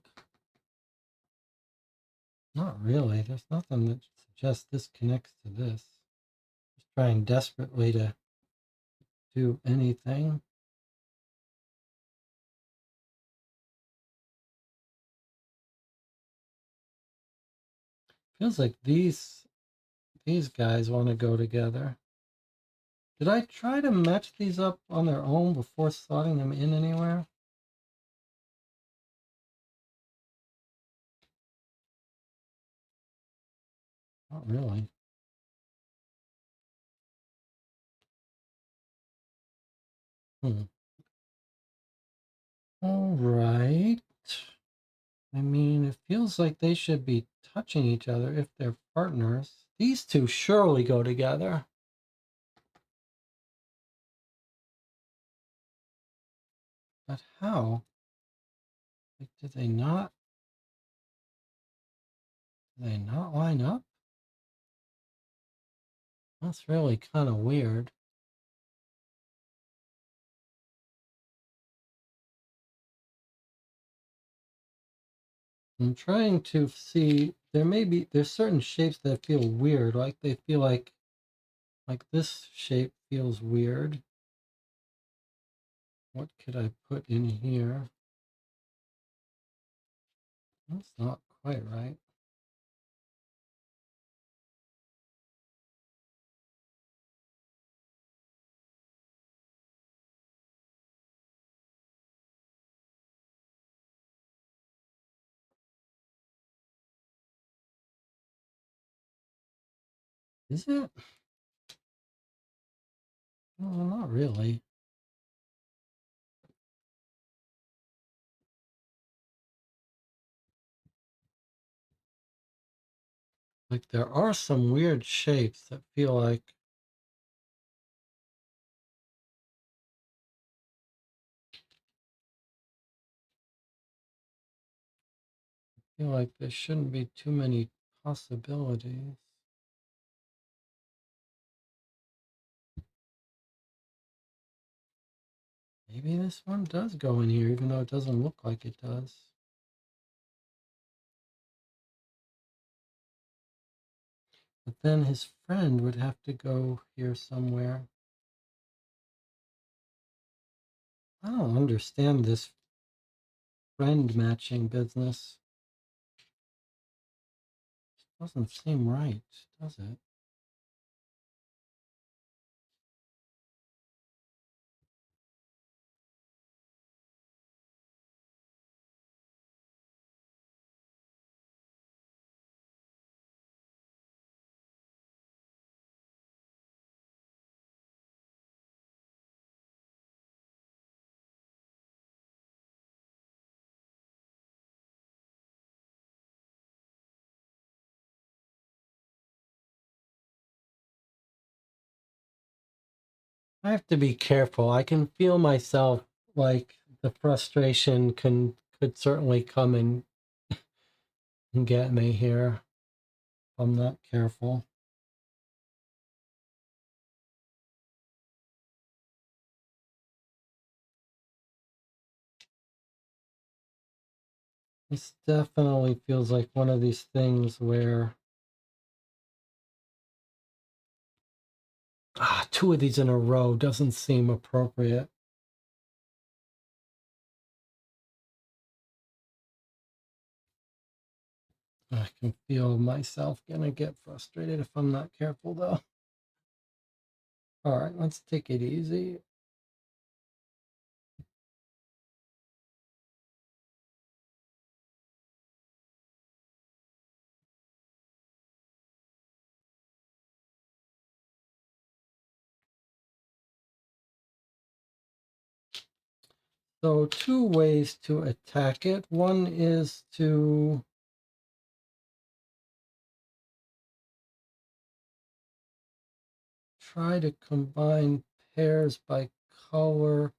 Not really. There's nothing that suggests this connects to this. Just trying desperately to do anything. Feels like these guys want to go together. Did I try to match these up on their own before slotting them in anywhere? Not really. All right. I mean, it feels like they should be touching each other if they're partners. These two surely go together. But how? Like, did they not? Did they not line up? That's really kind of weird. I'm trying to see. There's certain shapes that feel weird. Like they feel like this shape feels weird. What could I put in here? That's not quite right. Is it? No, not really. Like there are some weird shapes that feel like there shouldn't be too many possibilities. Maybe this one does go in here, even though it doesn't look like it does. But then his friend would have to go here somewhere. I don't understand this friend matching business. Doesn't seem right, does it? I have to be careful. I can feel myself like the frustration could certainly come and get me here if I'm not careful. This definitely feels like one of these things where two of these in a row doesn't seem appropriate. I can feel myself gonna get frustrated if I'm not careful though. All right, let's take it easy. So two ways to attack it. One is to try to combine pairs by color.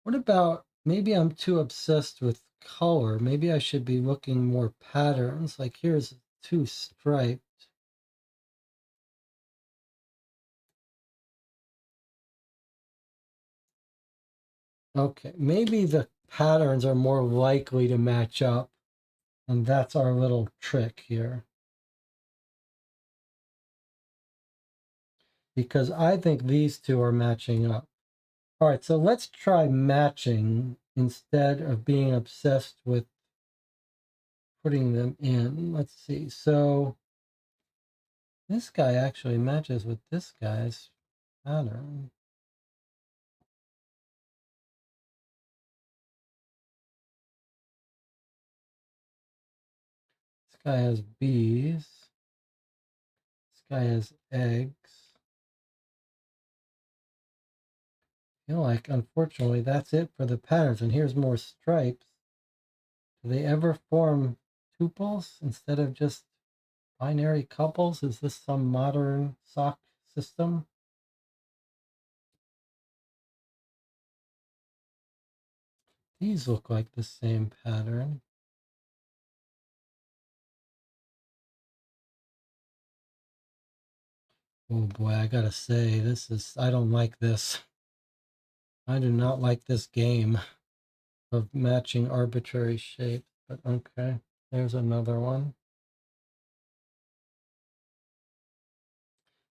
What about, maybe I'm too obsessed with color. Maybe I should be looking more patterns. Like here's two striped. Okay, maybe the patterns are more likely to match up, and that's our little trick here. Because I think these two are matching up. All right, so let's try matching instead of being obsessed with putting them in. Let's see. So this guy actually matches with this guy's pattern. This guy has bees. This guy has eggs. I feel like, unfortunately, that's it for the patterns. And here's more stripes. Do they ever form tuples instead of just binary couples? Is this some modern sock system? These look like the same pattern. Oh boy, I gotta say, I don't like this. I do not like this game of matching arbitrary shapes, but okay, there's another one.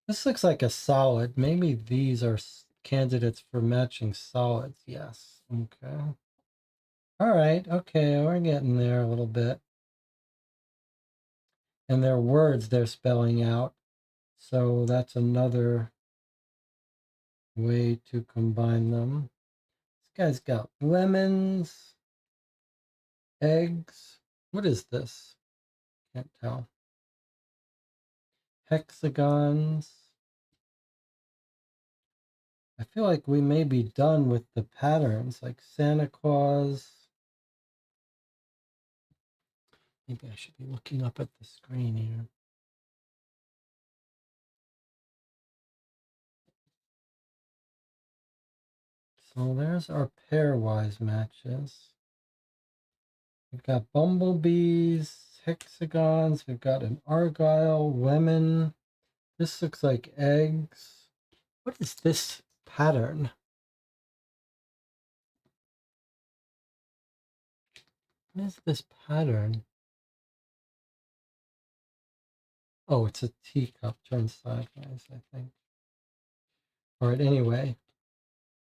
This looks like a solid. Maybe these are candidates for matching solids. Yes, okay. All right, okay, we're getting there a little bit. and their words they're spelling out. So that's another way to combine them. This guy's got lemons, eggs. What is this? Can't tell. Hexagons. I feel like we may be done with the patterns, like Santa Claus. Maybe I should be looking up at the screen here. So there's our pairwise matches. We've got bumblebees, hexagons. We've got an argyle, lemon. This looks like eggs. What is this pattern? What is this pattern? Oh, it's a teacup turned sideways, I think. All right, anyway.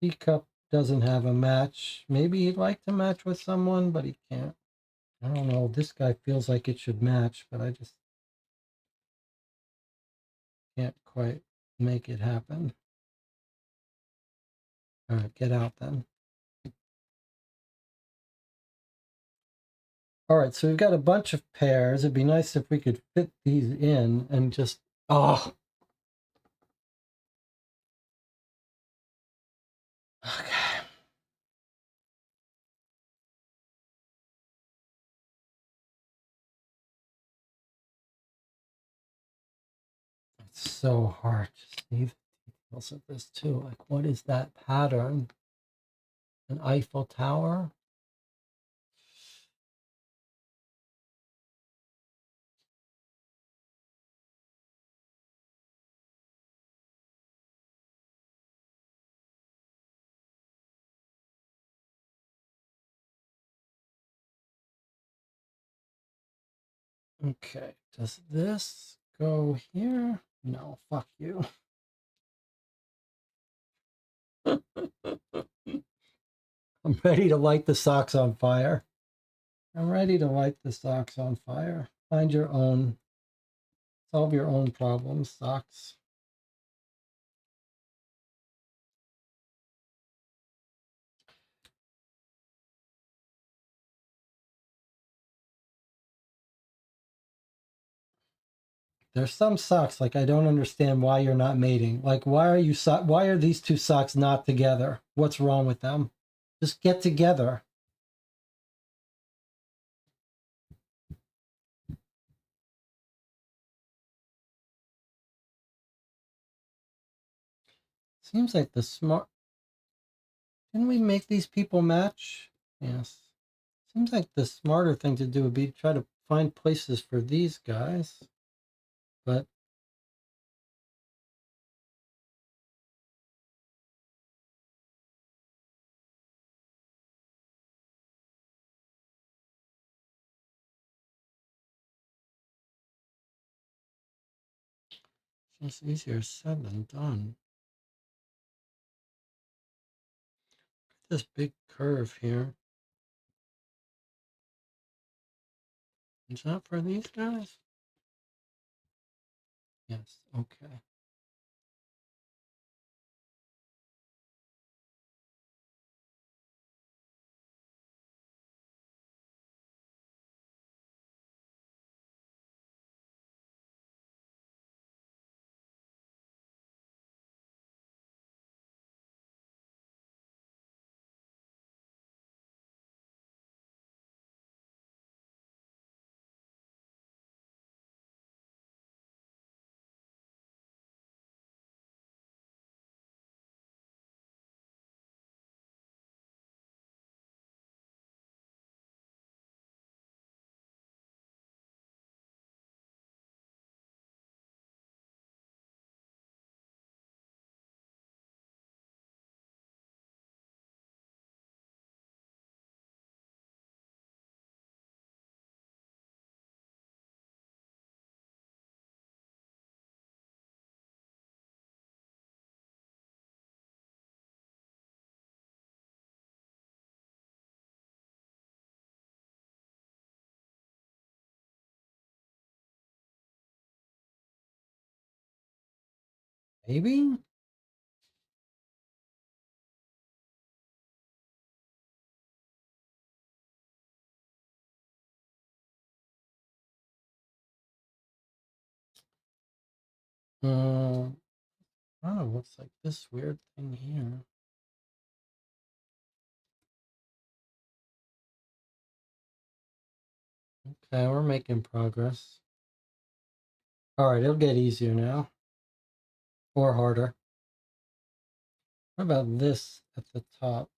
Teacup doesn't have a match. Maybe he'd like to match with someone, but he can't. I don't know. This guy feels like it should match, but I just can't quite make it happen. All right, get out then. All right, so we've got a bunch of pairs. It'd be nice if we could fit these in and just, oh. Okay. It's so hard to see the details of this too. Like, what is that pattern? An Eiffel Tower? Okay, does this go here? No, fuck you. I'm ready to light the socks on fire. I'm ready to light the socks on fire. Find your own, solve your own problems, socks. There's some socks, like, I don't understand why you're not mating. Like, why are these two socks not together? What's wrong with them? Just get together. Seems like the smart... Didn't we make these people match? Yes. Seems like the smarter thing to do would be to try to find places for these guys. But it's easier said than done. This big curve here. Is that for these guys? Yes, okay. Maybe? I don't know, what's like this weird thing here. Okay, we're making progress. All right, it'll get easier now. Or harder. What about this at the top?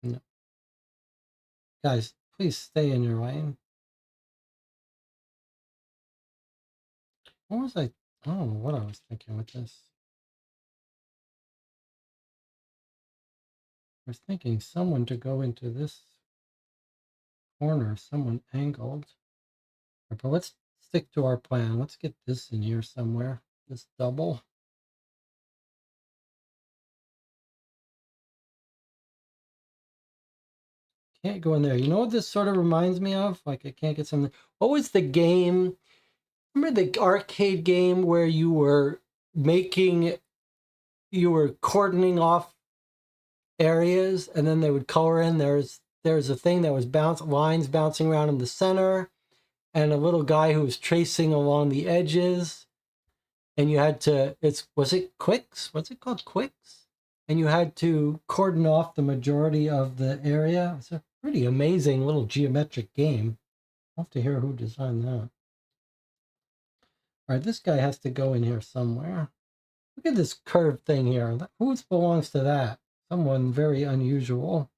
No. Guys, please stay in your lane. What was I don't know what I was thinking with this. I was thinking someone to go into this corner, someone angled. But let's stick to our plan. Let's get this in here somewhere. This double. Can't go in there. You know what this sort of reminds me of? Like I can't get something. What was the game? Remember the arcade game where you were cordoning off areas and then they would color in. There's a thing that was lines bouncing around in the center and a little guy who was tracing along the edges. And you had to, was it Quicks? What's it called? Quicks? And you had to cordon off the majority of the area. It's a pretty amazing little geometric game. I'll have to hear who designed that. All right, this guy has to go in here somewhere. Look at this curved thing here. Who belongs to that? Someone very unusual.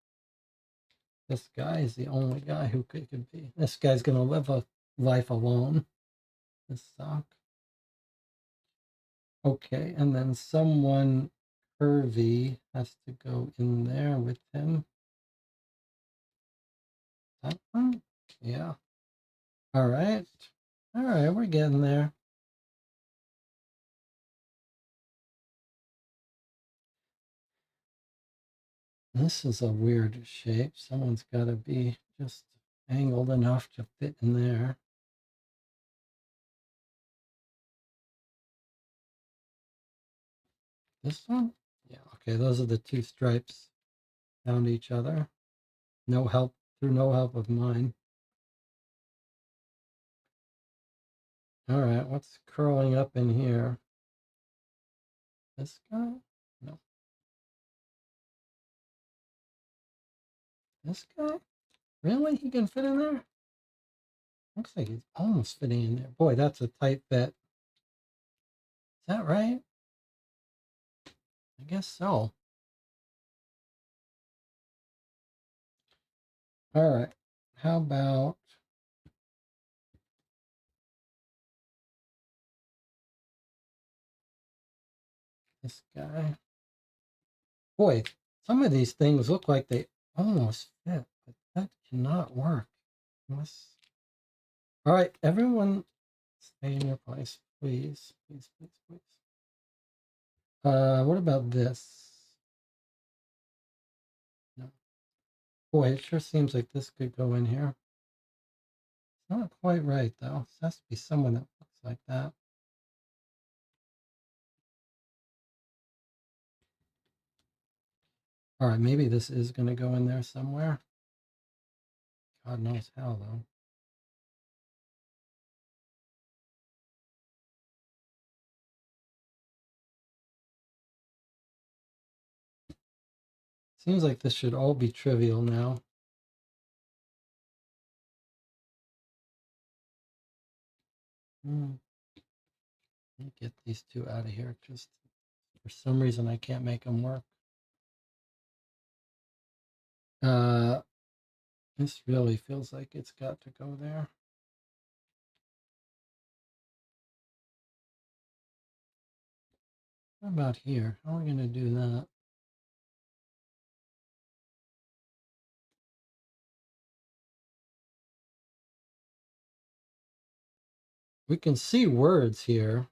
This guy is the only guy who could be. This guy's going to live a life alone. This sucks. Okay, and then someone curvy has to go in there with him. That one? Yeah. All right. All right, we're getting there. This is a weird shape. Someone's got to be just angled enough to fit in there. This one? Yeah, okay, those are the two stripes found each other. No help, through no help of mine. All right, what's curling up in here? This guy? No. This guy? Really? He can fit in there? Looks like he's almost fitting in there. Boy, that's a tight fit. Is that right? I guess so. All right. How about this guy? Boy, some of these things look like they almost fit, but that cannot work. Unless... All right, everyone stay in your place, please. Please, please, please. What about this? No. Boy, it sure seems like this could go in here. It's not quite right, though. It has to be someone that looks like that. All right, maybe this is going to go in there somewhere. God knows how, though. Seems like this should all be trivial now. Let me get these two out of here. Just for some reason, I can't make them work. This really feels like it's got to go there. How about here? How are we going to do that? We can see words here.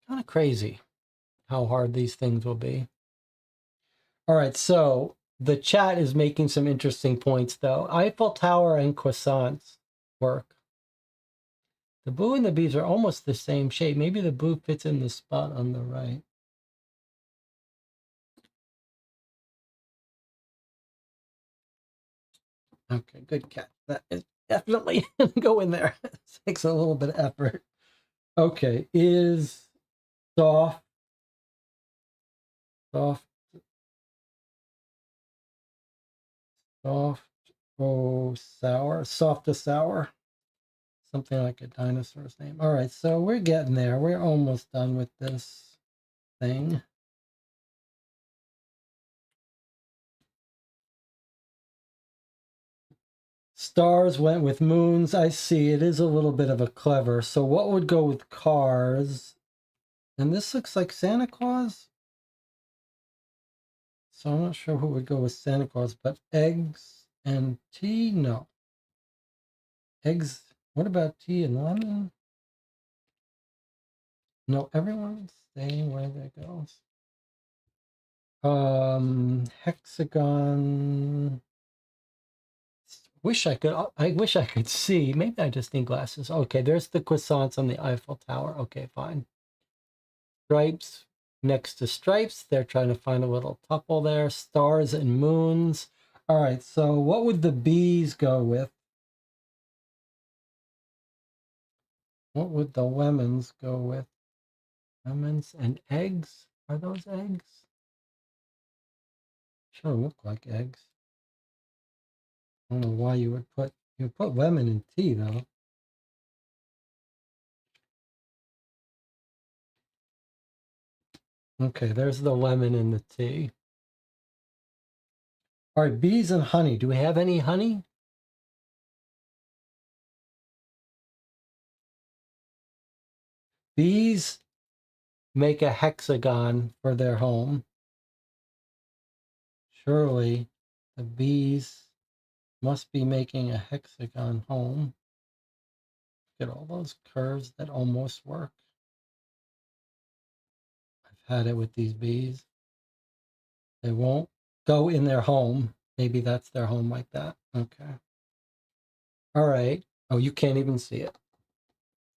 Kind of crazy how hard these things will be. All right, so the chat is making some interesting points, though. Eiffel Tower and croissants work. The blue and the bees are almost the same shape. Maybe the blue fits in the spot on the right. Okay, good catch. That is definitely go in there. It takes a little bit of effort. Okay, is soft, soft, soft, oh, sour, soft to sour. Something like a dinosaur's name. All right, so we're getting there. We're almost done with this thing. Stars went with moons. I see. It is a little bit of a clever. So what would go with cars? And this looks like Santa Claus. So I'm not sure who would go with Santa Claus, but eggs and tea? No. Eggs. What about tea and lemon? No, everyone's staying where they go. Hexagon. I wish I could see. Maybe I just need glasses. Okay, there's the croissants on the Eiffel Tower. Okay, fine. Stripes next to stripes. They're trying to find a little tuple there. Stars and moons. All right, so what would the bees go with? What would the lemons go with? Lemons and eggs? Are those eggs? Sure look like eggs. I don't know why you would put lemon in tea though. Okay, there's the lemon in the tea. All right, bees and honey. Do we have any honey? Bees make a hexagon for their home. Surely the bees must be making a hexagon home. Get all those curves that almost work. I've had it with these bees. They won't go in their home. Maybe that's their home like that. Okay. All right. Oh, you can't even see it.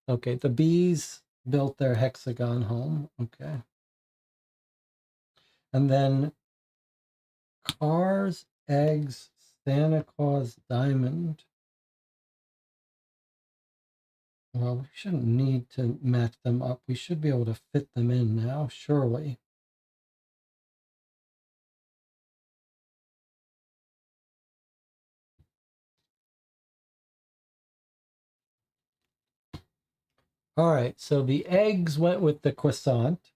Okay, the bees built their hexagon home. Okay. And then cars, eggs, Santa Claus, diamond. Well, we shouldn't need to match them up. We should be able to fit them in now, surely. All right, so the eggs went with the croissant.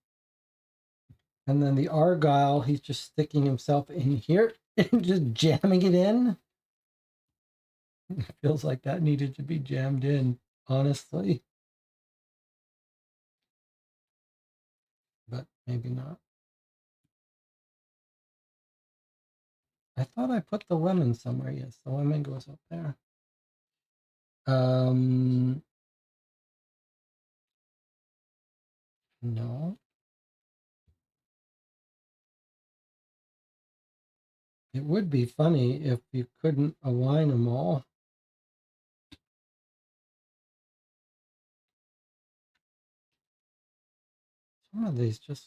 And then the argyle, he's just sticking himself in here and just jamming it in. It feels like that needed to be jammed in, honestly. But maybe not. I thought I put the lemon somewhere. Yes, the lemon goes up there. No. It would be funny if you couldn't align them all. Some of these just...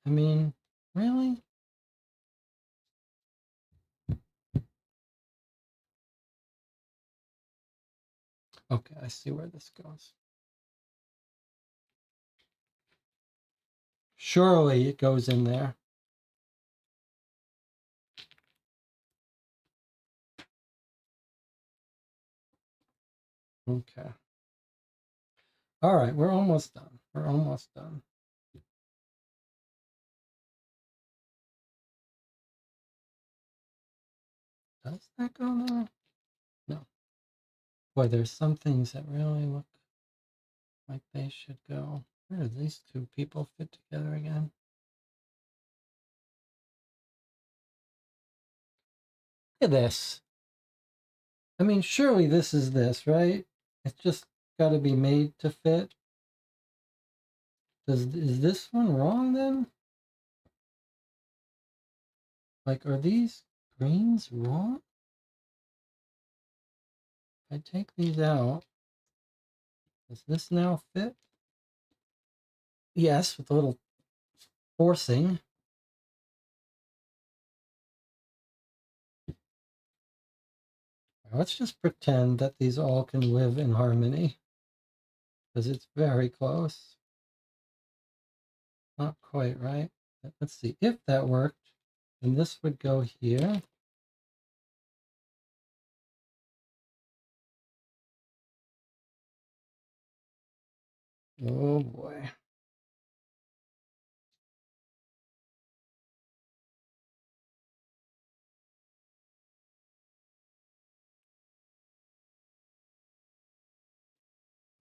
I mean, really? Okay, I see where this goes. Surely it goes in there. Okay. All right, we're almost done. We're almost done. Does that go there? No. Boy, there's some things that really look like they should go. Where do these two people fit together again? Look at this. I mean, surely this is this, right? It's just got to be made to fit. Is this one wrong then? Like, are these greens wrong? If I take these out, does this now fit? Yes, with a little forcing. Let's just pretend that these all can live in harmony, because it's very close. Not quite right. Let's see if that worked. And this would go here. Oh boy.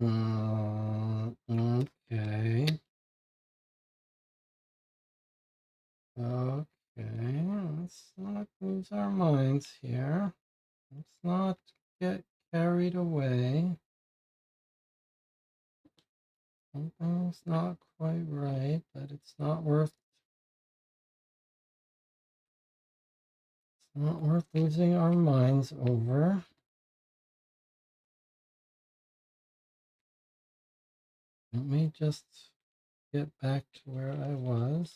Okay. Okay. Let's not lose our minds here. Let's not get carried away. Something's not quite right, but it's not worth losing our minds over. Let me just get back to where I was.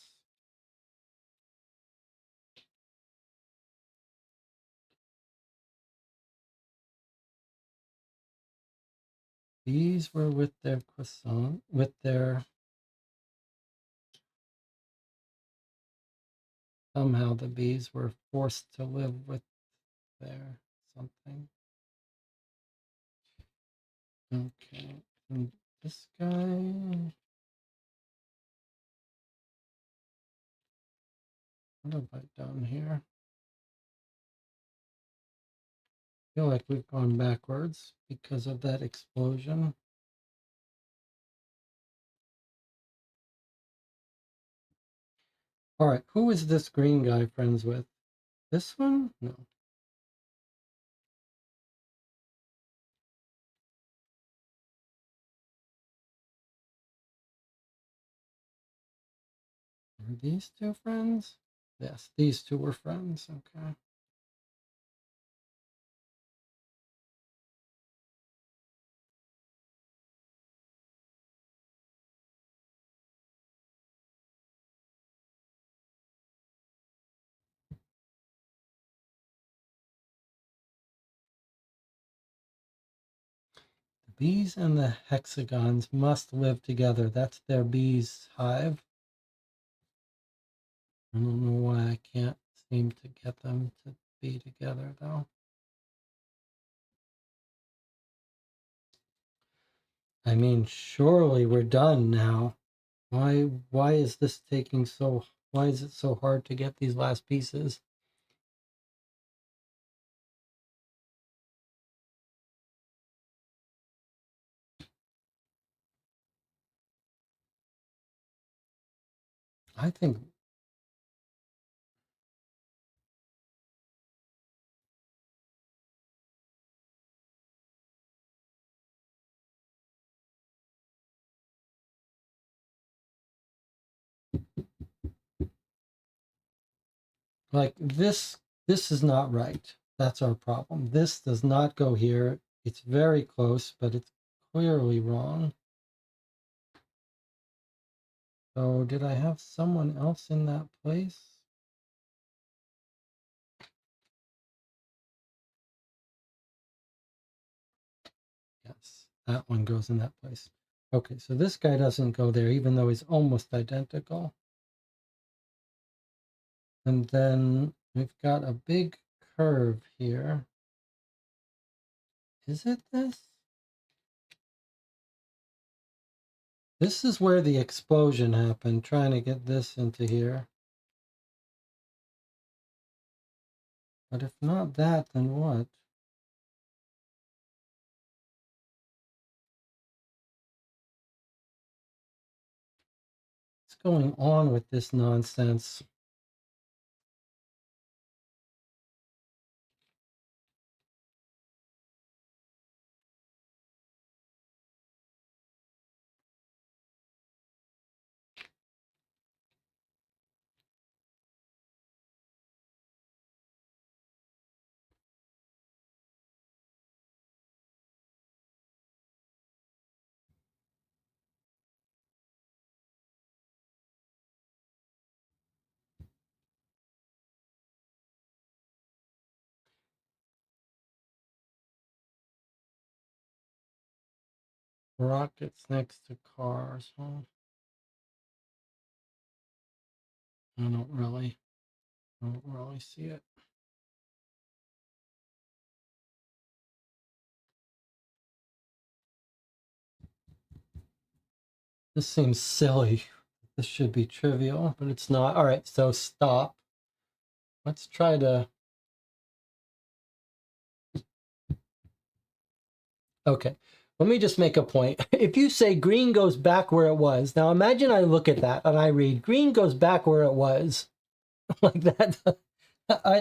These were with their croissant, with their, somehow the bees were forced to live with their something. Okay, and this guy, what have I done here? I feel like we've gone backwards because of that explosion. All right, who is this green guy friends with? This one? No. Are these two friends? Yes, these two were friends. Okay. The bees and the hexagons must live together. That's their bees' hive. I don't know why I can't seem to get them to be together though. I mean, surely we're done now. Why is this taking so, why is it so hard to get these last pieces? I think, like, this is not right. That's our problem. This does not go here. It's very close, but it's clearly wrong. So did I have someone else in that place? Yes, that one goes in that place. Okay, so this guy doesn't go there, even though he's almost identical. And then we've got a big curve here. Is it this? This is where the explosion happened, trying to get this into here. But if not that, then what? What's going on with this nonsense? Rockets next to cars, huh? I don't really see it. This seems silly. This should be trivial, but it's not. All right, so stop. Let's try to... Okay, let me just make a point. If you say green goes back where it was, now imagine I look at that and I read green goes back where it was, like that.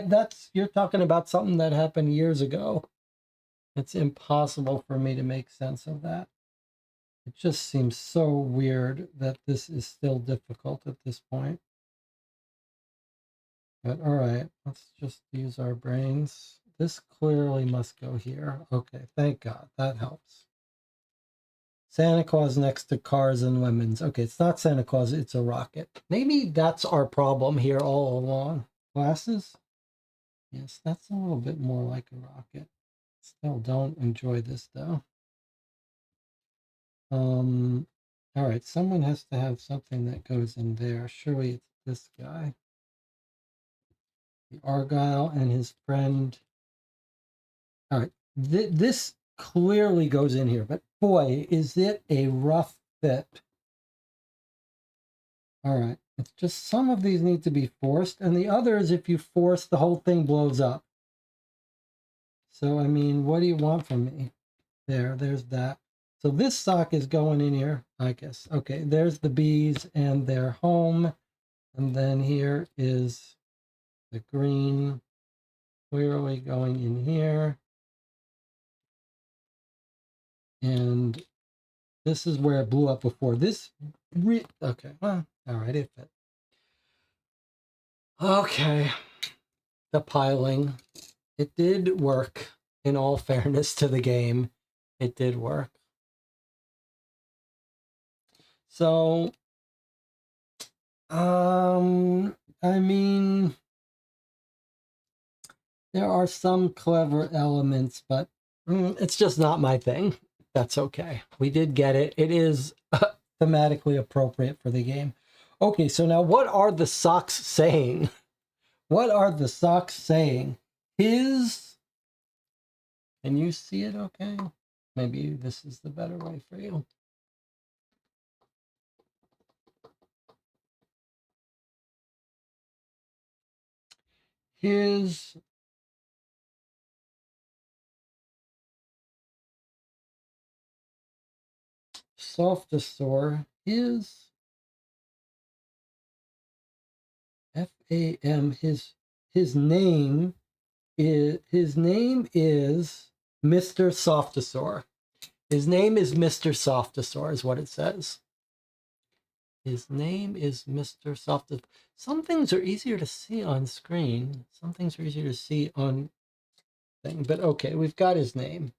That's, you're talking about something that happened years ago. It's impossible for me to make sense of that. It just seems so weird that this is still difficult at this point. But all right, let's just use our brains. This clearly must go here. Okay, thank God. That helps. Santa Claus next to cars and lemons. Okay, it's not Santa Claus, it's a rocket. Maybe that's our problem here all along. Glasses? Yes, that's a little bit more like a rocket. Still don't enjoy this though. All right, someone has to have something that goes in there. Surely it's this guy. The Argyle and his friend. All right, this clearly goes in here, but boy, is it a rough fit. All right, it's just some of these need to be forced, and the others, if you force, the whole thing blows up. So, I mean, what do you want from me? There's that. So this sock is going in here, I guess. Okay, there's the bees and their home. And then here is the green clearly going in here. And this is where it blew up before. Okay, well, all right, it fit. Okay, the piling. It did work, in all fairness to the game. It did work. So, I mean, there are some clever elements, but it's just not my thing. That's okay. We did get it. It is thematically appropriate for the game. Okay, so now what are the socks saying? What are the socks saying? His... Can you see it okay? Maybe this is the better way for you. His softosaur, his FAM, his name is Mr. Softosaur. His name is Mr. Softosaur is what it says. His name is Mr. Softosaur. Some things are easier to see on screen. Some things are easier to see on thing. But okay, we've got his name.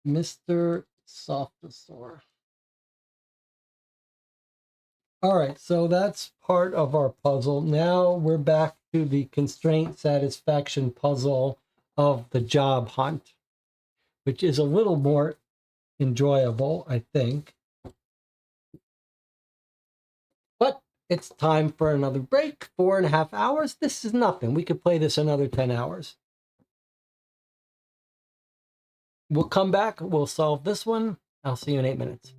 Mr. Softosaur. All right, so that's part of our puzzle. Now we're back to the constraint satisfaction puzzle of the job hunt, which is a little more enjoyable, I think. But it's time for another break. 4.5 hours. This is nothing. We could play this another 10 hours. We'll come back. We'll solve this one. I'll see you in 8 minutes.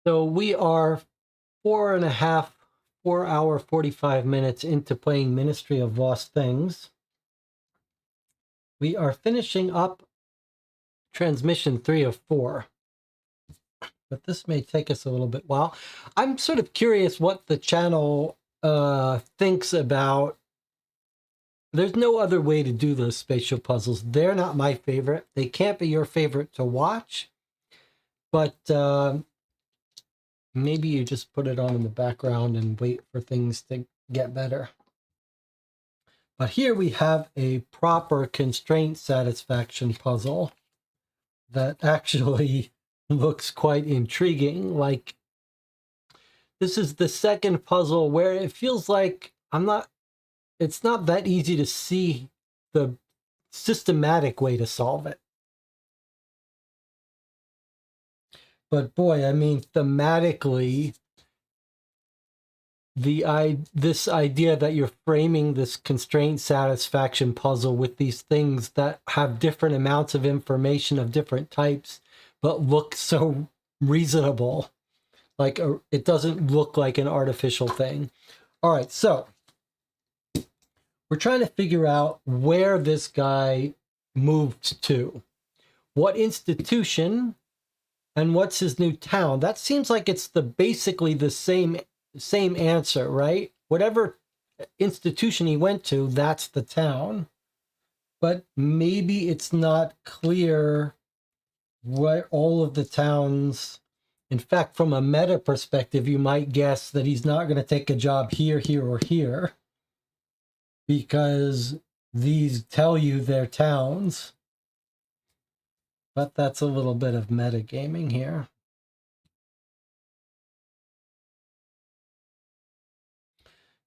So we are 4 hour, 45 minutes into playing Ministry of Lost Things. We are finishing up transmission 3 of 4. But this may take us a little bit while. I'm sort of curious what the channel thinks about. There's no other way to do those spatial puzzles. They're not my favorite. They can't be your favorite to watch. But maybe you just put it on in the background and wait for things to get better. But here we have a proper constraint satisfaction puzzle that actually looks quite intriguing. Like, this is the second puzzle where it feels like it's not that easy to see the systematic way to solve it. But boy, I mean, thematically, this idea that you're framing this constraint satisfaction puzzle with these things that have different amounts of information of different types, but look so reasonable. Like, it doesn't look like an artificial thing. All right, so we're trying to figure out where this guy moved to. What institution and what's his new town? That seems like it's basically the same answer, right? Whatever institution he went to, that's the town. But maybe it's not clear what all of the towns. In fact, from a meta perspective, you might guess that he's not going to take a job here, here, or here, because these tell you they're towns. But that's a little bit of metagaming here.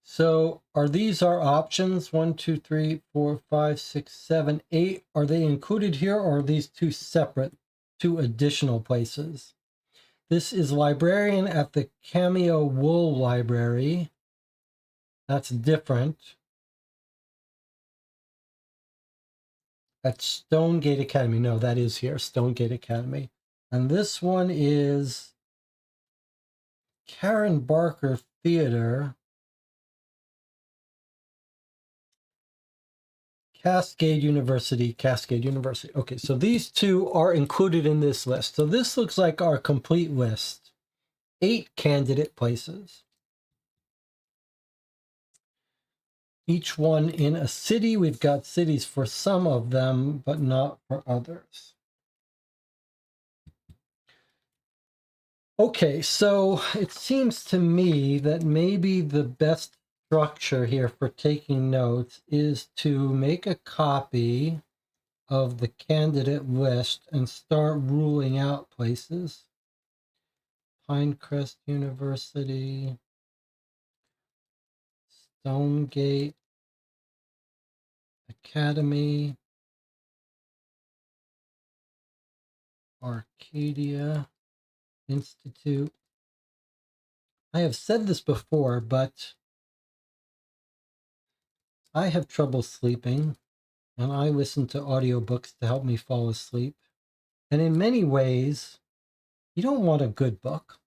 So are these our options? 1, 2, 3, 4, 5, 6, 7, 8. Are they included here, or are these two separate? 2 additional places. This is librarian at the Cameo Wool Library. That's different. At Stonegate Academy. No, that is here, Stonegate Academy. And this one is Karen Barker Theater, Cascade University, Cascade University. Okay, so these 2 are included in this list. So this looks like our complete list. 8 candidate places. Each one in a city. We've got cities for some of them, but not for others. Okay, so it seems to me that maybe the best structure here for taking notes is to make a copy of the candidate list and start ruling out places. Pinecrest University, Stonegate Academy, Arcadia Institute. I have said this before, but I have trouble sleeping, and I listen to audiobooks to help me fall asleep. And in many ways, you don't want a good book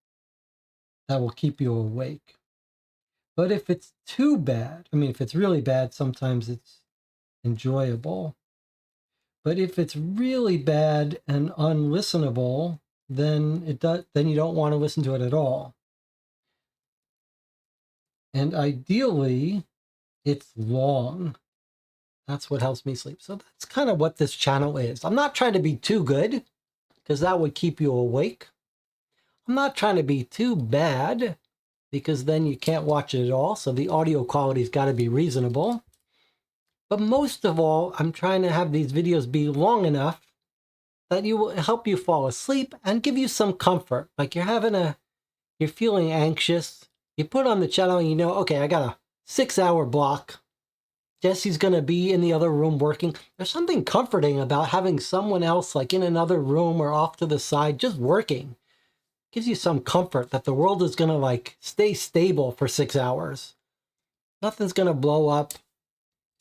that will keep you awake. But if it's too bad, I mean, if it's really bad, sometimes it's enjoyable. But if it's really bad and unlistenable, then you don't want to listen to it at all. And ideally, it's long. That's what helps me sleep. So that's kind of what this channel is. I'm not trying to be too good, because that would keep you awake. I'm not trying to be too bad, because then you can't watch it at all. So the audio quality's got to be reasonable. But most of all, I'm trying to have these videos be long enough that you will help you fall asleep and give you some comfort. Like you're feeling anxious. You put on the channel and you know, okay, I got a 6-hour block. Jesse's going to be in the other room working. There's something comforting about having someone else like in another room or off to the side just working. Gives you some comfort that the world is going to like stay stable for 6 hours. Nothing's going to blow up.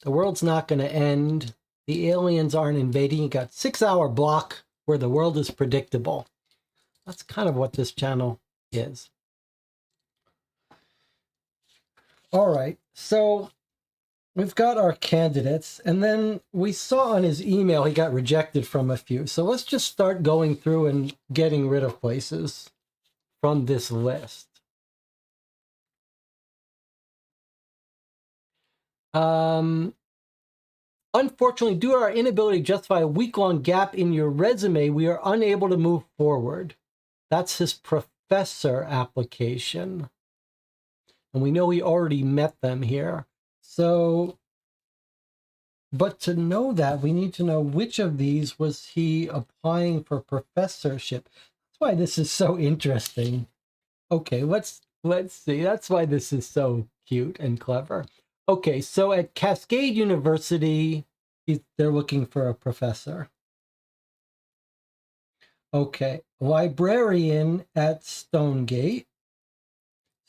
The world's not going to end. The aliens aren't invading. You got 6-hour block where the world is predictable. That's kind of what this channel is. All right, so we've got our candidates, and then we saw on his email he got rejected from a few. So let's just start going through and getting rid of places from this list. Unfortunately, due to our inability to justify a week-long gap in your resume, we are unable to move forward. That's his professor application. And we know we already met them here. So, but to know that, we need to know which of these was he applying for professorship. That's why this is so interesting. Okay, let's see. That's why this is so cute and clever. Okay, so at Cascade University, they're looking for a professor. Okay, librarian at Stonegate.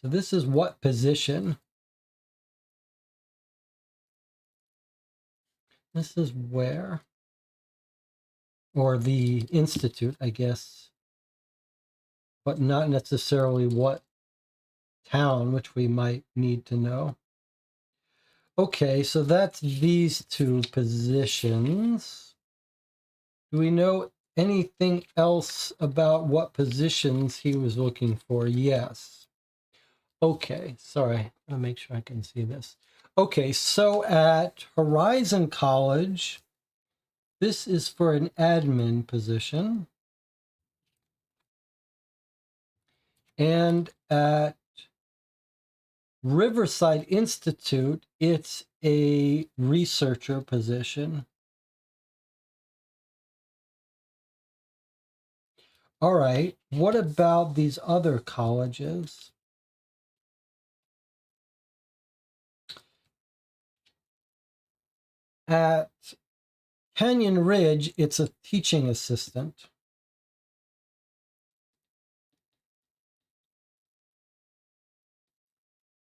So this is what position? This is where? Or the institute, I guess. But not necessarily what town, which we might need to know. Okay, so that's these 2 positions. Do we know anything else about what positions he was looking for? Yes. Okay, sorry. I'm going to make sure I can see this. Okay, so at Horizon College, this is for an admin position. And at Riverside Institute, it's a researcher position. All right, what about these other colleges? At Canyon Ridge, it's a teaching assistant.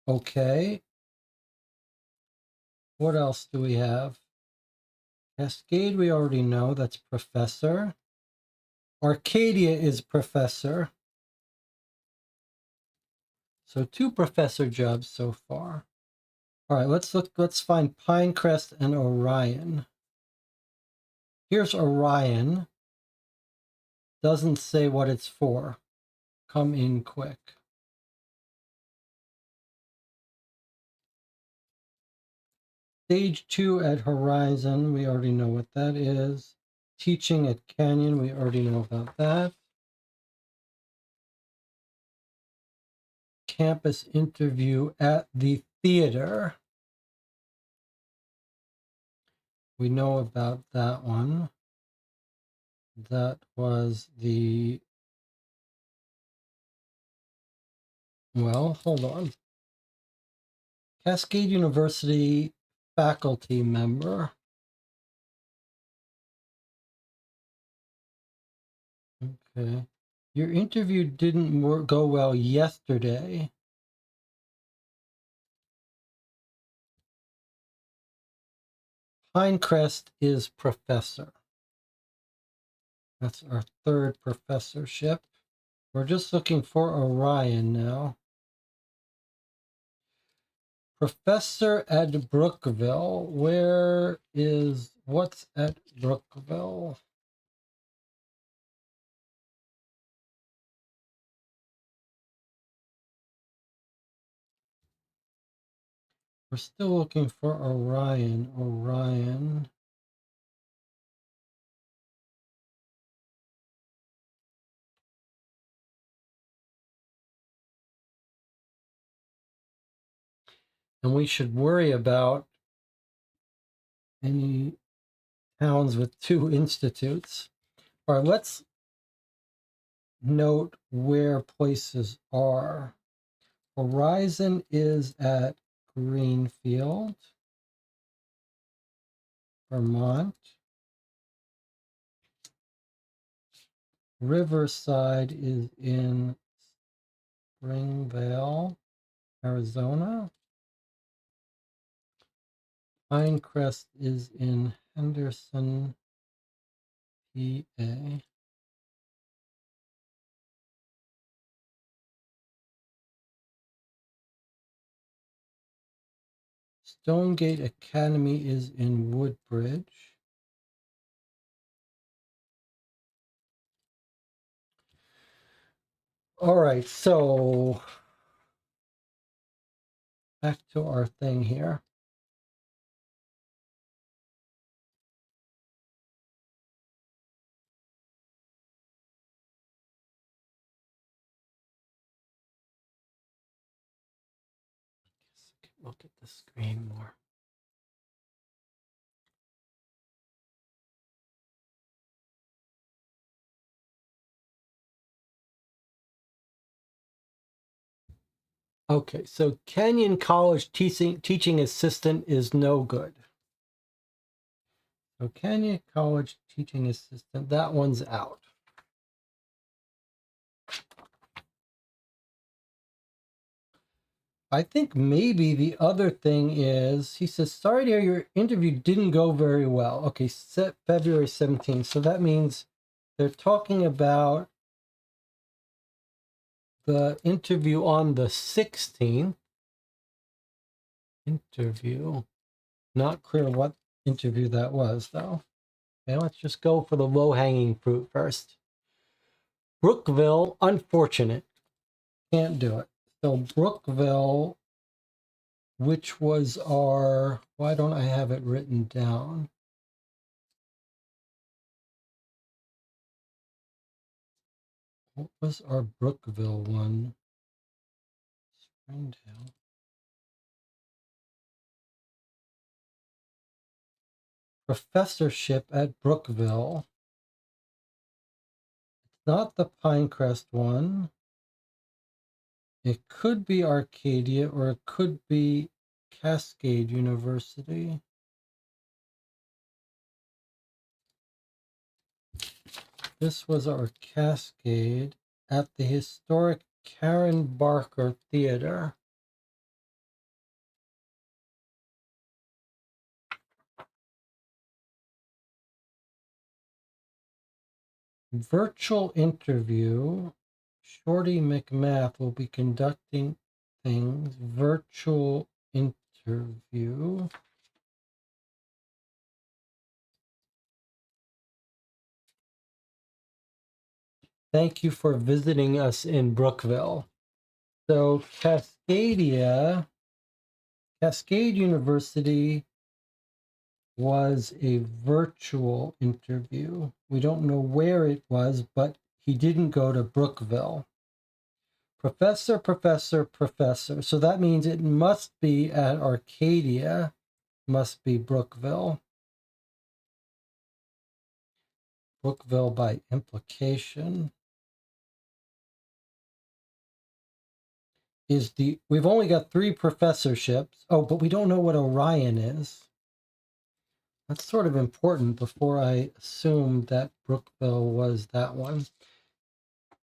Okay. What else do we have? Cascade, we already know. That's professor. Arcadia is professor. So 2 professor jobs so far. All right, let's find Pinecrest and Orion. Here's Orion. Doesn't say what it's for. Come in quick. Stage 2 at Horizon, we already know what that is. Teaching at Canyon, we already know about that. Campus interview at the theater. We know about that one. That was the, well, hold on. Cascade University faculty member. Okay. Your interview didn't go well yesterday. Pinecrest is professor. That's our 3rd professorship. We're just looking for Orion now. Professor at Brookville. What's at Brookville? We're still looking for Orion. Orion. And we should worry about any towns with 2 institutes. All right, let's note where places are. Horizon is at Greenfield, Vermont. Riverside is in Springvale, Arizona. Pinecrest is in Henderson, PA. Stonegate Academy is in Woodbridge. All right, so back to our thing here. Look at the screen more. Okay, so Kenyon College teaching assistant is no good. So Kenyon College teaching assistant, that one's out. I think maybe the other thing is, he says, sorry to hear your interview didn't go very well. Okay, February 17th. So that means they're talking about the interview on the 16th. Interview. Not clear what interview that was, though. Okay, let's just go for the low-hanging fruit first. Brookville, unfortunate. Can't do it. So Brookville, which was our, why don't I have it written down? What was our Brookville one? Springdale. Professorship at Brookville. It's not the Pinecrest one. It could be Arcadia or it could be Cascade University. This was our Cascade at the historic Karen Barker Theater. virtual interview. Shorty McMath will be conducting things. Virtual interview. Thank you for visiting us in Brookville. So Cascade University was a virtual interview. We don't know where it was, but he didn't go to Brookville. Professor. So that means it must be at Arcadia, must be Brookville. Brookville by implication. We've only got 3 professorships. Oh, but we don't know what Orion is. That's sort of important before I assume that Brookville was that one.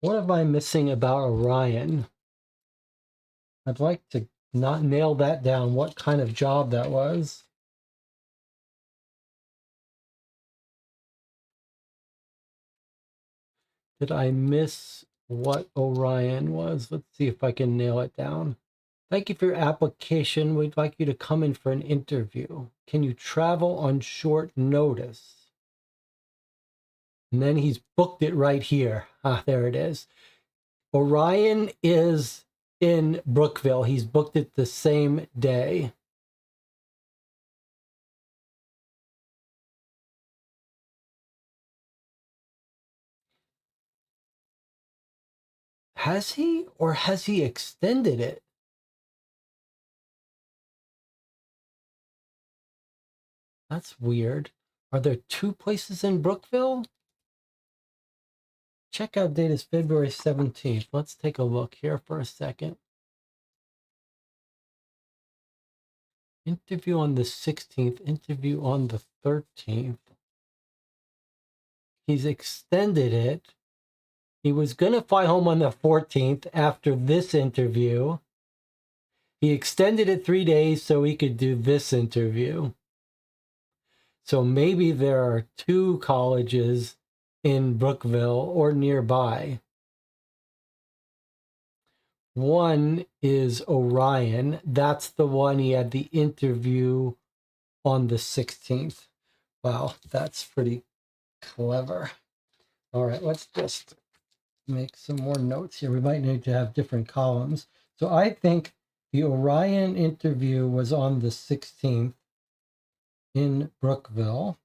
What am I missing about Orion? I'd like to not nail that down, what kind of job that was. Did I miss what Orion was? Let's see if I can nail it down. Thank you for your application. We'd like you to come in for an interview. Can you travel on short notice? And then he's booked it right here. Ah, there it is. Orion is in Brookville. He's booked it the same day. Has he, or has he extended it? That's weird. Are there 2 places in Brookville? Checkout date is February 17th. Let's take a look here for a second. Interview on the 16th, interview on the 13th. He's extended it. He was going to fly home on the 14th after this interview. He extended it 3 days so he could do this interview. So maybe there are 2 colleges in Brookville or nearby. One is Orion. That's the one he had the interview on the 16th. Wow, that's pretty clever. All right, let's just make some more notes here. We might need to have different columns. So I think the Orion interview was on the 16th in Brookville.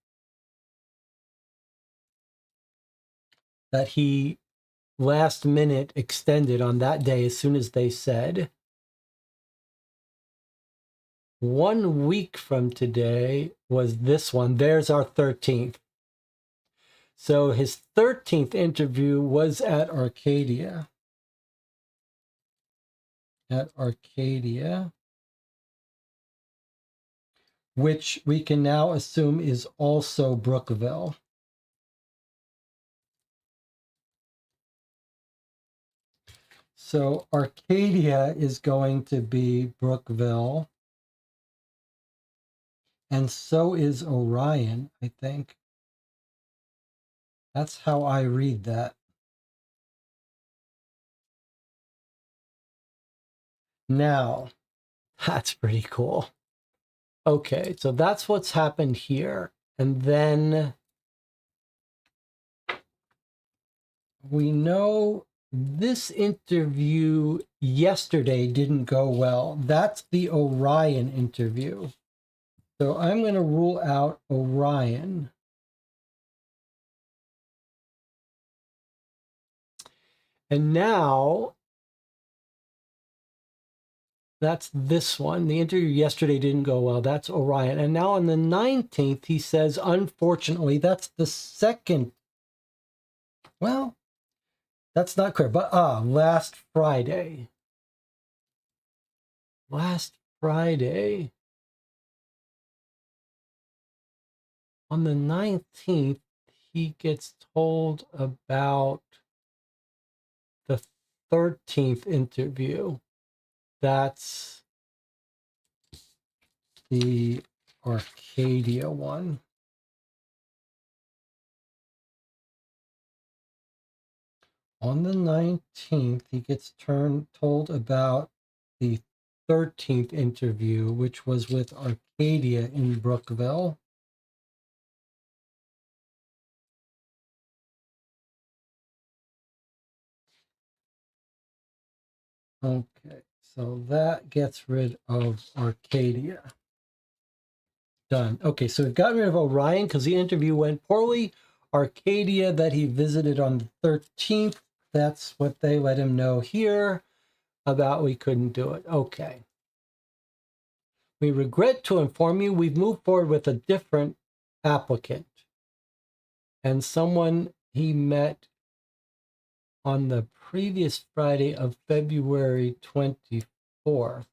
That he last minute extended on that day as soon as they said. 1 week from today was this one. There's our 13th. So his 13th interview was at Arcadia. Which we can now assume is also Brookville. So Arcadia is going to be Brookville. And so is Orion, I think. That's how I read that. Now, that's pretty cool. Okay, so that's what's happened here. And then we know this interview yesterday didn't go well. That's the Orion interview. So I'm going to rule out Orion. And now that's this one. The interview yesterday didn't go well. That's Orion. And now on the 19th, he says, unfortunately, that's the second. Well, that's not clear. But last Friday. Last Friday. On the 19th, he gets told about the 13th interview. That's the Arcadia one. On the 19th, he gets told about the 13th interview, which was with Arcadia in Brookville. Okay, so that gets rid of Arcadia. Done. Okay, so we've got rid of Orion because the interview went poorly. Arcadia that he visited on the 13th, that's what they let him know here about we couldn't do it. Okay. We regret to inform you we've moved forward with a different applicant and someone he met on the previous Friday of February 24th.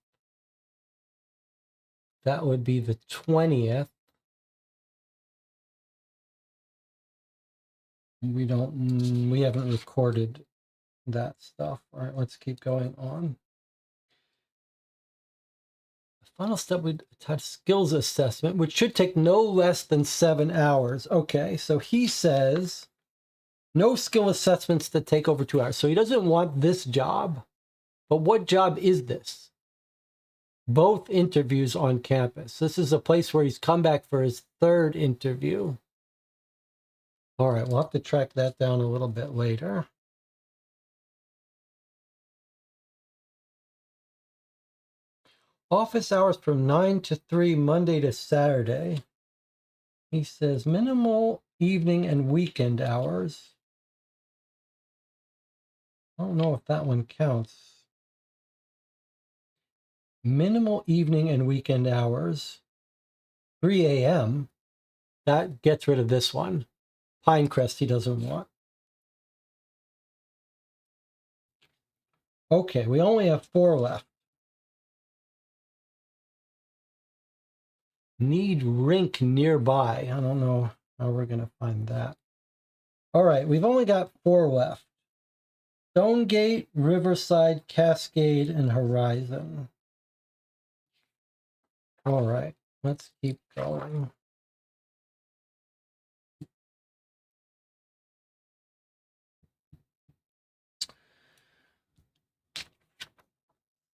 That would be the 20th. We haven't recorded that stuff. All right, let's keep going on. The final step would attach skills assessment, which should take no less than 7 hours. Okay, so he says no skill assessments that take over 2 hours. So he doesn't want this job. But what job is this? Both interviews on campus. This is a place where he's come back for his 3rd interview. All right, we'll have to track that down a little bit later. Office hours from 9 to 3, Monday to Saturday. He says minimal evening and weekend hours. I don't know if that one counts. Minimal evening and weekend hours. 3 a.m. That gets rid of this one. Pinecrest he doesn't want. Okay, we only have 4 left. Need rink nearby. I don't know how we're going to find that. All right, we've only got 4 left. Stonegate, Riverside, Cascade, and Horizon. All right, let's keep going.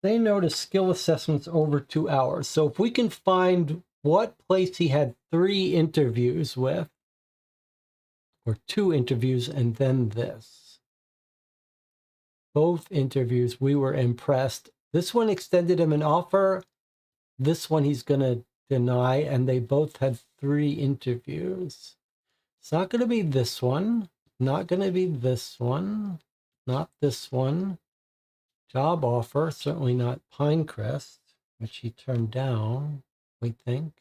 They notice skill assessments over 2 hours. So if we can find what place he had 3 interviews with, or 2 interviews, and then this. Both interviews, we were impressed. This one extended him an offer. This one he's going to deny, and they both had 3 interviews. It's not going to be this one. Not going to be this one. Not this one. Job offer, certainly not Pinecrest, which he turned down, we think.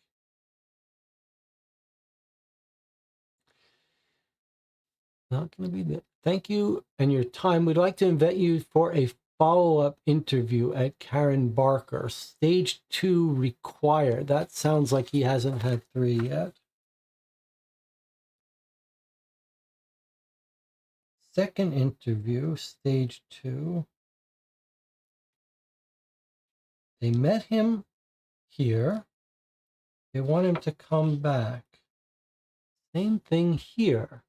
Not going to be that. Thank you and your time. We'd like to invite you for a follow-up interview at Karen Barker. Stage 2 required. That sounds like he hasn't had 3 yet. Second interview, stage 2. They met him here. They want him to come back. Same thing here.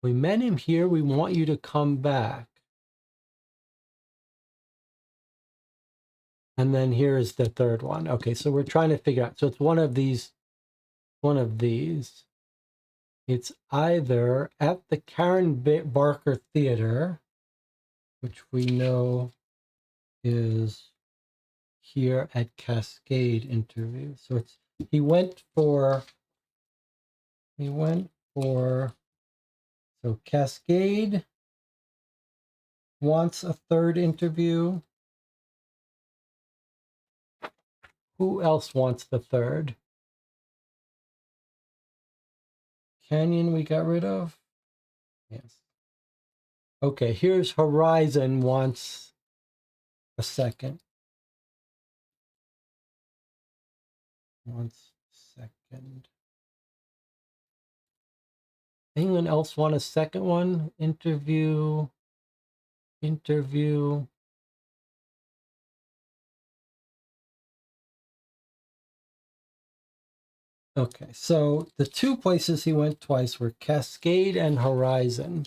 We met him here. We want you to come back. And then here is the 3rd one. Okay, so we're trying to figure out. So it's one of these. One of these. It's either at the Karen Barker Theater, which we know is here at Cascade interview. So it's he went for so Cascade wants a 3rd interview. Who else wants the 3rd? Canyon we got rid of? Yes. Okay, here's Horizon wants a 2nd. Wants a 2nd. Anyone else want a 2nd one? Interview. Okay, so the 2 places he went twice were Cascade and Horizon.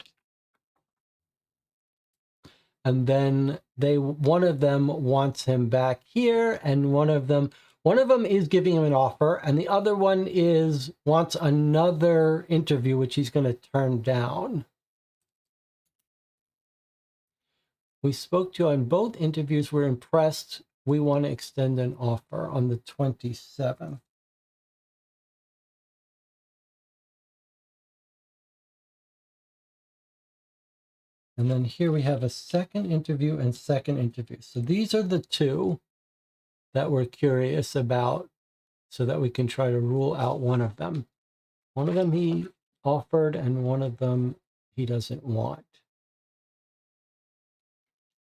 And then one of them wants him back here, and one of them is giving him an offer, and the other one wants another interview, which he's going to turn down. We spoke to you on both interviews. We're impressed. We want to extend an offer on the 27th. And then here we have a second interview and second interview. So these are the two that we're curious about so that we can try to rule out one of them. One of them he offered and one of them he doesn't want.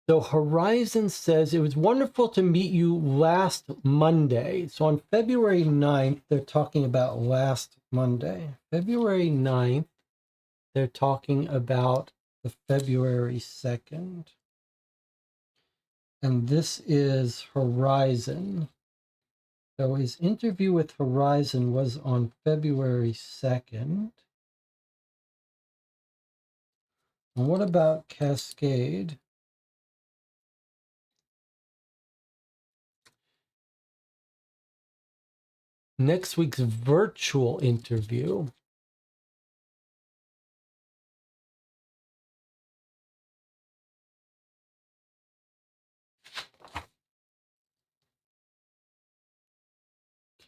So Horizon says, it was wonderful to meet you last Monday. So on February 9th, they're talking about last Monday. February 9th, they're talking about the February 2nd. And this is Horizon. So his interview with Horizon was on February 2nd. And what about Cascade? Next week's virtual interview.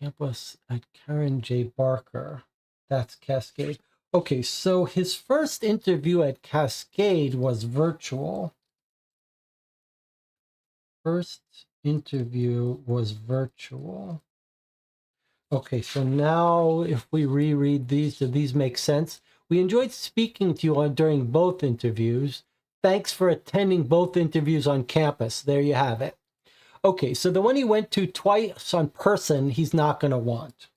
Campus at Karen J. Barker. That's Cascade. Okay, so his first interview at Cascade was virtual. First interview was virtual. Okay, so now if we reread these, do these make sense? We enjoyed speaking to you during both interviews. Thanks for attending both interviews on campus. There you have it. Okay, so the one he went to twice on person, he's not going to want.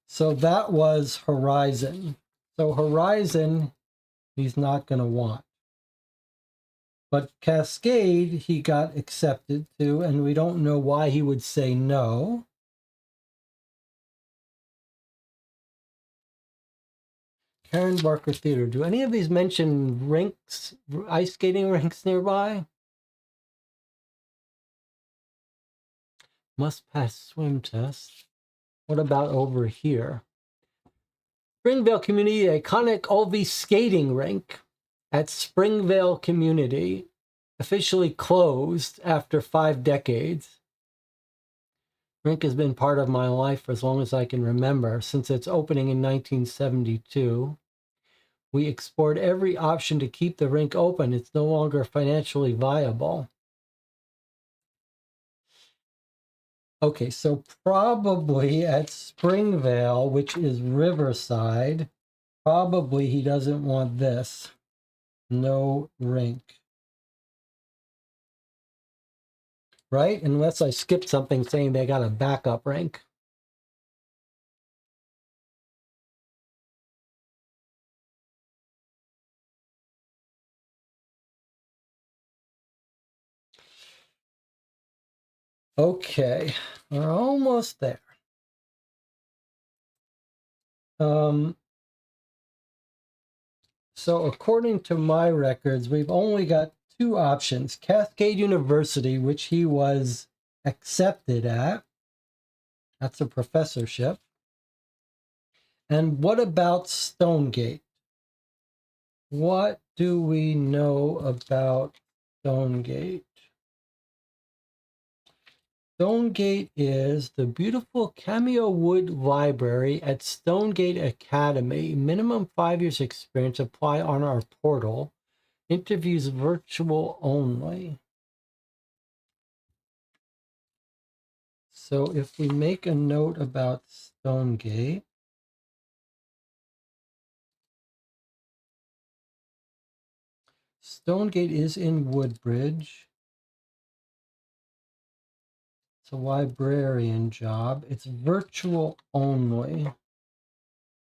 So that was Horizon. So Horizon, he's not going to want. But Cascade, he got accepted to, and we don't know why he would say no. Karen Barker Theater. Do any of these mention rinks, ice skating rinks nearby? Must pass swim test. What about over here? Springvale Community, iconic OV skating rink at Springvale Community, officially closed after 5 decades. Rink has been part of my life for as long as I can remember, since its opening in 1972. We explored every option to keep the rink open. It's no longer financially viable. Okay, so probably at Springvale, which is Riverside, probably he doesn't want this. No rink. Right? Unless I skipped something saying they got a backup rink. Okay, we're almost there. So according to my records, we've only got 2 options. Cascade University, which he was accepted at. That's a professorship. And what about Stonegate? What do we know about Stonegate? Stonegate is the beautiful Cameo Wood Library at Stonegate Academy. Minimum 5 years experience. Apply on our portal. Interviews virtual only. So if we make a note about Stonegate, Stonegate is in Woodbridge. It's a librarian job. It's virtual only.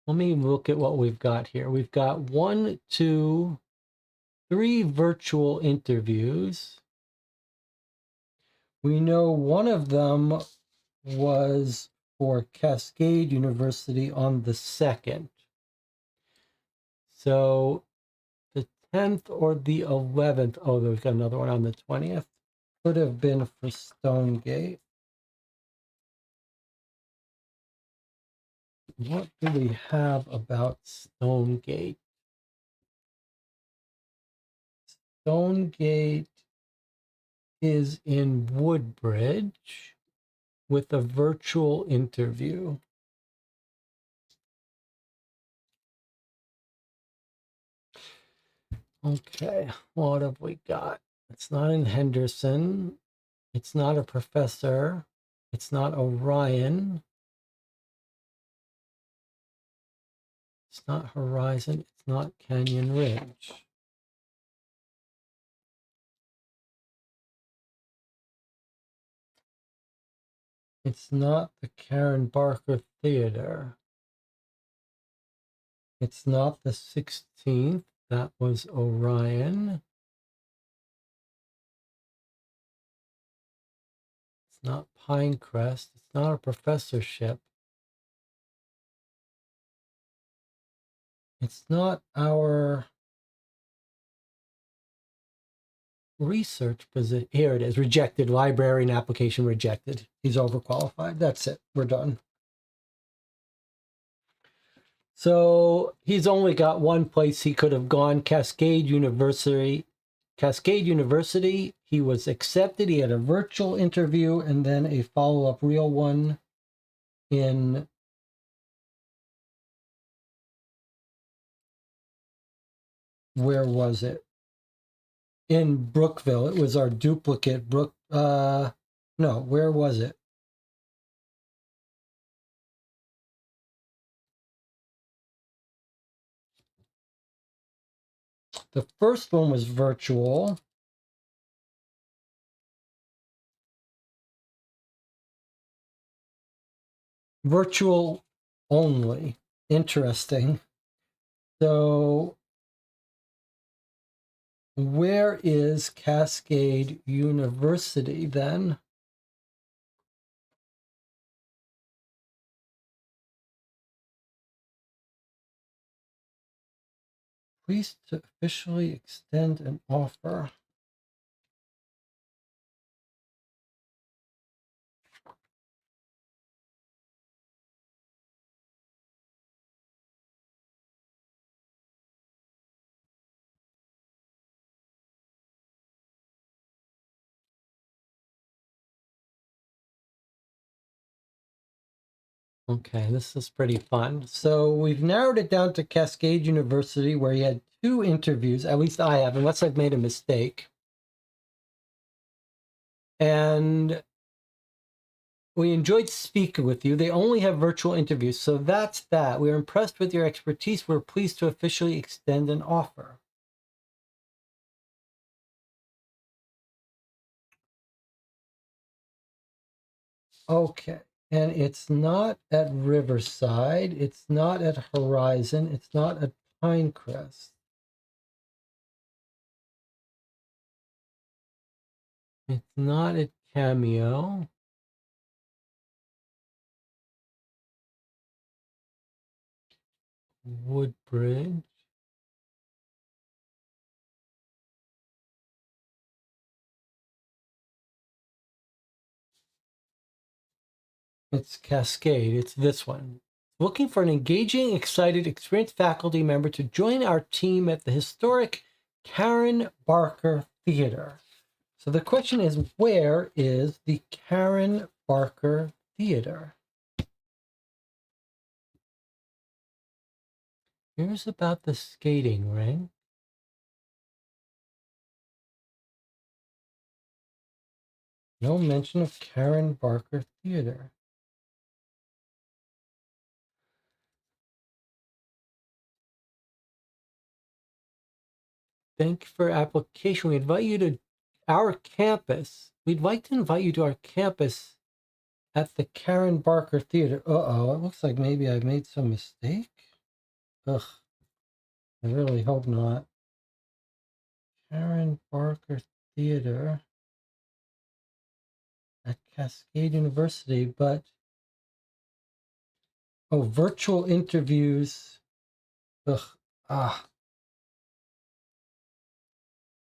Let me look at what we've got here. We've got 1, 2, 3 virtual interviews. We know one of them was for Cascade University on the 2nd. So the 10th or the 11th. Oh, there's got another one on the 20th. Could have been for Stonegate. What do we have about Stonegate? Stonegate is in Woodbridge with a virtual interview. Okay, what have we got? It's not in Henderson. It's not a professor. It's not Orion. It's not Horizon. It's not Canyon Ridge. It's not the Karen Barker Theater. It's not the 16th. That was Orion. It's not Pinecrest. It's not a professorship. It's not our research position. Here it is. Rejected. Librarian application rejected. He's overqualified. That's it. We're done. So he's only got one place he could have gone, Cascade University. Cascade University, he was accepted. He had a virtual interview and then a follow-up real one in where was it? In Brookville. It was our duplicate no, where was it? The first one was virtual. Virtual only. Interesting. So where is Cascade University then? Please to officially extend an offer. Okay, this is pretty fun. So we've narrowed it down to Cascade University, where he had 2 interviews. At least I have, unless I've made a mistake. And we enjoyed speaking with you. They only have virtual interviews, so that's that. We're impressed with your expertise. We're pleased to officially extend an offer. Okay, and it's not at Riverside. It's not at Horizon. It's not at Pinecrest. It's not at Cameo. Woodbridge. It's Cascade. It's this one. Looking for an engaging, excited, experienced faculty member to join our team at the historic Karen Barker Theater. So the question is, where is the Karen Barker Theater? Here's about the skating ring. No mention of Karen Barker Theater. Thank you for your application. We invite you to our campus. We'd like to invite you to our campus at the Karen Barker Theater. Uh-oh, it looks like maybe I made some mistake. Ugh, I really hope not. Karen Barker Theater at Cascade University, but oh, virtual interviews. Ugh,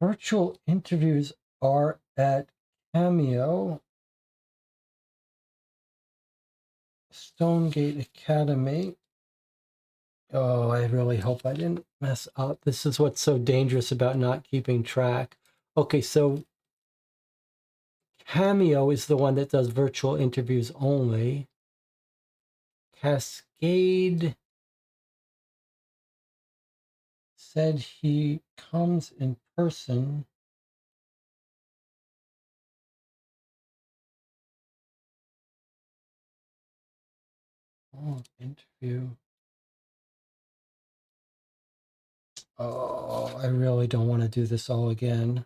Virtual interviews are at Cameo, Stonegate Academy. Oh, I really hope I didn't mess up. This is what's so dangerous about not keeping track. Okay, so Cameo is the one that does virtual interviews only. Cascade said he comes in person. Oh, interview. Oh, I really don't want to do this all again.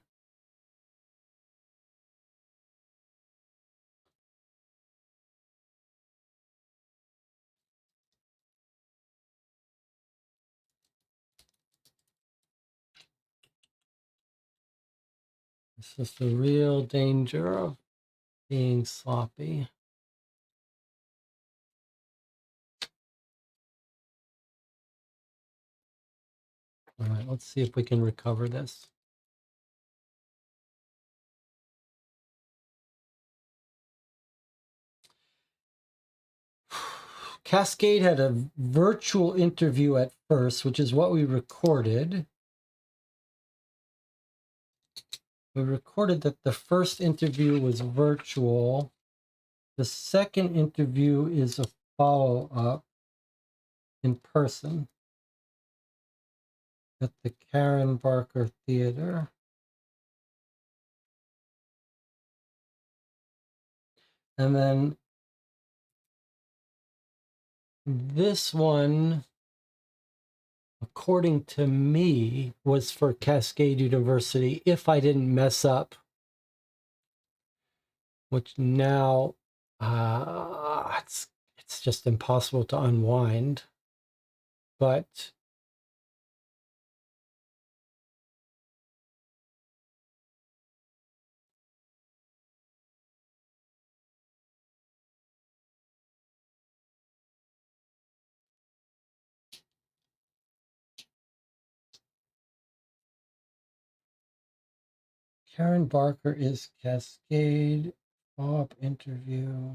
This is the real danger of being sloppy. All right, let's see if we can recover this. Cascade had a virtual interview at first, which is what we recorded. We recorded that the first interview was virtual. The second interview is a follow-up in person at the Karen Barker Theater. And then this one, according to me, was for Cascade University, if I didn't mess up, which now it's just impossible to unwind. But Karen Barker is Cascade follow-up interview.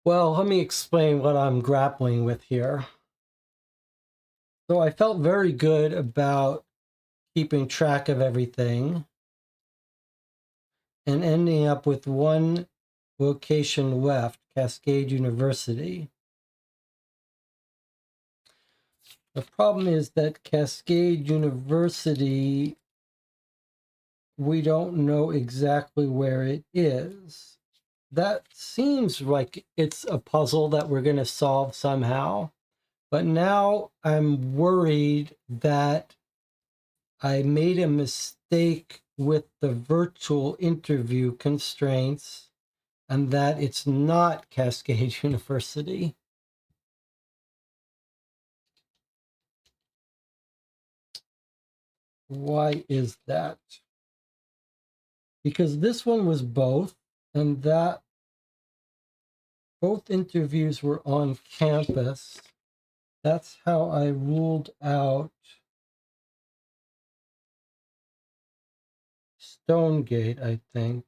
Well, let me explain what I'm grappling with here. So I felt very good about keeping track of everything and ending up with one location left, Cascade University. The problem is that Cascade University, we don't know exactly where it is. That seems like it's a puzzle that we're going to solve somehow. But now I'm worried that I made a mistake with the virtual interview constraints and that it's not Cascade University. Why is that? Because this one was both, and that both interviews were on campus. That's how I ruled out Stonegate, I think.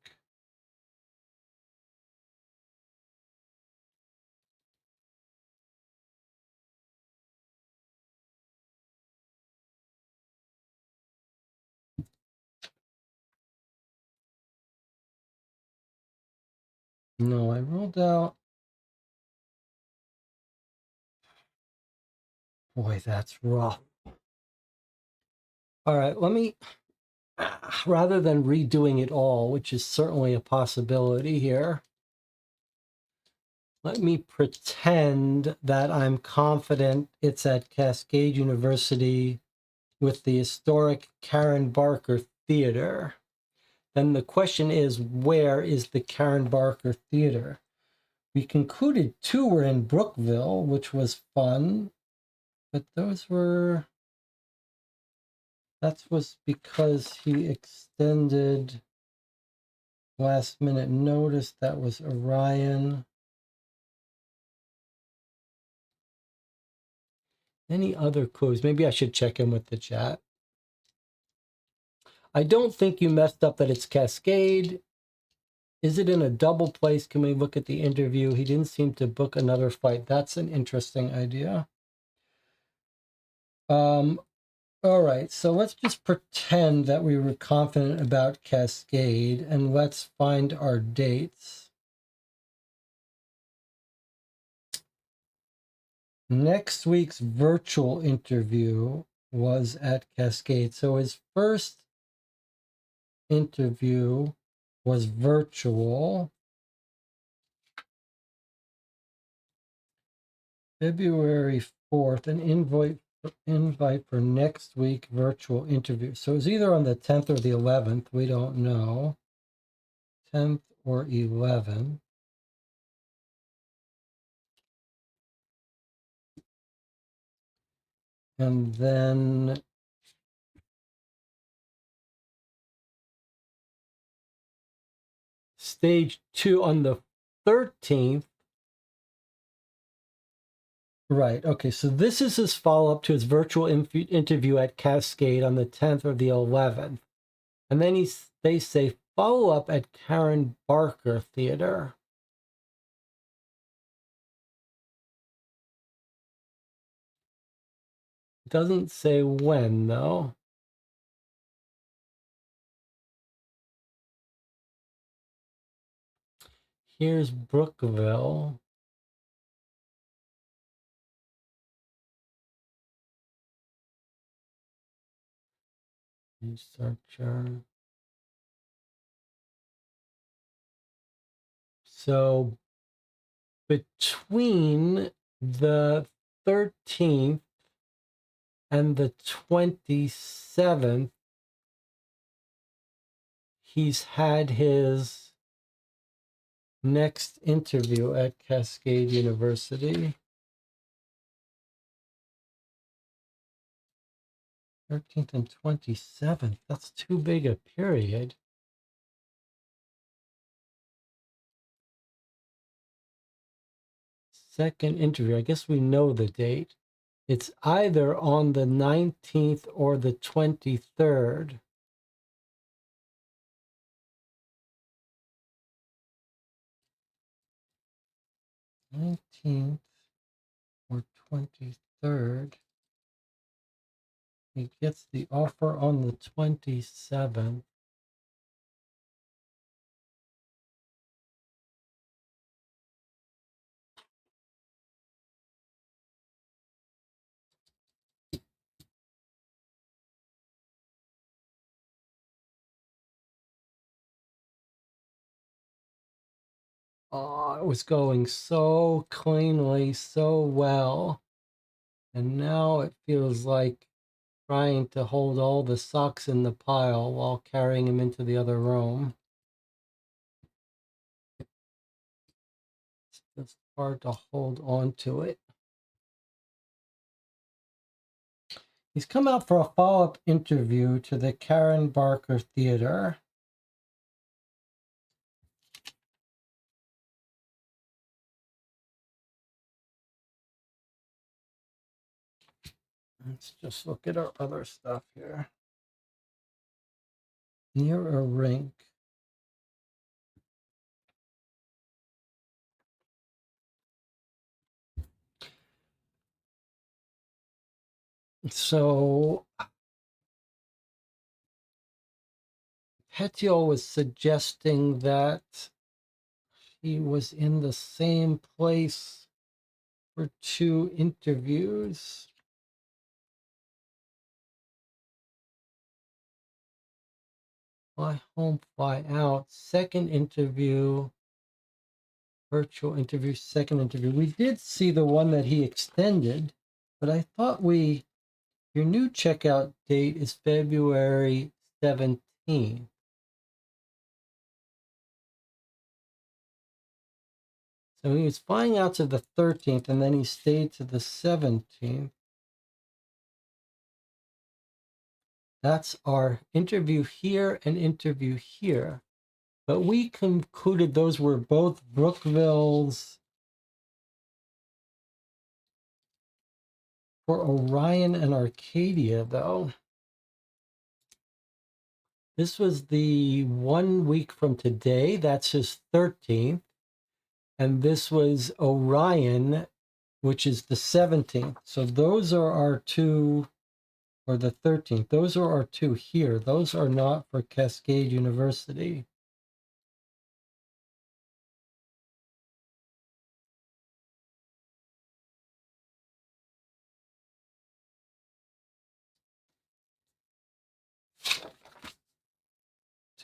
No, I ruled out. Boy, that's rough. All right, let me, rather than redoing it all, which is certainly a possibility here, let me pretend that I'm confident it's at Cascade University with the historic Karen Barker Theater. Then the question is, where is the Karen Barker Theater? We concluded 2 were in Brookville, which was fun, but that was because he extended last minute notice. That was Orion. Any other clues? Maybe I should check in with the chat. I don't think you messed up that it's Cascade. Is it in a double place? Can we look at the interview? He didn't seem to book another flight. That's an interesting idea. All right, so let's just pretend that we were confident about Cascade, and let's find our dates. Next week's virtual interview was at Cascade. So his first interview was virtual. February 4th, an invite for next week virtual interview. So it's either on the 10th or the 11th. We don't know. 10th or 11th. And then stage 2 on the 13th. Right. Okay. So this is his follow-up to his virtual interview at Cascade on the 10th or the 11th. And then they say follow-up at Karen Barker Theater. Doesn't say when, though. Here's Brookville. Researcher. So between the 13th and the 27th, he's had his next interview at Cascade University. 13th and 27th. That's too big a period. Second interview. I guess we know the date. It's either on the 19th or the 23rd. 19th or 23rd. He gets the offer on the 27th. Oh, it was going so cleanly, so well. And now it feels like trying to hold all the socks in the pile while carrying him into the other room. It's just hard to hold on to it. He's come out for a follow-up interview to the Karen Barker Theater. Let's just look at our other stuff here. Near a rink. So Petiot was suggesting that he was in the same place for 2 interviews. Fly home, fly out. Second interview, virtual interview, second interview. We did see the one that he extended, but I thought your new checkout date is February 17th. So he was flying out to the 13th, and then he stayed to the 17th. That's our interview here and interview here. But we concluded those were both Brookvilles for Orion and Arcadia, though. This was the 1 week from today. That's his 13th. And this was Orion, which is the 17th. So those are our 2, or the 13th. Those are our 2 here. Those are not for Cascade University.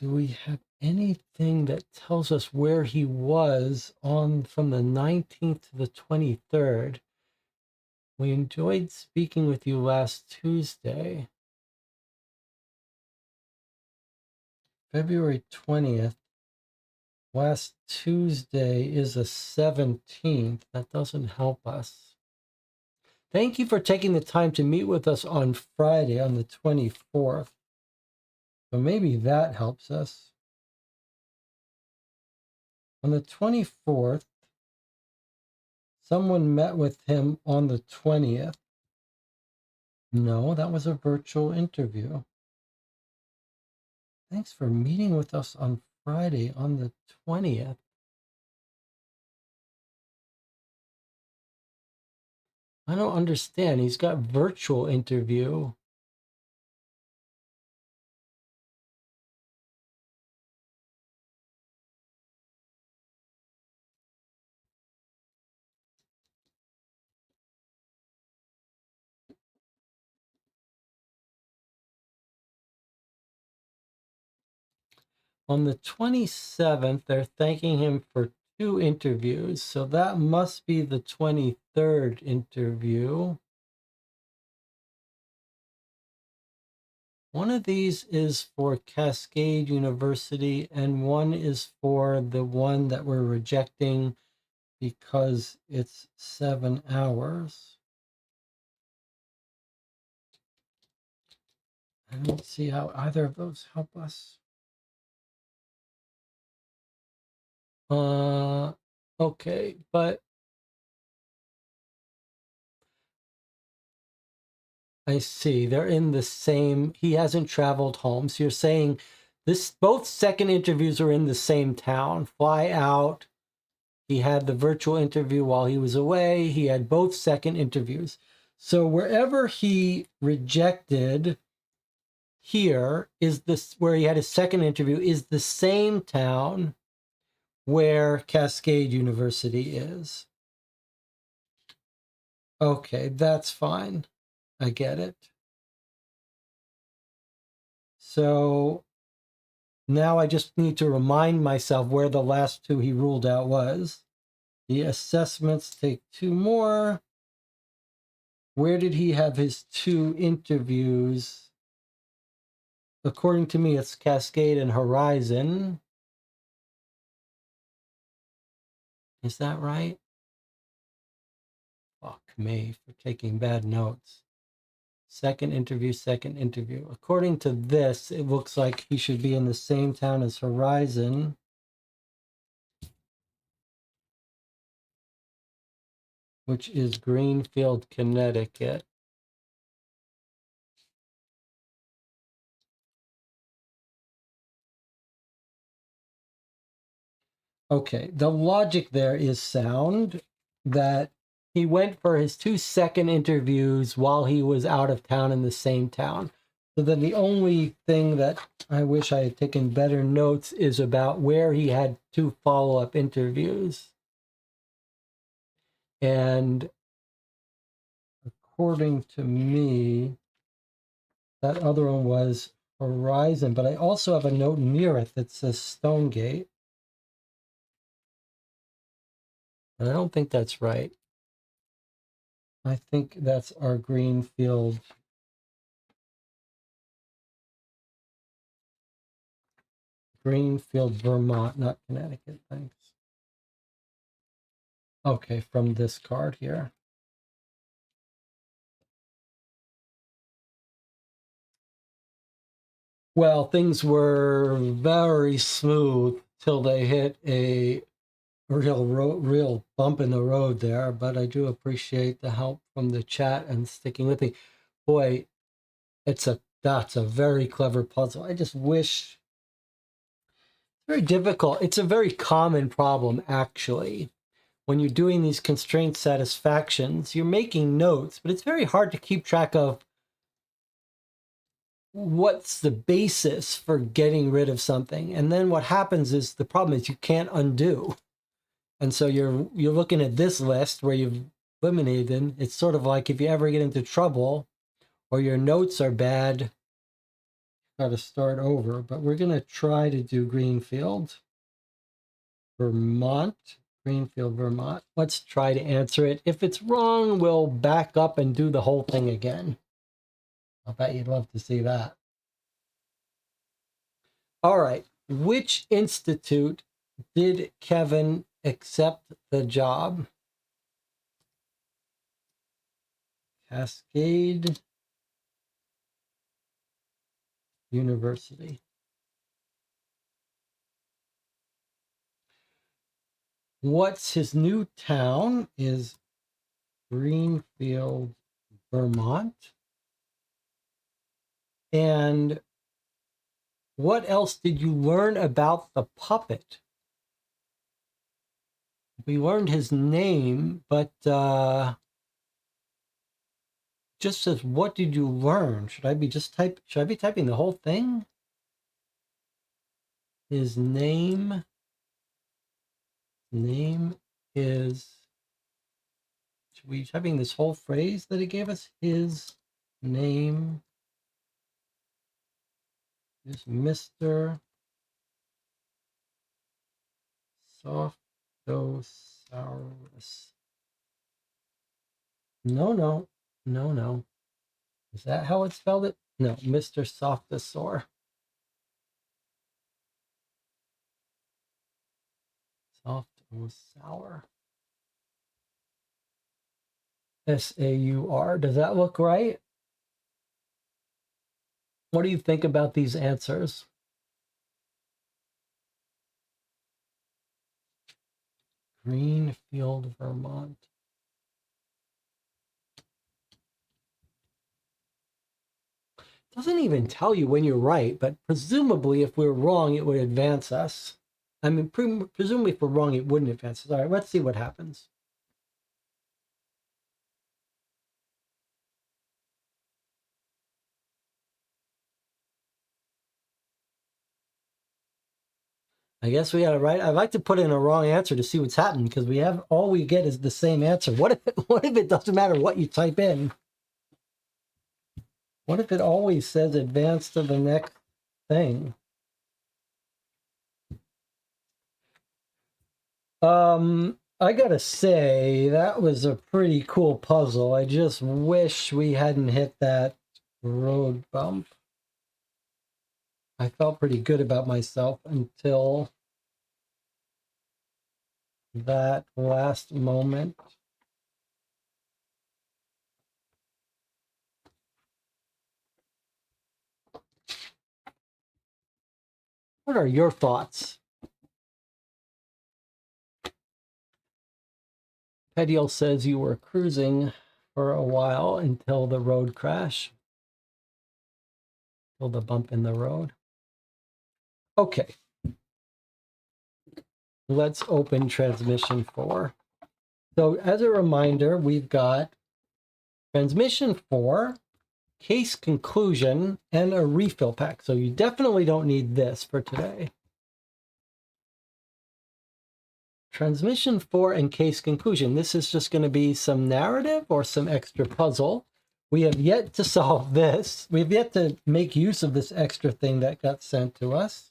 Do we have anything that tells us where he was on from the 19th to the 23rd? We enjoyed speaking with you last Tuesday, February 20th. Last Tuesday is the 17th. That doesn't help us. Thank you for taking the time to meet with us on Friday, on the 24th. So maybe that helps us. On the 24th, someone met with him on the 20th. No, that was a virtual interview. Thanks for meeting with us on Friday, on the 20th. I don't understand. He's got virtual interview. On the 27th, they're thanking him for 2 interviews. So that must be the 23rd interview. One of these is for Cascade University, and one is for the one that we're rejecting because it's 7 hours. I don't see how either of those help us. Okay, but I see they're in the same, he hasn't traveled home. So you're saying both second interviews are in the same town. Fly out. He had the virtual interview while he was away. He had both second interviews. So wherever he rejected here is this, where he had his second interview, is the same town where Cascade University is. Okay, that's fine. I get it. So now I just need to remind myself where the last 2 he ruled out was. The assessments take 2 more. Where did he have his 2 interviews? According to me, it's Cascade and Horizon. Is that right? Fuck me for taking bad notes. Second interview, second interview. According to this, it looks like he should be in the same town as Horizon. Which is Greenfield, Connecticut. Okay, the logic there is sound that he went for his 2 second interviews while he was out of town in the same town. So then the only thing that I wish I had taken better notes is about where he had 2 follow-up interviews. And according to me, that other one was Horizon, but I also have a note near it that says Stonegate. And I don't think that's right. I think that's our Greenfield. Greenfield, Vermont, not Connecticut, thanks. Okay, from this card here. Well, things were very smooth till they hit a real bump in the road there, but I do appreciate the help from the chat and sticking with me. Boy, that's a very clever puzzle. I just wish it's very difficult. It's a very common problem, actually. When you're doing these constraint satisfactions, you're making notes, but it's very hard to keep track of what's the basis for getting rid of something. And then what happens is the problem is you can't undo. And so you're looking at this list where you've eliminated. It's sort of like if you ever get into trouble or your notes are bad, got to start over. But we're going to try to do Greenfield, Vermont. Greenfield, Vermont. Let's try to answer it. If it's wrong, we'll back up and do the whole thing again. I'll bet you'd love to see that. All right. Which institute did Kevin accept the job? Cascade University. What's his new town is Greenfield, Vermont. And what else did you learn about the puppet? We learned his name, but just says, what did you learn? Should I be typing the whole thing? His name is, should we be typing this whole phrase that he gave us? His name is Mr. Softosaurus. No. Is that how it spelled it? No, Mr. Softosaur. Softosaur. S-A-U-R. Does that look right? What do you think about these answers? Greenfield, Vermont. Doesn't even tell you when you're right, but presumably if we're wrong, it would advance us. I mean, presumably if we're wrong, it wouldn't advance us. All right, let's see what happens. I guess we got it right. I'd like to put in a wrong answer to see what's happening because all we get is the same answer. What if it doesn't matter what you type in? What if it always says advance to the next thing? I gotta say, that was a pretty cool puzzle. I just wish we hadn't hit that road bump. I felt pretty good about myself until that last moment. What are your thoughts? Pedial says you were cruising for a while until the road crash, till the bump in the road. Okay. Let's open transmission 4. So as a reminder, we've got transmission 4 case conclusion, and a refill pack. So you definitely don't need this for today. Transmission 4 and case conclusion. This is just going to be some narrative or some extra puzzle. We have yet to solve this. We have yet to make use of this extra thing that got sent to us.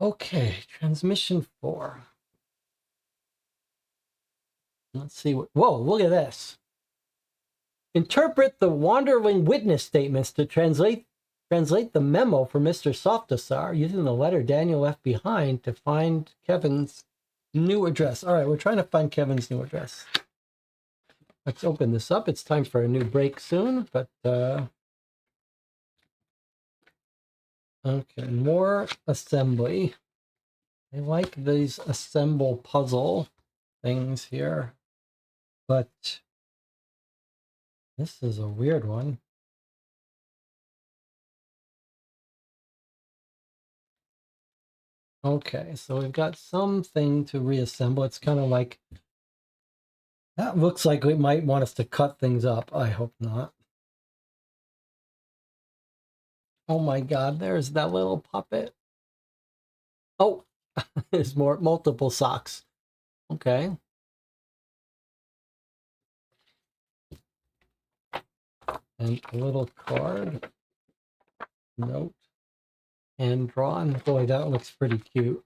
Okay, transmission 4. Let's see what, whoa, look at this. Interpret the wandering witness statements to translate the memo for Mr. Softasar using the letter Daniel left behind to find Kevin's new address. All right, we're trying to find Kevin's new address. Let's open this up. It's time for a new break soon, but okay, more assembly. I like these assemble puzzle things here, but this is a weird one. Okay, so we've got something to reassemble. It's kind of like, that looks like it might want us to cut things up. I hope not. Oh my God, there's that little puppet. Oh, there's multiple socks. Okay. And a little card. Note. Hand drawn. Boy, that looks pretty cute.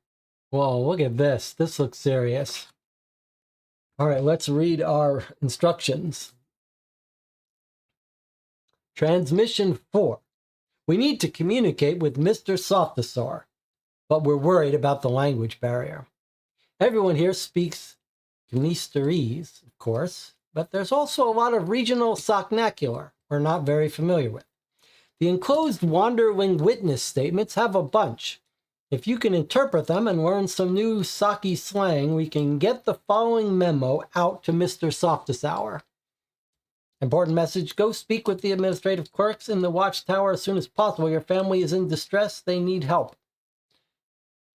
Whoa, look at this. This looks serious. All right, let's read our instructions. Transmission 4. We need to communicate with Mr. Softasar, but we're worried about the language barrier. Everyone here speaks Gnisterese, of course, but there's also a lot of regional Saknacular we're not very familiar with. The enclosed Wanderling witness statements have a bunch. If you can interpret them and learn some new Saki slang, we can get the following memo out to Mr. Softasar. Important message: go speak with the administrative clerks in the watchtower as soon as possible. Your family is in distress. They need help.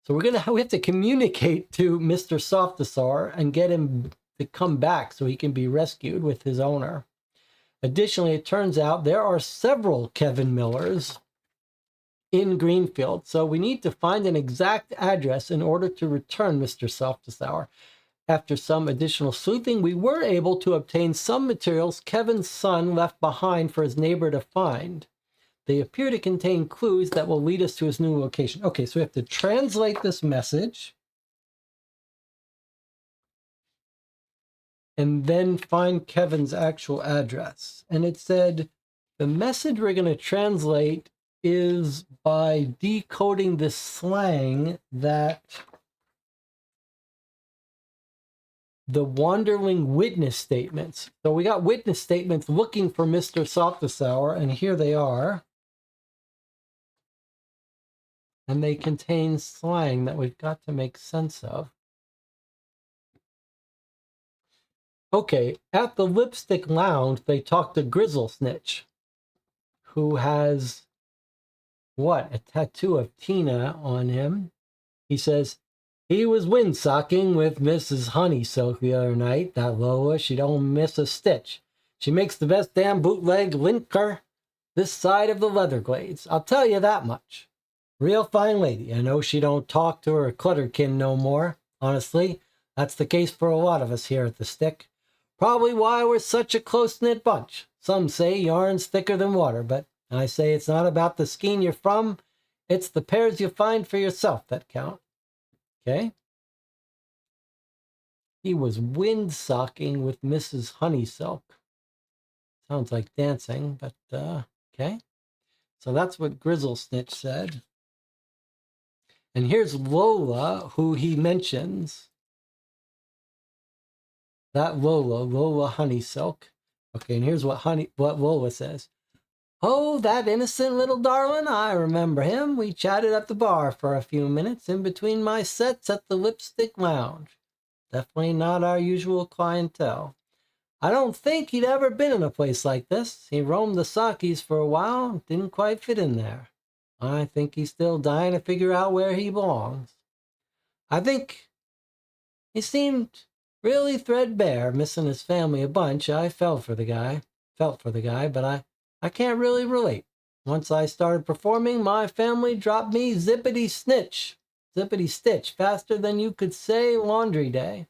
So we have to communicate to Mr. Softasar and get him to come back so he can be rescued with his owner. Additionally, it turns out there are several Kevin Millers in Greenfield, so we need to find an exact address in order to return Mr. Softasar. After some additional sleuthing, we were able to obtain some materials Kevin's son left behind for his neighbor to find. They appear to contain clues that will lead us to his new location. Okay, so we have to translate this message and then find Kevin's actual address. And it said the message we're going to translate is by decoding the slang that the Wanderling witness statements. So we got witness statements looking for Mr. Softasar, and here they are. And they contain slang that we've got to make sense of. Okay, at the Lipstick Lounge, they talked to Grizzle Snitch, who has, what, a tattoo of Tina on him. He says, he was windsocking with Mrs. Honeysilk the other night. That Lola, she don't miss a stitch. She makes the best damn bootleg Lintker this side of the Leatherglades. I'll tell you that much. Real fine lady. I know she don't talk to her clutterkin no more. Honestly, that's the case for a lot of us here at the Stick. Probably why we're such a close-knit bunch. Some say yarn's thicker than water, but I say it's not about the skein you're from. It's the pairs you find for yourself that count. Okay? He was windsocking with Mrs. Honeysilk. Sounds like dancing, but okay. So that's what Grizzle Snitch said. And here's Lola, who he mentions. That Lola Honeysilk. Okay, and here's what Lola says. Oh, that innocent little darling, I remember him. We chatted at the bar for a few minutes in between my sets at the Lipstick Lounge. Definitely not our usual clientele. I don't think he'd ever been in a place like this. He roamed the Sakis for a while, didn't quite fit in there. I think he's still dying to figure out where he belongs. I think he seemed Really threadbare, missing his family a bunch. I felt for the guy, but I can't really relate. Once I started performing, my family dropped me zippity stitch, faster than you could say laundry day.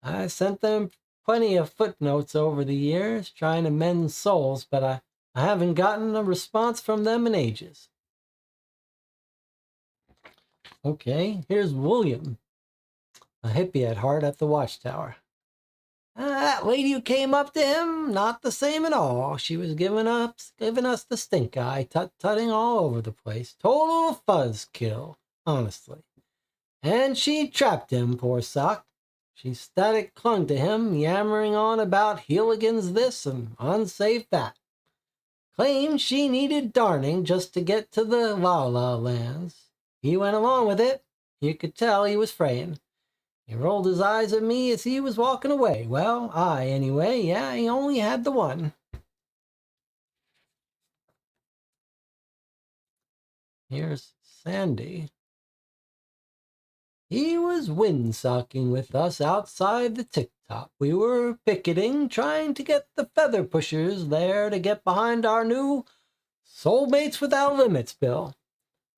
I sent them plenty of footnotes over the years, trying to mend souls, but I haven't gotten a response from them in ages. Okay, here's William, a hippie at heart at the watchtower. That lady who came up to him, not the same at all. She was giving us the stink eye, tutting all over the place. Total fuzzkill, honestly. And she trapped him, poor sock. She static clung to him, yammering on about Heeligans this and unsafe that. Claimed she needed darning just to get to the La-La lands. He went along with it. You could tell he was fraying. He rolled his eyes at me as he was walking away. Well, anyway. Yeah, he only had the one. Here's Sandy. He was windsocking with us outside the tick-top. We were picketing, trying to get the feather pushers there to get behind our new Soulmates Without Limits bill.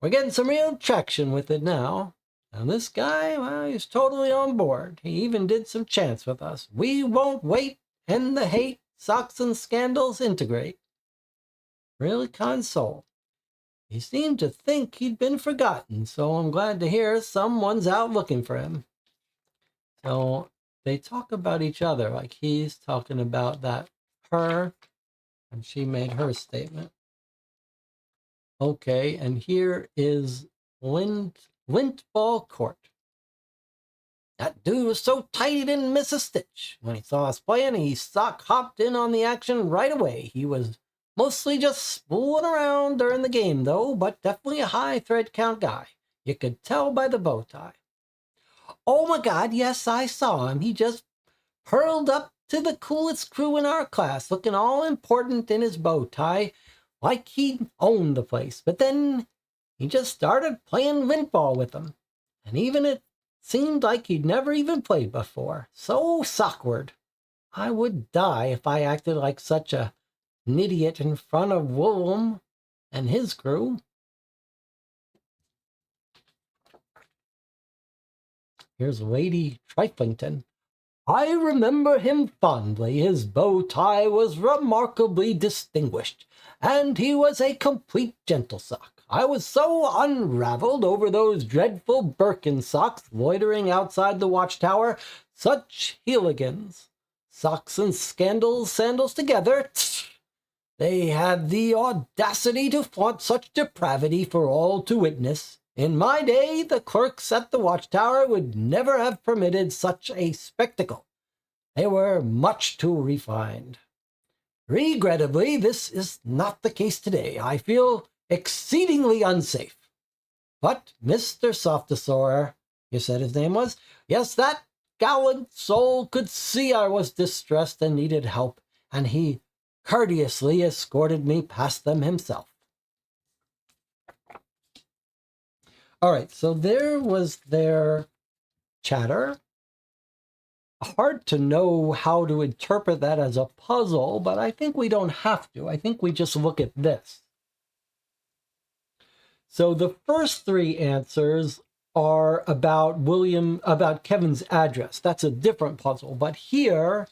We're getting some real traction with it now. And this guy, well, he's totally on board. He even did some chants with us. We won't wait, end the hate, socks and scandals integrate. Really kind soul. He seemed to think he'd been forgotten, so I'm glad to hear someone's out looking for him. So they talk about each other, like he's talking about her, and she made her statement. Okay, and here is Lint Ball Court. That dude was so tight he didn't miss a stitch. When he saw us playing, he hopped in on the action right away. He was mostly just spooling around during the game, though, but definitely a high thread count guy. You could tell by the bow tie. Oh my God, yes, I saw him. He just hurled up to the coolest crew in our class, looking all important in his bow tie, like he owned the place. But then he just started playing lint ball with them. And even it seemed like he'd never even played before. So awkward. I would die if I acted like such an idiot in front of Willem and his crew. Here's Lady Triflington. I remember him fondly. His bow tie was remarkably distinguished, and he was a complete gentle sock. I was so unraveled over those dreadful Birkin socks loitering outside the watchtower. Such Heeligans. Socks and sandals together. They had the audacity to flaunt such depravity for all to witness. In my day, the clerks at the watchtower would never have permitted such a spectacle. They were much too refined. Regrettably, this is not the case today. I feel exceedingly unsafe. But Mr. Softasaur, you said his name was? Yes, that gallant soul could see I was distressed and needed help, and he courteously escorted me past them himself. All right, so there was their chatter. Hard to know how to interpret that as a puzzle, but I think we don't have to. I think we just look at this. So the first three answers are about Kevin's address. That's a different puzzle, but here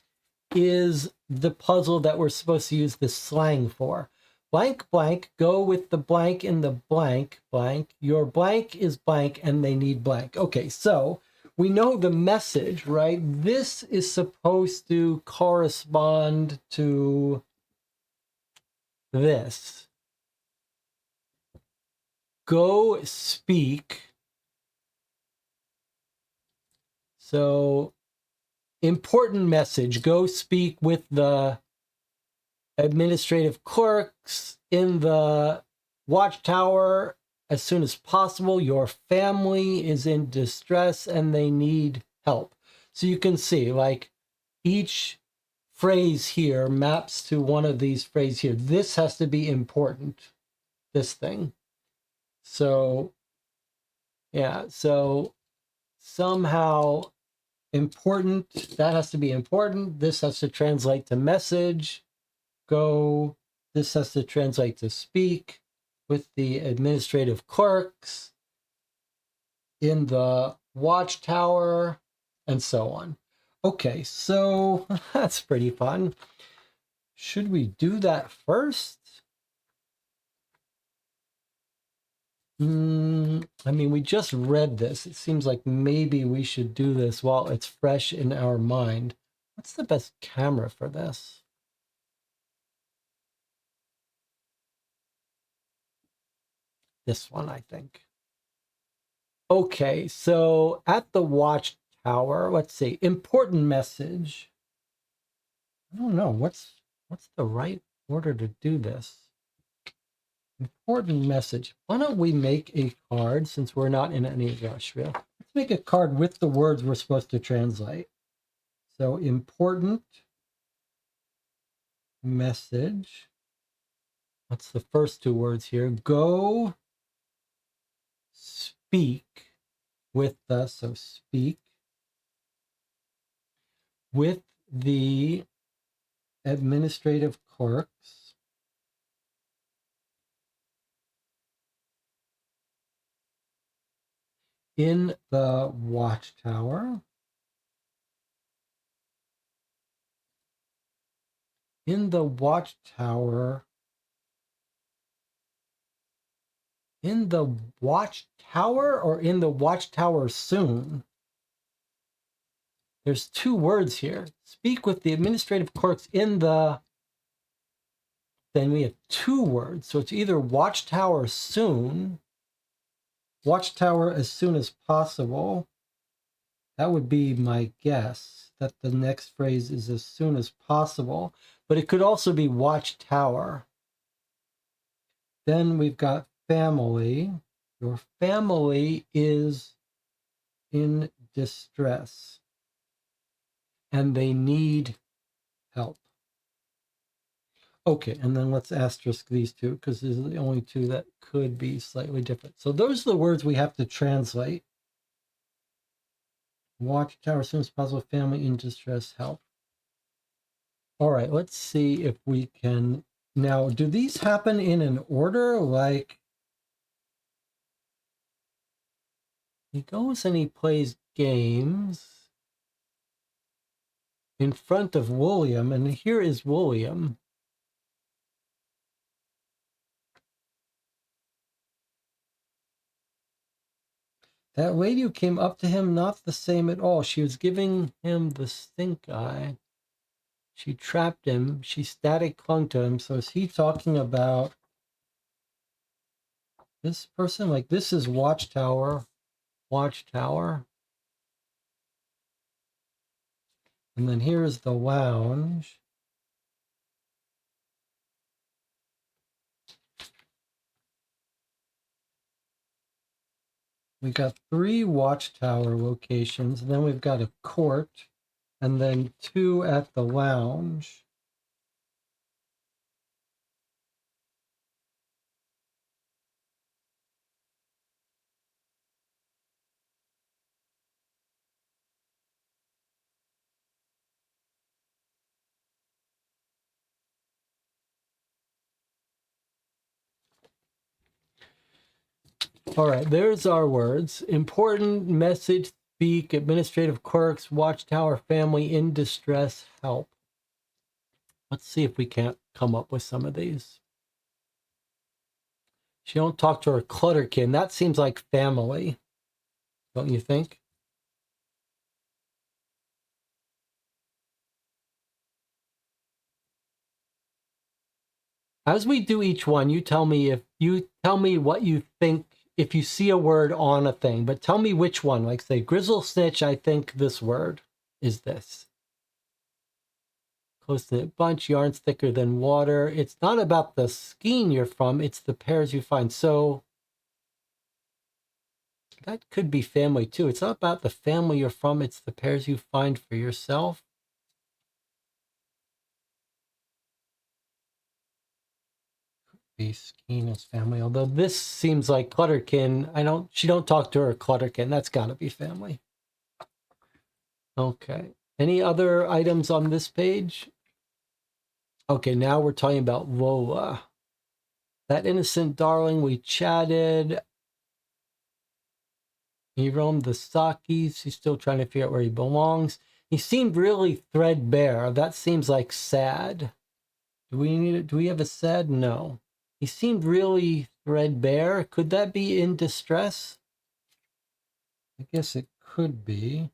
is the puzzle that we're supposed to use this slang for. Blank, blank, go with the blank in the blank, blank. Your blank is blank and they need blank. Okay, so we know the message, right? This is supposed to correspond to this. Go speak. So, important message. Go speak with the administrative clerks in the watchtower as soon as possible. Your family is in distress and they need help. So you can see, like, each phrase here maps to one of these phrases here. This has to be important, this thing. So, yeah, so somehow important, that has to be important. This has to translate to message. Go. This has to translate to speak with the administrative clerks in the watchtower, and so on. Okay, so that's pretty fun. Should we do that first? I mean, we just read this. It seems like maybe we should do this while it's fresh in our mind. What's the best camera for this? This one, I think. Okay, so at the watchtower, let's see, important message. I don't know, what's the right order to do this? Important message. Why don't we make a card, since we're not in any rush, really? Let's make a card with the words we're supposed to translate. So important message. What's the first two words here? Go speak with the, so speak with the administrative clerks in the watchtower. In the watchtower. In the watchtower or in the watchtower soon? There's two words here. Speak with the administrative clerks in the, then we have two words. So it's either watchtower soon, watchtower as soon as possible. That would be my guess, that the next phrase is as soon as possible. But it could also be watchtower. Then we've got family. Your family is in distress and they need help. Okay, and then let's asterisk these two because these are the only two that could be slightly different. So those are the words we have to translate. Watchtower, as soon as possible, family in distress, help. All right, let's see if we can. Now, do these happen in an order? Like, he goes and he plays games in front of William, and here is William. That lady who came up to him, not the same at all. She was giving him the stink eye. She trapped him. She static clung to him. So is he talking about this person? Like, this is Watchtower. Watchtower. And then here is the lounge. We got 3 watchtower locations, and then we've got a court, and then 2 at the lounge. All right, there's our words. Important message, speak, administrative clerks, watchtower, family in distress, help. Let's see if we can't come up with some of these. She don't talk to her clutterkin. That seems like family, don't you think? As we do each one, you tell me what you think if you see a word on a thing, but tell me which one. Like say grizzle snitch, I think this word is this. Close knit bunch, yarn's thicker than water. It's not about the skein you're from, it's the pairs you find. So that could be family too. It's not about the family you're from, it's the pairs you find for yourself. Be skein is family, although this seems like clutterkin. She don't talk to her clutterkin. That's gotta be family. Okay. Any other items on this page? Okay, now we're talking about Lola. That innocent darling, we chatted. He roamed the Sakis. He's still trying to figure out where he belongs. He seemed really threadbare. That seems like sad. Do we have a sad? No. He seemed really threadbare. Could that be in distress? I guess it could be.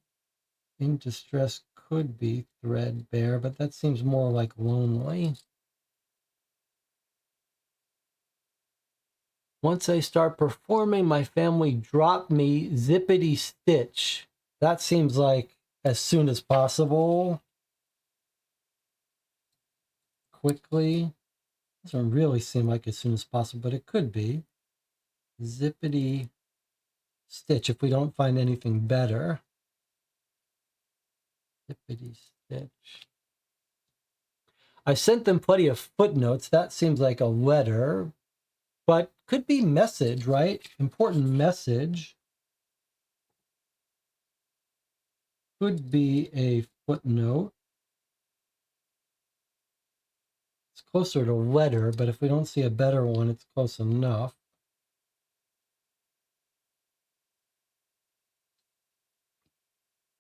In distress could be threadbare, but that seems more like lonely. Once I start performing, my family dropped me zippity stitch. That seems like as soon as possible. Quickly. Doesn't really seem like as soon as possible, but it could be. Zippity stitch if we don't find anything better. Zippity stitch. I sent them plenty of footnotes. That seems like a letter, but could be message, right? Important message. Could be a footnote. It's closer to letter, but if we don't see a better one, it's close enough.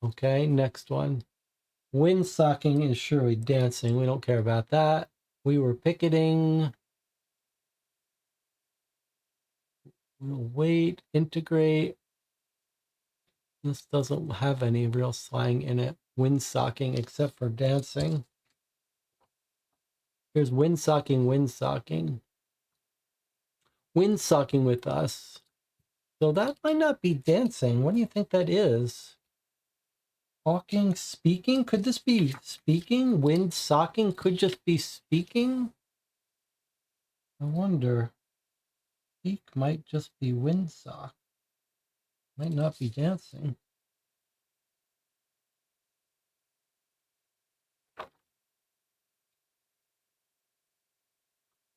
Okay, next one. Windsocking is surely dancing. We don't care about that. We were picketing. We'll wait, integrate. This doesn't have any real slang in it. Windsocking, except for dancing. Here's windsocking, windsocking. Windsocking with us. So that might not be dancing. What do you think that is? Talking, speaking? Could this be speaking? Windsocking could just be speaking? I wonder. Speak might just be windsock. Might not be dancing.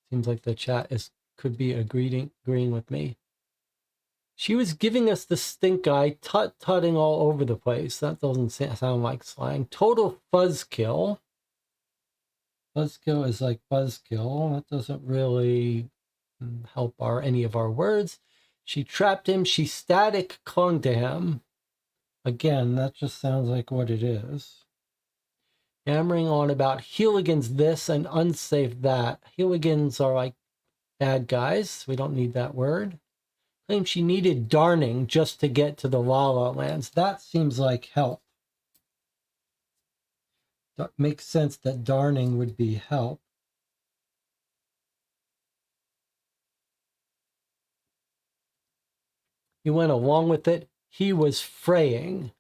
Seems like the chat could be agreeing with me. She was giving us the stink eye, tut-tutting all over the place. That doesn't sound like slang. Total fuzzkill. Buzzkill is like buzzkill. That doesn't really help any of our words. She trapped him. She static clung to him. Again, that just sounds like what it is. Hammering on about hooligans this and unsafe that. Hooligans are like bad guys. We don't need that word. Claimed she needed darning just to get to the La La Lands. That seems like help. That makes sense that darning would be help. He went along with it. He was fraying.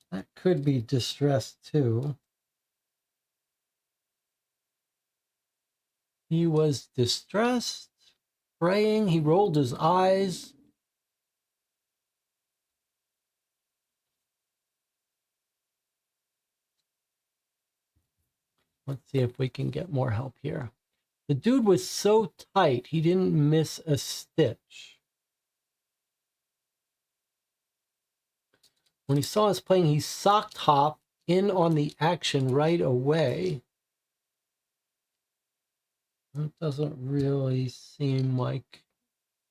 That could be distress too. He was distressed, fraying. He rolled his eyes. Let's see if we can get more help here. The dude was so tight, he didn't miss a stitch. When he saw us playing, he socked hop in on the action right away. That doesn't really seem like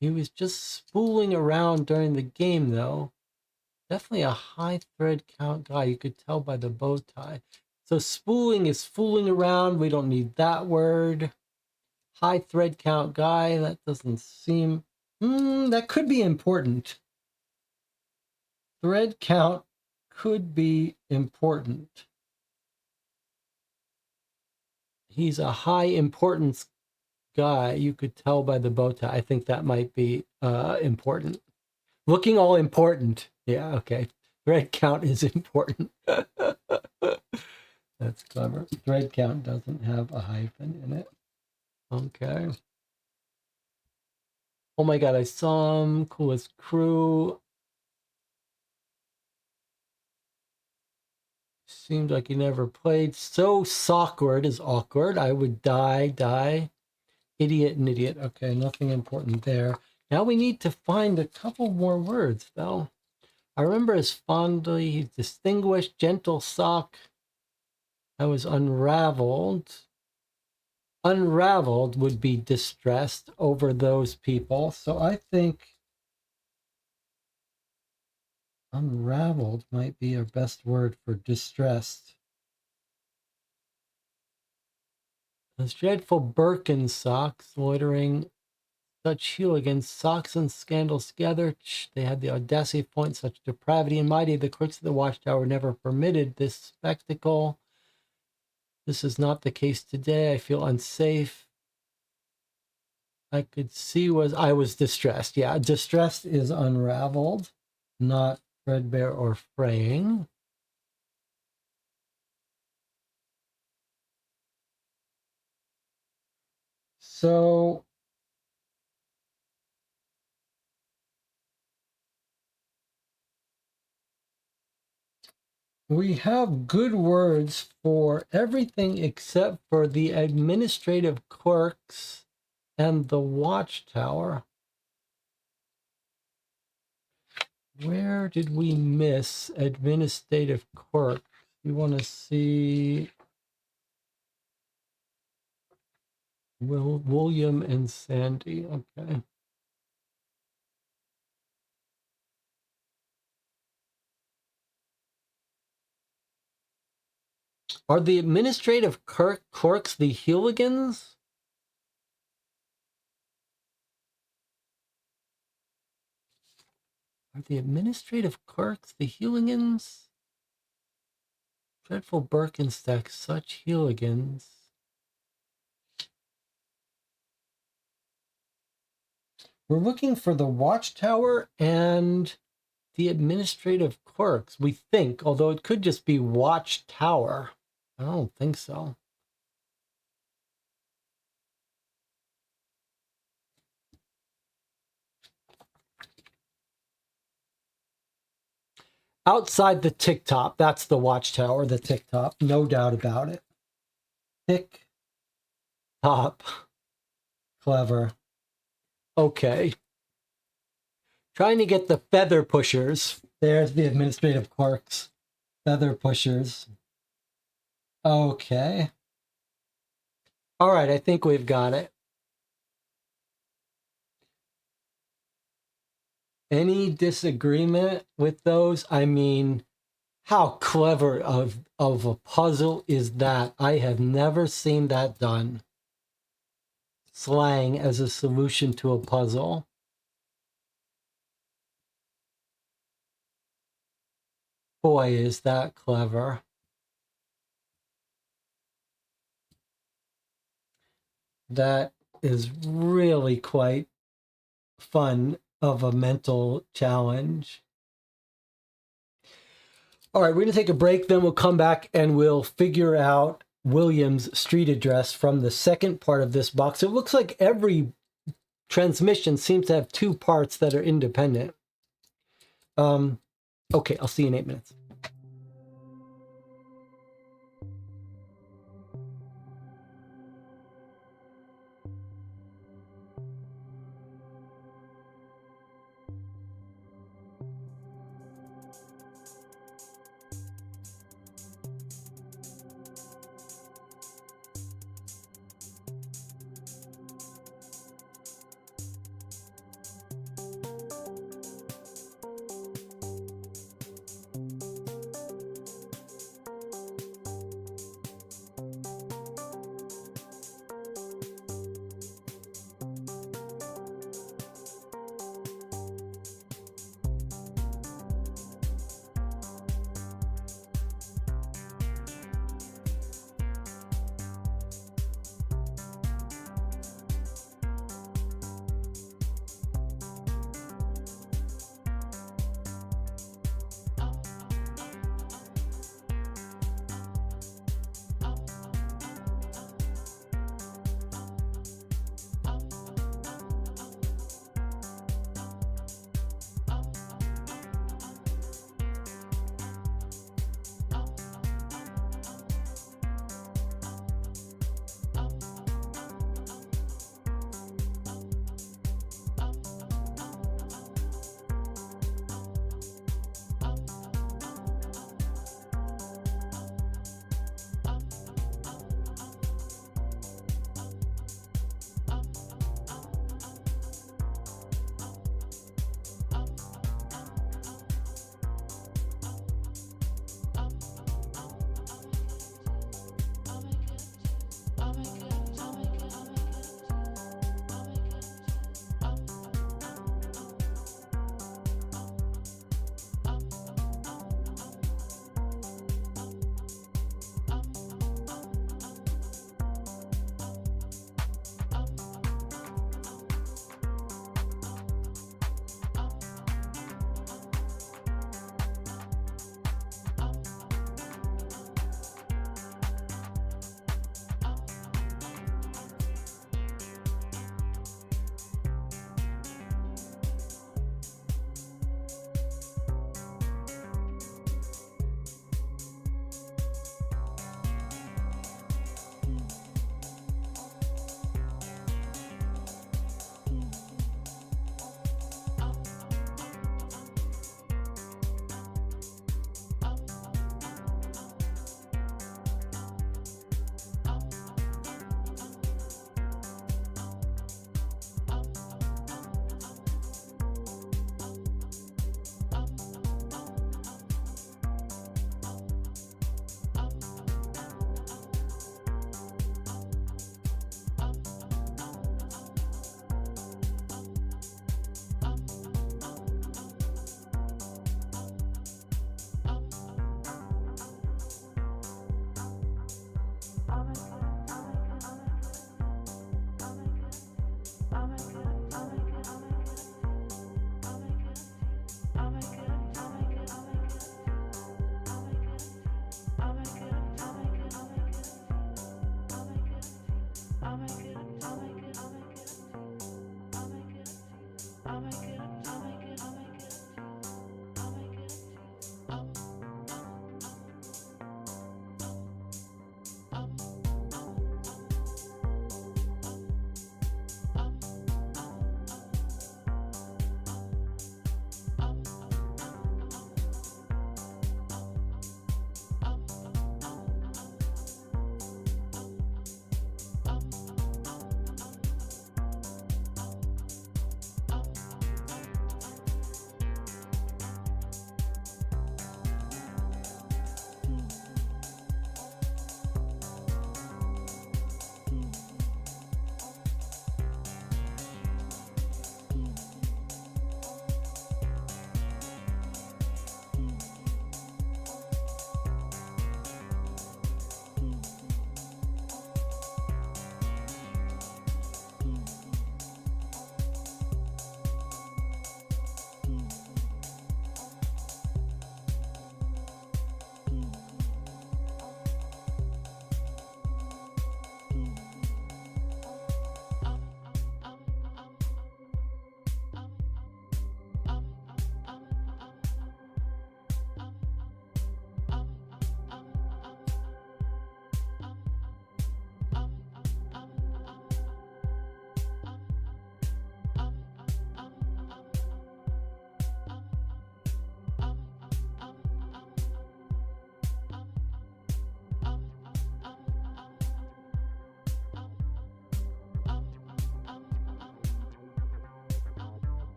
he was just spooling around during the game, though. Definitely a high thread count guy. You could tell by the bow tie. So spooling is fooling around. We don't need that word. High thread count guy. That doesn't seem... that could be important. Thread count could be important. He's a high importance guy. You could tell by the bow tie. I think that might be important. Looking all important. Yeah, okay. Thread count is important. That's clever. Thread count doesn't have a hyphen in it. Okay. Oh my god, I saw him. Coolest crew. Seemed like he never played. So awkward is awkward. I would die. Idiot and idiot. Okay, nothing important there. Now we need to find a couple more words, though. I remember as fondly distinguished, gentle sock. I was unraveled. Unraveled would be distressed over those people. So I think unraveled might be our best word for distressed. Those dreadful Birkin socks, loitering such hooligans, socks and scandals together. They had the audacity of point such depravity and mighty. The clerks of the watchtower never permitted this spectacle. This is not the case today. I feel unsafe. I could see I was distressed. Yeah, distressed is unraveled, not threadbare or fraying. So we have good words for everything except for the administrative clerks and the watchtower. Where did we miss administrative clerk? We want to see William and Sandy. Okay. Are the administrative clerks the hooligans? Are the administrative clerks the hooligans? Dreadful Birkenstock, such hooligans. We're looking for the watchtower and the administrative clerks, we think, although it could just be watchtower. I don't think so. Outside the tick top, that's the watchtower, the tick top, no doubt about it. Tick top. Clever. Okay. Trying to get the feather pushers. There's the administrative clerks. Feather pushers. Okay. All right, I think we've got it. Any disagreement with those? I mean, how clever of a puzzle is that? I have never seen that done. Slang as a solution to a puzzle. Boy, is that clever. That is really quite fun of a mental challenge. All right, we're going to take a break, then we'll come back and we'll figure out William's street address from the second part of this box. It looks like every transmission seems to have two parts that are independent. Okay, I'll see you in 8 minutes.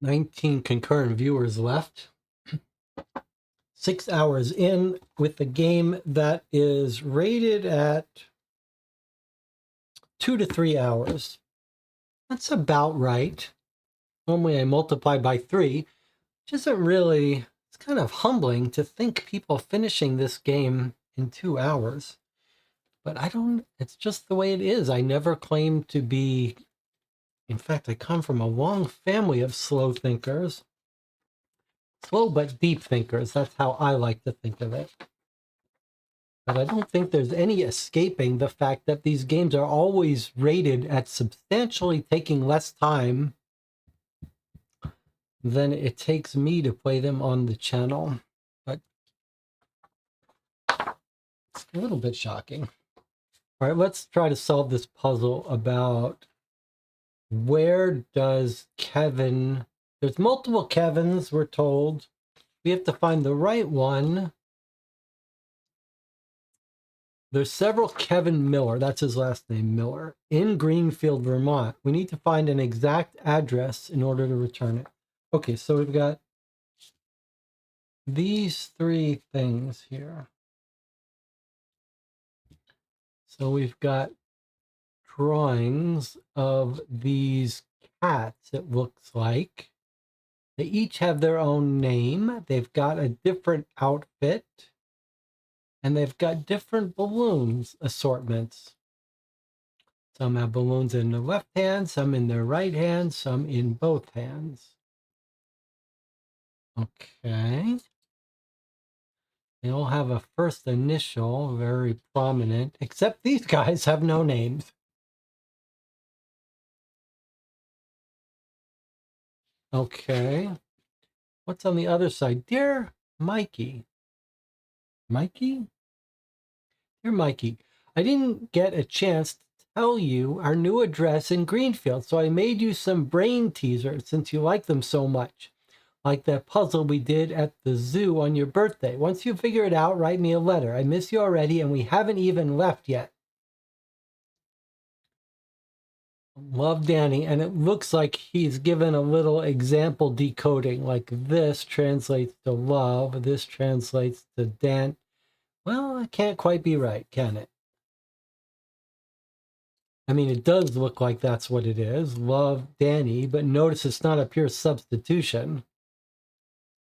19 concurrent viewers left. 6 hours in with a game that is rated at 2 to 3 hours. That's about right. Normally I multiply by 3, which isn't really, it's kind of humbling to think people finishing this game in 2 hours. But I don't, it's just the way it is. I never claimed to be, in fact, I come from a long family of slow thinkers. Slow but deep thinkers. That's how I like to think of it. But I don't think there's any escaping the fact that these games are always rated at substantially taking less time than it takes me to play them on the channel. But it's a little bit shocking. All right, let's try to solve this puzzle about where does Kevin... There's multiple Kevins, we're told. We have to find the right one. There's several Kevin Miller, that's his last name, Miller, in Greenfield, Vermont. We need to find an exact address in order to return it. Okay, so we've got these three things here. So we've got drawings of these cats, it looks like. They each have their own name. They've got a different outfit. And they've got different balloons assortments. Some have balloons in the left hand, some in their right hand, some in both hands. Okay. They all have a first initial, very prominent, except these guys have no names. Okay. What's on the other side? Dear Mikey. Mikey? Dear Mikey, I didn't get a chance to tell you our new address in Greenfield, so I made you some brain teasers since you like them so much. Like that puzzle we did at the zoo on your birthday. Once you figure it out, write me a letter. I miss you already, and we haven't even left yet. Love, Danny. And it looks like he's given a little example decoding. Like this translates to love. This translates to Dan. Well, it can't quite be right, can it? I mean, it does look like that's what it is. Love, Danny. But notice it's not a pure substitution.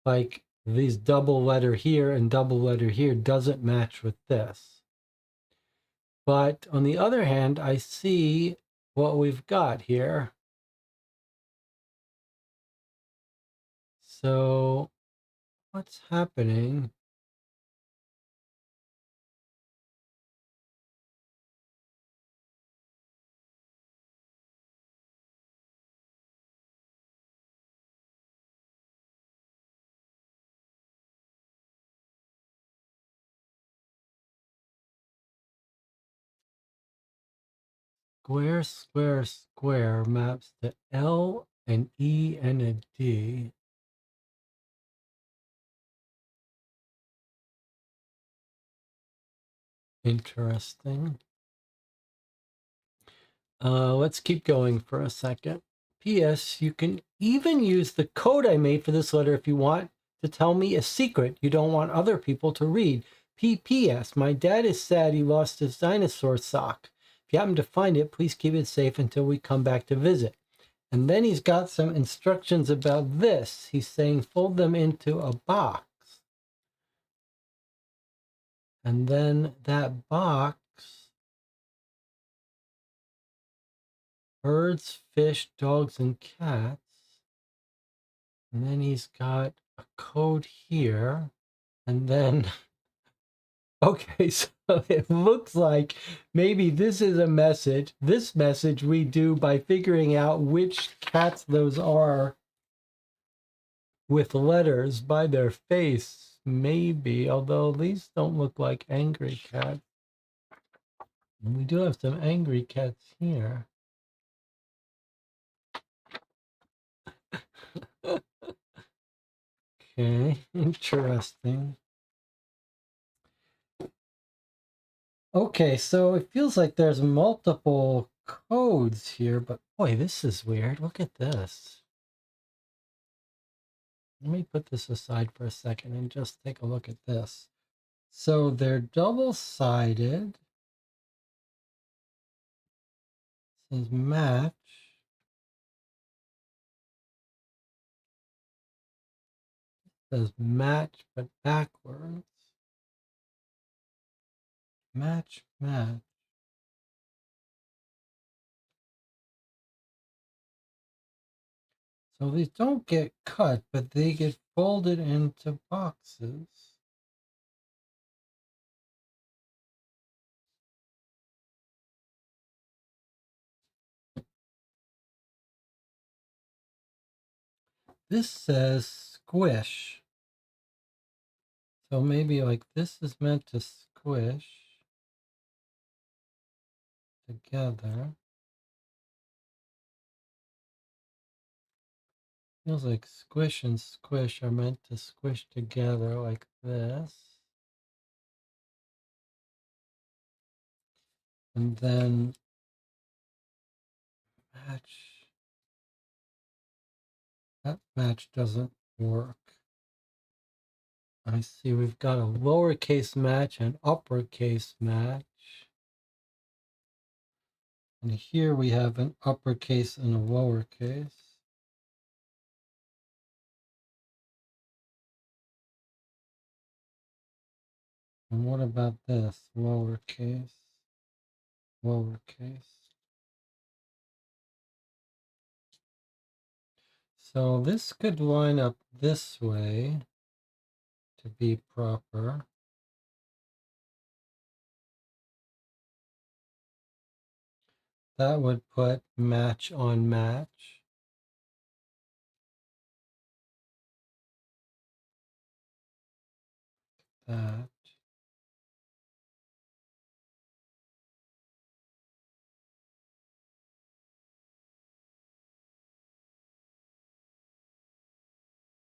Like these double letter here and double letter here doesn't match with this. But on the other hand, I see what we've got here. So what's happening? Square, square, square maps to L, an E, and a D. Interesting. Let's keep going for a second. P.S. You can even use the code I made for this letter if you want to tell me a secret you don't want other people to read. P.P.S. My dad is sad he lost his dinosaur sock. If you happen to find it, please keep it safe until we come back to visit. And then he's got some instructions about this. He's saying fold them into a box. And then that box, birds, fish, dogs, and cats. And then he's got a code here. And then, okay, so it looks like maybe this is a message. This message we do by figuring out which cats those are with letters by their face. Maybe, although these don't look like angry cats. And we do have some angry cats here. Okay, interesting. Okay, so it feels like there's multiple codes here, but boy, this is weird. Look at this. Let me put this aside for a second and just take a look at this. So they're double-sided. It says match. It says match, but backwards. Match, match. So these don't get cut, but they get folded into boxes. This says squish. So maybe like this is meant to squish together. Feels like squish and squish are meant to squish together like this. And then match. That match doesn't work. I see we've got a lowercase match and uppercase match. And here we have an uppercase and a lowercase. And what about this? Lowercase, lowercase. So this could line up this way to be proper. That would put match on match. That.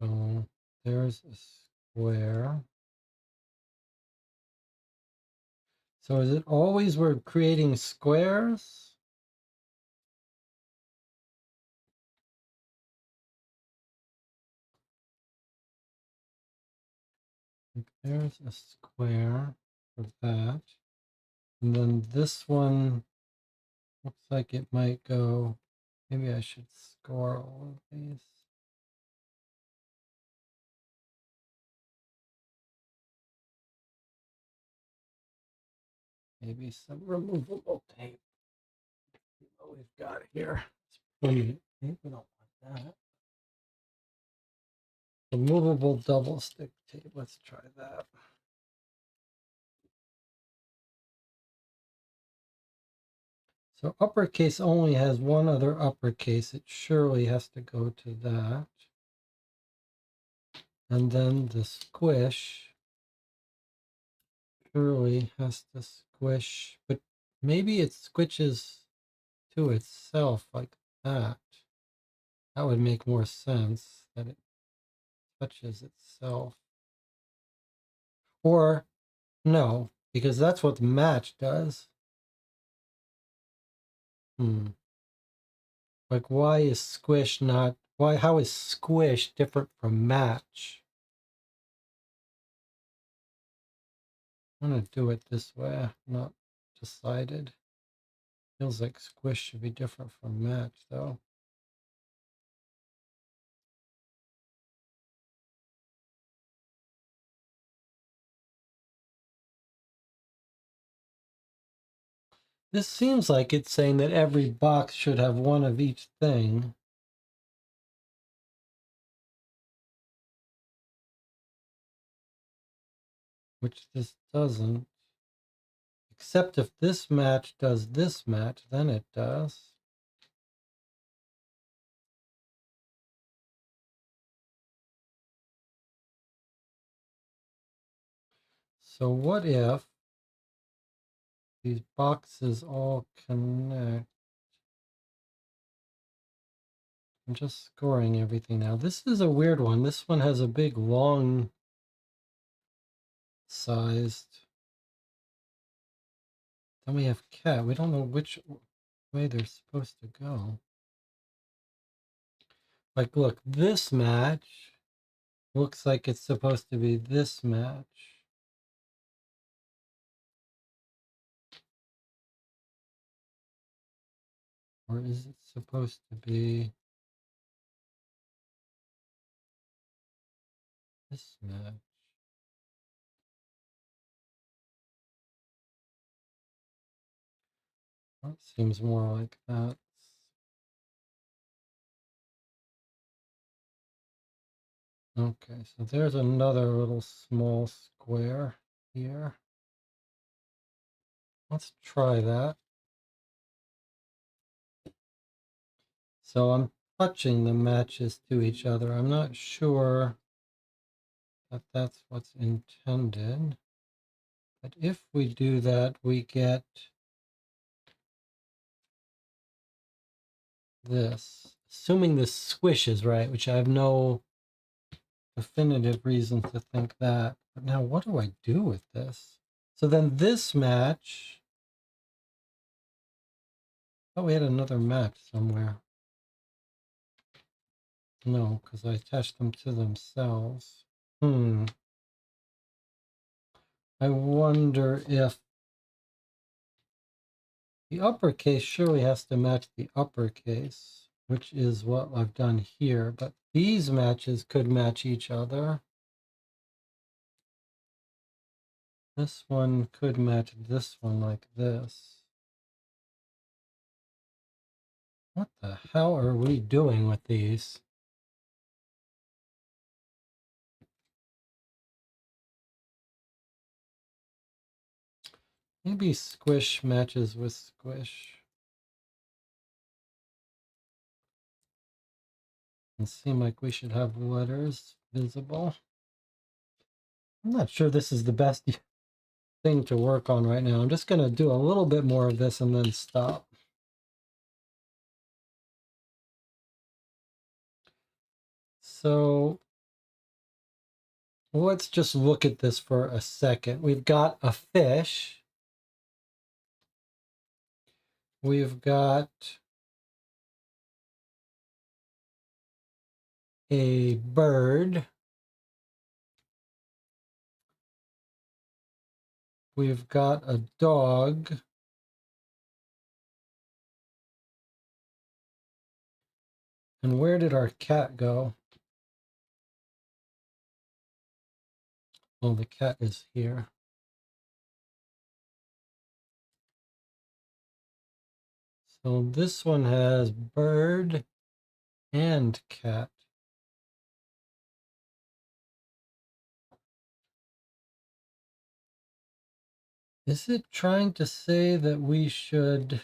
So there's a square. So is it always we're creating squares? Like there's a square for that. And then this one looks like it might go, maybe I should score all of these. Maybe some removable tape. See what we've got here. It's permanent tape. We don't want that. Removable double stick tape. Let's try that. So uppercase only has one other uppercase. It surely has to go to that. And then the squish surely has to squish, but maybe it squishes to itself like that. That would make more sense that it touches itself. Or no, because that's what the match does. Like why is squish not, how is squish different from match? I'm gonna do it this way. I'm not decided. Feels like squish should be different from match though. This seems like it's saying that every box should have one of each thing. Which this doesn't. Except if this match does this match, then it does. So what if these boxes all connect? I'm just scoring everything now. This is a weird one. This one has a big long sized. Then we have cat. We don't know which way they're supposed to go. Like, look, this match looks like it's supposed to be this match. Or is it supposed to be this match? That seems more like that. Okay, so there's another little small square here. Let's try that. So I'm touching the matches to each other. I'm not sure that that's what's intended. But if we do that, we get this. Assuming the squish is right, which I have no definitive reason to think that. But now what do I do with this? So then this match, oh, we had another match somewhere. No, because I attached them to themselves. I wonder if the uppercase surely has to match the uppercase, which is what I've done here, but these matches could match each other. This one could match this one like this. What the hell are we doing with these? Maybe squish matches with squish. It seems like we should have letters visible. I'm not sure this is the best thing to work on right now. I'm just going to do a little bit more of this and then stop. So let's just look at this for a second. We've got a fish. We've got a bird. We've got a dog. And where did our cat go? Oh, the cat is here. So this one has bird and cat. Is it trying to say that we should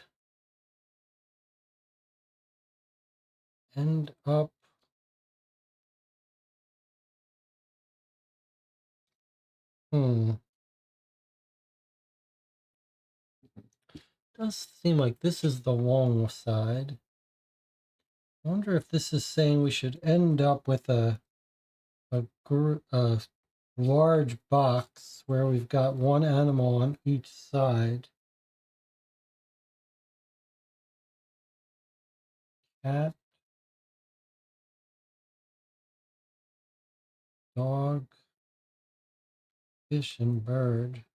end up does seem like this is the long side. I wonder if this is saying we should end up with a large box where we've got one animal on each side. Cat, dog, fish, and bird.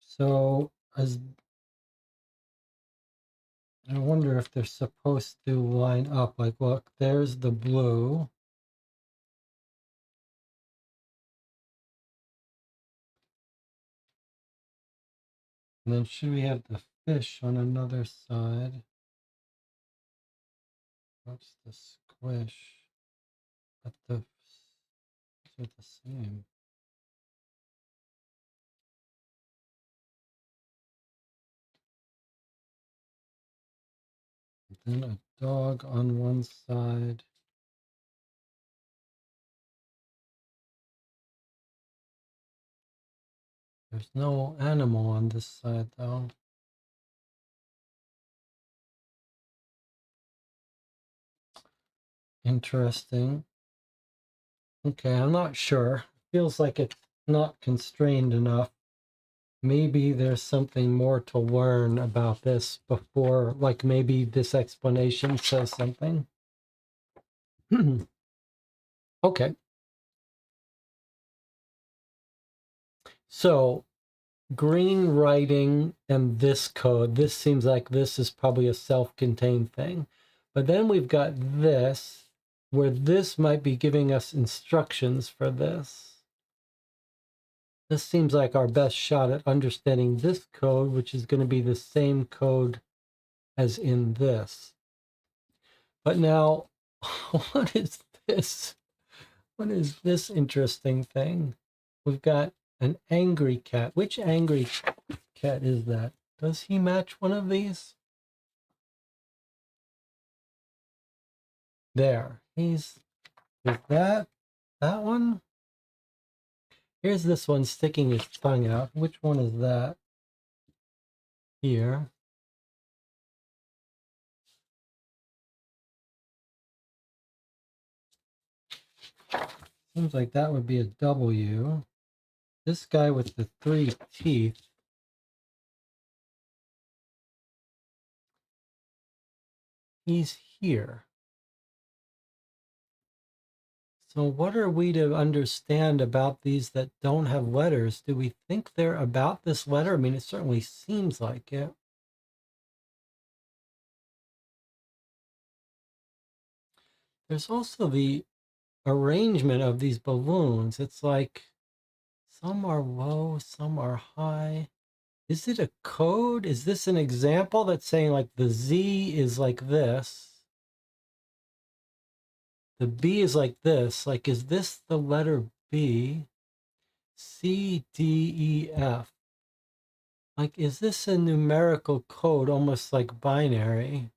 So as I wonder if they're supposed to line up. Like, look, there's the blue. And then should we have the fish on another side? What's the squish? But the are the same. And then a dog on one side. There's no animal on this side though. Interesting. Okay, I'm not sure. Feels like it's not constrained enough. Maybe there's something more to learn about this before, like maybe this explanation says something. Okay. So green writing and this code, this seems like this is probably a self-contained thing. But then we've got this, where this might be giving us instructions for this. This seems like our best shot at understanding this code, which is going to be the same code as in this. But now, what is this? What is this interesting thing? We've got an angry cat. Which angry cat is that? Does he match one of these? There. Is that one? Here's this one sticking his tongue out. Which one is that? Here. Seems like that would be a W. This guy with the 3 teeth. He's here. So what are we to understand about these that don't have letters? Do we think they're about this letter? I mean, it certainly seems like it. There's also the arrangement of these balloons. It's like some are low, some are high. Is it a code? Is this an example that's saying like the Z is like this? The B is like this. Like, is this the letter B? C, D, E, F. Like, is this a numerical code, almost like binary?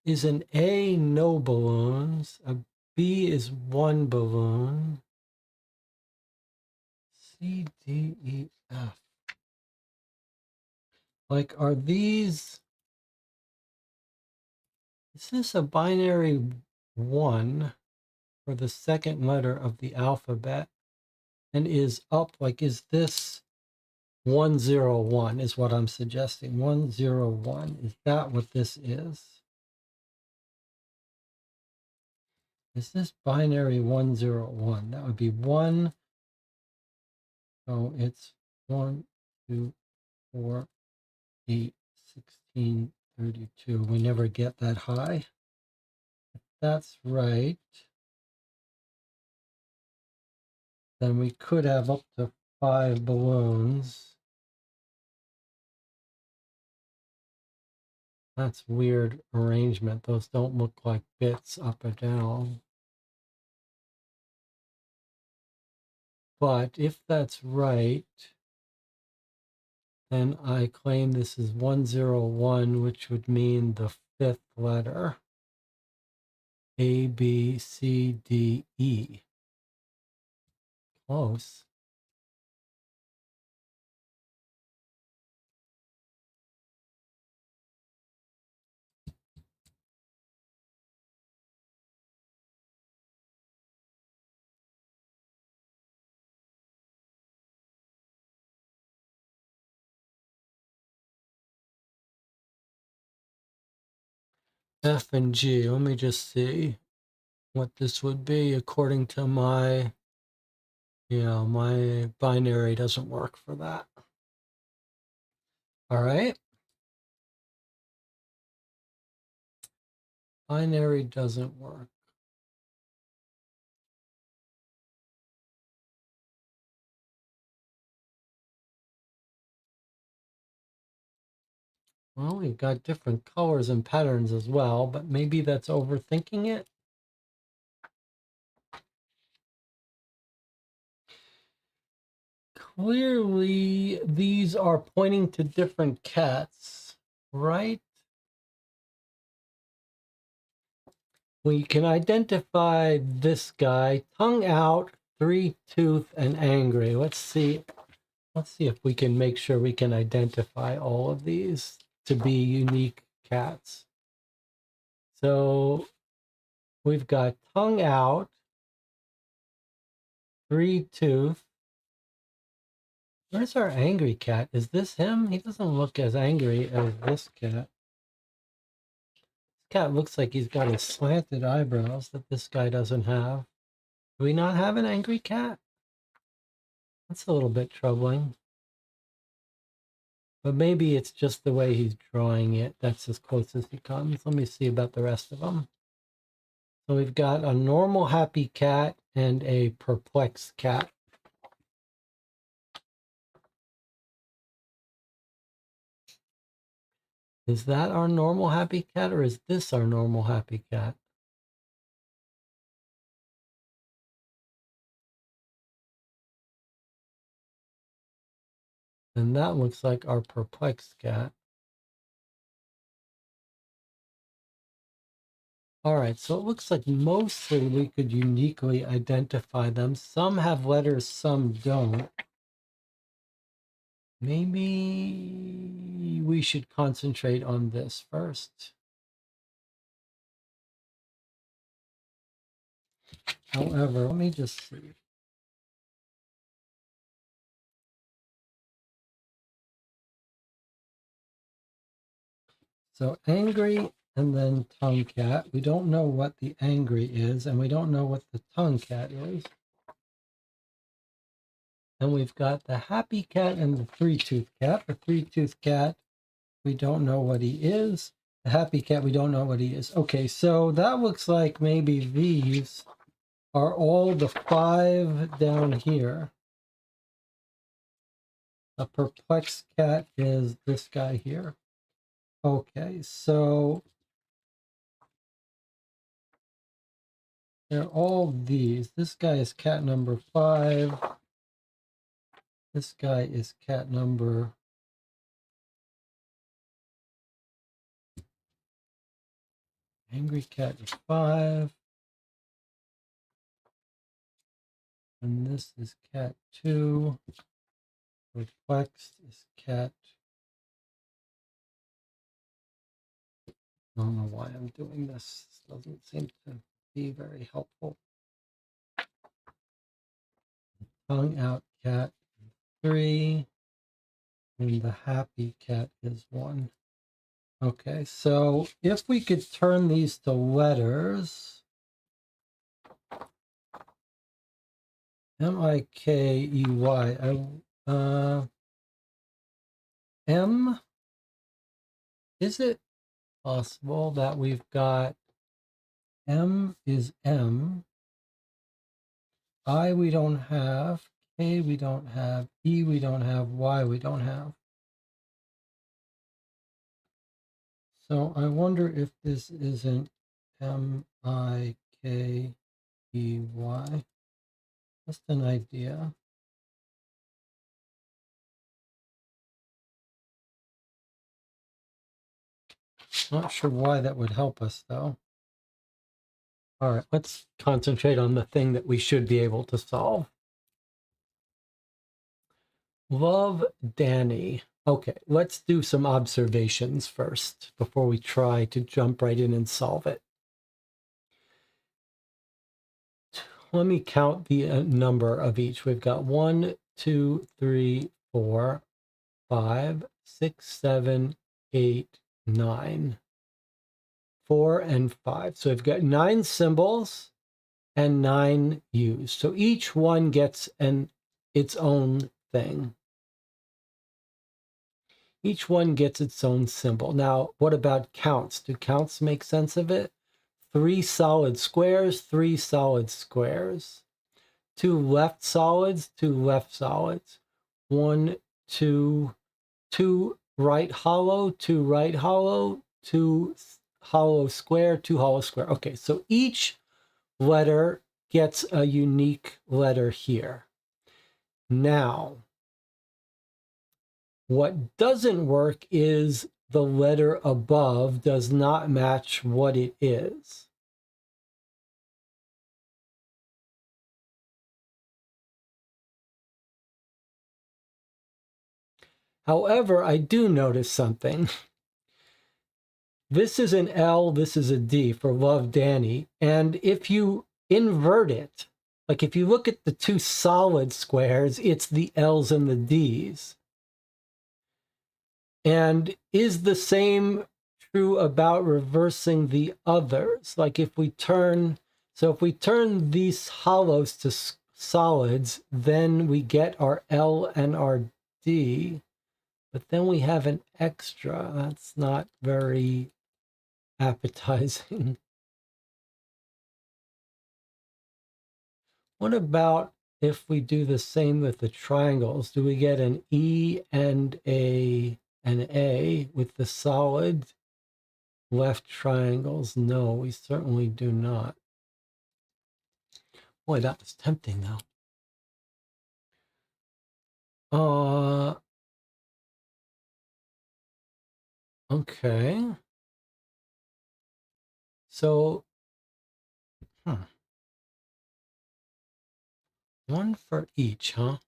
Is an A no balloons? A B is 1 balloon. C, D, E, F. Like, are these... Is this a binary 1 for the second letter of the alphabet? And is up, like, is this 101 is what I'm suggesting. 101. Is that what this is? Is this binary 101? That would be 1. So it's 1, 2, 4, 8, 16, 32. We never get that high. If that's right, then we could have up to 5 balloons. That's weird arrangement. Those don't look like bits up or down. But if that's right, then I claim this is 101, which would mean the 5th letter. A, B, C, D, E. Close. F and G. Let me just see what this would be according to my, my binary doesn't work for that. All right. Binary doesn't work. Well, we've got different colors and patterns as well, but maybe that's overthinking it. Clearly, these are pointing to different cats, right? We can identify this guy, tongue out, 3 tooth, and angry. Let's see if we can make sure we can identify all of these to be unique cats. So we've got tongue out, 3 tooth. Where's our angry cat? Is this him? He doesn't look as angry as this cat. This cat looks like he's got his slanted eyebrows that this guy doesn't have. Do we not have an angry cat? That's a little bit troubling. But maybe it's just the way he's drawing it. That's as close as he comes. Let me see about the rest of them. So we've got a normal happy cat and a perplexed cat. Is that our normal happy cat, or is this our normal happy cat? And that looks like our perplexed cat. All right, so it looks like mostly we could uniquely identify them. Some have letters, some don't. Maybe we should concentrate on this first. However, let me just see. So angry and then tongue cat. We don't know what the angry is, and we don't know what the tongue cat is. And we've got the happy cat and the three-tooth cat. The three-tooth cat, we don't know what he is. The happy cat, we don't know what he is. Okay, so that looks like maybe these are all the 5 down here. A perplexed cat is this guy here. Okay, so they're all these. This guy is cat number 5. This guy is cat number... Angry cat is 5. And this is cat 2. Perplexed is cat... I don't know why I'm doing this. This doesn't seem to be very helpful. Tongue out cat 3. And the happy cat is 1. Okay, so if we could turn these to letters... M-I-K-E-Y. M, is it possible that we've got M is M, I we don't have, K we don't have, E we don't have, Y we don't have. So I wonder if this isn't M-I-K-E-Y. Just an idea. Not sure why that would help us though. All right, let's concentrate on the thing that we should be able to solve. Love Danny. Okay, let's do some observations first before we try to jump right in and solve it. Let me count the number of each. We've got 1, 2, 3, 4, 5, 6, 7, 8, 9. 4 and 5. So we've got 9 symbols and 9 used. So each one gets its own thing. Each one gets its own symbol. Now, what about counts? Do counts make sense of it? 3 solid squares, 3 solid squares. 2 left solids, 2 left solids. 1, 2, 2 right hollow, 2 right hollow, 2 hollow square, 2 hollow square. Okay, so each letter gets a unique letter here. Now, what doesn't work is the letter above does not match what it is. However, I do notice something. This is an L, this is a D for Love Danny. And if you invert it, like if you look at the 2 solid squares, it's the L's and the D's. And is the same true about reversing the others? Like if we turn, so if we turn these hollows to solids, then we get our L and our D, but then we have an extra. That's not very appetizing. What about if we do the same with the triangles? Do we get an E and an A with the solid left triangles? No, we certainly do not. Boy, that was tempting though. Okay. So, one for each, huh?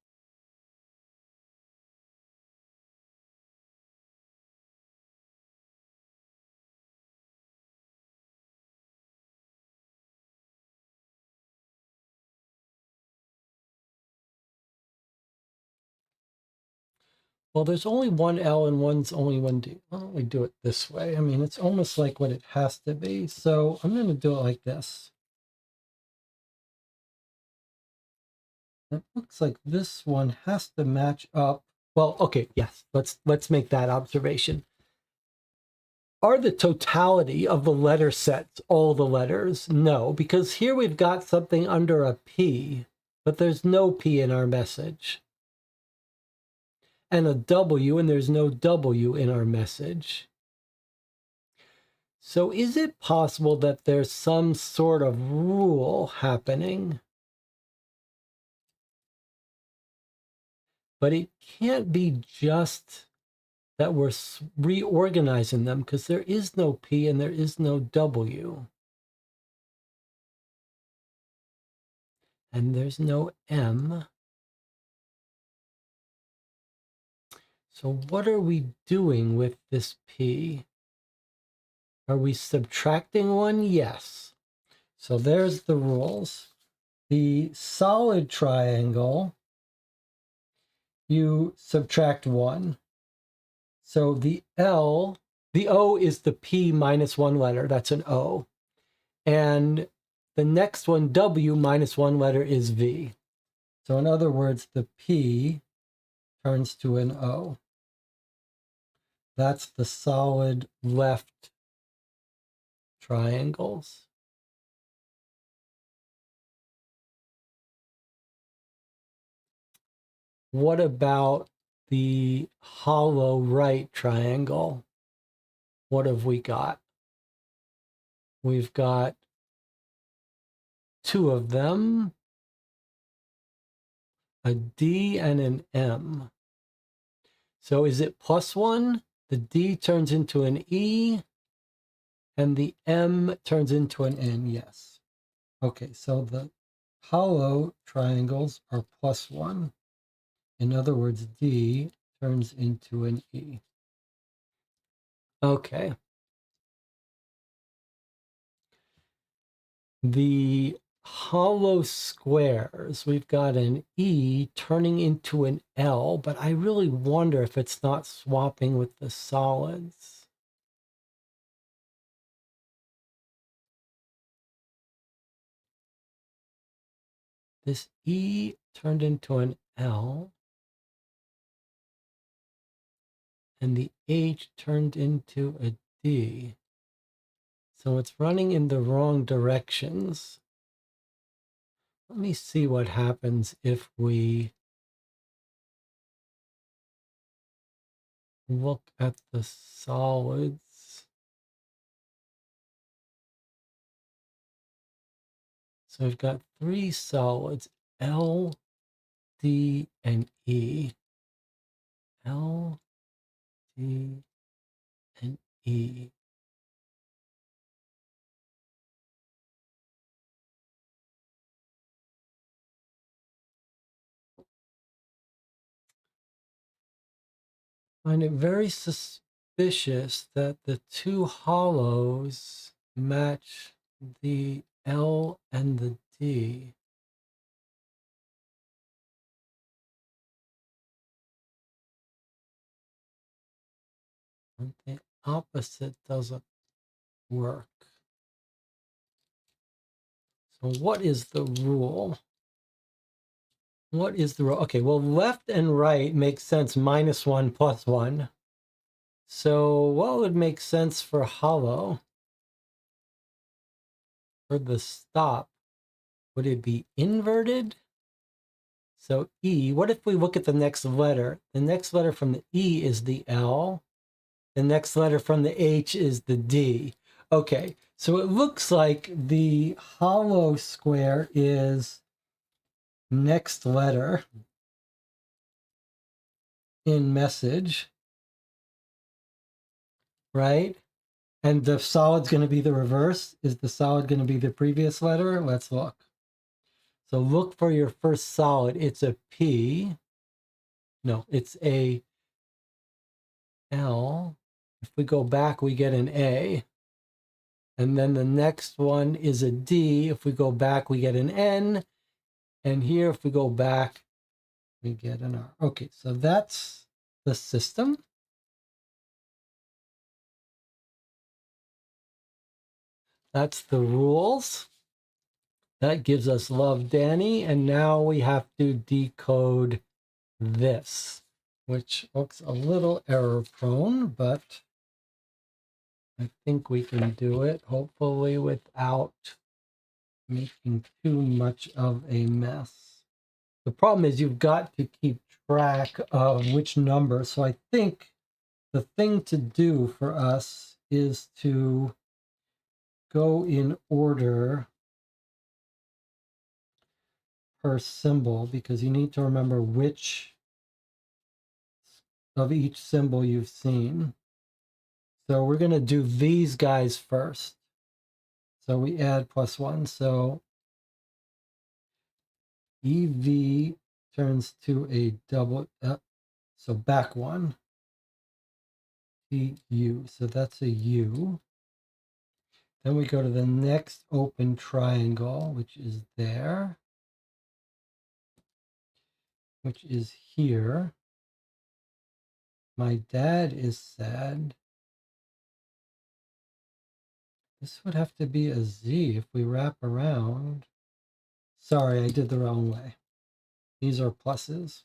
Well, there's only one L and only one D. Why don't we do it this way? I mean, it's almost like what it has to be. So I'm going to do it like this. It looks like this one has to match up. Well, okay, yes. Let's make that observation. Are the totality of the letter sets all the letters? No, because here we've got something under a P, but there's no P in our message. And a W, and there's no W in our message. So is it possible that there's some sort of rule happening? But it can't be just that we're reorganizing them, because there is no P and there is no W. And there's no M. So what are we doing with this P? Are we subtracting one? Yes. So there's the rules. The solid triangle, you subtract one. So the O is the P minus one letter. That's an O. And the next one, W minus one letter, is V. So in other words, the P turns to an O. That's the solid left triangles. What about the hollow right triangle? What have we got? We've got two of them, a D and an M. So is it plus one? The D turns into an E, and the M turns into an N, yes. Okay, so the hollow triangles are plus one. In other words, D turns into an E. Okay. The hollow squares, we've got an E turning into an L, but I really wonder if it's not swapping with the solids. This E turned into an L, and the H turned into a D. So it's running in the wrong directions. Let me see what happens if we look at the solids. So we've got three solids, L, D, and E. L, D, and E. I find it very suspicious that the two hollows match the L and the D. And the opposite doesn't work. So what is the rule? What is the rule? Okay, well, left and right makes sense, minus one plus one. So what would make sense for hollow? For the stop? Would it be inverted? So E, what if we look at the next letter? The next letter from the E is the L. The next letter from the H is the D. Okay, so it looks like the hollow square is next letter in message, right? And the solid's going to be the reverse. Is the solid going to be the previous letter? Let's look. So look for your first solid. It's a P. No, it's a L. If we go back, we get an A. And then the next one is a D. If we go back, we get an N. And here, if we go back, we get an R. Okay, so that's the system. That's the rules. That gives us love, Danny. And now we have to decode this, which looks a little error prone, but I think we can do it, hopefully without making too much of a mess. The problem is you've got to keep track of which number. So I think the thing to do for us is to go in order per symbol, because you need to remember which of each symbol you've seen. So we're going to do these guys first. So we add +1. So EV turns to a double, so back one, TU. So that's a U. Then we go to the next open triangle, which is there, which is here. My dad is sad. This would have to be a Z if we wrap around. Sorry, I did the wrong way. These are pluses.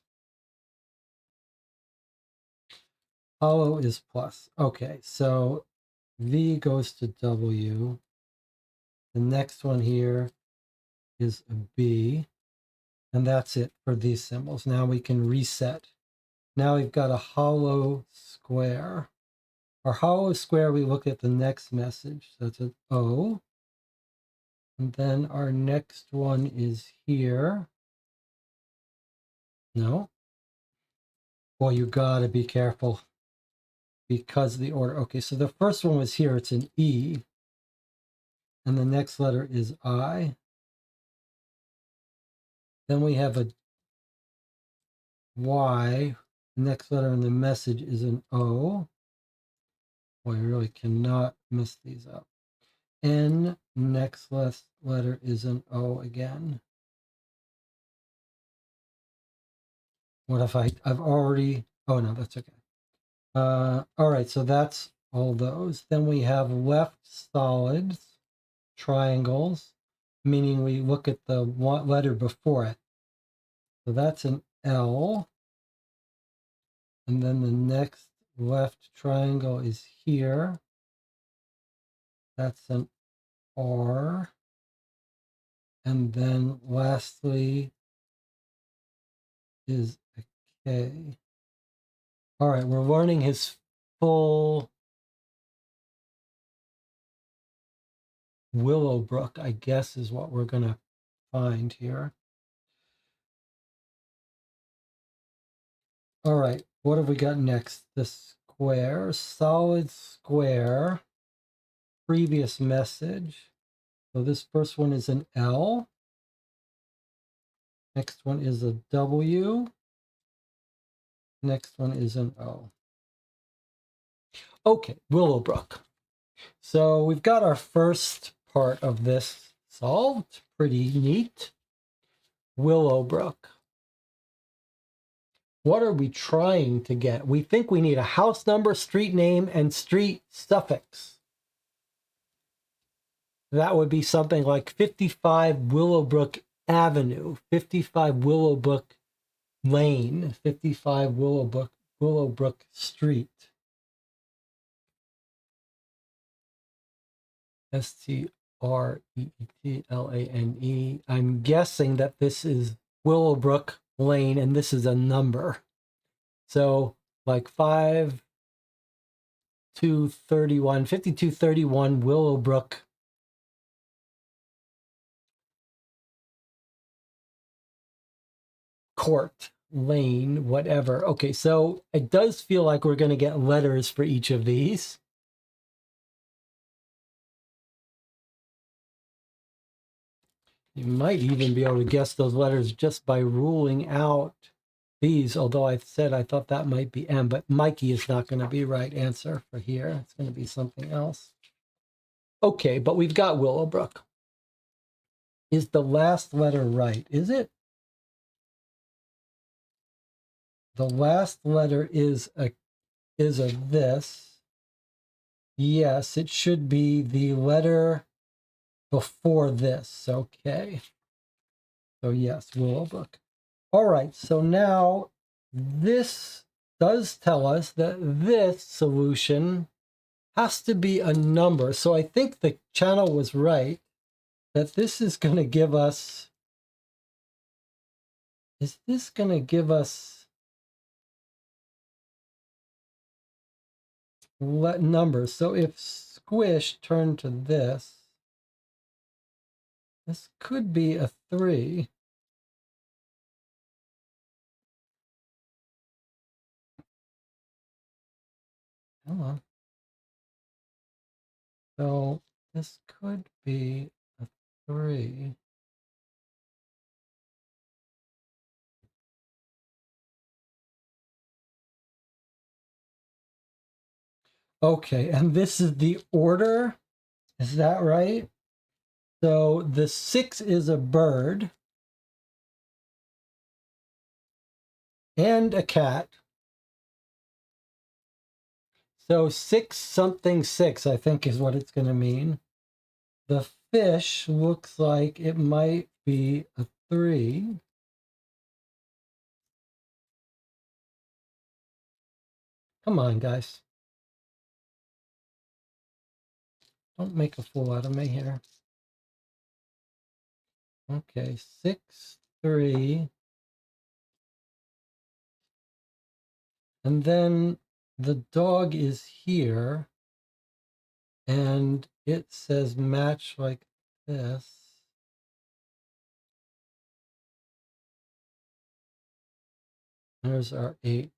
Hollow is plus. Okay, so V goes to W. The next one here is a B. And that's it for these symbols. Now we can reset. Now we've got a hollow square. Our hollow square, we look at the next message. So it's an O. And then our next one is here. No. Well, you gotta be careful because of the order. Okay, so the first one was here. It's an E. And the next letter is I. Then we have a Y. The next letter in the message is an O. Boy, I really cannot mess these up. N, next last letter is an O again. What if I've already, oh no, that's okay. All right, so that's all those. Then we have left solids, triangles, meaning we look at the letter before it. So that's an L. And then the next left triangle is here. That's an R. And then lastly is a K. All right, we're learning his full Willowbrook, I guess, is what we're going to find here. All right, what have we got next? The square, solid square, previous message. So this first one is an L. Next one is a W. Next one is an O. Okay, Willowbrook. So we've got our first part of this solved. Pretty neat. Willowbrook. What are we trying to get? We think we need a house number, street name, and street suffix. That would be something like 55 Willowbrook Avenue, 55 Willowbrook Lane, 55 Willowbrook Street. Reetlane. I'm guessing that this is Willowbrook Lane and this is a number. So like 5231 Willowbrook Court Lane, whatever. Okay, so it does feel like we're going to get letters for each of these. You might even be able to guess those letters just by ruling out these, although I said I thought that might be M, but Mikey is not going to be right answer for here. It's going to be something else. Okay, but we've got Willowbrook. Is the last letter right? Is it? The last letter is a this. Yes, it should be the letter before this. Okay. So yes, Willowbrook. All right, so now this does tell us that this solution has to be a number. So I think the channel was right that this is going to give us, is this going to give us numbers? So if squish turned to this could be a 3. Come on. So this could be a 3. Okay, and this is the order. Is that right? So the 6 is a bird and a cat. So 6 something 6, I think, is what it's going to mean. The fish looks like it might be a 3. Come on, guys. Don't make a fool out of me here. Okay, 6, 3. And then the dog is here. And it says match like this. There's our 8.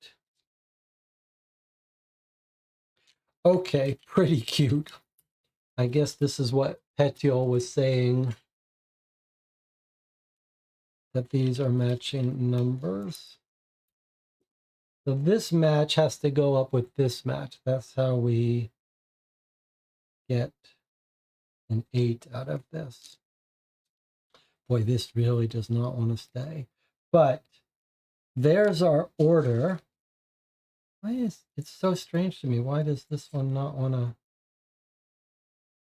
Okay, pretty cute. I guess this is what Petiol was saying, that these are matching numbers. So this match has to go up with this match. That's how we get an 8 out of this. Boy, this really does not want to stay. But there's our order. Why is it's so strange to me? Why does this one not want to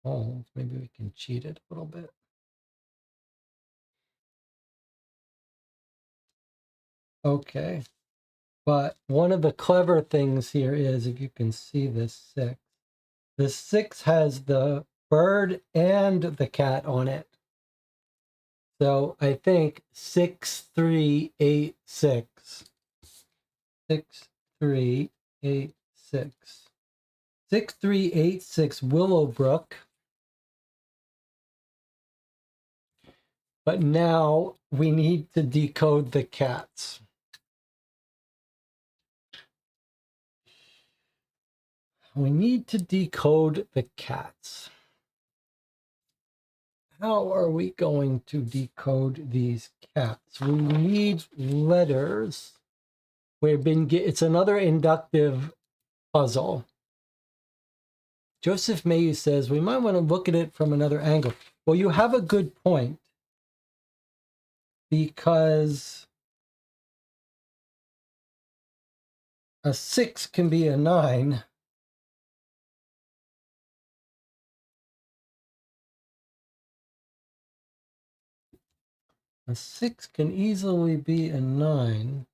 hold? Maybe we can cheat it a little bit. Okay. But one of the clever things here is, if you can see this 6, the 6 has the bird and the cat on it. So I think 6386. 6386. 6386 Willowbrook. But now we need to decode the cats. We need to decode the cats. How are we going to decode these cats? We need letters. It's another inductive puzzle. Joseph Mayu says we might want to look at it from another angle. Well, you have a good point, because a 6 can be a 9. A 6 can easily be a 9.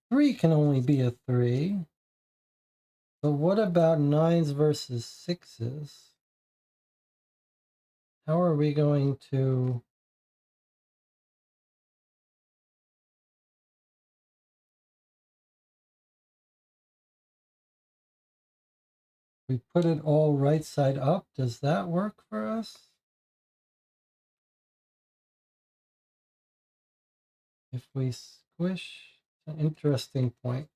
3 can only be a 3. But what about 9s versus 6s? How are we going to... We put it all right side up. Does that work for us? If we squish, it's an interesting point.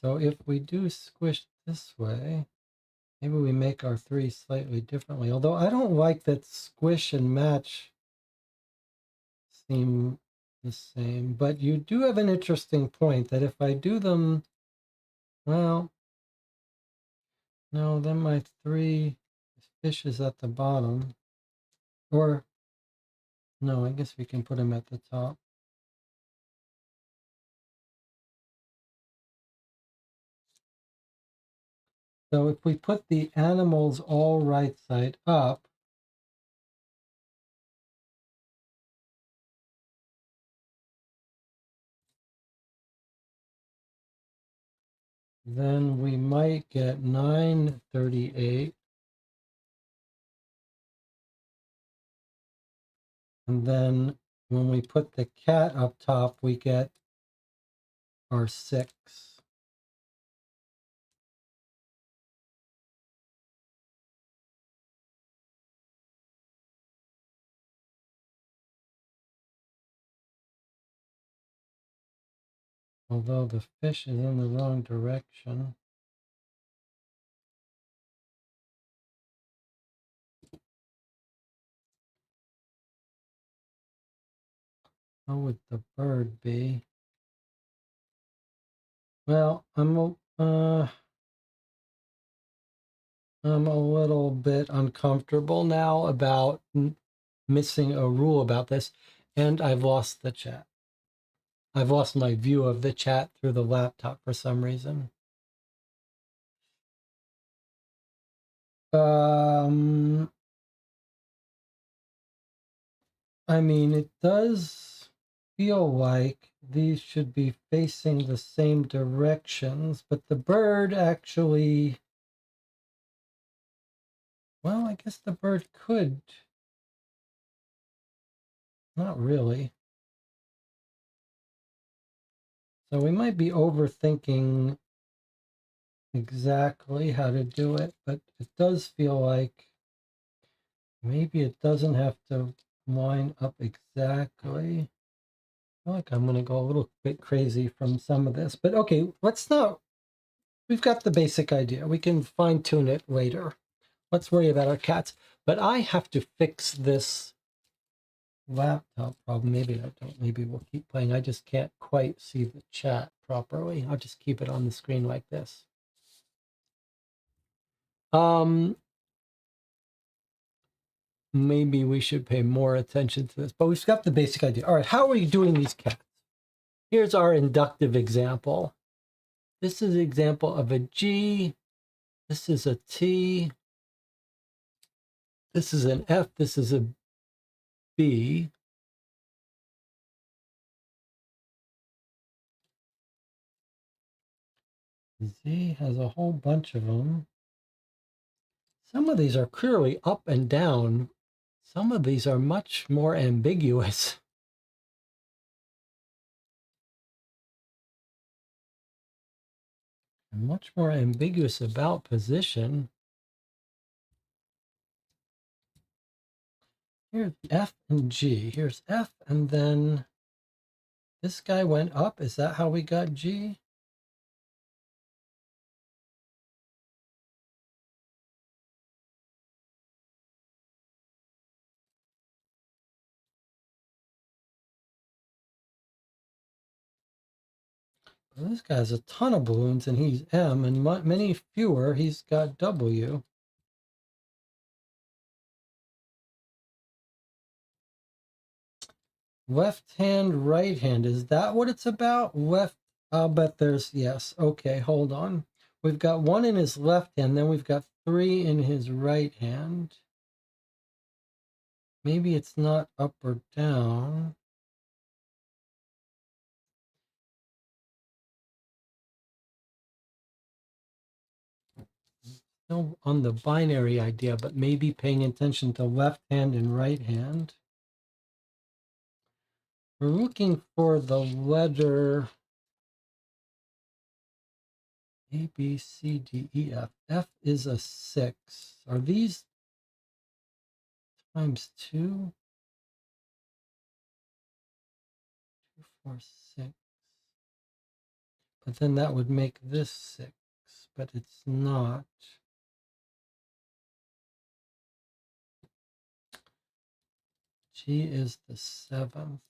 So if we do squish this way, maybe we make our 3 slightly differently. Although I don't like that squish and match seem the same. But you do have an interesting point that if I do them, well, no, then my 3 fish is at the bottom. Or, no, I guess we can put them at the top. So if we put the animals all right side up, then we might get 938. And then when we put the cat up top, we get our 6. Although the fish is in the wrong direction. How would the bird be? Well, I'm a little bit uncomfortable now about missing a rule about this, and I've lost the chat. I've lost my view of the chat through the laptop for some reason. I mean, it does feel like these should be facing the same directions, but the bird actually, well, I guess the bird could. Not really. So we might be overthinking exactly how to do it, but it does feel like maybe it doesn't have to line up exactly. I feel like I'm going to go a little bit crazy from some of this, but okay, let's not. We've got the basic idea. We can fine tune it later. Let's worry about our cats. But I have to fix this laptop problem. Maybe I don't. Maybe we'll keep playing. I just can't quite see the chat properly. I'll just keep it on the screen like this. Maybe we should pay more attention to this, but we've got the basic idea. All right, how are you doing these cats? Here's our inductive example. This is an example of a G. This is a T. This is an F. This is a B. Z has a whole bunch of them. Some of these are clearly up and down. Some of these are much more ambiguous. And much more ambiguous about position. Here's F and G. Here's F, and then this guy went up. Is that how we got G? Well, this guy has a ton of balloons, and he's M, and many fewer, he's got W. Left hand, right hand. Is that what it's about? Left, I'll bet there's, yes. Okay, hold on. We've got 1 in his left hand, then we've got 3 in his right hand. Maybe it's not up or down. still on the binary idea, but maybe paying attention to left hand and right hand. We're looking for the letter A, B, C, D, E, F. F is a 6. Are these times 2? 2, 4, 6. But then that would make this 6, but it's not. G is the 7th.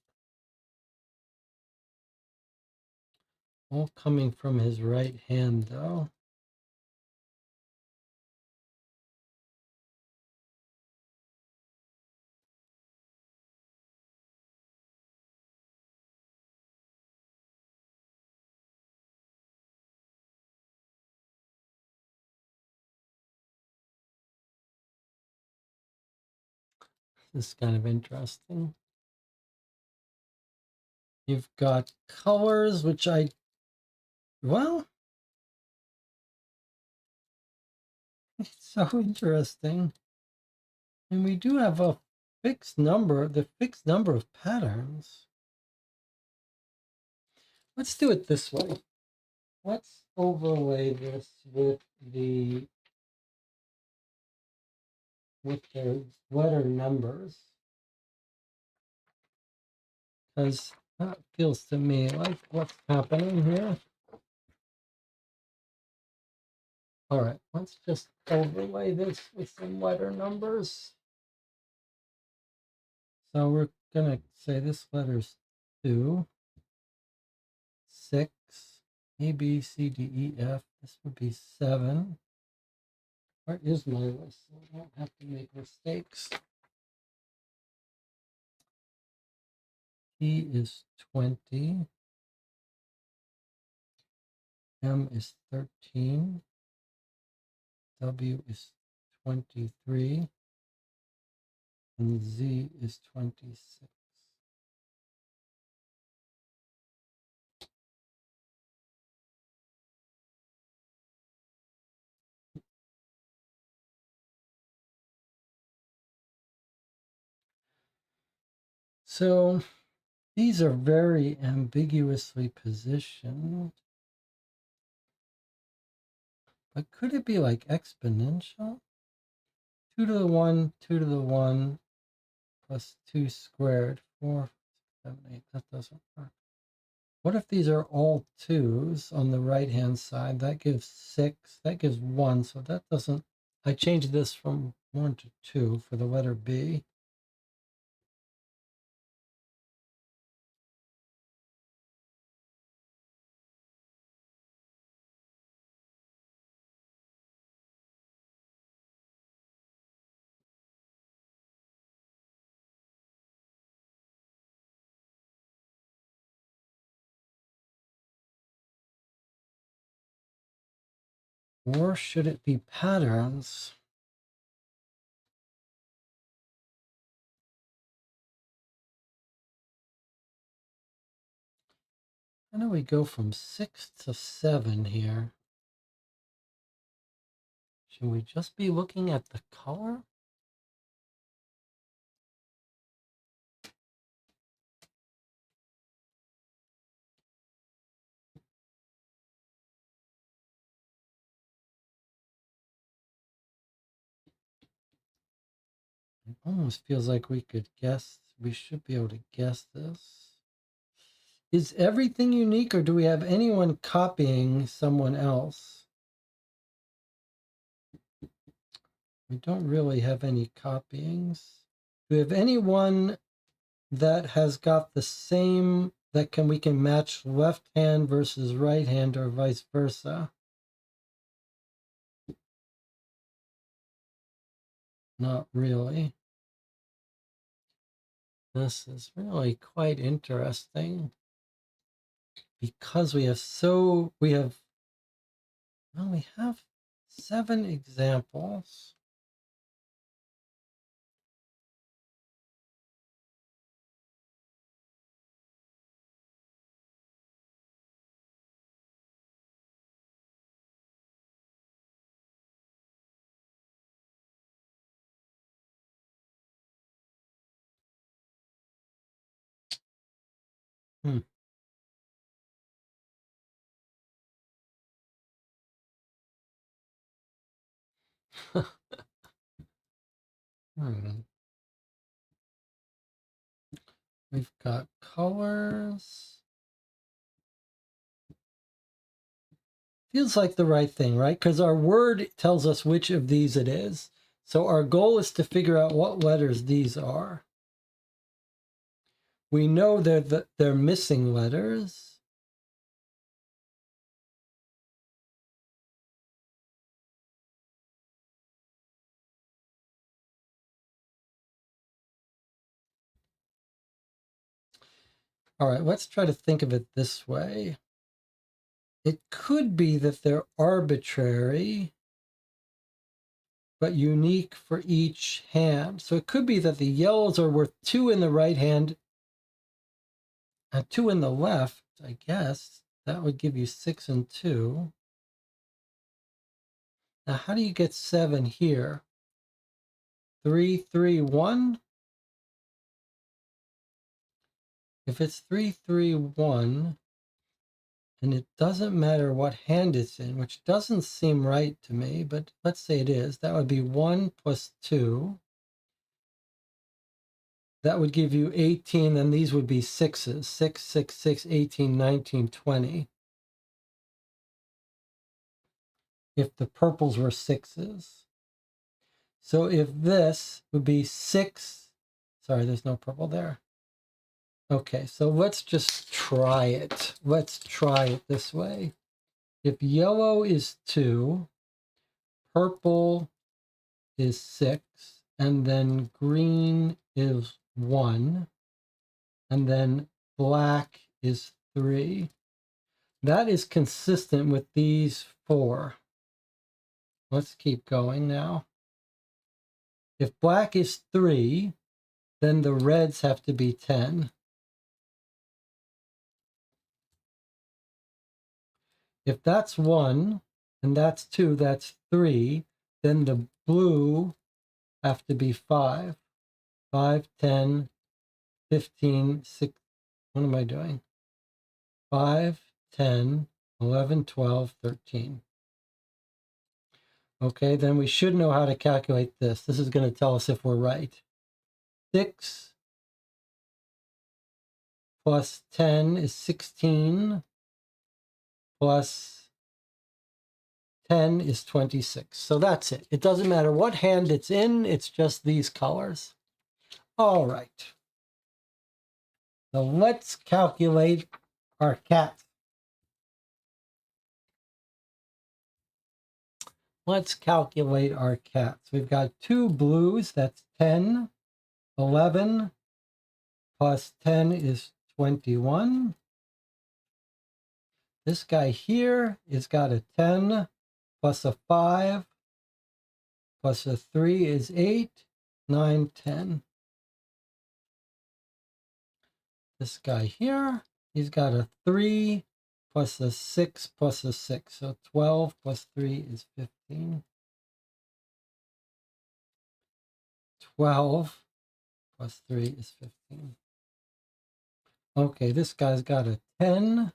All coming from his right hand, though. This is kind of interesting. You've got colors, which well, it's so interesting. And we do have a fixed number, the fixed number of patterns. Let's do it this way. Let's overlay this with the letter numbers. Because that feels to me like what's happening here. All right, let's just overlay this with some letter numbers. So we're going to say this letter's 2, 6, A, B, C, D, E, F. This would be 7. Where is my list? So I don't have to make mistakes. T is 20. M is 13. W is 23. And Z is 26. So these are very ambiguously positioned. But could it be like exponential? 2 to the 1, 2 to the 1, plus 2 squared, 4, 7, 8. That doesn't work. What if these are all 2's on the right-hand side? That gives 6. That gives 1. So that doesn't... I changed this from 1 to 2 for the letter B. Or should it be patterns? How do we go from 6 to 7 here? Should we just be looking at the color? It almost feels like we could guess. We should be able to guess this. Is everything unique, or do we have anyone copying someone else? We don't really have any copyings. Do we have anyone that has got the same, we can match left hand versus right hand or vice versa? Not really. This is really quite interesting because we have 7 examples. Hmm. We've got colors. Feels like the right thing, right? Because our word tells us which of these it is. So our goal is to figure out what letters these are. We know they're missing letters. All right, let's try to think of it this way. It could be that they're arbitrary, but unique for each hand. So it could be that the yellows are worth 2 in the right hand and 2 in the left, I guess. That would give you 6 and 2. Now, how do you get 7 here? 3, 3, 1? If it's 3, 3, 1, and it doesn't matter what hand it's in, which doesn't seem right to me, but let's say it is, that would be 1 plus 2. That would give you 18, and these would be 6s. 6, 6, 6, 18, 19, 20. If the purples were 6s. So if this would be 6, sorry, there's no purple there. Okay, so let's just try it. Let's try it this way. If yellow is 2, purple is 6, and then green is 1, and then black is 3. That is consistent with these 4. Let's keep going now. If black is 3, then the reds have to be 10. If that's 1, and that's 2, that's 3, then the blue have to be 5. 5, 10, 15, 6. What am I doing? 5, 10, 11, 12, 13. Okay, then we should know how to calculate this. This is going to tell us if we're right. 6 plus 10 is 16, plus 10 is 26. So that's it. It doesn't matter what hand it's in, it's just these colors. All right. So let's calculate our cats. Let's calculate our cats. We've got 2 blues, that's 10. 11 plus 10 is 21. This guy here has got a 10 plus a 5 plus a 3 is 8, 9, 10. This guy here, he's got a 3 plus a 6 plus a 6. So 12 plus 3 is 15. 12 plus 3 is 15. Okay, this guy's got a 10.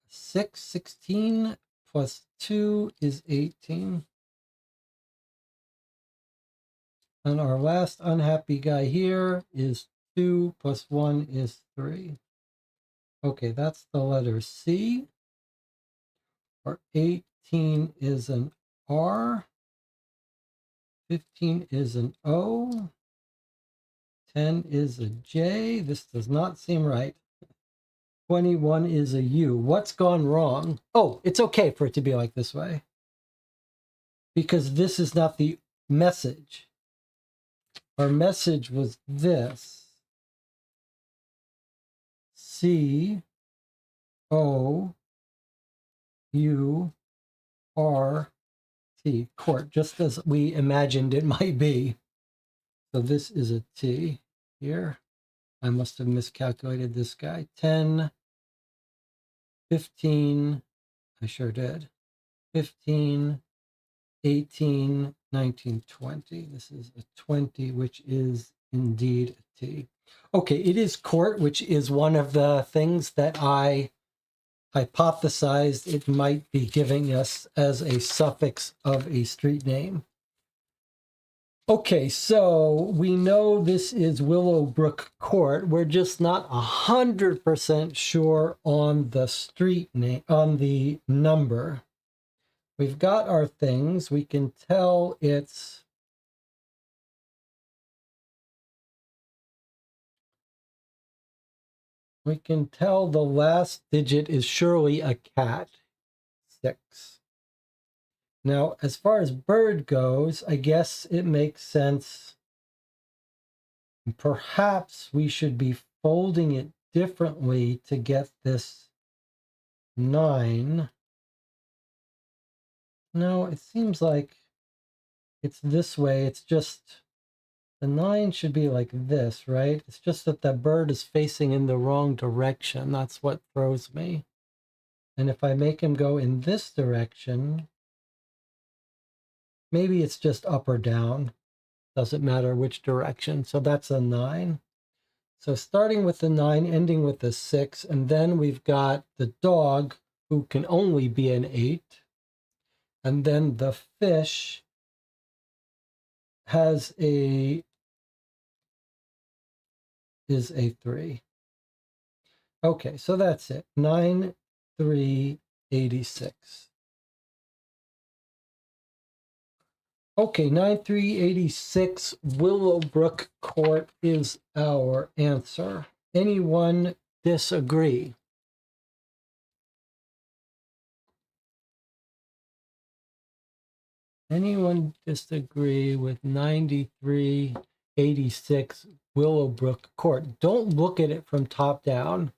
6, 16 plus 2 is 18. And our last unhappy guy here is 2 plus 1 is 3. Okay, that's the letter C. Our 18 is an R. 15 is an O. 10 is a J. This does not seem right. 21 is a U. What's gone wrong? Oh, it's okay for it to be like this way, because this is not the message. Our message was this. C O U R T, court, just as we imagined it might be. So this is a T here. I must have miscalculated this guy. 10, 15, I sure did. 15, 18, 19, 20. This is a 20, which is indeed a T. Okay, it is court, which is one of the things that I hypothesized it might be giving us as a suffix of a street name. Okay, so we know this is Willowbrook Court. We're just not 100% sure on the street name, on the number. We've got our things. We can tell it's the last digit is surely a cat, 6. Now, as far as bird goes, I guess it makes sense. Perhaps we should be folding it differently to get this 9. No, it seems like it's this way. It's just the 9 should be like this, right? It's just that the bird is facing in the wrong direction. That's what throws me. And if I make him go in this direction, maybe it's just up or down. Doesn't matter which direction. So that's a 9. So starting with the 9, ending with the 6, and then we've got the dog, who can only be an 8. And then the fish is a 3. Okay, so that's it. 9386. Okay, 9386 Willowbrook Court is our answer. Anyone disagree? Anyone disagree with 9386 Willowbrook Court? Don't look at it from top down.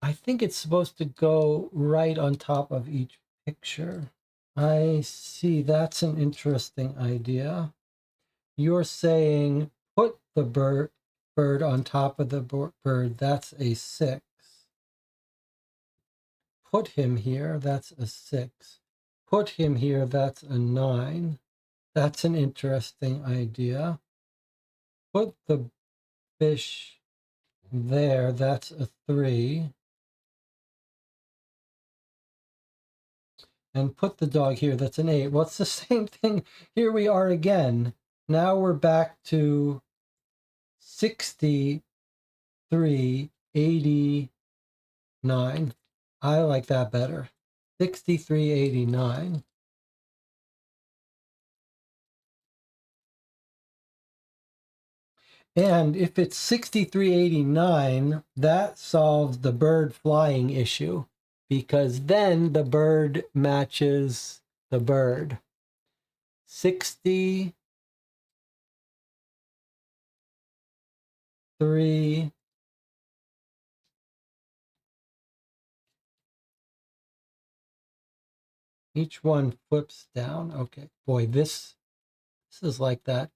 I think it's supposed to go right on top of each picture. I see. That's an interesting idea. You're saying put the bird on top of the bird. That's a 6. Put him here. That's a 6. Put him here. That's a 9. That's an interesting idea. Put the fish there. That's a 3. And put the dog here. That's an 8. Well, it's the same thing. Here we are again. Now we're back to 6389. I like that better. 6389. And if it's 6389, that solves the bird flying issue, because then the bird matches the bird. 63. Each one flips down. Okay, boy, this is like that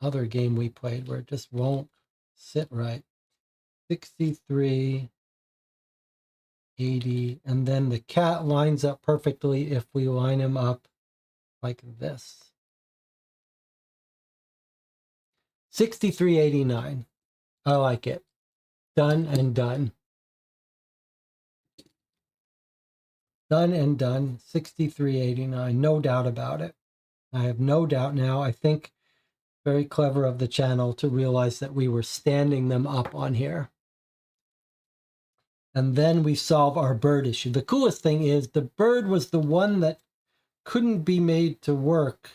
other game we played where it just won't sit right. 6380, and then the cat lines up perfectly if we line him up like this. 6389. I like it. Done and done. Done and done. 6389. No doubt about it. I have no doubt now. I think very clever of the channel to realize that we were standing them up on here. And then we solve our bird issue. The coolest thing is the bird was the one that couldn't be made to work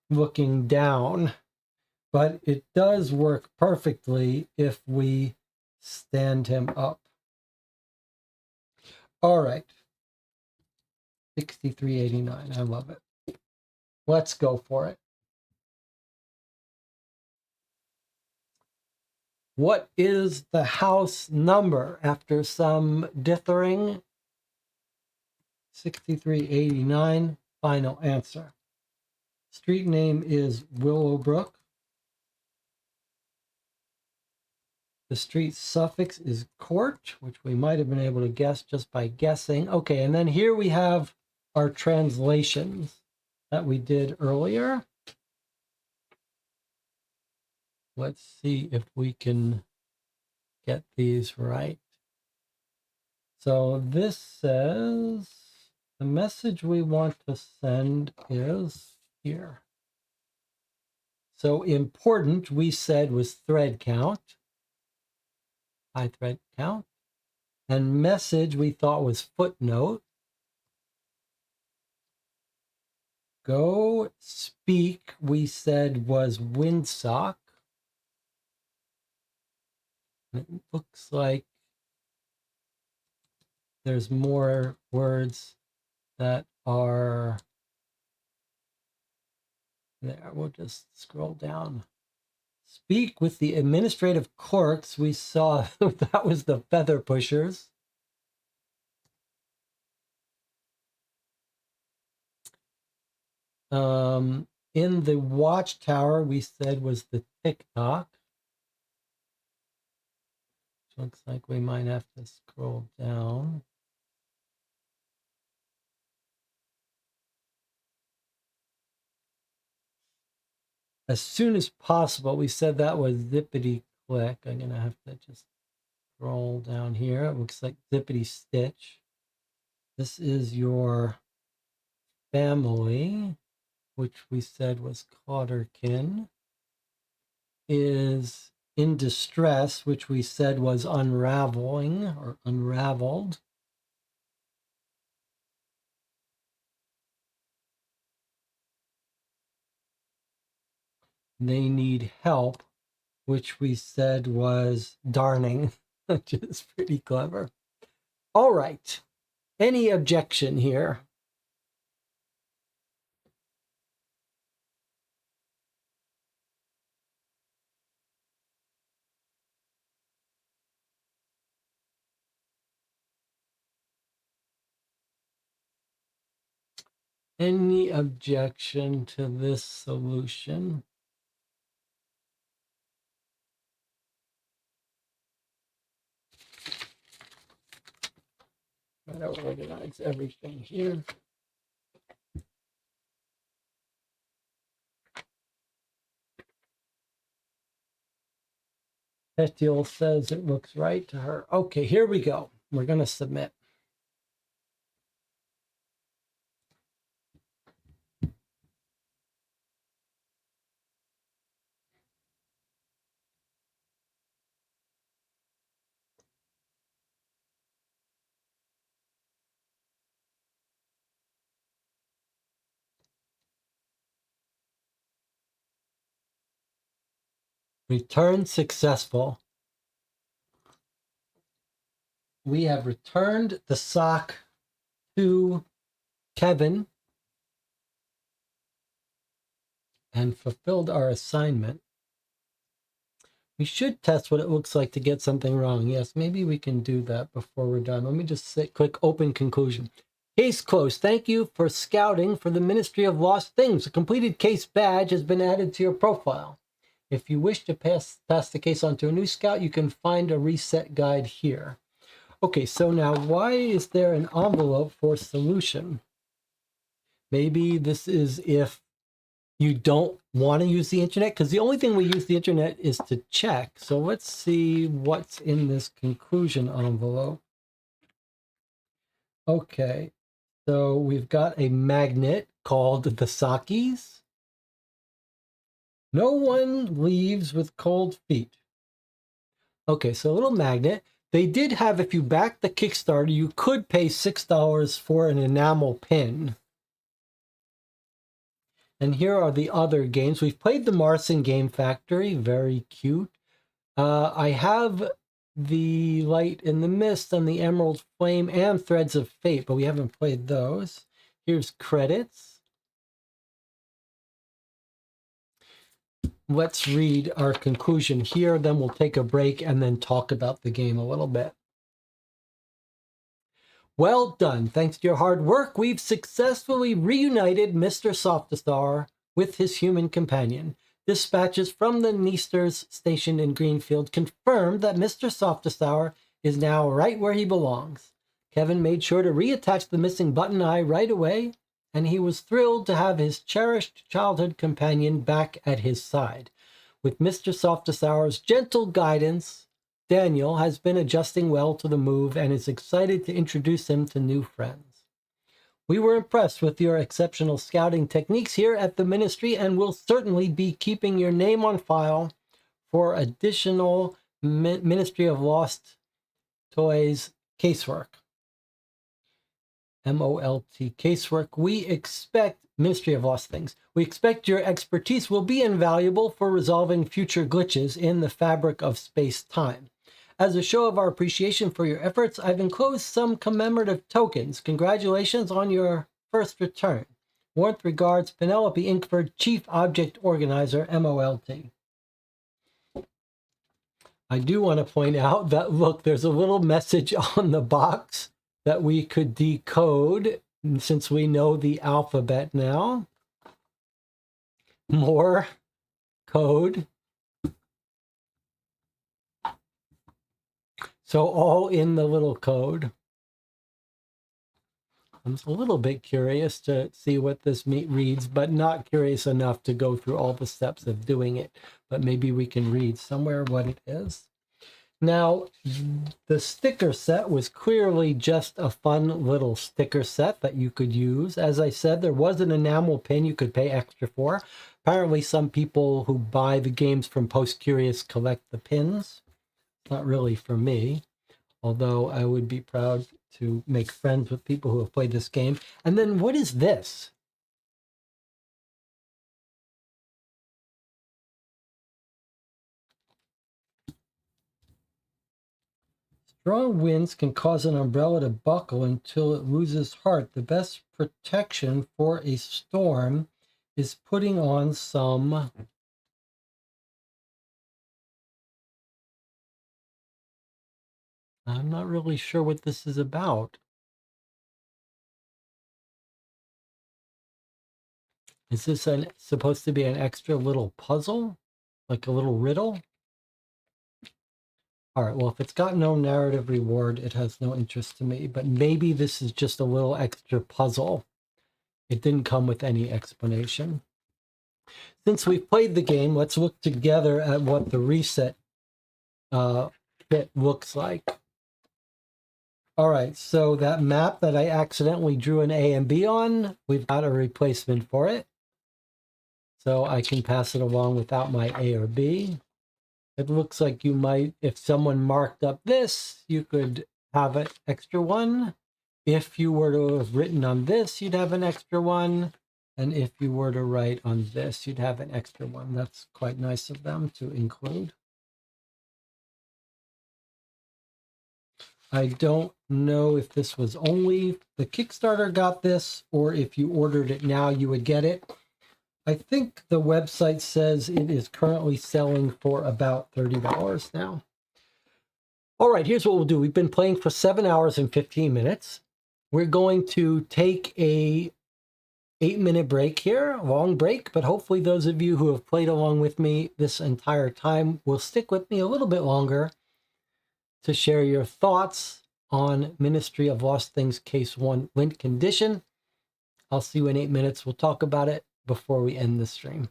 looking down, but it does work perfectly if we stand him up. All right. 6389. I love it. Let's go for it. What is the house number after some dithering? 6389. Final answer. Street name is Willowbrook. The street suffix is court, which we might have been able to guess just by guessing. Okay, and then here we have our translations that we did earlier. Let's see if we can get these right. So this says the message we want to send is here. So important, we said, was thread count, high thread count. And message we thought was footnote. Go speak we said was windsock. It looks like there's more words that are there. We'll just scroll down. Speak with the administrative clerks. We saw that was the feather pushers. In the watchtower, we said was the TikTok. Looks like we might have to scroll down. As soon as possible, we said that was zippity click. I'm going to have to just scroll down here. It looks like zippity stitch. This is your family, which we said was Clotterkin, is in distress, which we said was unraveling or unraveled. They need help, which we said was darning, which is pretty clever. All right. Any objection here? Any objection to this solution? Try to organize everything here. Petiel says it looks right to her. Okay, here we go. We're going to submit. Return successful. We have returned the sock to Kevin and fulfilled our assignment. We should test what it looks like to get something wrong. Yes, maybe we can do that before we're done. Let me just click open conclusion. Case closed. Thank you for scouting for the Ministry of Lost Things. A completed case badge has been added to your profile. If you wish to pass the case on to a new scout, you can find a reset guide here. Okay, so now why is there an envelope for solution? Maybe this is if you don't want to use the internet, because the only thing we use the internet is to check. So let's see what's in this conclusion envelope. Okay, so we've got a magnet called the Sakis. No one leaves with cold feet. Okay, so a little magnet. They did have, if you back the Kickstarter, you could pay $6 for an enamel pin. And here are the other games. We've played the Marson Game Factory, very cute. I have the Light in the Mist and the Emerald Flame and Threads of Fate, but we haven't played those. Here's credits. Let's read our conclusion here, then we'll take a break and then talk about the game a little bit. Well done. Thanks to your hard work, we've successfully reunited Mr. Softstar with his human companion. Dispatches from the Neisters station in Greenfield confirmed that Mr. Softstar is now right where he belongs. Kevin made sure to reattach the missing button eye right away, and he was thrilled to have his cherished childhood companion back at his side. With Mr. Softest Hour's gentle guidance, Daniel has been adjusting well to the move and is excited to introduce him to new friends. We were impressed with your exceptional scouting techniques here at the Ministry and will certainly be keeping your name on file for additional Ministry of Lost Toys casework. MOLT casework. We expect Ministry of Lost Things. We expect your expertise will be invaluable for resolving future glitches in the fabric of space-time. As a show of our appreciation for your efforts, I've enclosed some commemorative tokens. Congratulations on your first return. Warmth regards, Penelope Inkford, Chief Object Organizer, MOLT. I do want to point out that, look, there's a little message on the box that we could decode since we know the alphabet now. More code. So all in the little code. I'm a little bit curious to see what this reads, but not curious enough to go through all the steps of doing it. But maybe we can read somewhere what it is. Now, the sticker set was clearly just a fun little sticker set that you could use. As I said, there was an enamel pin you could pay extra for. Apparently, some people who buy the games from Post Curious collect the pins. Not really for me, although I would be proud to make friends with people who have played this game. And then what is this? Strong winds can cause an umbrella to buckle until it loses heart. The best protection for a storm is putting on some I'm not really sure what this is about. Is this supposed to be an extra little puzzle? Like a little riddle? All right, well, if it's got no narrative reward, it has no interest to me. But maybe this is just a little extra puzzle. It didn't come with any explanation. Since we've played the game, let's look together at what the reset bit looks like. All right, so that map that I accidentally drew an A and B on, we've got a replacement for it. So I can pass it along without my A or B. It looks like you might, if someone marked up this, you could have an extra one. If you were to have written on this, you'd have an extra one. And if you were to write on this, you'd have an extra one. That's quite nice of them to include. I don't know if this was only the Kickstarter got this, or if you ordered it now, you would get it. I think the website says it is currently selling for about $30 now. All right, here's what we'll do. We've been playing for 7 hours and 15 minutes. We're going to take a 8-minute break here, a long break, but hopefully those of you who have played along with me this entire time will stick with me a little bit longer to share your thoughts on Ministry of Lost Things Case 1 Lint Condition. I'll see you in 8 minutes. We'll talk about it before we end the stream.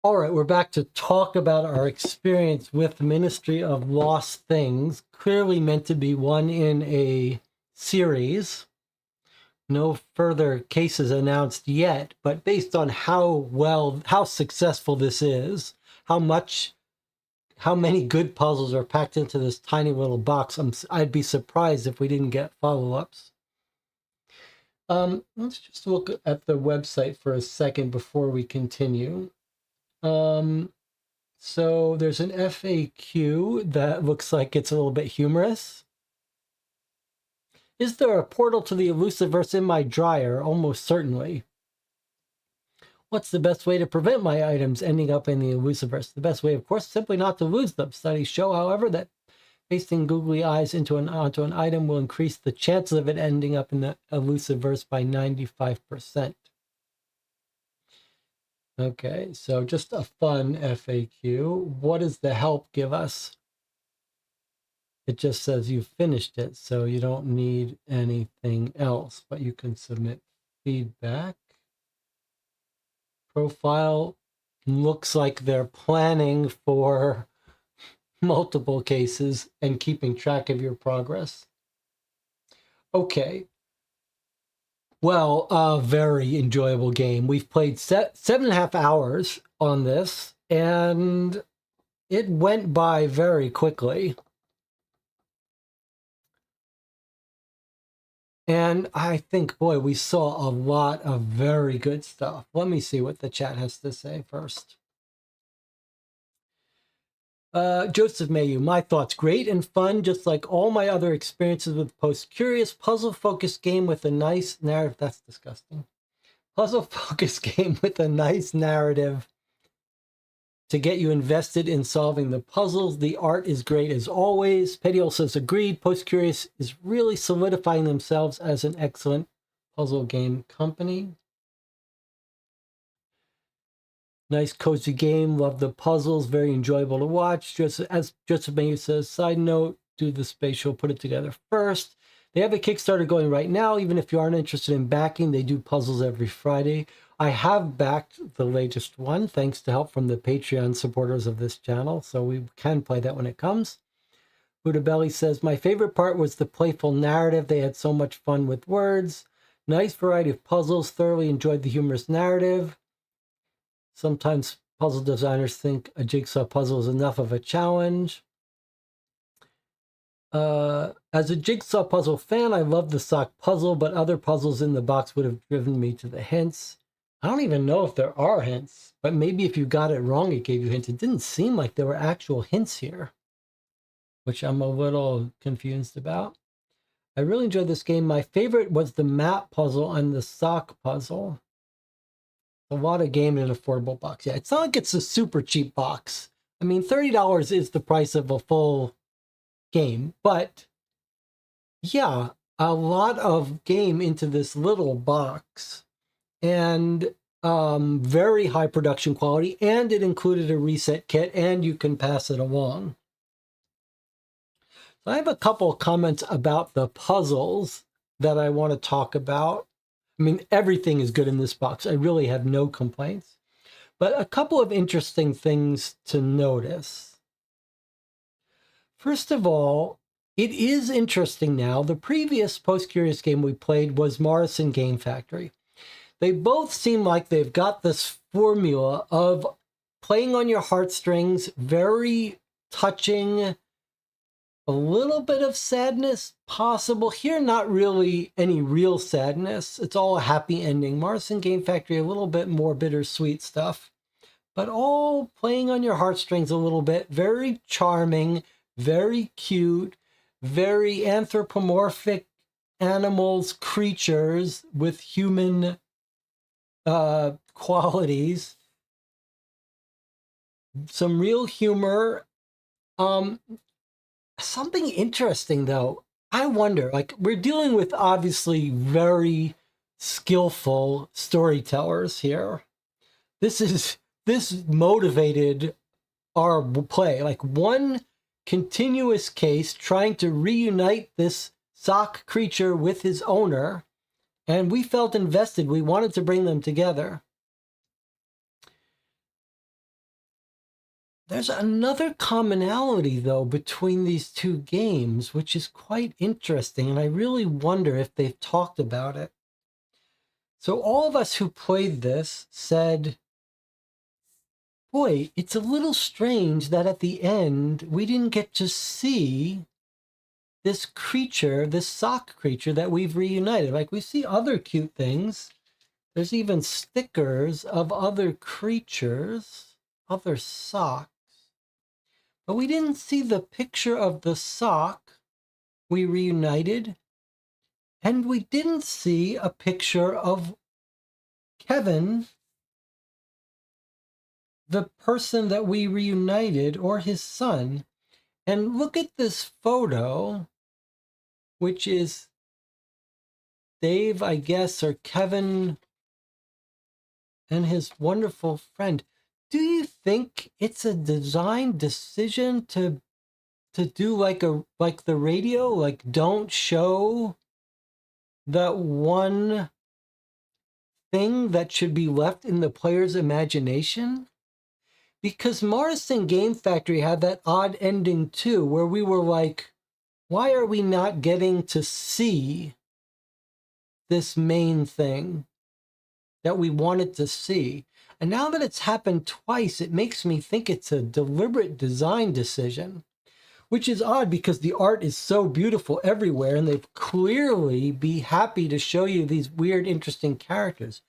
All right, we're back to talk about our experience with Ministry of Lost Things, clearly meant to be one in a series. No further cases announced yet, but based on how successful this is, how many good puzzles are packed into this tiny little box, I'd be surprised if we didn't get follow-ups. Let's just look at the website for a second before we continue. So there's an FAQ that looks like it's a little bit humorous. Is there a portal to the Elusiverse in my dryer? Almost certainly. What's the best way to prevent my items ending up in the Elusiverse? The best way, of course, simply not to lose them. Studies show, however, that pasting googly eyes onto an item will increase the chances of it ending up in the Elusiverse by 95%. Okay, so just a fun FAQ. What does the help give us? It just says you finished it, so you don't need anything else, but you can submit feedback. Profile looks like they're planning for multiple cases and keeping track of your progress. Okay. Well, a very enjoyable game. We've played 7.5 hours on this, and it went by very quickly. And I think, boy, we saw a lot of very good stuff. Let me see what the chat has to say first. Joseph Mayu, my thoughts, great and fun, just like all my other experiences with post-curious, puzzle-focused game with a nice narrative. That's disgusting. Puzzle-focused game with a nice narrative to get you invested in solving the puzzles. The art is great as always. Petiol says, agreed. Post-curious is really solidifying themselves as an excellent puzzle game company. Nice, cozy game. Love the puzzles. Very enjoyable to watch. Just as Joseph Mayu says, side note, do the spatial, put it together first. They have a Kickstarter going right now. Even if you aren't interested in backing, they do puzzles every Friday. I have backed the latest one, thanks to help from the Patreon supporters of this channel, so we can play that when it comes. Buddha Belly says, my favorite part was the playful narrative. They had so much fun with words. Nice variety of puzzles. Thoroughly enjoyed the humorous narrative. Sometimes puzzle designers think a jigsaw puzzle is enough of a challenge. As a jigsaw puzzle fan, I love the sock puzzle, but other puzzles in the box would have driven me to the hints. I don't even know if there are hints, but maybe if you got it wrong, it gave you hints. It didn't seem like there were actual hints here, which I'm a little confused about. I really enjoyed this game. My favorite was the map puzzle and the sock puzzle. A lot of game in an affordable box. Yeah, it's not like it's a super cheap box. I mean, $30 is the price of a full game, but yeah, a lot of game into this little box, and very high production quality, and it included a reset kit, and you can pass it along. So I have a couple of comments about the puzzles that I want to talk about. I mean, everything is good in this box. I really have no complaints. But a couple of interesting things to notice. First of all, it is interesting now. The previous Post-Curious game we played was Morrison Game Factory. They both seem like they've got this formula of playing on your heartstrings, very touching, a little bit of sadness possible. Here, not really any real sadness. It's all a happy ending. Morrison Game Factory, a little bit more bittersweet stuff, but all playing on your heartstrings a little bit. Very charming, very cute, very anthropomorphic animals, creatures with human qualities. Some real humor. Something interesting, though, I wonder, like, we're dealing with obviously very skillful storytellers here. This motivated our play, like one continuous case trying to reunite this sock creature with his owner, and we felt invested. We wanted to bring them together. There's another commonality, though, between these two games, which is quite interesting, and I really wonder if they've talked about it. So all of us who played this said, boy, it's a little strange that at the end we didn't get to see this creature, this sock creature that we've reunited. Like, we see other cute things. There's even stickers of other creatures, other socks. But we didn't see the picture of the sock we reunited. And we didn't see a picture of Kevin, the person that we reunited, or his son. And look at this photo, which is Dave, I guess, or Kevin and his wonderful friend. Do you think it's a design decision to do like the radio, like don't show that one thing that should be left in the player's imagination? Because Morrison Game Factory had that odd ending too, where we were like, why are we not getting to see this main thing that we wanted to see? And now that it's happened twice, it makes me think it's a deliberate design decision, which is odd because the art is so beautiful everywhere and they'd clearly be happy to show you these weird, interesting characters.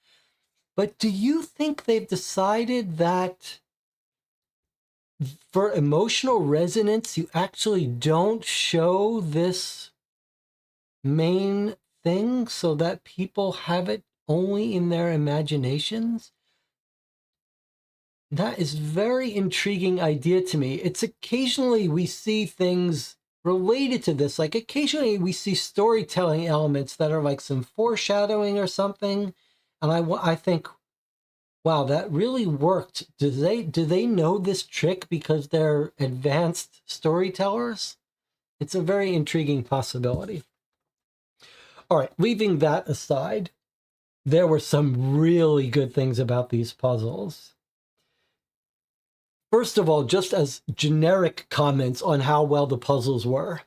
But do you think they've decided that for emotional resonance, you actually don't show this main thing so that people have it only in their imaginations? That is very intriguing idea to me. It's occasionally we see things related to this. Like occasionally we see storytelling elements that are like some foreshadowing or something. And I think, wow, that really worked. Do they know this trick because they're advanced storytellers? It's a very intriguing possibility. All right, leaving that aside, there were some really good things about these puzzles. First of all, just as generic comments on how well the puzzles were,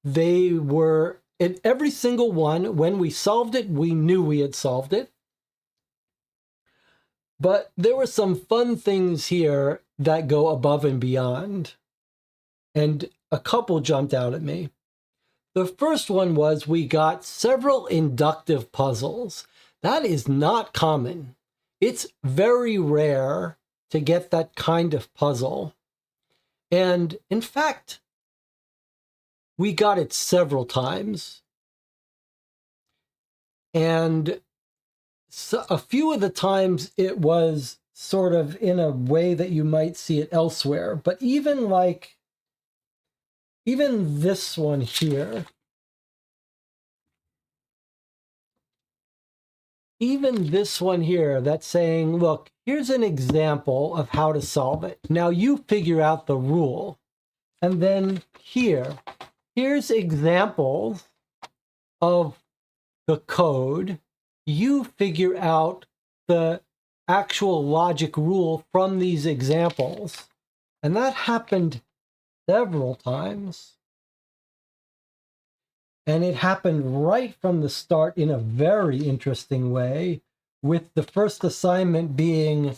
they were, in every single one, when we solved it, we knew we had solved it. But there were some fun things here that go above and beyond. And a couple jumped out at me. The first one was we got several inductive puzzles. That is not common. It's very rare to get that kind of puzzle. And in fact, we got it several times. And so a few of the times it was sort of in a way that you might see it elsewhere. But even this one here, that's saying, look, here's an example of how to solve it. Now you figure out the rule. And then here's examples of the code. You figure out the actual logic rule from these examples. And that happened several times. And it happened right from the start in a very interesting way, with the first assignment being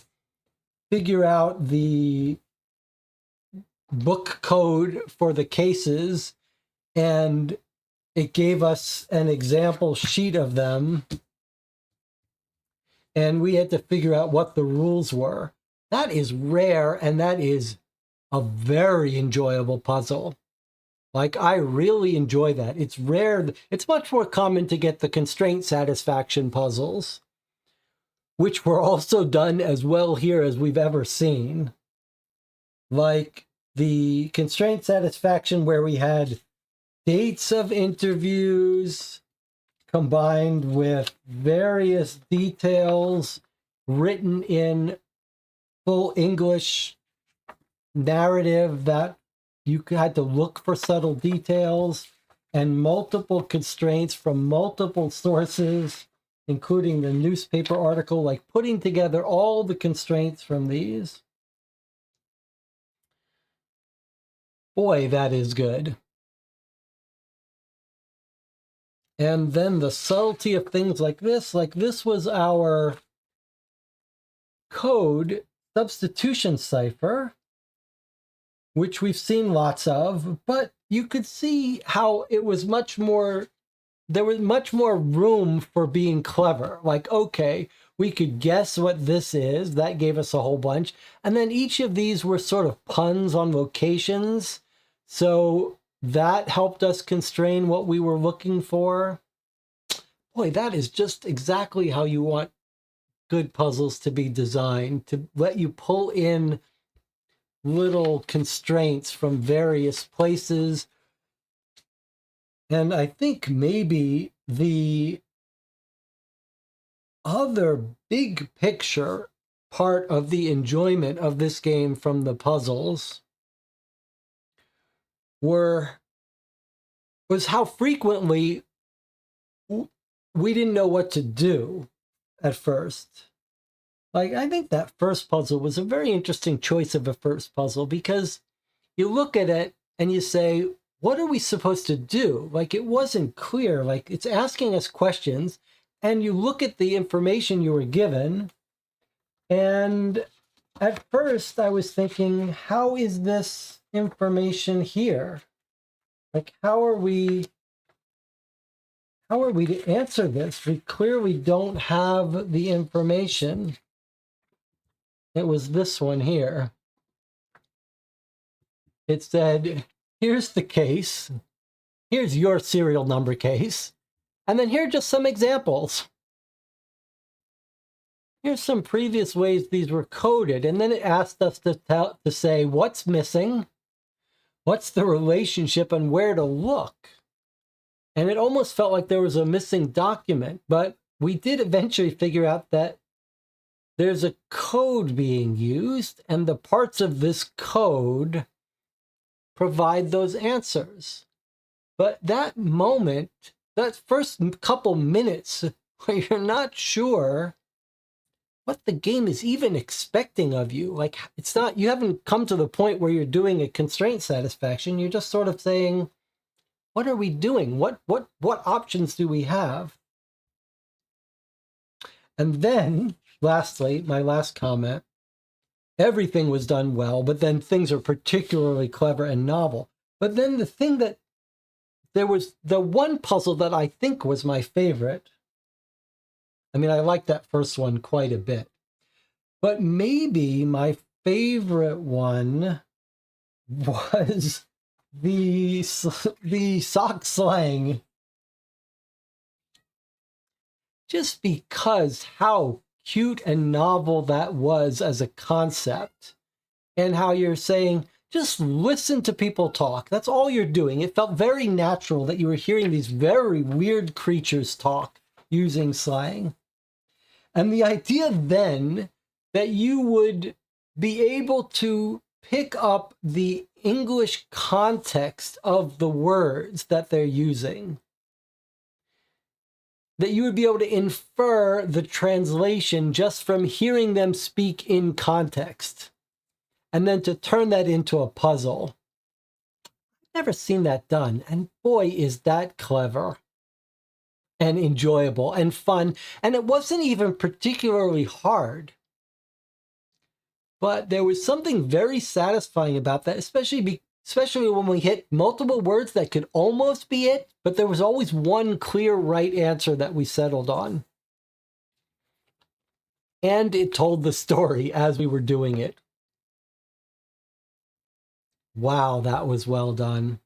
figure out the book code for the cases, and it gave us an example sheet of them, and we had to figure out what the rules were. That is rare, and that is a very enjoyable puzzle. Like, I really enjoy that. It's rare. It's much more common to get the constraint satisfaction puzzles, which were also done as well here as we've ever seen. Like the constraint satisfaction where we had dates of interviews combined with various details written in full English narrative that you had to look for subtle details, and multiple constraints from multiple sources, including the newspaper article, like putting together all the constraints from these. Boy, that is good. And then the subtlety of things like this was our code substitution cipher, which we've seen lots of, but you could see how it was much more, there was much more room for being clever. Like, okay, we could guess what this is. That gave us a whole bunch. And then each of these were sort of puns on locations. So that helped us constrain what we were looking for. Boy, that is just exactly how you want good puzzles to be designed, to let you pull in little constraints from various places. And I think maybe the other big picture part of the enjoyment of this game from the puzzles was how frequently we didn't know what to do at first. Like, I think that first puzzle was a very interesting choice of a first puzzle, because you look at it and you say, what are we supposed to do? Like, it wasn't clear. Like, it's asking us questions, and you look at the information you were given, and at first I was thinking, how is this information here? Like, how are we to answer this? We clearly don't have the information. It was this one here. It said, here's the case. Here's your serial number case. And then here are just some examples. Here's some previous ways these were coded. And then it asked us to say what's missing, what's the relationship, and where to look. And it almost felt like there was a missing document, but we did eventually figure out that there's a code being used, and the parts of this code provide those answers. But that moment, that first couple minutes where you're not sure what the game is even expecting of you, like, it's not, you haven't come to the point where you're doing a constraint satisfaction. You're just sort of saying, what are we doing? What options do we have? And then, lastly, my last comment, everything was done well, but then things are particularly clever and novel. But then the thing that, there was the one puzzle that I think was my favorite. I mean, I liked that first one quite a bit. But maybe my favorite one was the sock slang. Just because how cute and novel that was as a concept, and how you're saying, just listen to people talk. That's all you're doing. It felt very natural that you were hearing these very weird creatures talk using slang. And the idea then that you would be able to pick up the English context of the words that they're using, that you would be able to infer the translation just from hearing them speak in context, and then to turn that into a puzzle. Never seen that done, and boy, is that clever and enjoyable and fun. And it wasn't even particularly hard, but there was something very satisfying about that, especially when we hit multiple words that could almost be it, but there was always one clear right answer that we settled on. And it told the story as we were doing it. Wow, that was well done.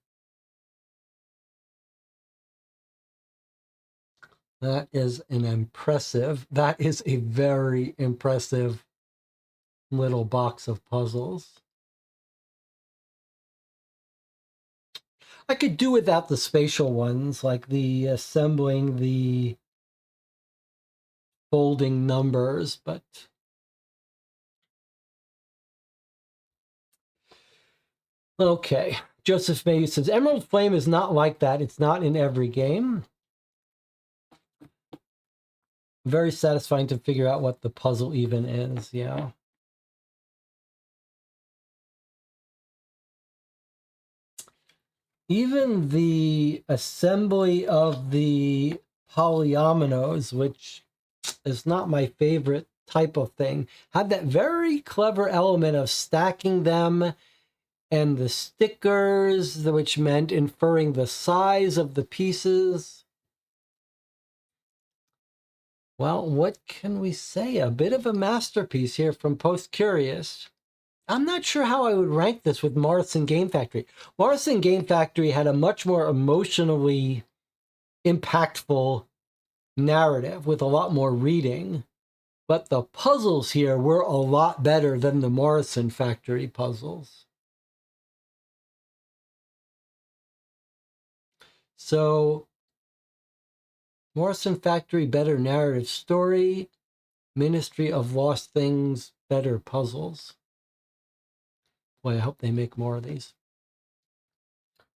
That is that is a very impressive little box of puzzles. I could do without the spatial ones, like the assembling the folding numbers, but okay. Joseph May says, Emerald Flame is not like that. It's not in every game. Very satisfying to figure out what the puzzle even is, yeah. even the assembly of the polyominoes, which is not my favorite type of thing, had that very clever element of stacking them and the stickers, which meant inferring the size of the pieces. Well, what can we say? A bit of a masterpiece here from Post Curious. I'm not sure how I would rank this with Morrison Game Factory. Morrison Game Factory had a much more emotionally impactful narrative with a lot more reading, but the puzzles here were a lot better than the Morrison Factory puzzles. So, Morrison Factory, better narrative story. Ministry of Lost Things, better puzzles. Boy, I hope they make more of these.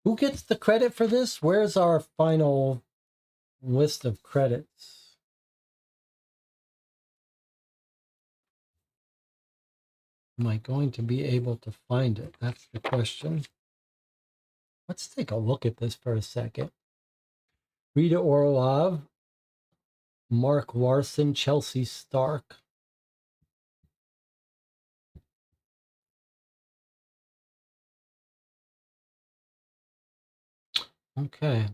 Who gets the credit for this? Where's our final list of credits? Am I going to be able to find it? That's the question. Let's take a look at this for a second. Rita Orlov, Mark Larson, Chelsea Stark. Okay.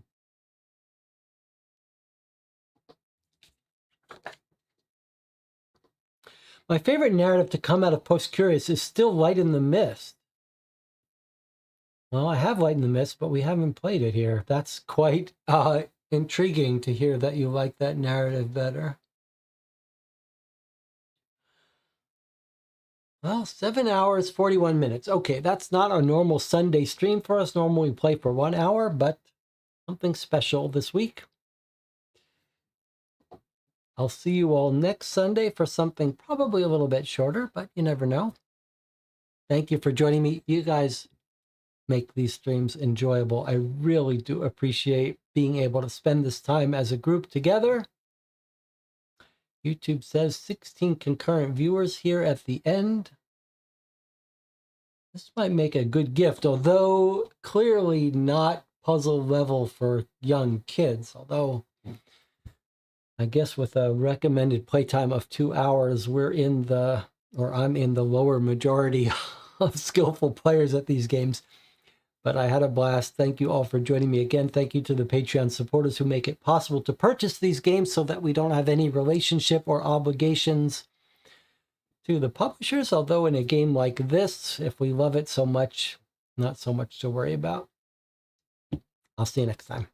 My favorite narrative to come out of Post Curious is still Light in the Mist. Well, I have Light in the Mist, but we haven't played it here. That's quite intriguing to hear that you like that narrative better. Well, 7 hours, 41 minutes. Okay, that's not our normal Sunday stream for us. Normally we play for 1 hour, but something special this week. I'll see you all next Sunday for something probably a little bit shorter, but you never know. Thank you for joining me. You guys make these streams enjoyable. I really do appreciate being able to spend this time as a group together. YouTube says 16 concurrent viewers here at the end. This might make a good gift, although clearly not puzzle level for young kids. Although I guess with a recommended playtime of 2 hours, I'm in the lower majority of skillful players at these games. But I had a blast. Thank you all for joining me again. Thank you to the Patreon supporters who make it possible to purchase these games so that we don't have any relationship or obligations to the publishers. Although in a game like this, if we love it so much, not so much to worry about. I'll see you next time.